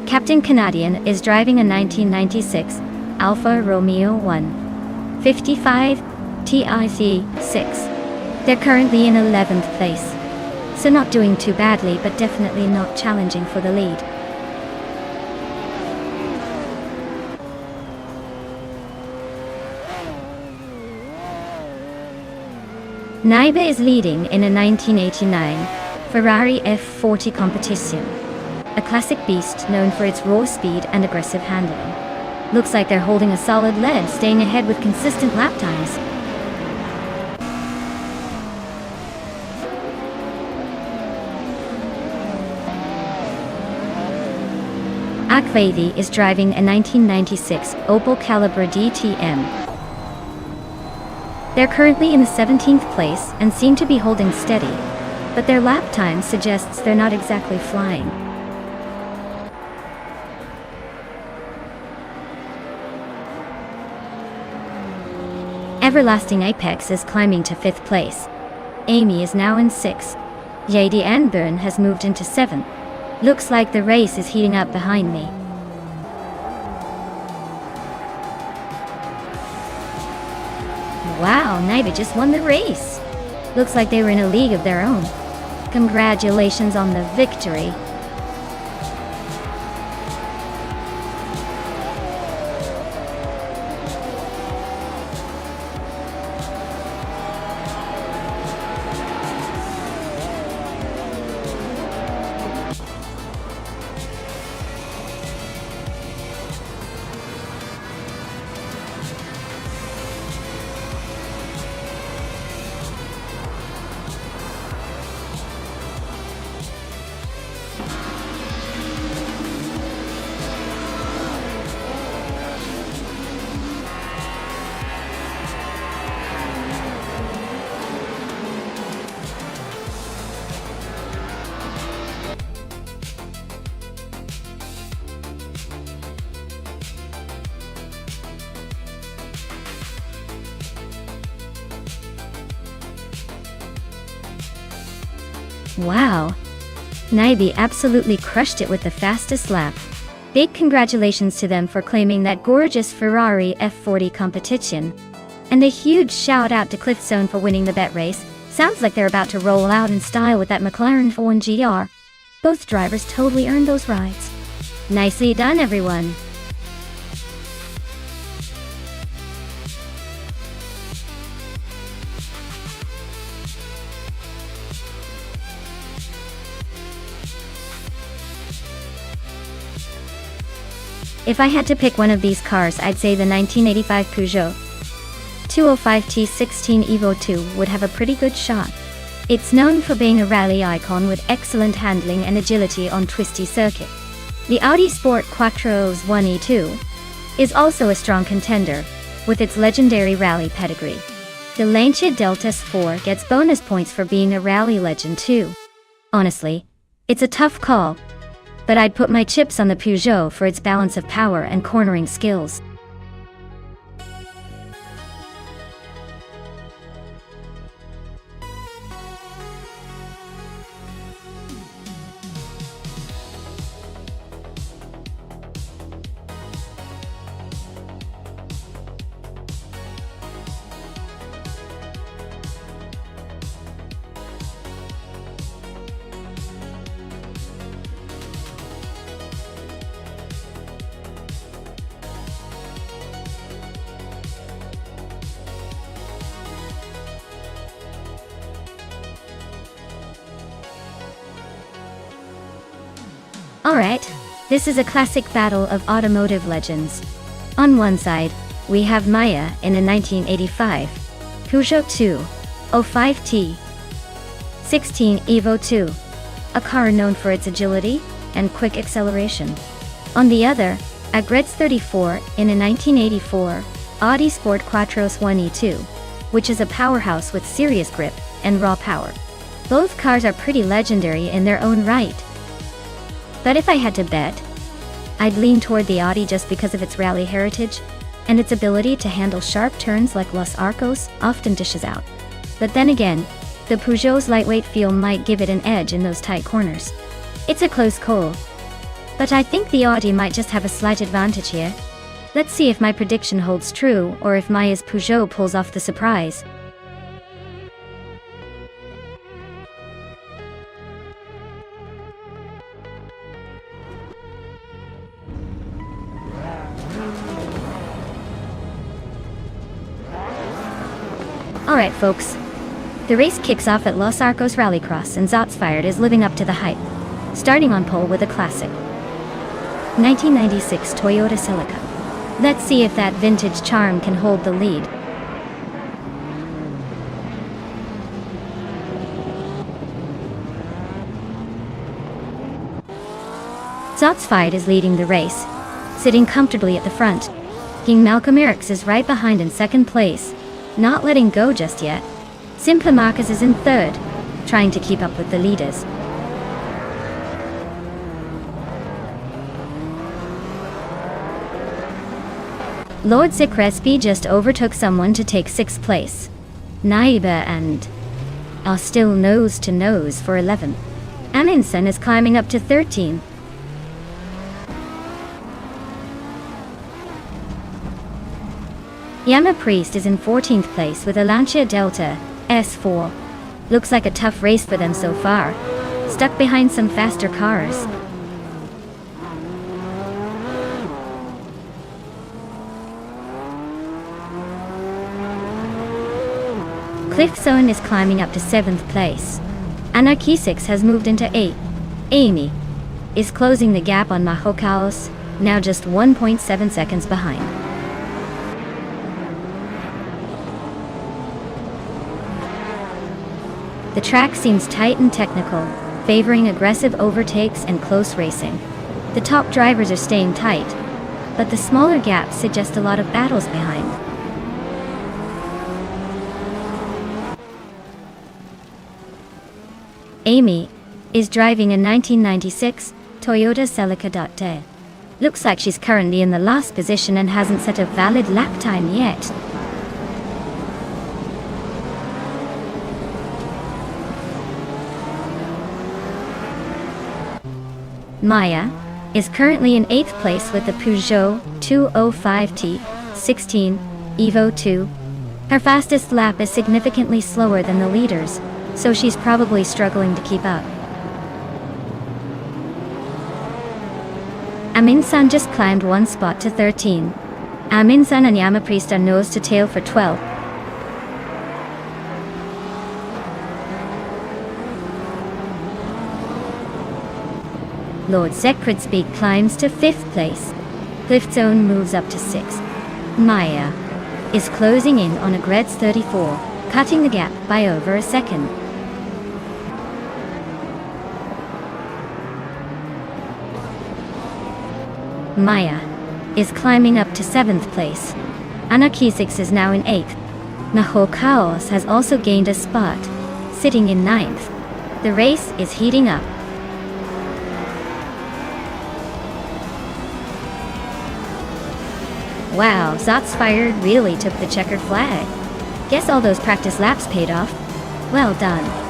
Speaker 1: Captain Canadian is driving a 1996 Alfa Romeo 155 TIC6. They're currently in 11th place, so not doing too badly, but definitely not challenging for the lead. Naiba is leading in a 1989 Ferrari F40 Competition, a classic beast known for its raw speed and aggressive handling. Looks like they're holding a solid lead, staying ahead with consistent lap times. Akvedi is driving a 1996 Opel Calibra DTM. They're currently in the 17th place and seem to be holding steady, but their lap time suggests they're not exactly flying. Everlasting Apex is climbing to 5th place. Amy is now in 6th. Yadi Anburn has moved into 7th. Looks like the race is heating up behind me. Wow, Naiba just won the race. Looks like they were in a league of their own. Congratulations on the victory. Wow. Naibi absolutely crushed it with the fastest lap. Big congratulations to them for claiming that gorgeous Ferrari F40 competition. And a huge shout out to Cliffzone for winning the bet race. Sounds like they're about to roll out in style with that McLaren F1 GR. Both drivers totally earned those rides. Nicely done, everyone. If I had to pick one of these cars, I'd say the 1985 Peugeot 205T16 Evo 2 would have a pretty good shot. It's known for being a rally icon with excellent handling and agility on twisty circuit. The Audi Sport Quattro's 1E2 is also a strong contender, with its legendary rally pedigree. The Lancia Delta S4 gets bonus points for being a rally legend too. Honestly, it's a tough call, but I'd put my chips on the Peugeot for its balance of power and cornering skills. Alright, this is a classic battle of automotive legends. On one side, we have Maya in a 1985 Peugeot 205T 16 Evo 2, a car known for its agility and quick acceleration. On the other, a Gretz 34 in a 1984 Audi Sport Quattros 1E2, which is a powerhouse with serious grip and raw power. Both cars are pretty legendary in their own right. But if I had to bet, I'd lean toward the Audi just because of its rally heritage, and its ability to handle sharp turns like Los Arcos often dishes out. But then again, the Peugeot's lightweight feel might give it an edge in those tight corners. It's a close call, but I think the Audi might just have a slight advantage here. Let's see if my prediction holds true or if Maya's Peugeot pulls off the surprise. Alright folks, the race kicks off at Los Arcos Rallycross and Zotsfired is living up to the hype, starting on pole with a classic 1996 Toyota Celica. Let's see if that vintage charm can hold the lead. Zotsfired is leading the race, sitting comfortably at the front. King Malcolm Eriks is right behind in second place, not letting go just yet. Simple Marcus is in third, trying to keep up with the leaders. Lord Zikrespi just overtook someone to take sixth place. Naiba and are still nose to nose for 11th. Amundsen is climbing up to 13th. Yama Priest is in 14th place with a Lancia Delta S4. Looks like a tough race for them so far, stuck behind some faster cars. Cliffzone is climbing up to 7th place. Anarchisix has moved into 8th. Amy is closing the gap on Mahokaos, now just 1.7 seconds behind. The track seems tight and technical, favoring aggressive overtakes and close racing. The top drivers are staying tight, but the smaller gaps suggest a lot of battles behind. Amy is driving a 1996 Toyota Celica. Looks like she's currently in the last position and hasn't set a valid lap time yet. Maya is currently in 8th place with the Peugeot 205T 16 Evo 2. Her fastest lap is significantly slower than the leaders, so she's probably struggling to keep up. Amundsen just climbed one spot to 13. Amundsen and Yama Priest are nose to tail for 12. Lord Zekridspeak climbs to 5th place. Cliffzone moves up to 6th. Maya is closing in on a Gretz 34, cutting the gap by over a second. Maya is climbing up to 7th place. Anarchisix is now in 8th. Naho Chaos has also gained a spot, sitting in 9th. The race is heating up. Wow, Zotsfired really took the checkered flag. Guess all those practice laps paid off. Well done.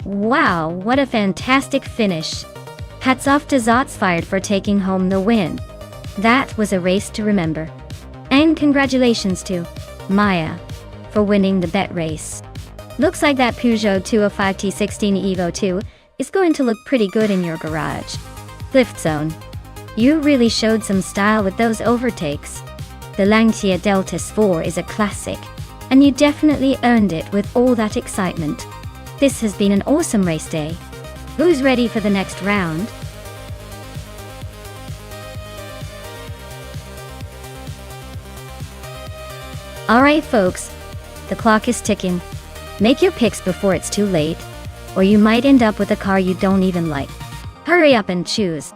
Speaker 1: Wow, what a fantastic finish. Hats off to Zotsfired for taking home the win. That was a race to remember. And congratulations to Maya for winning the bet race. Looks like that Peugeot 205 T16 Evo 2 is going to look pretty good in your garage. Lift Zone. You really showed some style with those overtakes. The Lancia Deltas 4 is a classic, and you definitely earned it with all that excitement. This has been an awesome race day. Who's ready for the next round? Alright folks, the clock is ticking. Make your picks before it's too late, or you might end up with a car you don't even like. Hurry up and choose.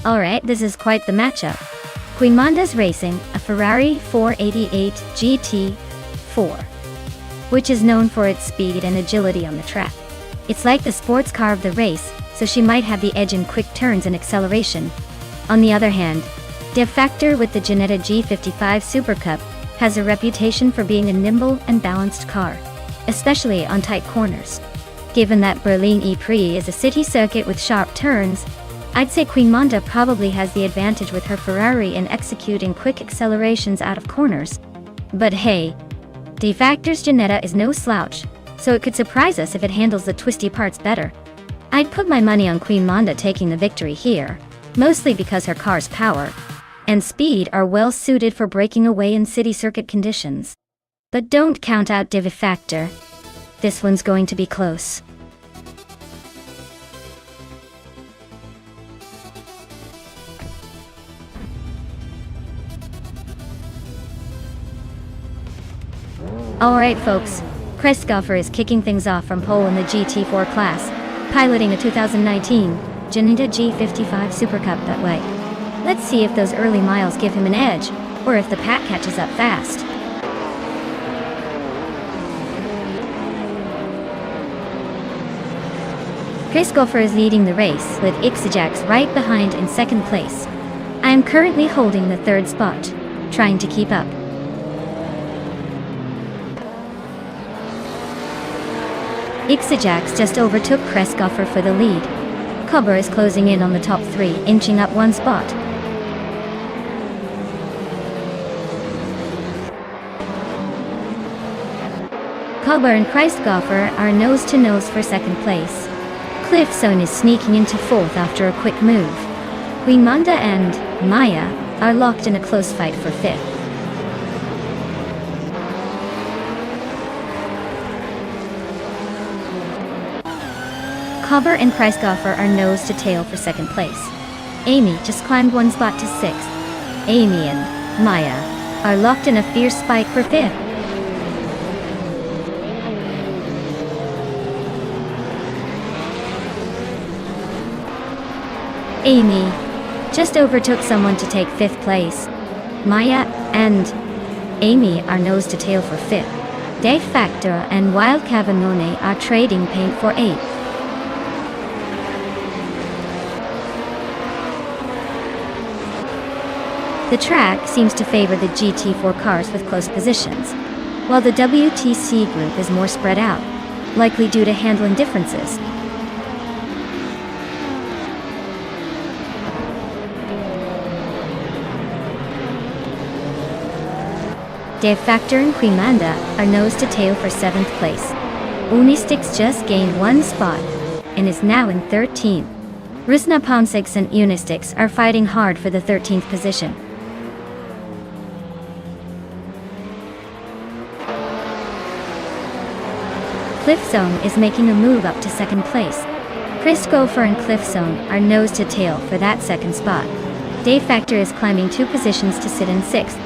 Speaker 1: Alright, this is quite the matchup. Queen Monda's racing a Ferrari 488 GT4, which is known for its speed and agility on the track. It's like the sports car of the race, so she might have the edge in quick turns and acceleration. On the other hand, De Factor with the Ginetta G55 Super Cup has a reputation for being a nimble and balanced car, especially on tight corners. Given that Berlin E-Prix is a city circuit with sharp turns, I'd say Queen Monda probably has the advantage with her Ferrari in executing quick accelerations out of corners. But hey, De Factor's Ginetta is no slouch, so it could surprise us if it handles the twisty parts better. I'd put my money on Queen Monda taking the victory here, mostly because her car's power and speed are well suited for breaking away in city circuit conditions. But don't count out De Factor. This one's going to be close. Alright folks, Christopher is kicking things off from pole in the GT4 class, piloting a 2019 Ginetta G55 Super Cup that way. Let's see if those early miles give him an edge, or if the pack catches up fast. Christopher is leading the race, with Ixajax right behind in second place. I am currently holding the third spot, trying to keep up. Ixajax just overtook Christopher for the lead. Cobber is closing in on the top three, inching up one spot. Cobber and Christopher are nose-to-nose for second place. Cliffzone is sneaking into fourth after a quick move. Queen Monda and Maya are locked in a close fight for fifth. Cobber and Christopher are nose to tail for second place. Amy just climbed one spot to sixth. Amy and Maya are locked in a fierce spike for fifth. Amy just overtook someone to take fifth place. Maya and Amy are nose to tail for fifth. De Factor and Wild Cavanone are trading paint for eighth. The track seems to favor the GT4 cars with close positions, while the WTC group is more spread out, likely due to handling differences. Dave Factor and Quimanda are nose to tail for 7th place. Unistix just gained 1 spot and is now in 13th. Rusna Pomsix and Unistix are fighting hard for the 13th position. Cliffzone is making a move up to 2nd place. Chris Gopher and Cliffzone are nose to tail for that 2nd spot. Dave Factor is climbing 2 positions to sit in 6th.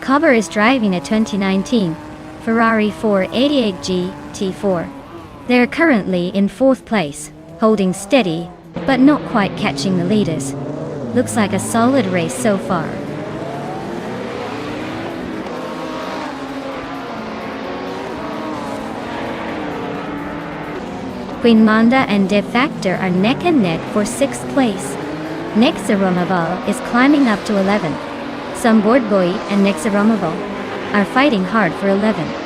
Speaker 1: Cover is driving a 2019 Ferrari 488 GT4. They are currently in 4th place, holding steady, but not quite catching the leaders. Looks like a solid race so far. Quimanda and Dave Factor are neck and neck for 6th place. Nexaromaval is climbing up to 11th. Boy and Nexaromaval are fighting hard for 11th.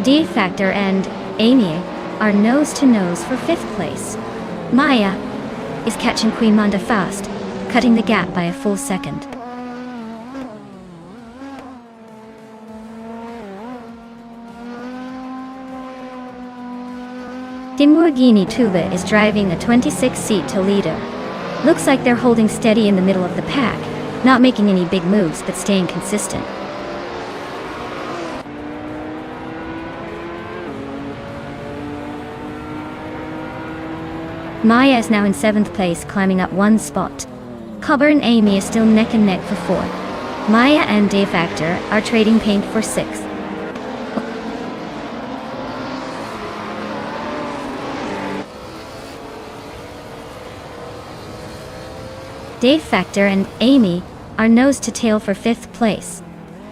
Speaker 1: Dave Factor and Amy are nose to nose for 5th place. Maya is catching Quimanda fast, cutting the gap by a full second. Lamborghini Tuba is driving a 26-seat Toledo. Looks like they're holding steady in the middle of the pack, not making any big moves but staying consistent. Maya is now in 7th place, climbing up 1 spot. Cover and Amy is still neck and neck for 4th. Maya and Dave Factor are trading paint for 6th. Dave Factor and Amy are nose to tail for 5th place.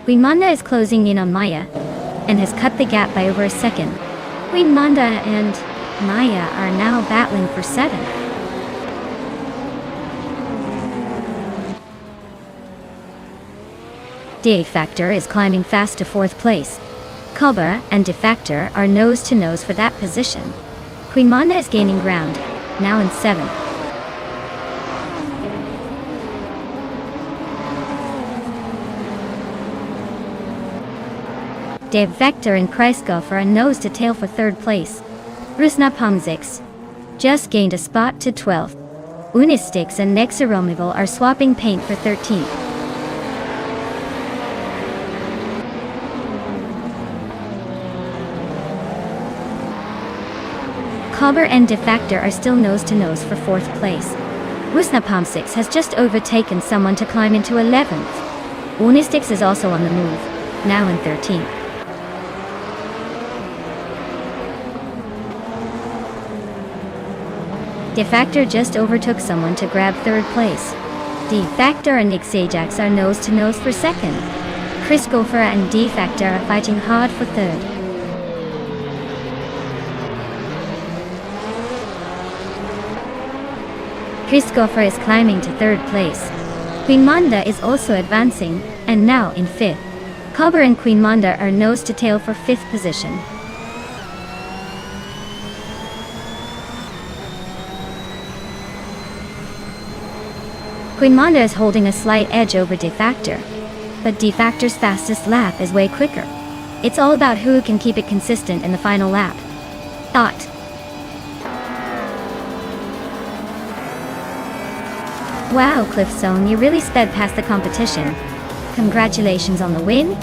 Speaker 1: Quimanda is closing in on Maya and has cut the gap by over a second. Quimanda and Maya are now battling for 7th. Dave Factor is climbing fast to 4th place. Cobra and Dave Factor are nose to nose for that position. Quimanda is gaining ground, now in 7th. Dave Factor and Kreisgoffer are nose to tail for 3rd place. Rusna Pomzix just gained a spot to 12th. Unistix and Nexaromival are swapping paint for 13th. Cover and Dave Factor are still nose to nose for 4th place. Rusna Pomsix has just overtaken someone to climb into 11th. Unistix is also on the move, now in 13th. Dave Factor just overtook someone to grab 3rd place. Dave Factor and Nick Sajax are nose to nose for 2nd. Chris Gopher and Dave Factor are fighting hard for 3rd. Chris Gopher is climbing to 3rd place. Quimanda is also advancing, and now in 5th. Cover and Quimanda are nose to tail for 5th position. Quimanda is holding a slight edge over Dave Factor, but Dave Factor's fastest lap is way quicker. It's all about who can keep it consistent in the final lap. Wow, Cliffzone, you really sped past the competition. Congratulations on the win.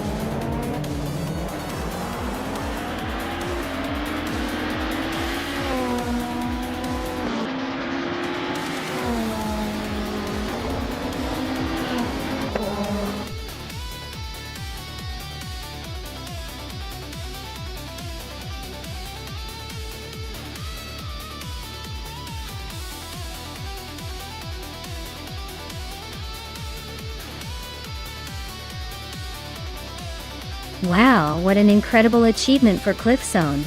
Speaker 1: Wow, what an incredible achievement for Cliffzone.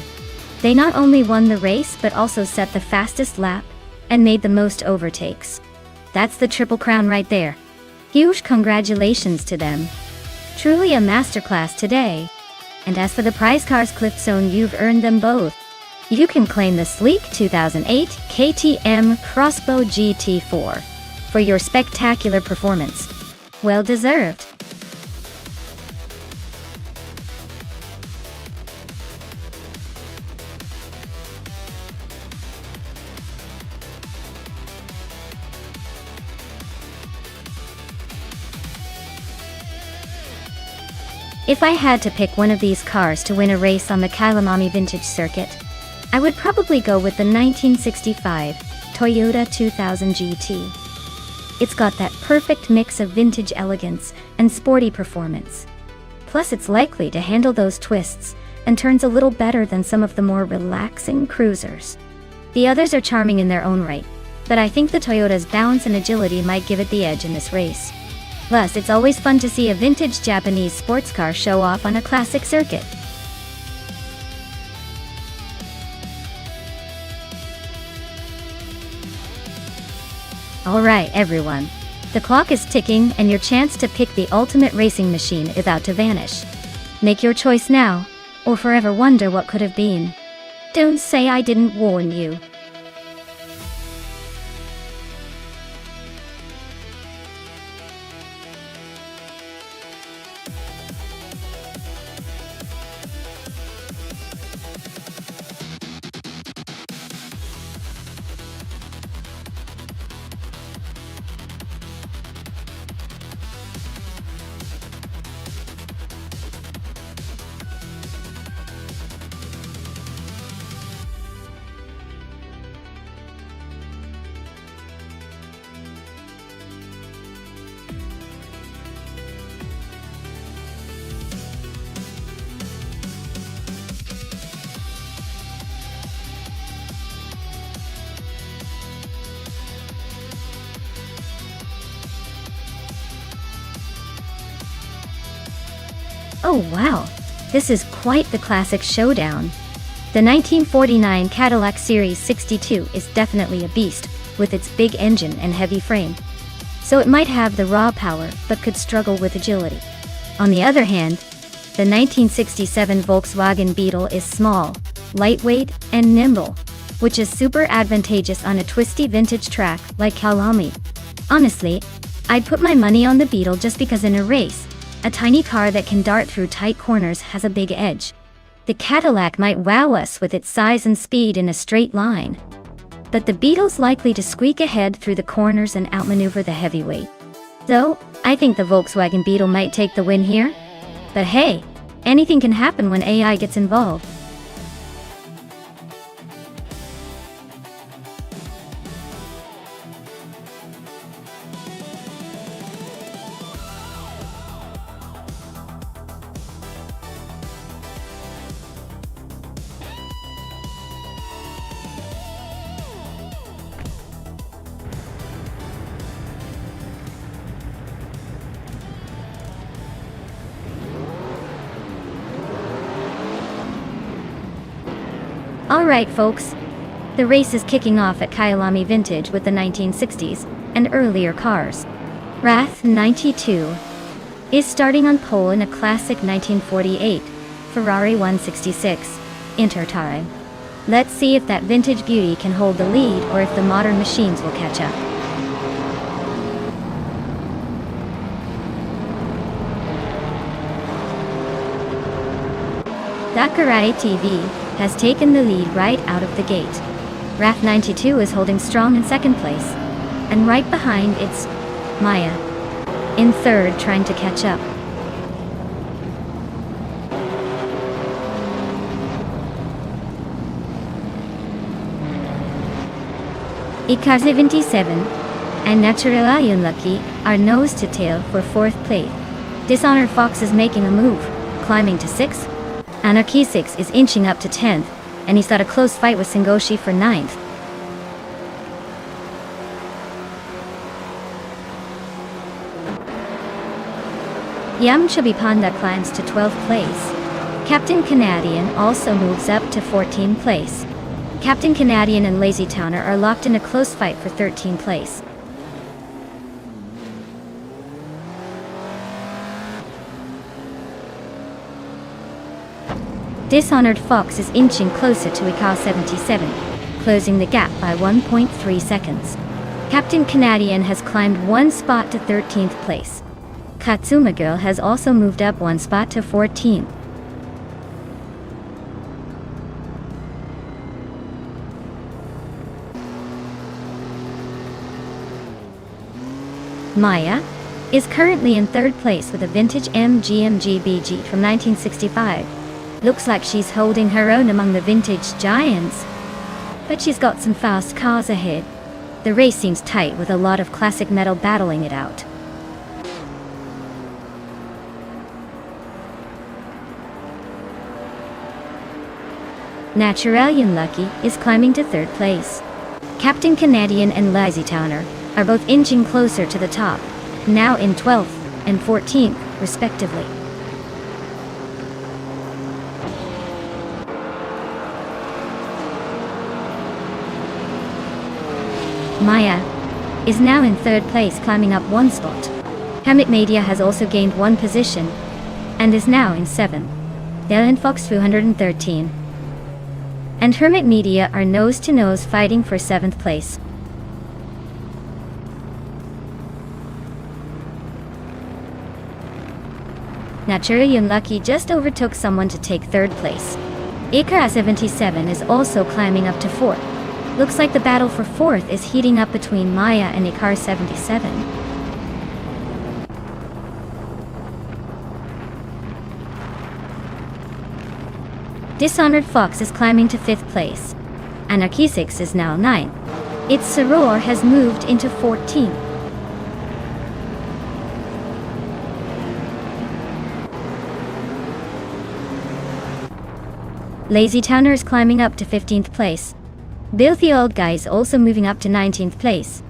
Speaker 1: They not only won the race but also set the fastest lap and made the most overtakes. That's the triple crown right there. Huge congratulations to them. Truly a masterclass today. And as for the prize cars Cliff Zone, you've earned them both. You can claim the sleek 2008 KTM Crossbow GT4 for your spectacular performance. Well deserved. If I had to pick one of these cars to win a race on the Kyalami Vintage Circuit, I would probably go with the 1965 Toyota 2000 GT. It's got that perfect mix of vintage elegance and sporty performance. Plus, it's likely to handle those twists and turns a little better than some of the more relaxing cruisers. The others are charming in their own right, but I think the Toyota's balance and agility might give it the edge in this race. Plus, it's always fun to see a vintage Japanese sports car show off on a classic circuit. Alright everyone, the clock is ticking and your chance to pick the ultimate racing machine is about to vanish. Make your choice now, or forever wonder what could have been. Don't say I didn't warn you. Oh wow, this is quite the classic showdown. The 1949 Cadillac Series 62 is definitely a beast, with its big engine and heavy frame. So it might have the raw power, but could struggle with agility. On the other hand, the 1967 Volkswagen Beetle is small, lightweight, and nimble, which is super advantageous on a twisty vintage track like Kyalami. Honestly, I'd put my money on the Beetle just because in a race, a tiny car that can dart through tight corners has a big edge. The Cadillac might wow us with its size and speed in a straight line. But the Beetle's likely to squeak ahead through the corners and outmaneuver the heavyweight. Though, I think the Volkswagen Beetle might take the win here. But hey, anything can happen when AI gets involved. Alright folks, the race is kicking off at Kyalami Vintage with the 1960s and earlier cars. Rath 92 is starting on pole in a classic 1948 Ferrari 166 Intertime. Let's see if that vintage beauty can hold the lead or if the modern machines will catch up. Dakarai TV has taken the lead right out of the gate. Rath 92 is holding strong in second place, and right behind it's Maya in third, trying to catch up. Ikaze 27 and Naturela Yunlucky are nose to tail for fourth place. Dishonored Fox is making a move, climbing to 6th. Anarchy 6 is inching up to 10th, and he's got a close fight with Sengoshi for 9th. Yamchabi Panda climbs to 12th place. Captain Canadian also moves up to 14th place. Captain Canadian and Lazy Towner are locked in a close fight for 13th place. Dishonored Fox is inching closer to Car 77, closing the gap by 1.3 seconds. Captain Canadian has climbed one spot to 13th place. Katsuma Girl has also moved up one spot to 14th. Maya is currently in third place with a vintage MG from 1965. Looks like she's holding her own among the vintage giants, but she's got some fast cars ahead. The race seems tight with a lot of classic metal battling it out. Naturalian Lucky is climbing to third place. Captain Canadian and Lazy Towner are both inching closer to the top, now in 12th and 14th, respectively. Maya is now in third place, climbing up one spot. Hermit Media has also gained one position and is now in 7th. Dylan Fox 213 and Hermit Media are nose to nose fighting for 7th place. Naturalian Lucky just overtook someone to take third place. Icar 77 is also climbing up to 4th. Looks like the battle for 4th is heating up between Maya and Icar 77. Dishonored Fox is climbing to 5th place. Anarchy 6 is now 9th. Its Soror has moved into 14th. Lazy Towner is climbing up to 15th place. Filthy Old Guy is also moving up to 19th place.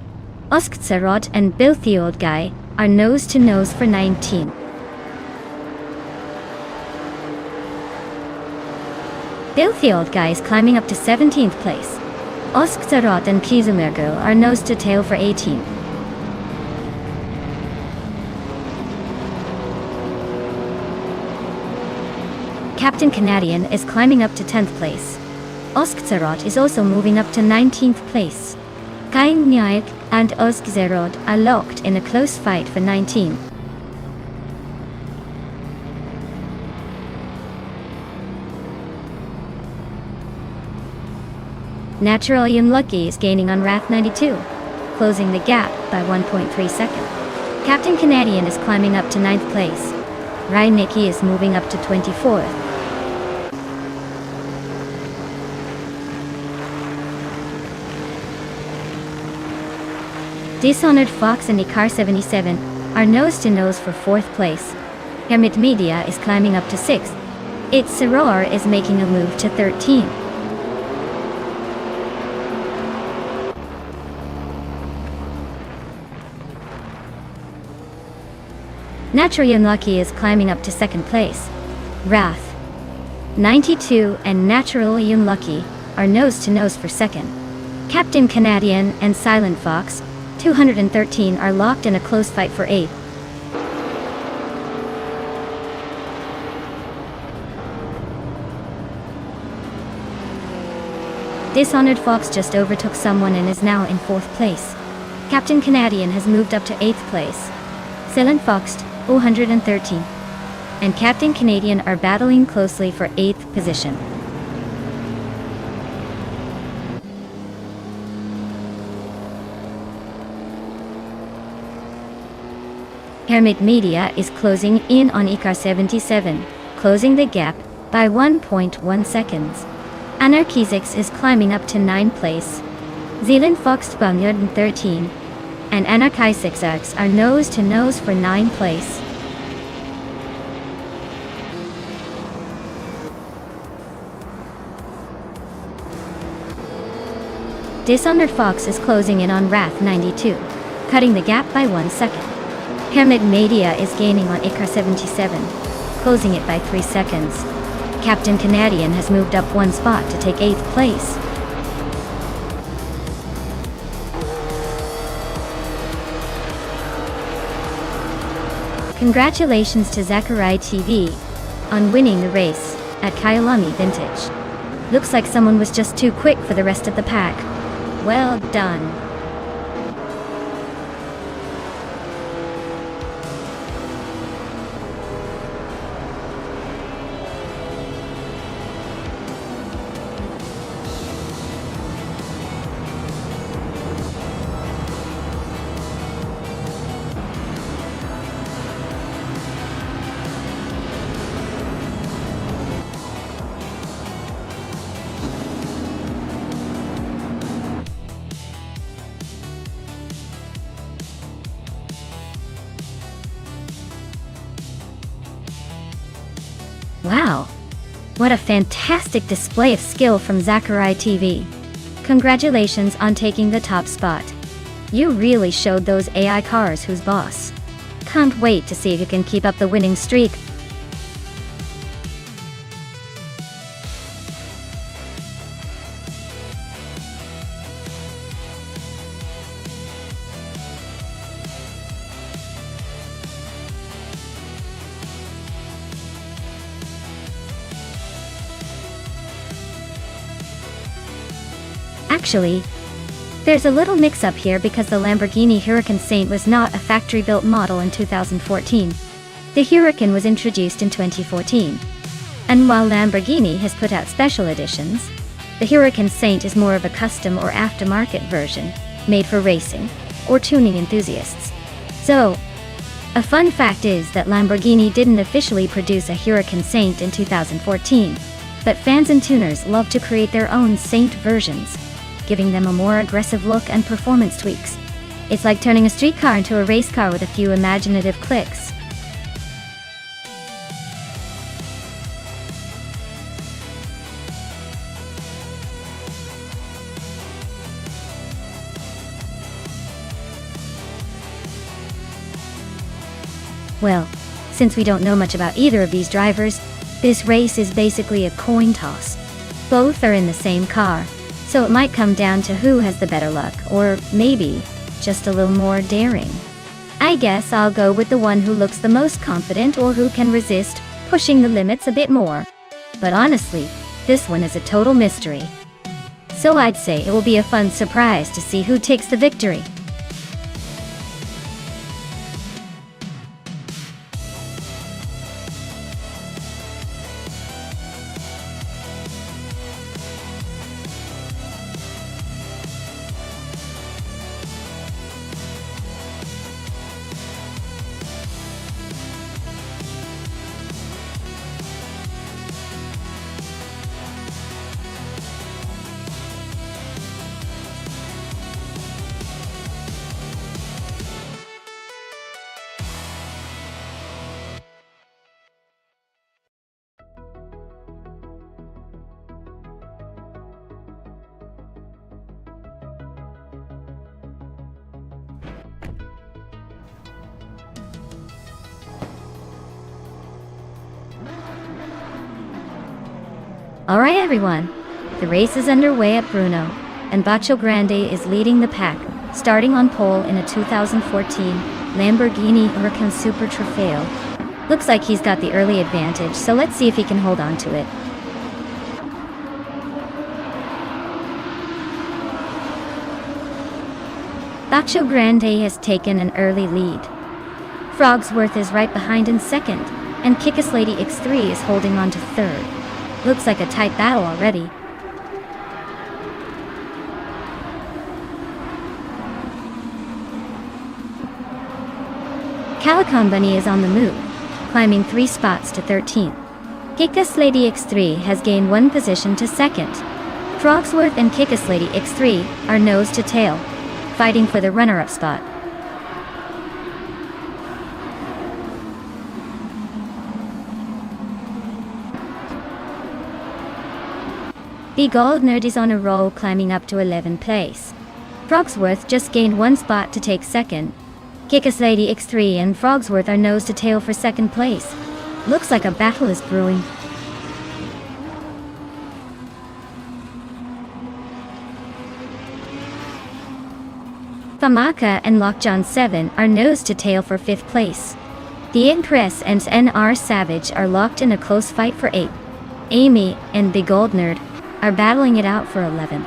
Speaker 1: Osksarot and Filthy Old Guy are nose to nose for 19th. Filthy Old Guy is climbing up to 17th place. Osksarot and Kizumergo are nose to tail for 18th. Captain Canadian is climbing up to 10th place. Osksarot is also moving up to 19th place. Kain Nyaik and Osksarot are locked in a close fight for 19th. Naturalian Lucky is gaining on Wrath 92, closing the gap by 1.3 seconds. Captain Canadian is climbing up to 9th place. Ryan Nicky is moving up to 24th. Dishonored Fox and Icar 77 are nose to nose for 4th place. Hermit Media is climbing up to 6th. Its Soror is making a move to 13th. Naturalian Lucky is climbing up to 2nd place. Wrath 92 and Naturalian Lucky are nose to nose for 2nd. Captain Canadian and Silent Fox 213 are locked in a close fight for 8th. Dishonored Fox just overtook someone and is now in 4th place. Captain Canadian has moved up to 8th place. Silent Fox 213 and Captain Canadian are battling closely for 8th position. Hermit Media is closing in on Icar 77, closing the gap by 1.1 seconds. Anarchizix is climbing up to 9th place. Zealand Fox 213 and Anarchy 6X are nose to nose for 9th place. Dishonored Fox is closing in on Wrath 92, cutting the gap by 1 second. Hermit Media is gaining on Icar 77, closing it by 3 seconds. Captain Canadian has moved up 1 spot to take 8th place. Congratulations to Zachary TV on winning the race. at Kyalami Vintage. Looks like someone was just too quick for the rest of the pack. Well done. Wow! What a fantastic display of skill from Zachary TV. Congratulations on taking the top spot. You really showed those AI cars who's boss. Can't wait to see if you can keep up the winning streak. Actually, there's a little mix-up here because the Lamborghini Huracan Saint was not a factory-built model in 2014. The Huracan was introduced in 2014. And while Lamborghini has put out special editions, the Huracan Saint is more of a custom or aftermarket version, made for racing or tuning enthusiasts. So, a fun fact is that Lamborghini didn't officially produce a Huracan Saint in 2014, but fans and tuners love to create their own Saint versions, giving them a more aggressive look and performance tweaks. It's like turning a street car into a race car with a few imaginative clicks. Well, since we don't know much about either of these drivers, this race is basically a coin toss. Both are in the same car, so it might come down to who has the better luck, or maybe just a little more daring. I guess I'll go with the one who looks the most confident or who can resist pushing the limits a bit more. But honestly, this one is a total mystery. So I'd say it will be a fun surprise to see who takes the victory. Alright everyone, the race is underway at Bruno, and Bacio Grande is leading the pack, starting on pole in a 2014 Lamborghini Huracan Super Trofeo. Looks like he's got the early advantage, so let's see if he can hold on to it. Bacio Grande has taken an early lead. Frogsworth is right behind in second, and Kickus Lady X3 is holding on to third. Looks like a tight battle already. Calicon Bunny is on the move, climbing 3 spots to 13th. Kickus Lady X3 has gained 1 position to second. Frogsworth and Kickus Lady X3 are nose to tail, fighting for the runner-up spot. The Gold Nerd is on a roll, climbing up to 11th place. Frogsworth just gained 1 spot to take second. Kickus Lady X3 and Frogsworth are nose to tail for second place. Looks like a battle is brewing. Famaka and Lockjaw 7 are nose to tail for 5th place. The Impress and NR Savage are locked in a close fight for 8th. Amy and Big Old Nerd are battling it out for 11th.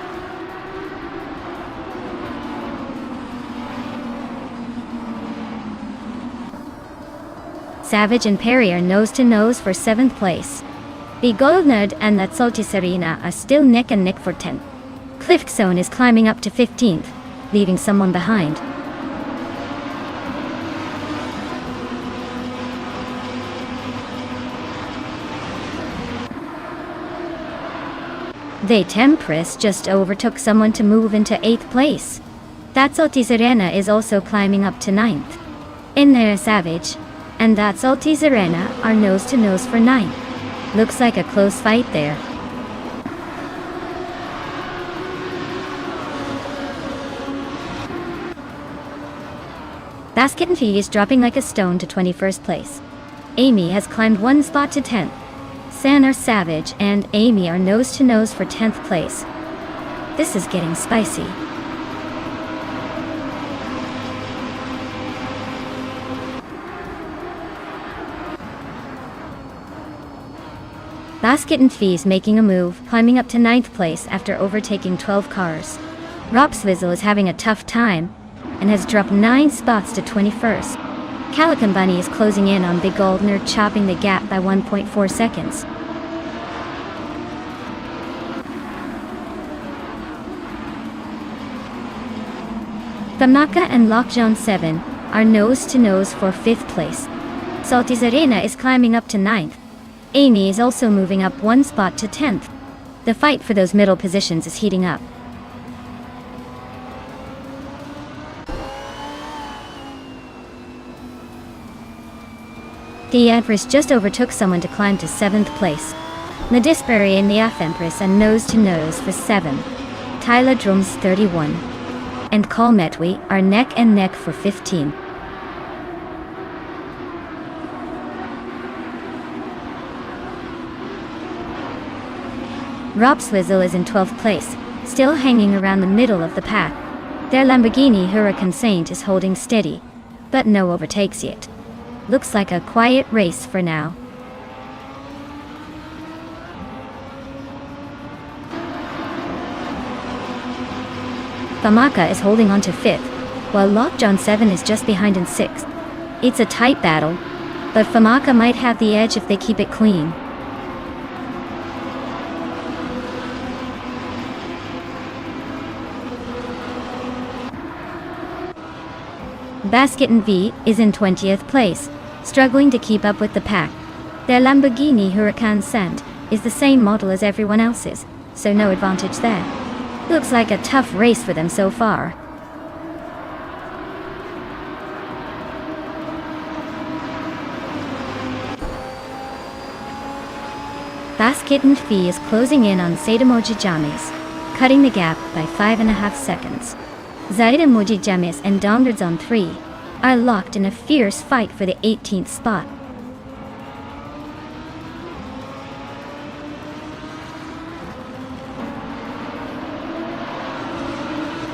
Speaker 1: Savage and Perry are nose to nose for 7th place. Big Old Nerd and That Salty Serena are still neck and neck for 10th. Cliff Zone is climbing up to 15th, leaving someone behind. The Tempress just overtook someone to move into 8th place. That Salty Serena is also climbing up to 9th. In there, Savage and That Salty Serena are nose to nose for 9th. Looks like a close fight there. Basket and Fee is dropping like a stone to 21st place. Amy has climbed 1 spot to 10th. Sanna, Savage, and Amy are nose to nose for 10th place. This is getting spicy. Basket and Fee is making a move, climbing up to 9th place after overtaking 12 cars. Ropswizzle is having a tough time and has dropped 9 spots to 21st. Calican Bunny is closing in on Big Old Nerd, chopping the gap by 1.4 seconds. Famaka and Lockjaw 7 are nose to nose for 5th place. Salty Serena is climbing up to 9th. Amy is also moving up 1 spot to 10th. The fight for those middle positions is heating up. The Empress just overtook someone to climb to 7th place. Nadisbury and the Empress are nose to nose for 7. Tyler Drums 31 and Call Metwe are neck and neck for 15. Ropswizzle is in 12th place, still hanging around the middle of the pack. Their Lamborghini Huracan Saint is holding steady, but no overtakes yet. Looks like a quiet race for now. Famaka is holding on to 5th, while Lockjaw 7 is just behind in 6th. It's a tight battle, but Famaka might have the edge if they keep it clean. Basket and V is in 20th place, struggling to keep up with the pack. Their Lamborghini Huracan Saint is the same model as everyone else's, so no advantage there. Looks like a tough race for them so far. Basket and Fee is closing in on Saidamoji James, cutting the gap by 5.5 seconds. Saidamoji James and Dongardzon 3 are locked in a fierce fight for the 18th spot.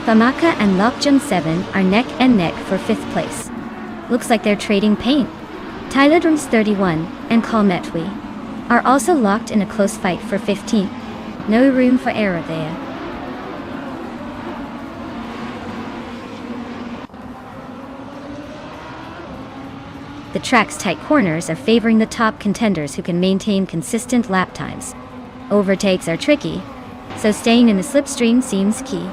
Speaker 1: Famaka and Lockjaw 7 are neck and neck for 5th place. Looks like they're trading paint. Tyler Drums 31 and Call Metwe are also locked in a close fight for 15th. No room for error there. The track's tight corners are favoring the top contenders who can maintain consistent lap times. Overtakes are tricky, so staying in the slipstream seems key.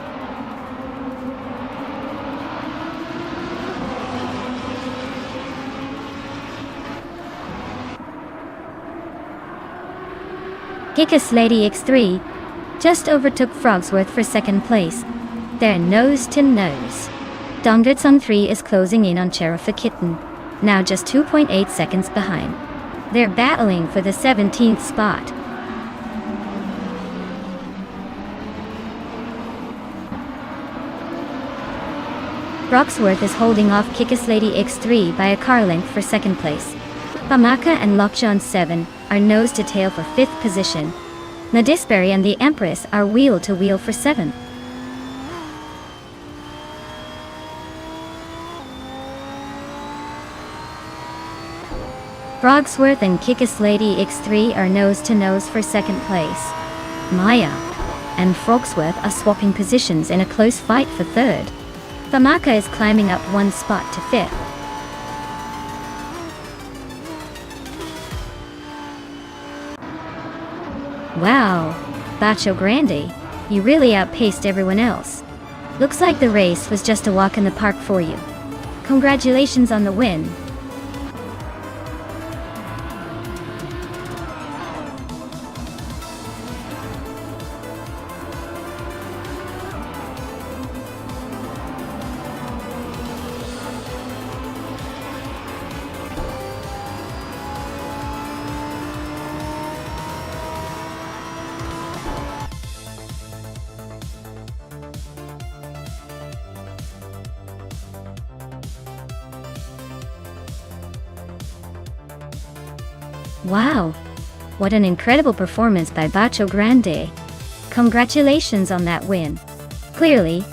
Speaker 1: Gickus Lady X3 just overtook Frogsworth for 2nd place. They're nose to nose. Dongardzon 3 is closing in on Cheriffa Kitten, now just 2.8 seconds behind. They're battling for the 17th spot. Frogsworth is holding off Gickus Lady X3 by a car length for 2nd place. Famaka and Lockjaw 7 are nose to tail for 5th position. Nadisbury and the Empress are wheel to wheel for 7th. Frogsworth and Kickus Lady X3 are nose-to-nose for second place. Maya and Frogsworth are swapping positions in a close fight for third. Famaka is climbing up one spot to fifth. Wow, Bacho Grande, you really outpaced everyone else. Looks like the race was just a walk in the park for you. Congratulations on the win. Wow, what an incredible performance by Bacho Grande. Congratulations on that win. Clearly,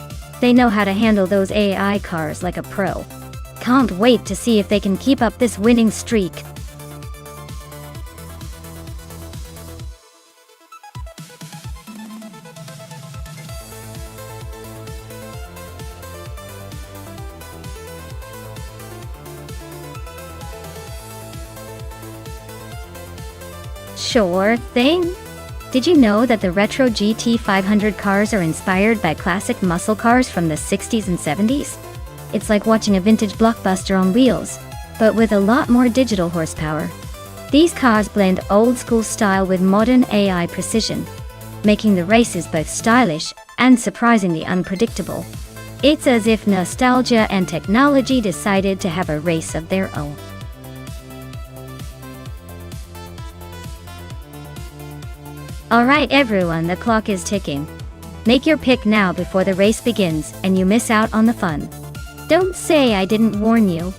Speaker 1: they know how to handle those AI cars like a pro. Can't wait to see if they can keep up this winning streak. Sure thing. Did you know that the retro GT 500 cars are inspired by classic muscle cars from the 60s and 70s? It's like watching a vintage blockbuster on wheels, but with a lot more digital horsepower. These cars blend old school style with modern AI precision, making the races both stylish and surprisingly unpredictable. It's as if nostalgia and technology decided to have a race of their own. Alright everyone, the clock is ticking. Make your pick now before the race begins and you miss out on the fun. Don't say I didn't warn you.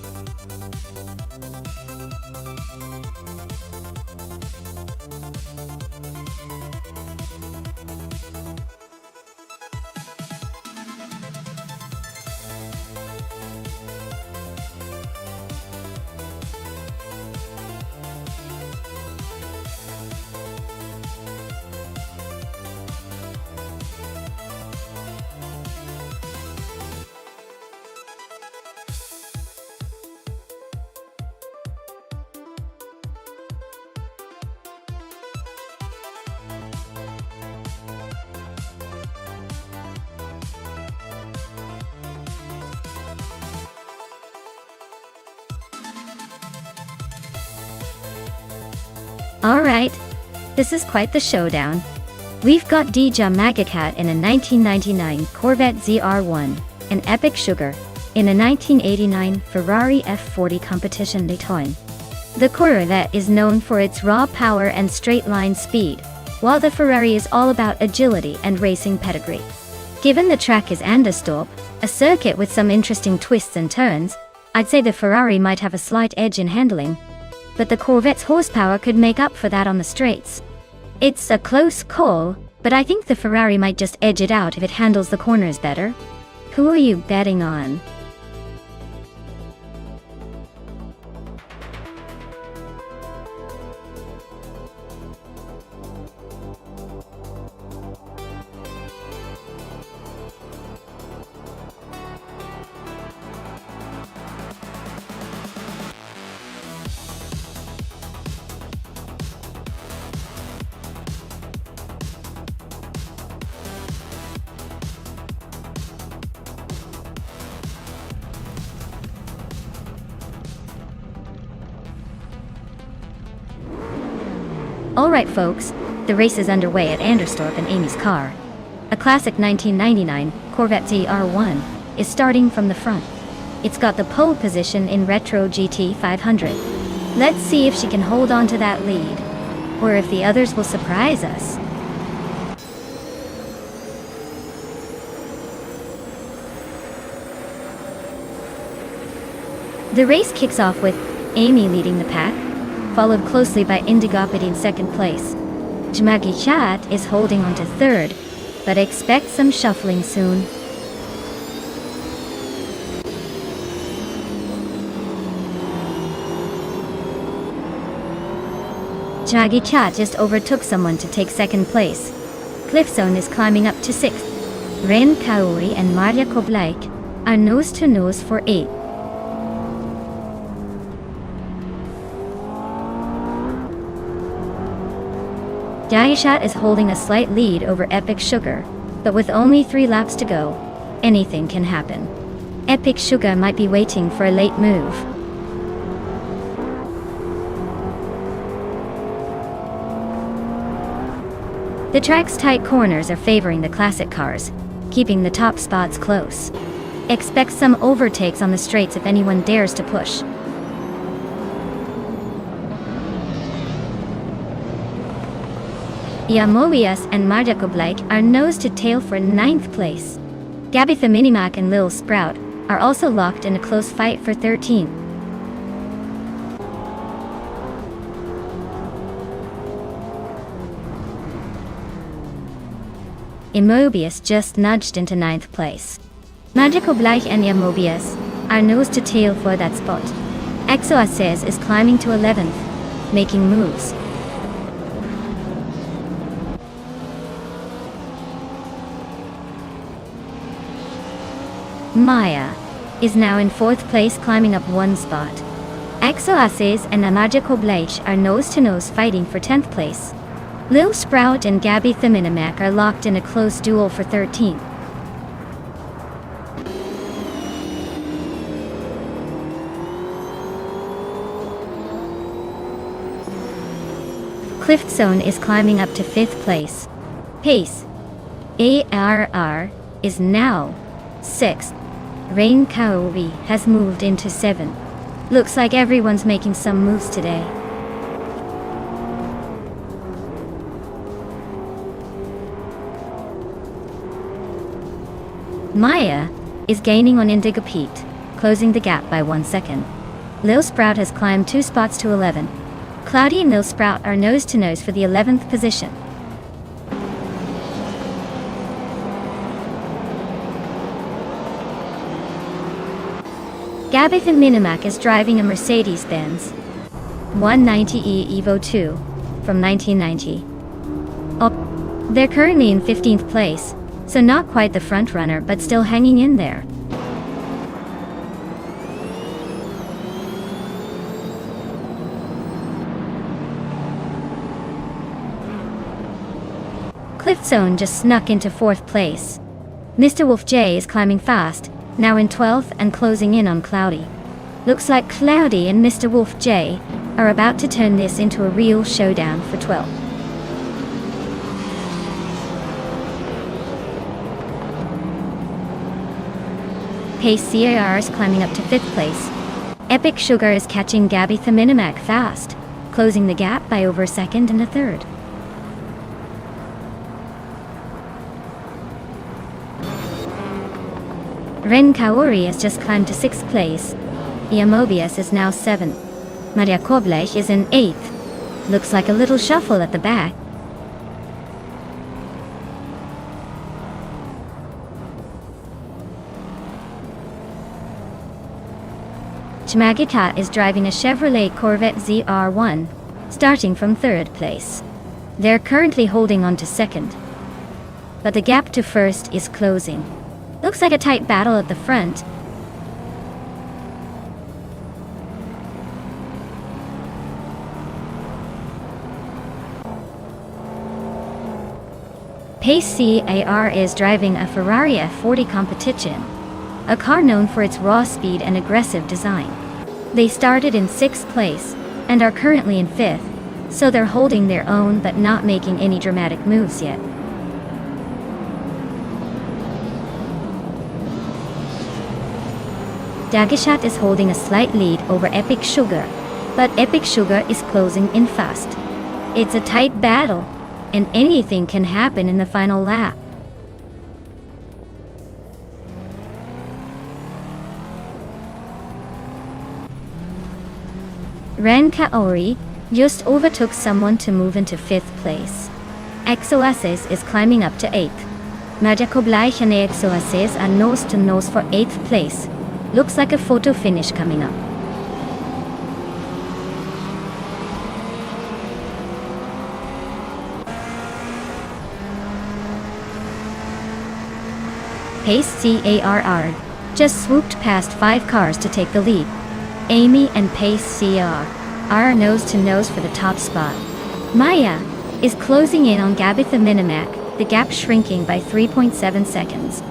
Speaker 1: Alright, this is quite the showdown. We've got Dija Magacat in a 1999 Corvette ZR1, and Epic Sugar in a 1989 Ferrari F40 Competition Latoin. The Corvette is known for its raw power and straight-line speed, while the Ferrari is all about agility and racing pedigree. Given the track is Nonstop, a circuit with some interesting twists and turns, I'd say the Ferrari might have a slight edge in handling, but the Corvette's horsepower could make up for that on the straights. It's a close call, but I think the Ferrari might just edge it out if it handles the corners better. Who are you betting on? Alright folks, the race is underway at Anderstorp in Amy's car. A classic 1999 Corvette ZR1 is starting from the front. It's got the pole position in Retro GT 500. Let's see if she can hold on to that lead, or if the others will surprise us. The race kicks off with Amy leading the pack, followed closely by Indigopity in second place. Jmagi Chat is holding on to third, but expect some shuffling soon. Jagicha just overtook someone to take second place. Cliffzone is climbing up to 6th. Ren Kaori and Marja Koblaik are nose to nose for 8th. Jagishat is holding a slight lead over Epic Sugar, but with only 3 laps to go, anything can happen. Epic Sugar might be waiting for a late move. The track's tight corners are favoring the classic cars, keeping the top spots close. Expect some overtakes on the straights if anyone dares to push. Yamobius and Marja Koblaik are nose to tail for 9th place. Gabitha Minimac and Lil Sprout are also locked in a close fight for 13th. Yamobius just nudged into 9th place. Marja Koblaik and Yamobius are nose to tail for that spot. Exoaces is climbing to 11th, making moves. Maya is now in 4th place, climbing up 1 spot. Exoaces and Marja Koblaik are nose to nose fighting for 10th place. Lil Sprout and Gabby Thaminimac are locked in a close duel for 13th. Cliffzone is climbing up to 5th place. Pace ARR is now 6th. Rain Kaori has moved into 7th. Looks like everyone's making some moves today. Maya is gaining on Indigo Pete, closing the gap by 1 second. Lil Sprout has climbed 2 spots to 11. Cloudy and Lil Sprout are nose to nose for the 11th position. Gabith and Minimac is driving a Mercedes-Benz 190e Evo 2 from 1990. They're currently in 15th place, so not quite the front runner but still hanging in there. Cliffzone just snuck into 4th place. Mr. Wolf J is climbing fast, now in 12th and closing in on Cloudy. Looks like Cloudy and Mr. Wolf J are about to turn this into a real showdown for 12th. Pace CAR is climbing up to 5th place. Epic Sugar is catching Gabby Thaminimac fast, closing the gap by over a second and a third. Ren Kaori has just climbed to 6th place. Yamobius is now 7th. Marja Koblaik is in 8th. Looks like a little shuffle at the back. Chmagita is driving a Chevrolet Corvette ZR1, starting from 3rd place. They're currently holding on to 2nd, but the gap to 1st is closing. Looks like a tight battle at the front. Pace CAR is driving a Ferrari F40 Competition, a car known for its raw speed and aggressive design. They started in 6th place and are currently in 5th, so they're holding their own but not making any dramatic moves yet. Dagishat is holding a slight lead over Epic Sugar, but Epic Sugar is closing in fast. It's a tight battle, and anything can happen in the final lap. Ren Kaori just overtook someone to move into 5th place. Exoaces is climbing up to 8th. Marja Koblaik and Exoaces are nose to nose for 8th place. Looks like a photo finish coming up. Pace CARR just swooped past 5 cars to take the lead. Amy and Pace CR are nose to nose for the top spot. Maya is closing in on Gabitha Minimac, the gap shrinking by 3.7 seconds.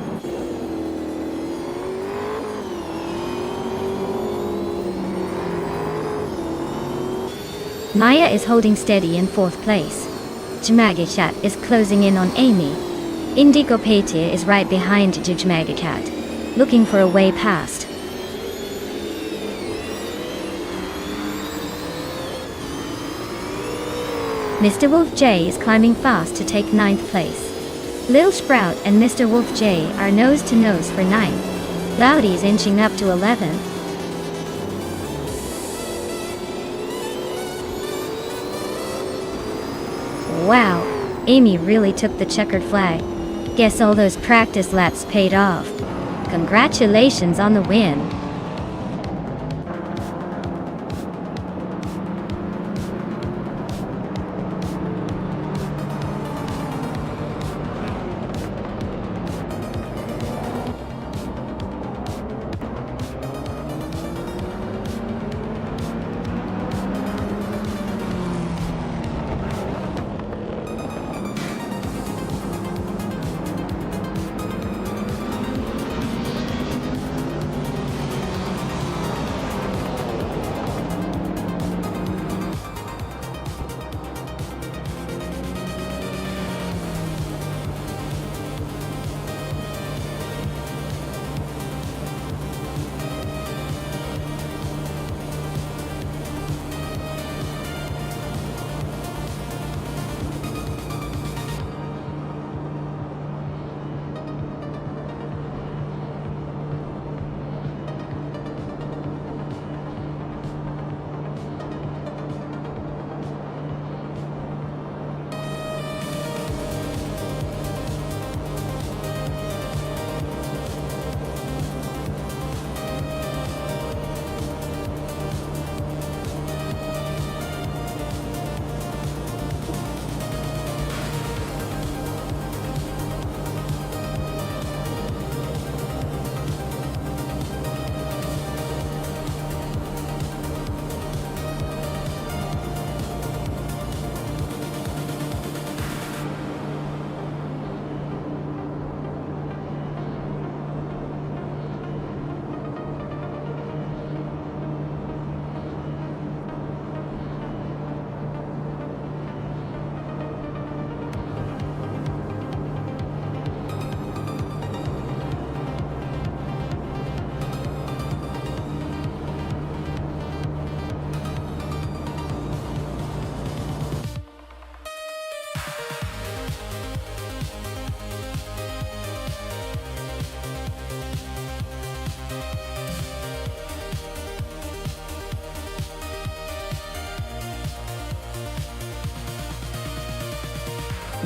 Speaker 1: Maya is holding steady in 4th place. Jmagacat is closing in on Amy. Indigo Patia is right behind Jmagacat, looking for a way past. Mr. Wolf J is climbing fast to take 9th place. Lil Sprout and Mr. Wolf J are nose to nose for 9th. Loudy's inching up to 11th. Wow, Amy really took the checkered flag. Guess all those practice laps paid off. Congratulations on the win.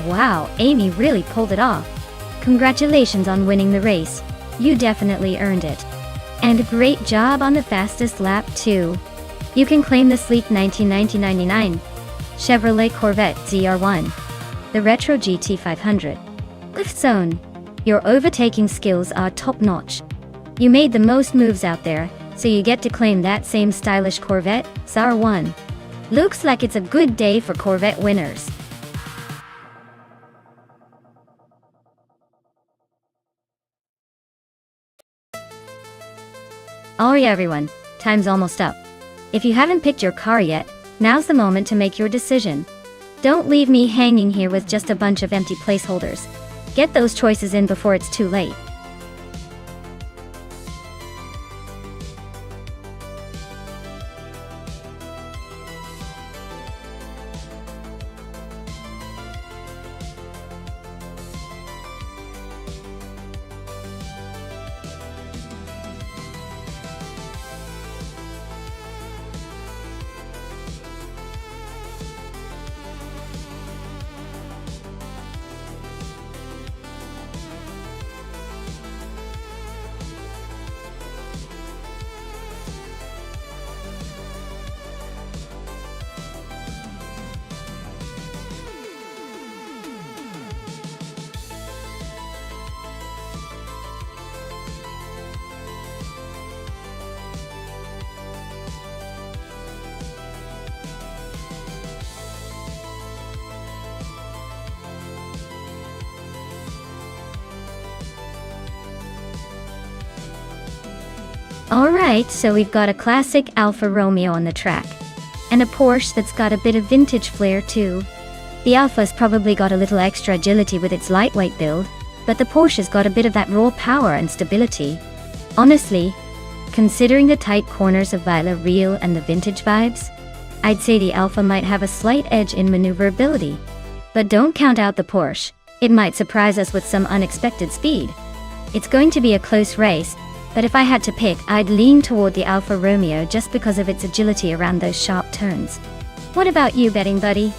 Speaker 1: Wow, Amy really pulled it off. Congratulations on winning the race. You definitely earned it. And great job on the fastest lap too. You can claim the sleek 1999 Chevrolet Corvette ZR1, the Retro GT 500. Lift Zone. Your overtaking skills are top-notch. You made the most moves out there, so you get to claim that same stylish Corvette ZR1. Looks like it's a good day for Corvette winners. Alright everyone, time's almost up. If you haven't picked your car yet, now's the moment to make your decision. Don't leave me hanging here with just a bunch of empty placeholders. Get those choices in before it's too late. Alright, so we've got a classic Alfa Romeo on the track. And a Porsche that's got a bit of vintage flair too. The Alfa's probably got a little extra agility with its lightweight build, but the Porsche's got a bit of that raw power and stability. Honestly, considering the tight corners of Real and the vintage vibes, I'd say the Alfa might have a slight edge in maneuverability. But don't count out the Porsche, it might surprise us with some unexpected speed. It's going to be a close race, but if I had to pick, I'd lean toward the Alfa Romeo just because of its agility around those sharp turns. What about you, betting buddy?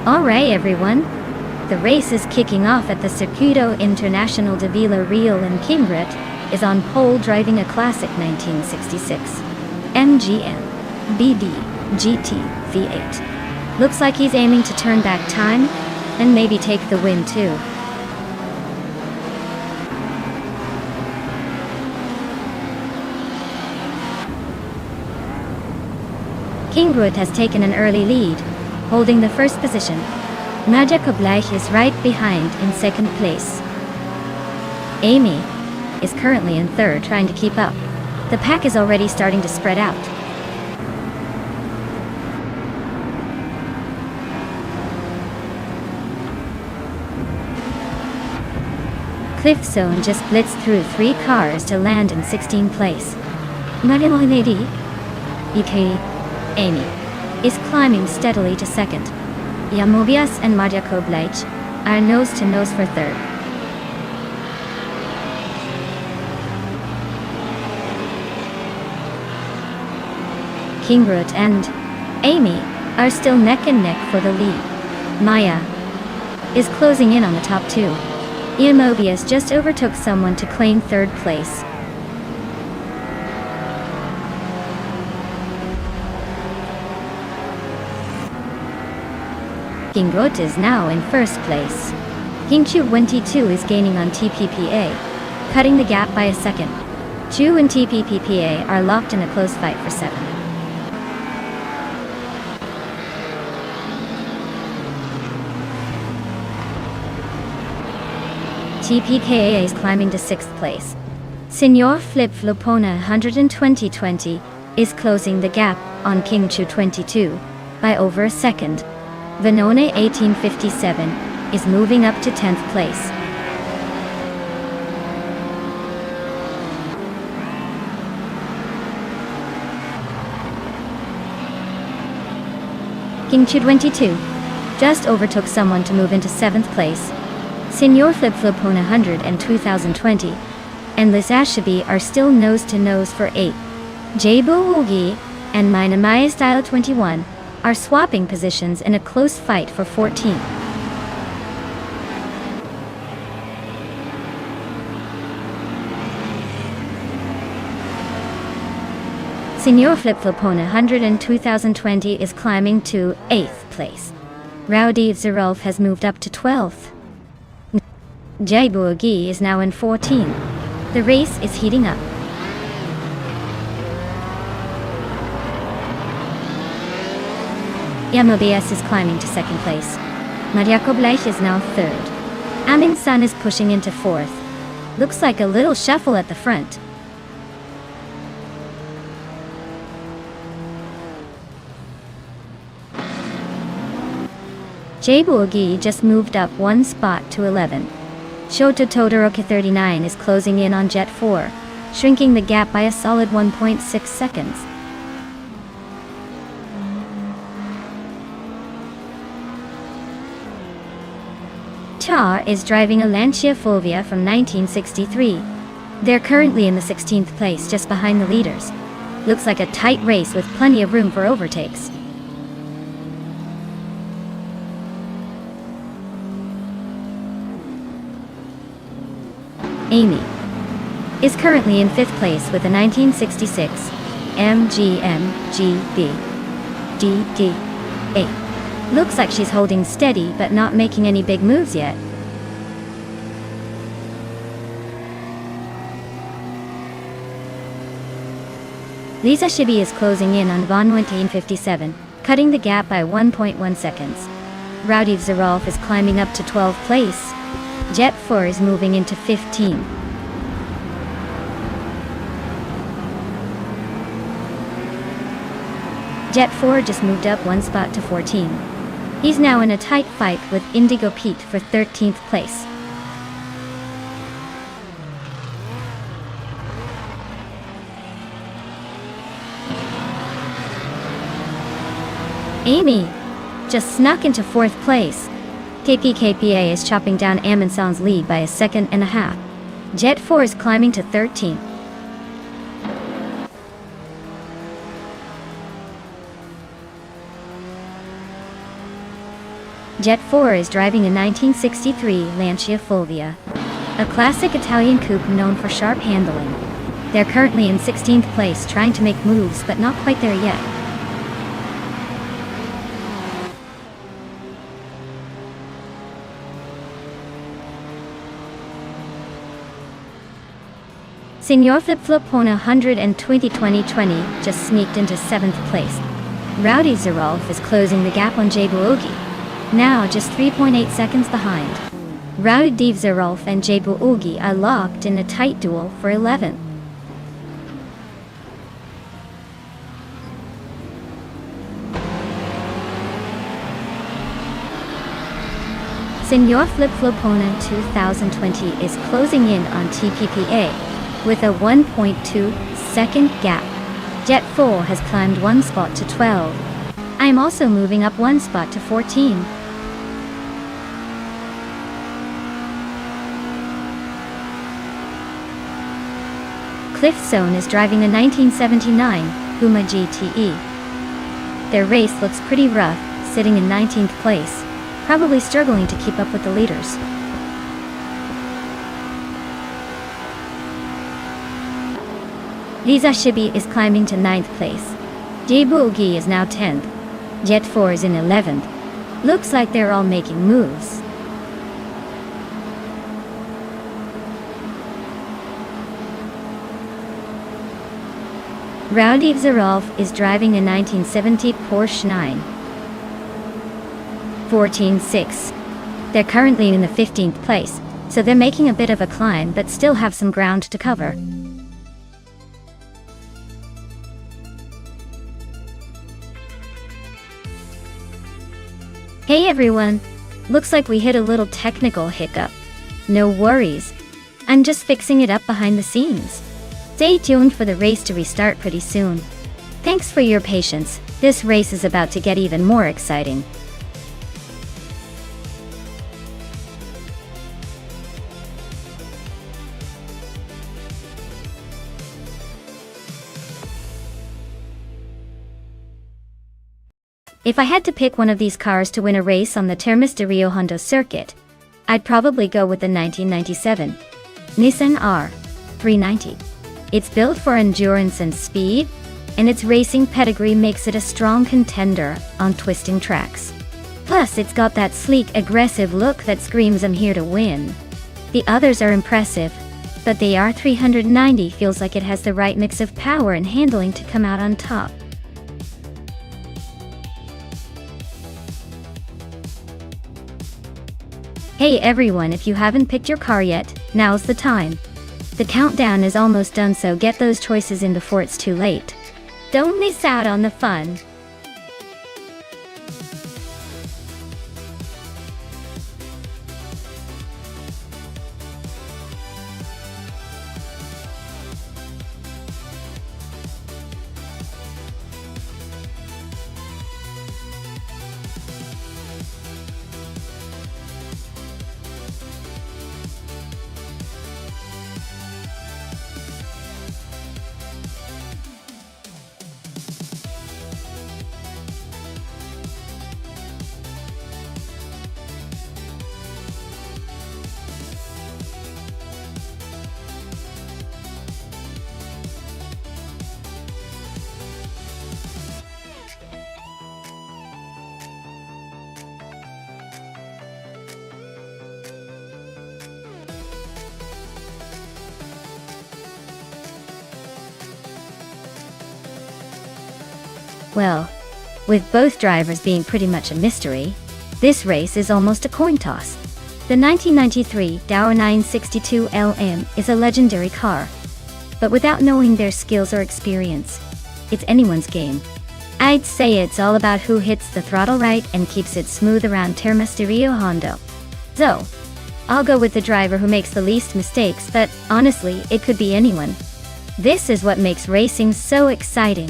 Speaker 1: Alright everyone, the race is kicking off at the Circuito Internacional de Vila Real, and Kingrut is on pole driving a classic 1966 MGM BD GT V8. Looks like he's aiming to turn back time and maybe take the win too. Kingrut has taken an early lead, holding the first position. Nadia Koblech is right behind in second place. Amy is currently in third, trying to keep up. The pack is already starting to spread out. Cliff Zone just blitzed through 3 cars to land in 16th place. Marilyn Lady, EK, Amy is climbing steadily to second. Yamobias and Nadia Koblech are nose-to-nose for third. Kingrut and Amy are still neck and neck for the lead. Maya is closing in on the top 2. Yamobias just overtook someone to claim third place. Kingrut is now in first place. Kingchu 22 is gaining on TPPA, cutting the gap by a second. Chu and TPPA are locked in a close fight for 7. TPKA is climbing to 6th place. Senor Flip Flopona 12020 is closing the gap on Kingchu 22 by over a second. Venone 1857 is moving up to 10th place. Kingchu 22 just overtook someone to move into 7th place. Senor Flip Flopona 100 and 2020 and Liz Ashabi are still nose-to-nose for 8. Jabu Ugi and Minamaya Style 21 are swapping positions in a close fight for 14th. Senor Flip Flopona 100 and 2020 is climbing to 8th place. Rowdy Zerolf has moved up to 12th. Jaibuagi is now in 14th. The race is heating up. Yamobias is climbing to 2nd place. Nadia Koblech is now 3rd. Amin San is pushing into 4th. Looks like a little shuffle at the front. Jaibuagi just moved up 1 spot to 11. Shota Todoroki 39 is closing in on Jet 4, shrinking the gap by a solid 1.6 seconds. Tar is driving a Lancia Fulvia from 1963. They're currently in the 16th place, just behind the leaders. Looks like a tight race with plenty of room for overtakes. Amy is currently in 5th place with a 1966 MGM-GB DD8. Looks like she's holding steady but not making any big moves yet. Lisa Shibi is closing in on Von Wente in 57, cutting the gap by 1.1 seconds. Rowdy Zarolf is climbing up to 12th place. Jet 4 is moving into 15. Jet 4 just moved up 1 spot to 14. He's now in a tight fight with Indigo Pete for 13th place. Amy just snuck into 4th place. KPKPA is chopping down Amundsen's lead by 1.5 seconds. Jet 4 is climbing to 13. Jet 4 is driving a 1963 Lancia Fulvia, a classic Italian coupe known for sharp handling. They're currently in 16th place, trying to make moves but not quite there yet. Signor Flip Flop on 120 2020 just sneaked into 7th place. Rowdy Zarolf is closing the gap on Jay Boogie, now just 3.8 seconds behind. Rowdy Zarolf and Jay Boogie are locked in a tight duel for 11th. Signor Flip Flopona 2020 is closing in on TPPA with a 1.2 second gap. Jet 4 has climbed 1 spot to 12. I'm also moving up 1 spot to 14. Cliffzone is driving a 1979 Puma GTE. Their race looks pretty rough, sitting in 19th place, probably struggling to keep up with the leaders. Lisa Shibi is climbing to 9th place. Jay Boogie is now 10th. Jet 4 is in 11th. Looks like they're all making moves. Rowdy Zarolf is driving a 1970 Porsche 914.6. They're currently in the 15th place, so they're making a bit of a climb but still have some ground to cover. Hey everyone! Looks like we hit a little technical hiccup. No worries. I'm just fixing it up behind the scenes. Stay tuned for the race to restart pretty soon. Thanks for your patience. This race is about to get even more exciting. If I had to pick one of these cars to win a race on the Termes de Rio Hondo circuit, I'd probably go with the 1997 Nissan R390. It's built for endurance and speed, and its racing pedigree makes it a strong contender on twisting tracks. Plus, it's got that sleek, aggressive look that screams I'm here to win. The others are impressive, but the R390 feels like it has the right mix of power and handling to come out on top. Hey everyone, if you haven't picked your car yet, now's the time. The countdown is almost done, so get those choices in before it's too late. Don't miss out on the fun. Well, with both drivers being pretty much a mystery, this race is almost a coin toss. The 1993 Dow 962 LM is a legendary car, but without knowing their skills or experience, it's anyone's game. I'd say it's all about who hits the throttle right and keeps it smooth around Termas de Rio Hondo. So, I'll go with the driver who makes the least mistakes, but honestly, it could be anyone. This is what makes racing so exciting.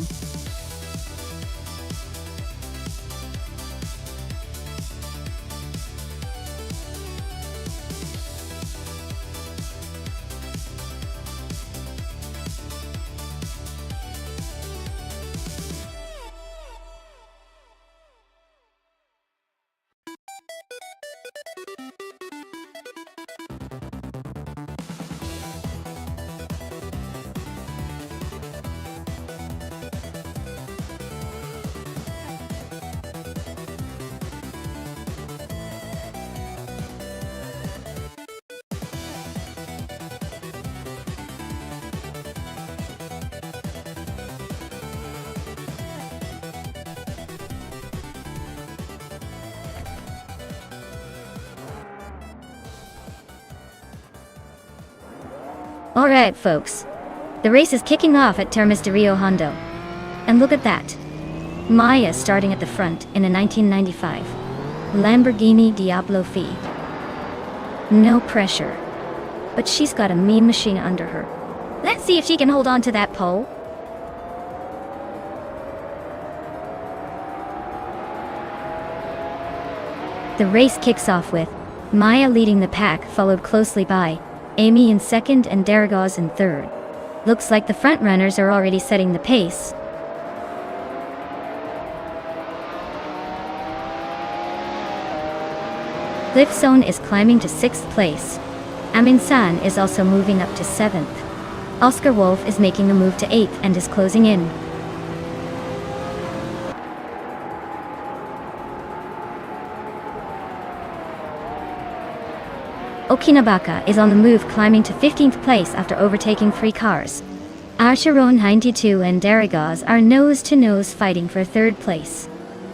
Speaker 1: Alright folks, the race is kicking off at Termas de Rio Hondo. And look at that. Maya starting at the front in a 1995 Lamborghini Diablo Fi. No pressure, but she's got a mean machine under her. Let's see if she can hold on to that pole. The race kicks off with Maya leading the pack, followed closely by Amy in second and Daragaz in third. Looks like the front runners are already setting the pace. Cliffzone is climbing to 6th place. Amin San is also moving up to 7th. Oscar Wolf is making a move to 8th and is closing in. Okinabaka is on the move, climbing to 15th place after overtaking 3 cars. Archeron 92 and Daragaz are nose-to-nose fighting for 3rd place.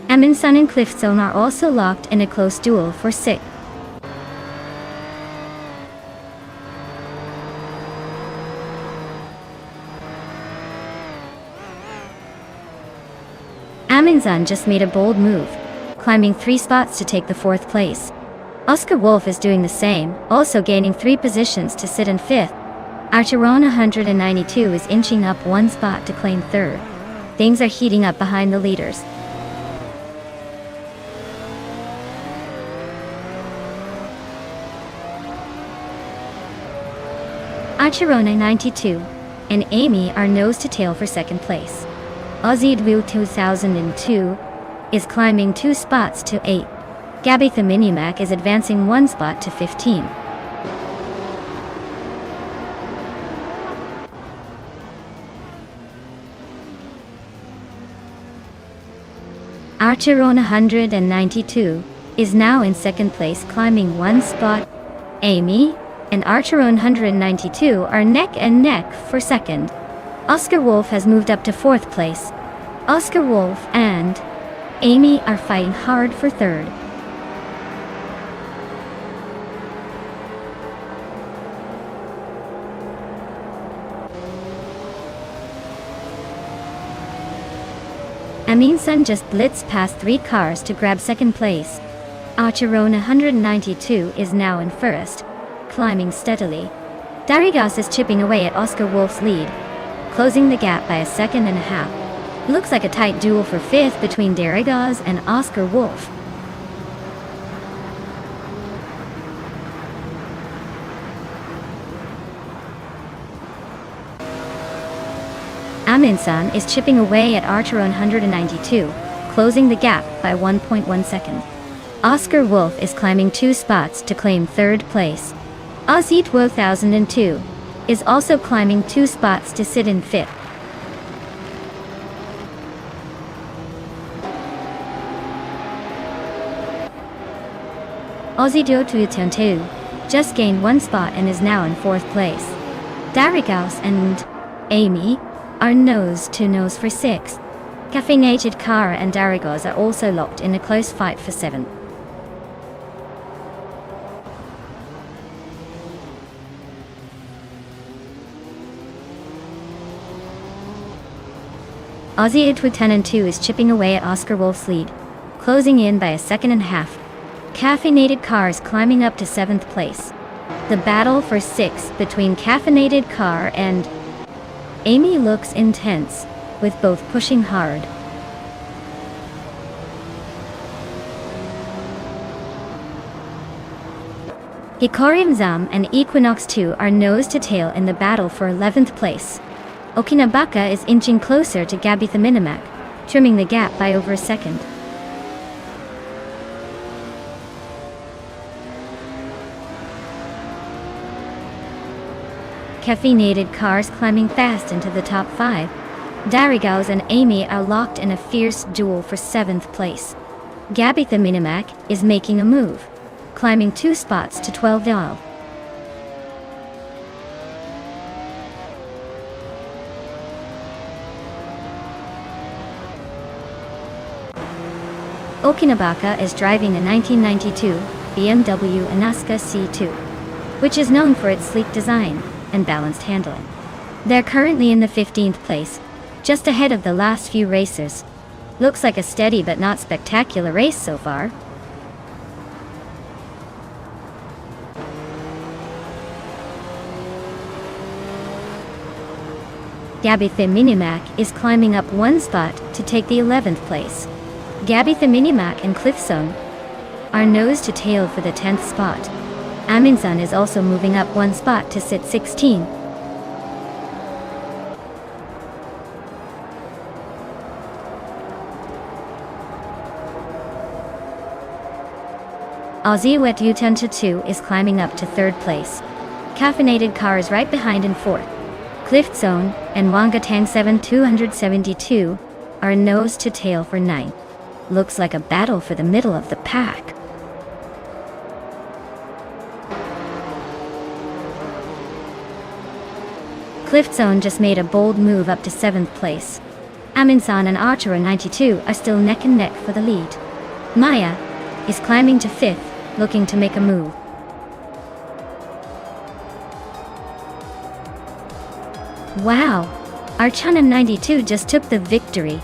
Speaker 1: Amin-san and Cliffzone are also locked in a close duel for 6th. Amin-san just made a bold move, climbing 3 spots to take the 4th place. Oscar Wolf is doing the same, also gaining 3 positions to sit in 5th. Archeron 192 is inching up 1 spot to claim 3rd. Things are heating up behind the leaders. Archeron 92 and Amy are nose to tail for 2nd place. Ozidwu 2002 is climbing 2 spots to 8. Gabby the Minimac is advancing 1 spot to 15. Archeron 192 is now in 2nd place, climbing 1 spot. Amy and Archeron 192 are neck and neck for 2nd. Oscar Wolf has moved up to 4th place. Oscar Wolf and Amy are fighting hard for 3rd. Amin-san just blitzed past 3 cars to grab 2nd place. Archeron 192 is now in 1st, climbing steadily. Daragaz is chipping away at Oscar Wolf's lead, closing the gap by 1.5 seconds. Looks like a tight duel for 5th between Daragaz and Oscar Wolf. Amin-san is chipping away at Archeron 192, closing the gap by 1.1 seconds. Oscar Wolf is climbing 2 spots to claim 3rd place. Ozzy 2002 is also climbing 2 spots to sit in 5th. Ozzy 2002 just gained 1 spot and is now in 4th place. Daragaz and Amy are nose to nose for 6th. Caffeinated Car and Darigos are also locked in a close fight for 7th. Aussie Lieutenant 2 is chipping away at Oscar Wolf's lead, closing in by a second and a half. Caffeinated Car is climbing up to 7th place. The battle for 6th between Caffeinated Car and Amy looks intense, with both pushing hard. Hikorium Zam and Equinox 2 are nose to tail in the battle for 11th place. Okinabaka is inching closer to Gabitha Minimac, trimming the gap by over a second. Caffeinated Cars climbing fast into the top 5. Darigos and Amy are locked in a fierce duel for 7th place. Gabitha Minimac is making a move, climbing 2 spots to 12th doll. Okinabaka is driving a 1992 BMW Anaska C2, which is known for its sleek design and balanced handling. They're currently in the 15th place, just ahead of the last few racers. Looks like a steady but not spectacular race so far. Gabitha Minimac is climbing up 1 spot to take the 11th place. Gabitha Minimac and Cliffzone are nose to tail for the 10th spot. Aminsan is also moving up 1 spot to sit 16. Aussie Wet Utenta 2 is climbing up to 3rd place. Caffeinated Car is right behind in 4th. Cliffzone and Wangatang 7272 are nose to tail for 9th. Looks like a battle for the middle of the pack. Cliffzone just made a bold move up to 7th place. Aminsan and Artura 92 are still neck and neck for the lead. Maya is climbing to 5th, looking to make a move. Wow! Archana 92 just took the victory.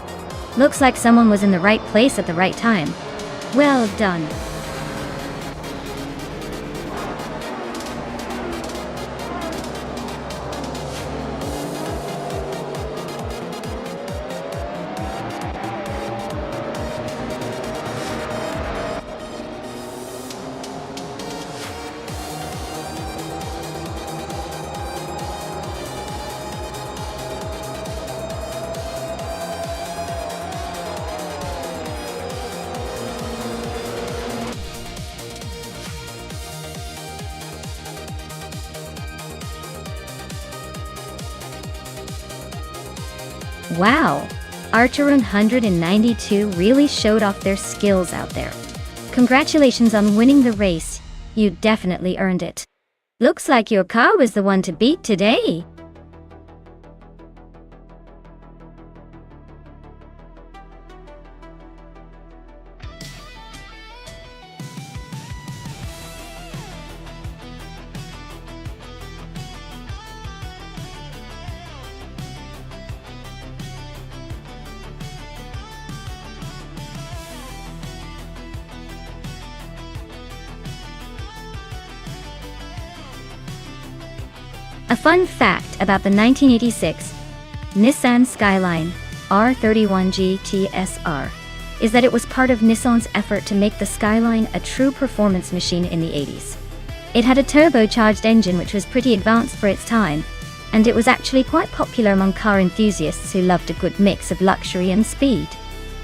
Speaker 1: Looks like someone was in the right place at the right time. Well done. Wow! Archer 192 really showed off their skills out there. Congratulations on winning the race. You definitely earned it. Looks like your car was the one to beat today. A fun fact about the 1986 Nissan Skyline R31 GTSR is that it was part of Nissan's effort to make the Skyline a true performance machine in the 80s. It had a turbocharged engine which was pretty advanced for its time, and it was actually quite popular among car enthusiasts who loved a good mix of luxury and speed.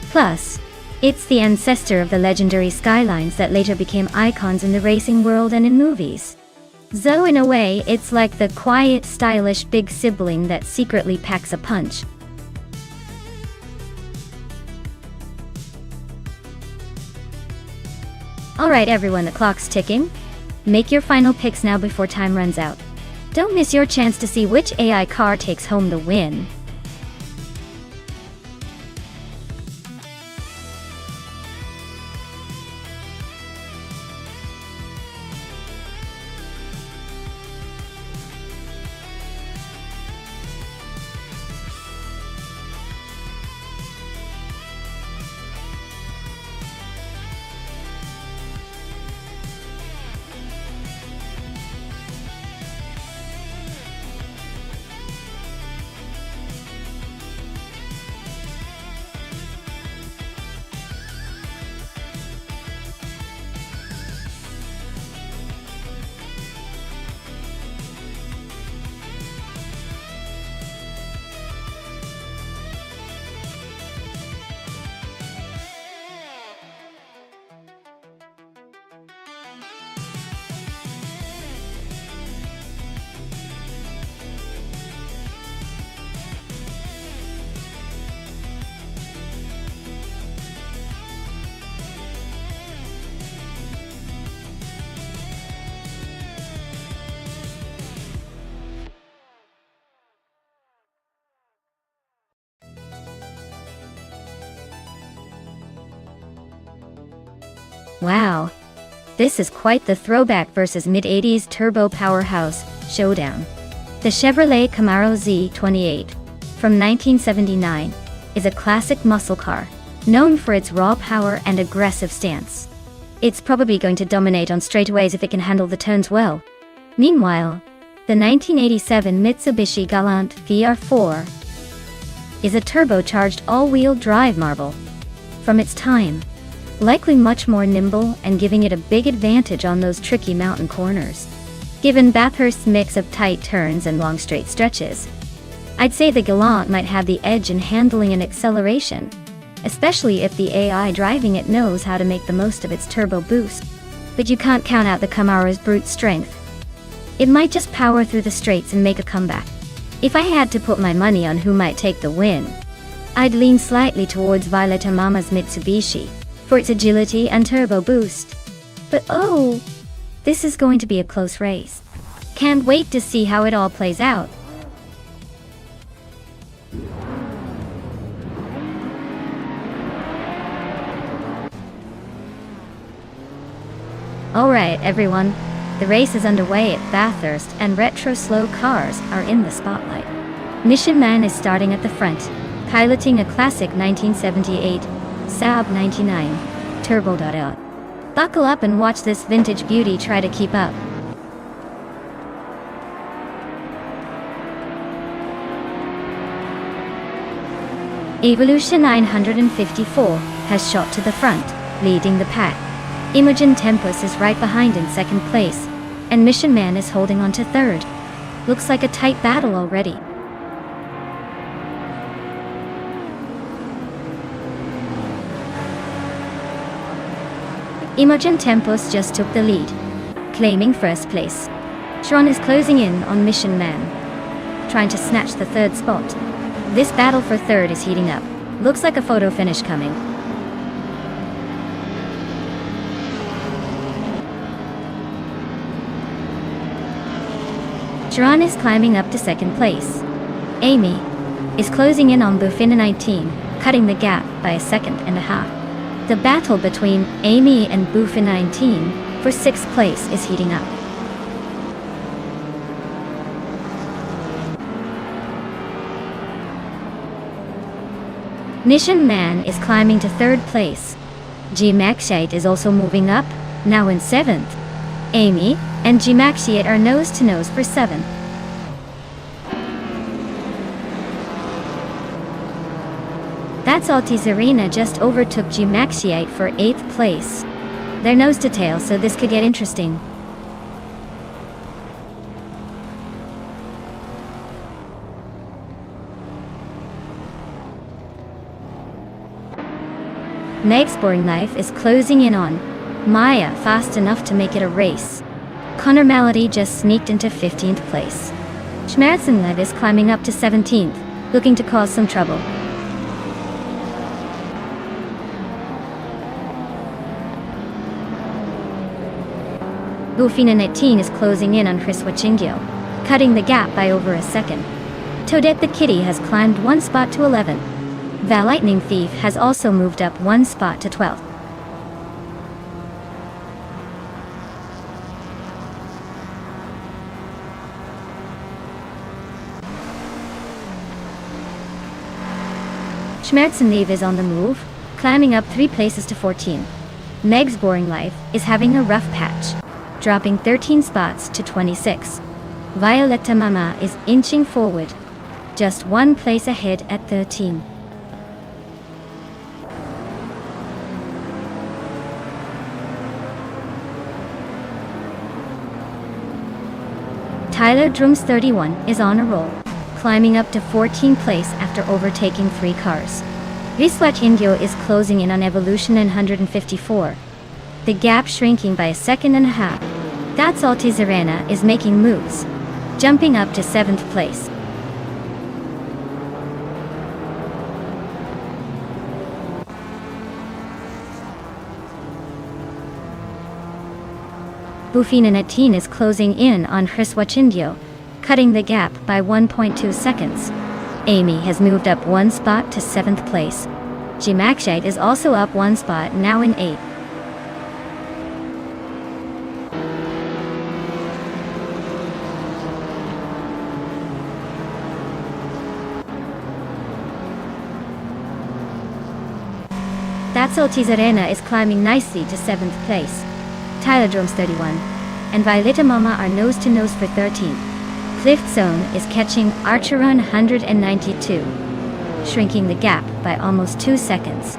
Speaker 1: Plus, it's the ancestor of the legendary Skylines that later became icons in the racing world and in movies. So in a way, it's like the quiet, stylish big sibling that secretly packs a punch. Alright everyone, the clock's ticking. Make your final picks now before time runs out. Don't miss your chance to see which AI car takes home the win. Wow. This is quite the throwback versus mid-80s turbo powerhouse showdown. The Chevrolet Camaro Z28 from 1979 is a classic muscle car, known for its raw power and aggressive stance. It's probably going to dominate on straightaways if it can handle the turns well. Meanwhile, the 1987 Mitsubishi Galant VR4 is a turbocharged all-wheel drive marvel. From its time, likely much more nimble and giving it a big advantage on those tricky mountain corners. Given Bathurst's mix of tight turns and long straight stretches, I'd say the Galant might have the edge in handling and acceleration, especially if the AI driving it knows how to make the most of its turbo boost. But you can't count out the Camaro's brute strength. It might just power through the straights and make a comeback. If I had to put my money on who might take the win, I'd lean slightly towards Violeta Mama's Mitsubishi for its agility and turbo boost. But oh, this is going to be a close race. Can't wait to see how it all plays out. Alright everyone, the race is underway at Bathurst and retro slow cars are in the spotlight. Mission Man is starting at the front, piloting a classic 1978 Saab 99 Turbo. Buckle up and watch this vintage beauty try to keep up. Evolution 954 has shot to the front, leading the pack. Imogen Tempus is right behind in second place, and Mission Man is holding on to third. Looks like a tight battle already. Imogen Tempus just took the lead, claiming first place. Sharon is closing in on Mission Man, trying to snatch the third spot. This battle for third is heating up. Looks like a photo finish coming. Sharon is climbing up to second place. Amy is closing in on Bufina 19, cutting the gap by a second and a half. The battle between Amy and Bufina 19 for sixth place is heating up. Mission Man is climbing to third place. G-Maxite is also moving up, now in seventh. Amy and G-Maxite are nose to nose for seventh. That's Altis Arena just overtook G-Maxite for 8th place. They're nose to tail, so this could get interesting. Meg's Boring Life is closing in on Maya fast enough to make it a race. Connor Melody just sneaked into 15th place. Schmerzenlev is climbing up to 17th, looking to cause some trouble. Bufina 19 is closing in on Chris Wachingio, cutting the gap by over a second. Toadette the Kitty has climbed one spot to 11. The Lightning Thief has also moved up one spot to 12th. Schmerzenlev is on the move, climbing up 3 places to 14. Meg's Boring Life is having a rough patch, dropping 13 spots to 26. Violeta Mama is inching forward, just 1 place ahead at 13. Tyler Drums 31 is on a roll, climbing up to 14th place after overtaking 3 cars. Viswat Indio is closing in on Evolution 954. The gap shrinking by a second and a half. That's Altis Arena is making moves, jumping up to 7th place. Bufina 19 is closing in on Chris Wachingio, cutting the gap by 1.2 seconds. Amy has moved up 1 spot to 7th place. G-Maxite is also up 1 spot, now in 8th. That's Ortiz Arena is climbing nicely to 7th place. Tyler Drums 31 and Violeta Mama are nose to nose for 13th. Cliff Zone is catching Archeron 192, shrinking the gap by almost 2 seconds.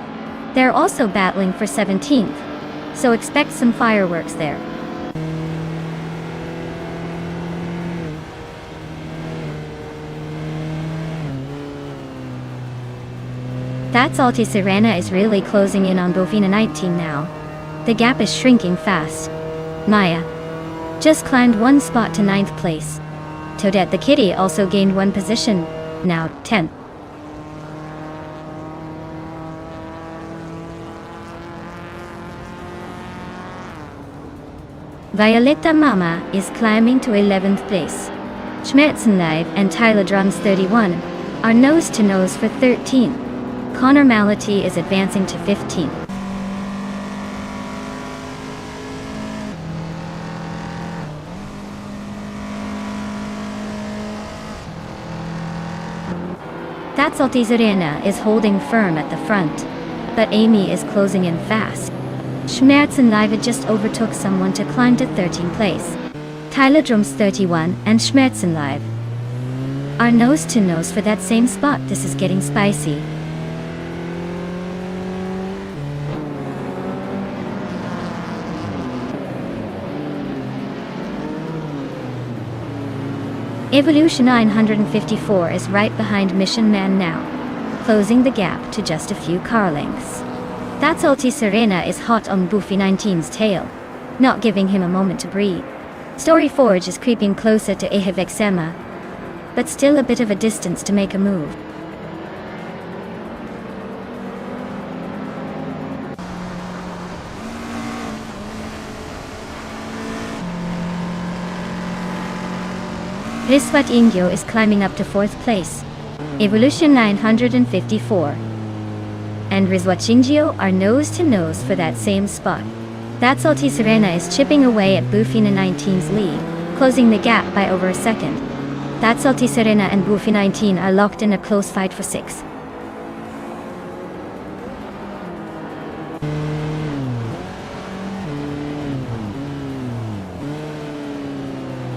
Speaker 1: They're also battling for 17th, so expect some fireworks there. That's Alti Serena is really closing in on Bofina 19 now. The gap is shrinking fast. Maya just climbed 1 spot to 9th place. Toadette the Kitty also gained 1 position, now 10th. Violeta Mama is climbing to 11th place. Schmerzenlive and Tyler Drums 31 are nose to nose for 13th. Connor Mality is advancing to 15th. That's Ortiz Arena is holding firm at the front, but Amy is closing in fast. Schmerzenlive just overtook someone to climb to 13th place. Tyler Drums 31 and Schmerzenlive are nose to nose for that same spot. This is getting spicy. Evolution 954 is right behind Mission Man now, closing the gap to just a few car lengths. That's Alti Serena is hot on Boofy 19's tail, not giving him a moment to breathe. Story Forge is creeping closer to Ehevexema, but still a bit of a distance to make a move. Riswat Ingyo is climbing up to 4th place. Evolution 954 and Rizwat are nose to nose for that same spot. That's Alti Serena is chipping away at Bufina 19's lead, closing the gap by over a second. That's Alti Serena and Bufi 19 are locked in a close fight for 6th.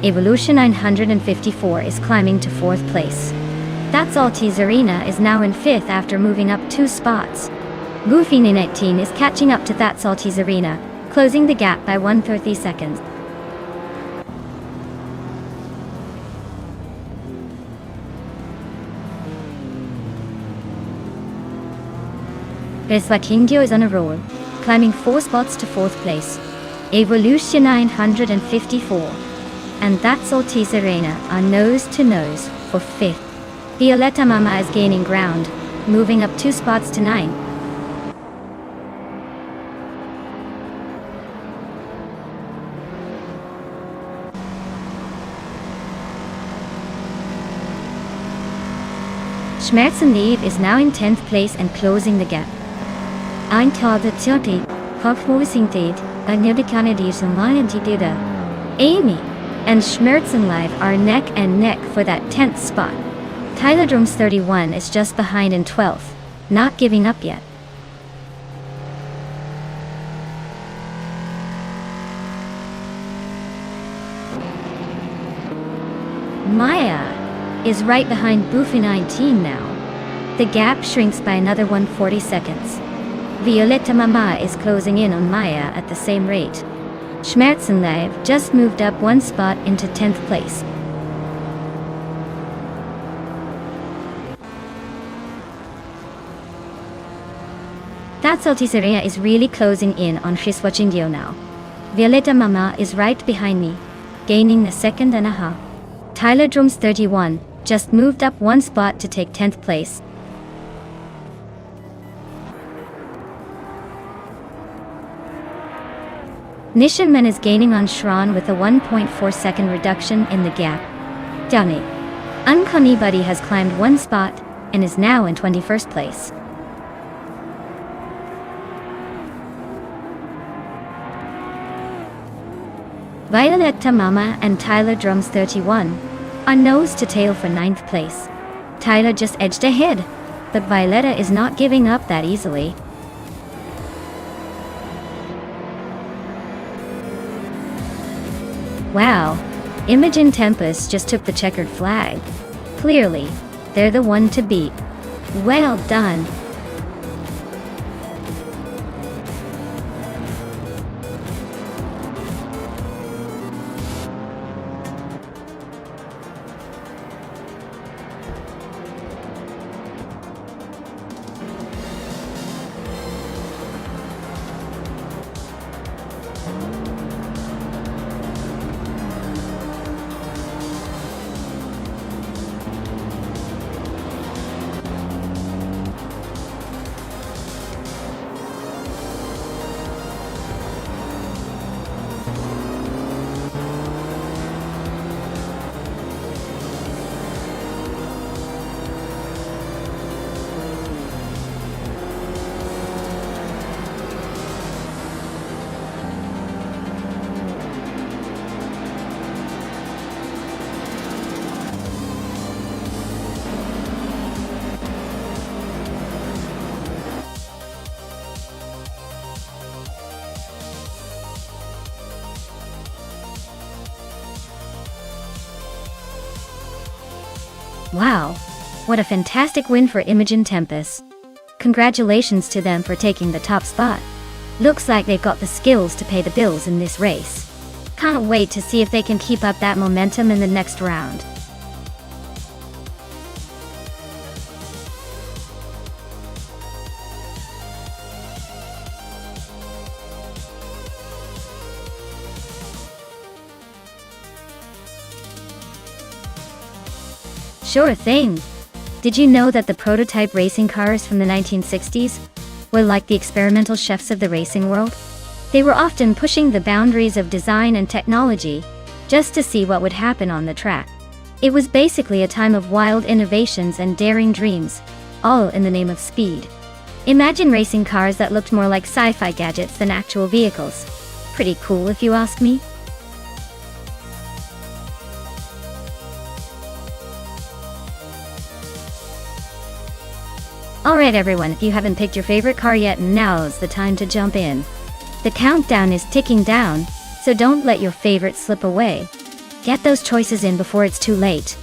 Speaker 1: Evolution 954 is climbing to 4th place. That's Alti Serena is now in 5th after moving up 2 spots. Goofy 19 is catching up to That's Alti Serena, closing the gap by 130 seconds. Reswakingyo is on a roll, climbing 4 spots to 4th place. Evolution 954 and That's Alti Serena are nose to nose for 5th. Violeta Mama is gaining ground, moving up 2 spots to 9th. Schmerzenlieb is now in 10th place and closing the gap. Ein Tag der Zürich, Kopfwursinted, Amy and Schmerzenlive are neck and neck for that 10th spot. Tyler Drums 31 is just behind in 12th, not giving up yet. Maya is right behind Boofy 19 now. The gap shrinks by another 140 seconds. Violeta Mama is closing in on Maya at the same rate. Schmerzenlive just moved up 1 spot into 10th place. That's Alti Serena is really closing in on Riswachingyo now. Violeta Mama is right behind me, gaining a second and a half. Tyler Drums 31 just moved up 1 spot to take 10th place. Nishanman is gaining on Shran with a 1.4 second reduction in the gap. Dummy. Uncanny Buddy has climbed 1 spot and is now in 21st place. Violeta Mama and Tyler Drums 31 are nose to tail for 9th place. Tyler just edged ahead, but Violeta is not giving up that easily. Wow, Imogen Tempest just took the checkered flag. Clearly, they're the one to beat. Well done. Wow, what a fantastic win for Imogen Tempest. Congratulations to them for taking the top spot. Looks like they've got the skills to pay the bills in this race. Can't wait to see if they can keep up that momentum in the next round. Sure thing. Did you know that the prototype racing cars from the 1960s were like the experimental chefs of the racing world? They were often pushing the boundaries of design and technology just to see what would happen on the track. It was basically a time of wild innovations and daring dreams, all in the name of speed. Imagine racing cars that looked more like sci-fi gadgets than actual vehicles. Pretty cool if you ask me. Alright everyone, if you haven't picked your favorite car yet, now's the time to jump in. The countdown is ticking down, so don't let your favorite slip away. Get those choices in before it's too late.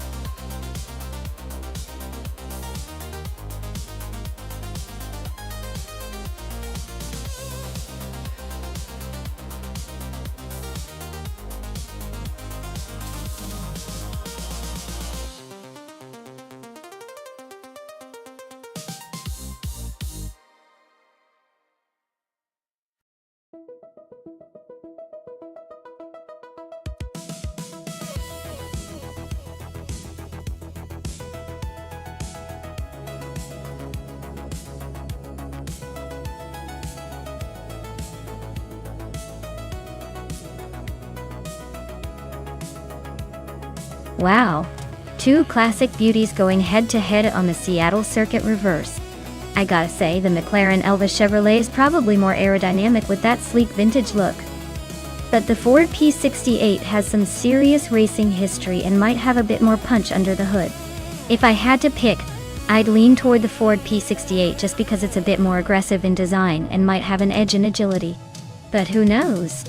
Speaker 1: Wow, two classic beauties going head-to-head on the Seattle Circuit Reverse. I gotta say, the McLaren Elva Chevrolet is probably more aerodynamic with that sleek vintage look. But the Ford P68 has some serious racing history and might have a bit more punch under the hood. If I had to pick, I'd lean toward the Ford P68 just because it's a bit more aggressive in design and might have an edge in agility. But who knows?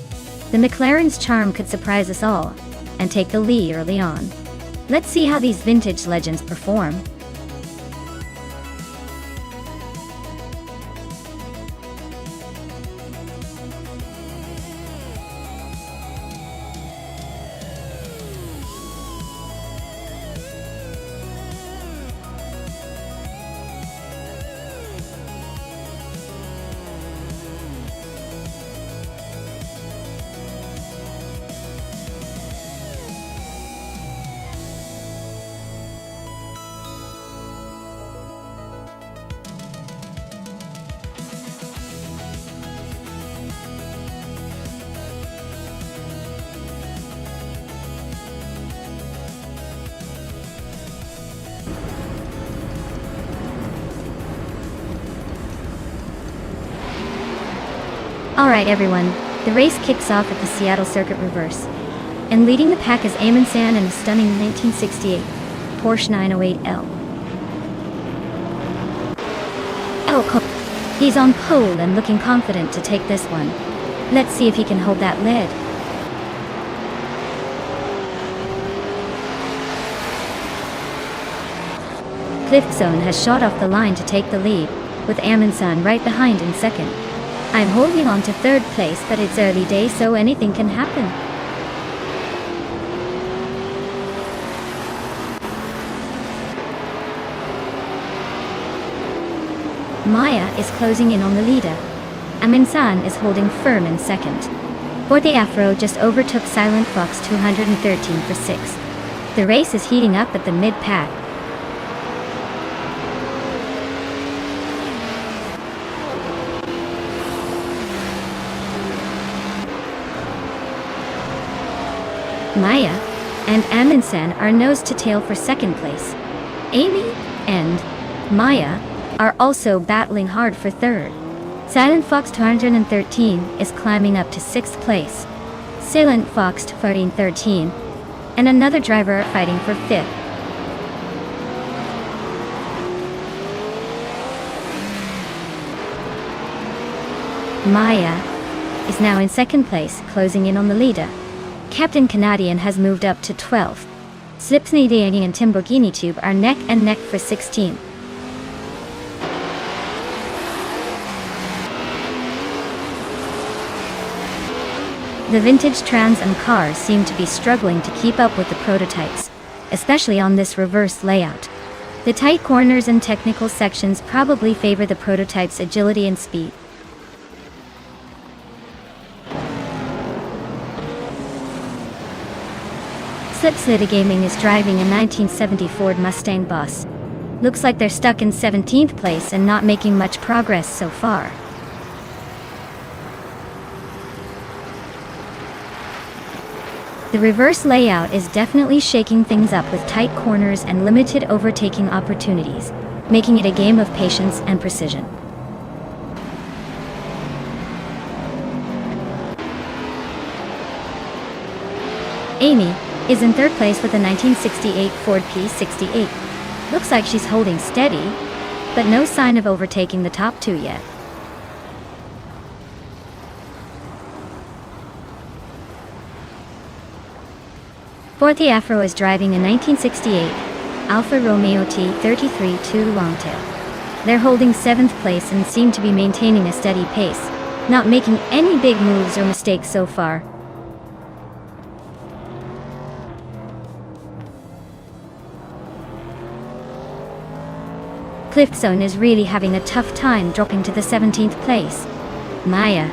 Speaker 1: The McLaren's charm could surprise us all and take the lead early on. Let's see how these vintage legends perform. Alright everyone, the race kicks off at the Seattle Circuit Reverse. And leading the pack is Amundsen in a stunning 1968 Porsche 908L. He's on pole and looking confident to take this one. Let's see if he can hold that lead. Cliffzone has shot off the line to take the lead, with Amundsen right behind in second. I'm holding on to third place, but it's early days, so anything can happen. Maya is closing in on the leader. Amundsen is holding firm in second. Forte Afro just overtook Silent Fox 213 for sixth. The race is heating up at the mid-pack. Maya and Amundsen are nose to tail for second place. Amy and Maya are also battling hard for third. Silent Fox 213 is climbing up to sixth place. Silent Fox 1413 and another driver are fighting for fifth. Maya is now in second place, closing in on the leader. Captain Canadian has moved up to 12th. Slipsney Diang and Timborghini Tube are neck and neck for 16th. The vintage Trans Am cars seem to be struggling to keep up with the prototypes, especially on this reverse layout. The tight corners and technical sections probably favor the prototype's agility and speed. Slipslida Gaming is driving a 1970 Ford Mustang Boss. Looks like they're stuck in 17th place and not making much progress so far. The reverse layout is definitely shaking things up with tight corners and limited overtaking opportunities, making it a game of patience and precision. Amy is in third place with a 1968 Ford P68. Looks like she's holding steady, but no sign of overtaking the top two yet. Forte Afro is driving a 1968 Alfa Romeo T33 Longtail. They're holding 7th place and seem to be maintaining a steady pace, not making any big moves or mistakes so far. Cliffzone is really having a tough time dropping to the 17th place. Maya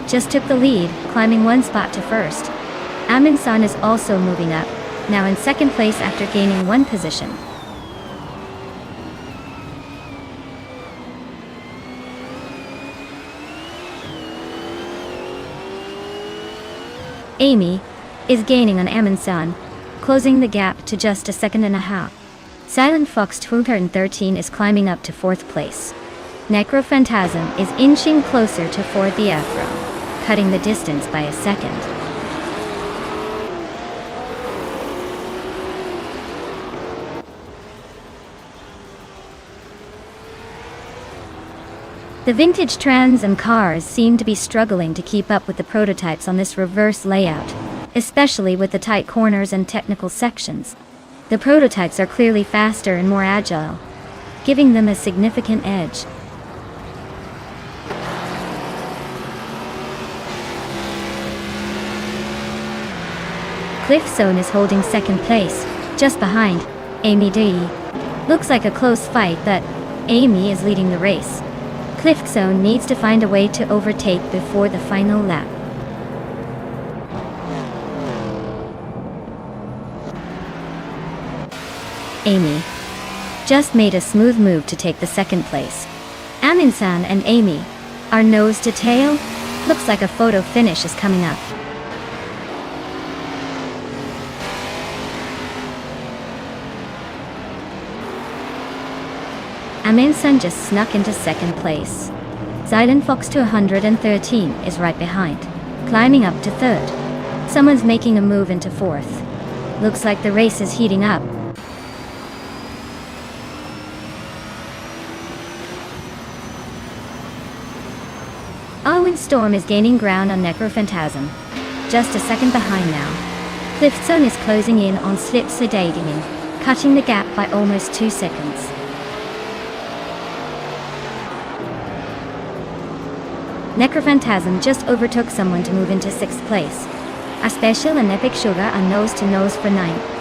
Speaker 1: just took the lead, climbing one spot to first. Amundsen is also moving up, now in second place after gaining one position. Amy is gaining on Amundsen, closing the gap to just a second and a half. Silent Fox 213 is climbing up to 4th place. Necrophantasm is inching closer to Forte Afro, cutting the distance by a second. The vintage Trans Am cars seem to be struggling to keep up with the prototypes on this reverse layout, especially with the tight corners and technical sections. The prototypes are clearly faster and more agile, giving them a significant edge. Cliffzone is holding second place, just behind Amy D. Looks like a close fight, but Amy is leading the race. Cliffzone needs to find a way to overtake before the final lap. Amy just made a smooth move to take the second place. Amundsen and Amy are nose to tail. Looks like a photo finish is coming up. Amundsen just snuck into second place. Silent Fox 213 is right behind, climbing up to third. Someone's making a move into fourth. Looks like the race is heating up. Owen Storm is gaining ground on Necrophantasm, just a second behind now. Cliffzone is closing in on Slipsida Gaming, cutting the gap by almost 2 seconds. Necrophantasm just overtook someone to move into 6th place. A special and epic sugar are nose to nose for 9th.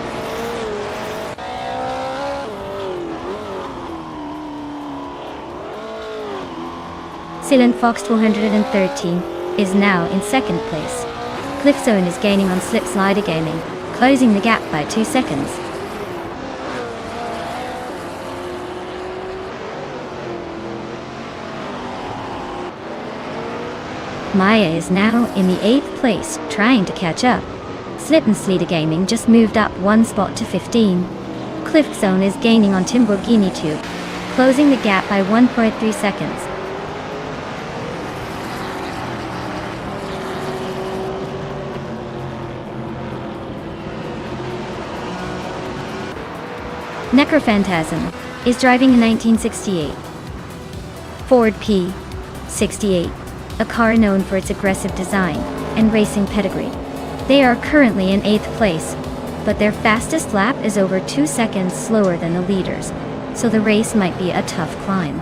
Speaker 1: Silent Fox 213 is now in 2nd place. Cliffzone is gaining on Slip Slider Gaming, closing the gap by 2 seconds. Maya is now in the 8th place, trying to catch up. Slip and Slider Gaming just moved up 1 spot to 15. Cliffzone is gaining on Timborghini Tube, closing the gap by 1.3 seconds. Necrophantasm is driving a 1968 Ford P68, a car known for its aggressive design and racing pedigree. They are currently in 8th place, but their fastest lap is over 2 seconds slower than the leaders, so the race might be a tough climb.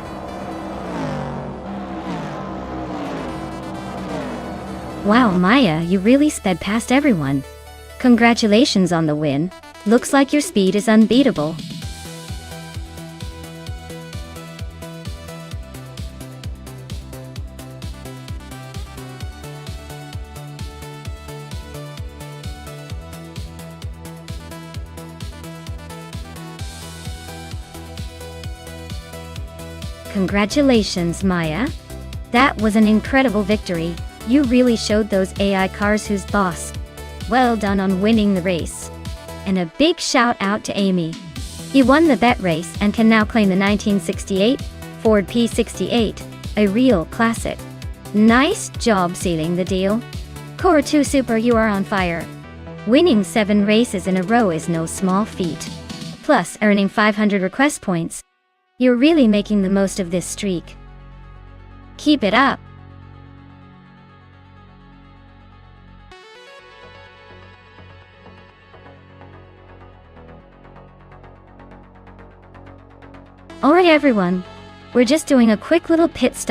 Speaker 1: Wow, Maya, you really sped past everyone. Congratulations on the win. Looks like your speed is unbeatable. Congratulations, Maya. That was an incredible victory. You really showed those AI cars who's boss. Well done on winning the race. And a big shout out to Amy. You won the bet race and can now claim the 1968 Ford P68, a real classic. Nice job sealing the deal. Core 2 Super, you are on fire. Winning 7 races in a row is no small feat. Plus earning 500 request points. You're really making the most of this streak. Keep it up. Alright everyone, we're just doing a quick little pit stop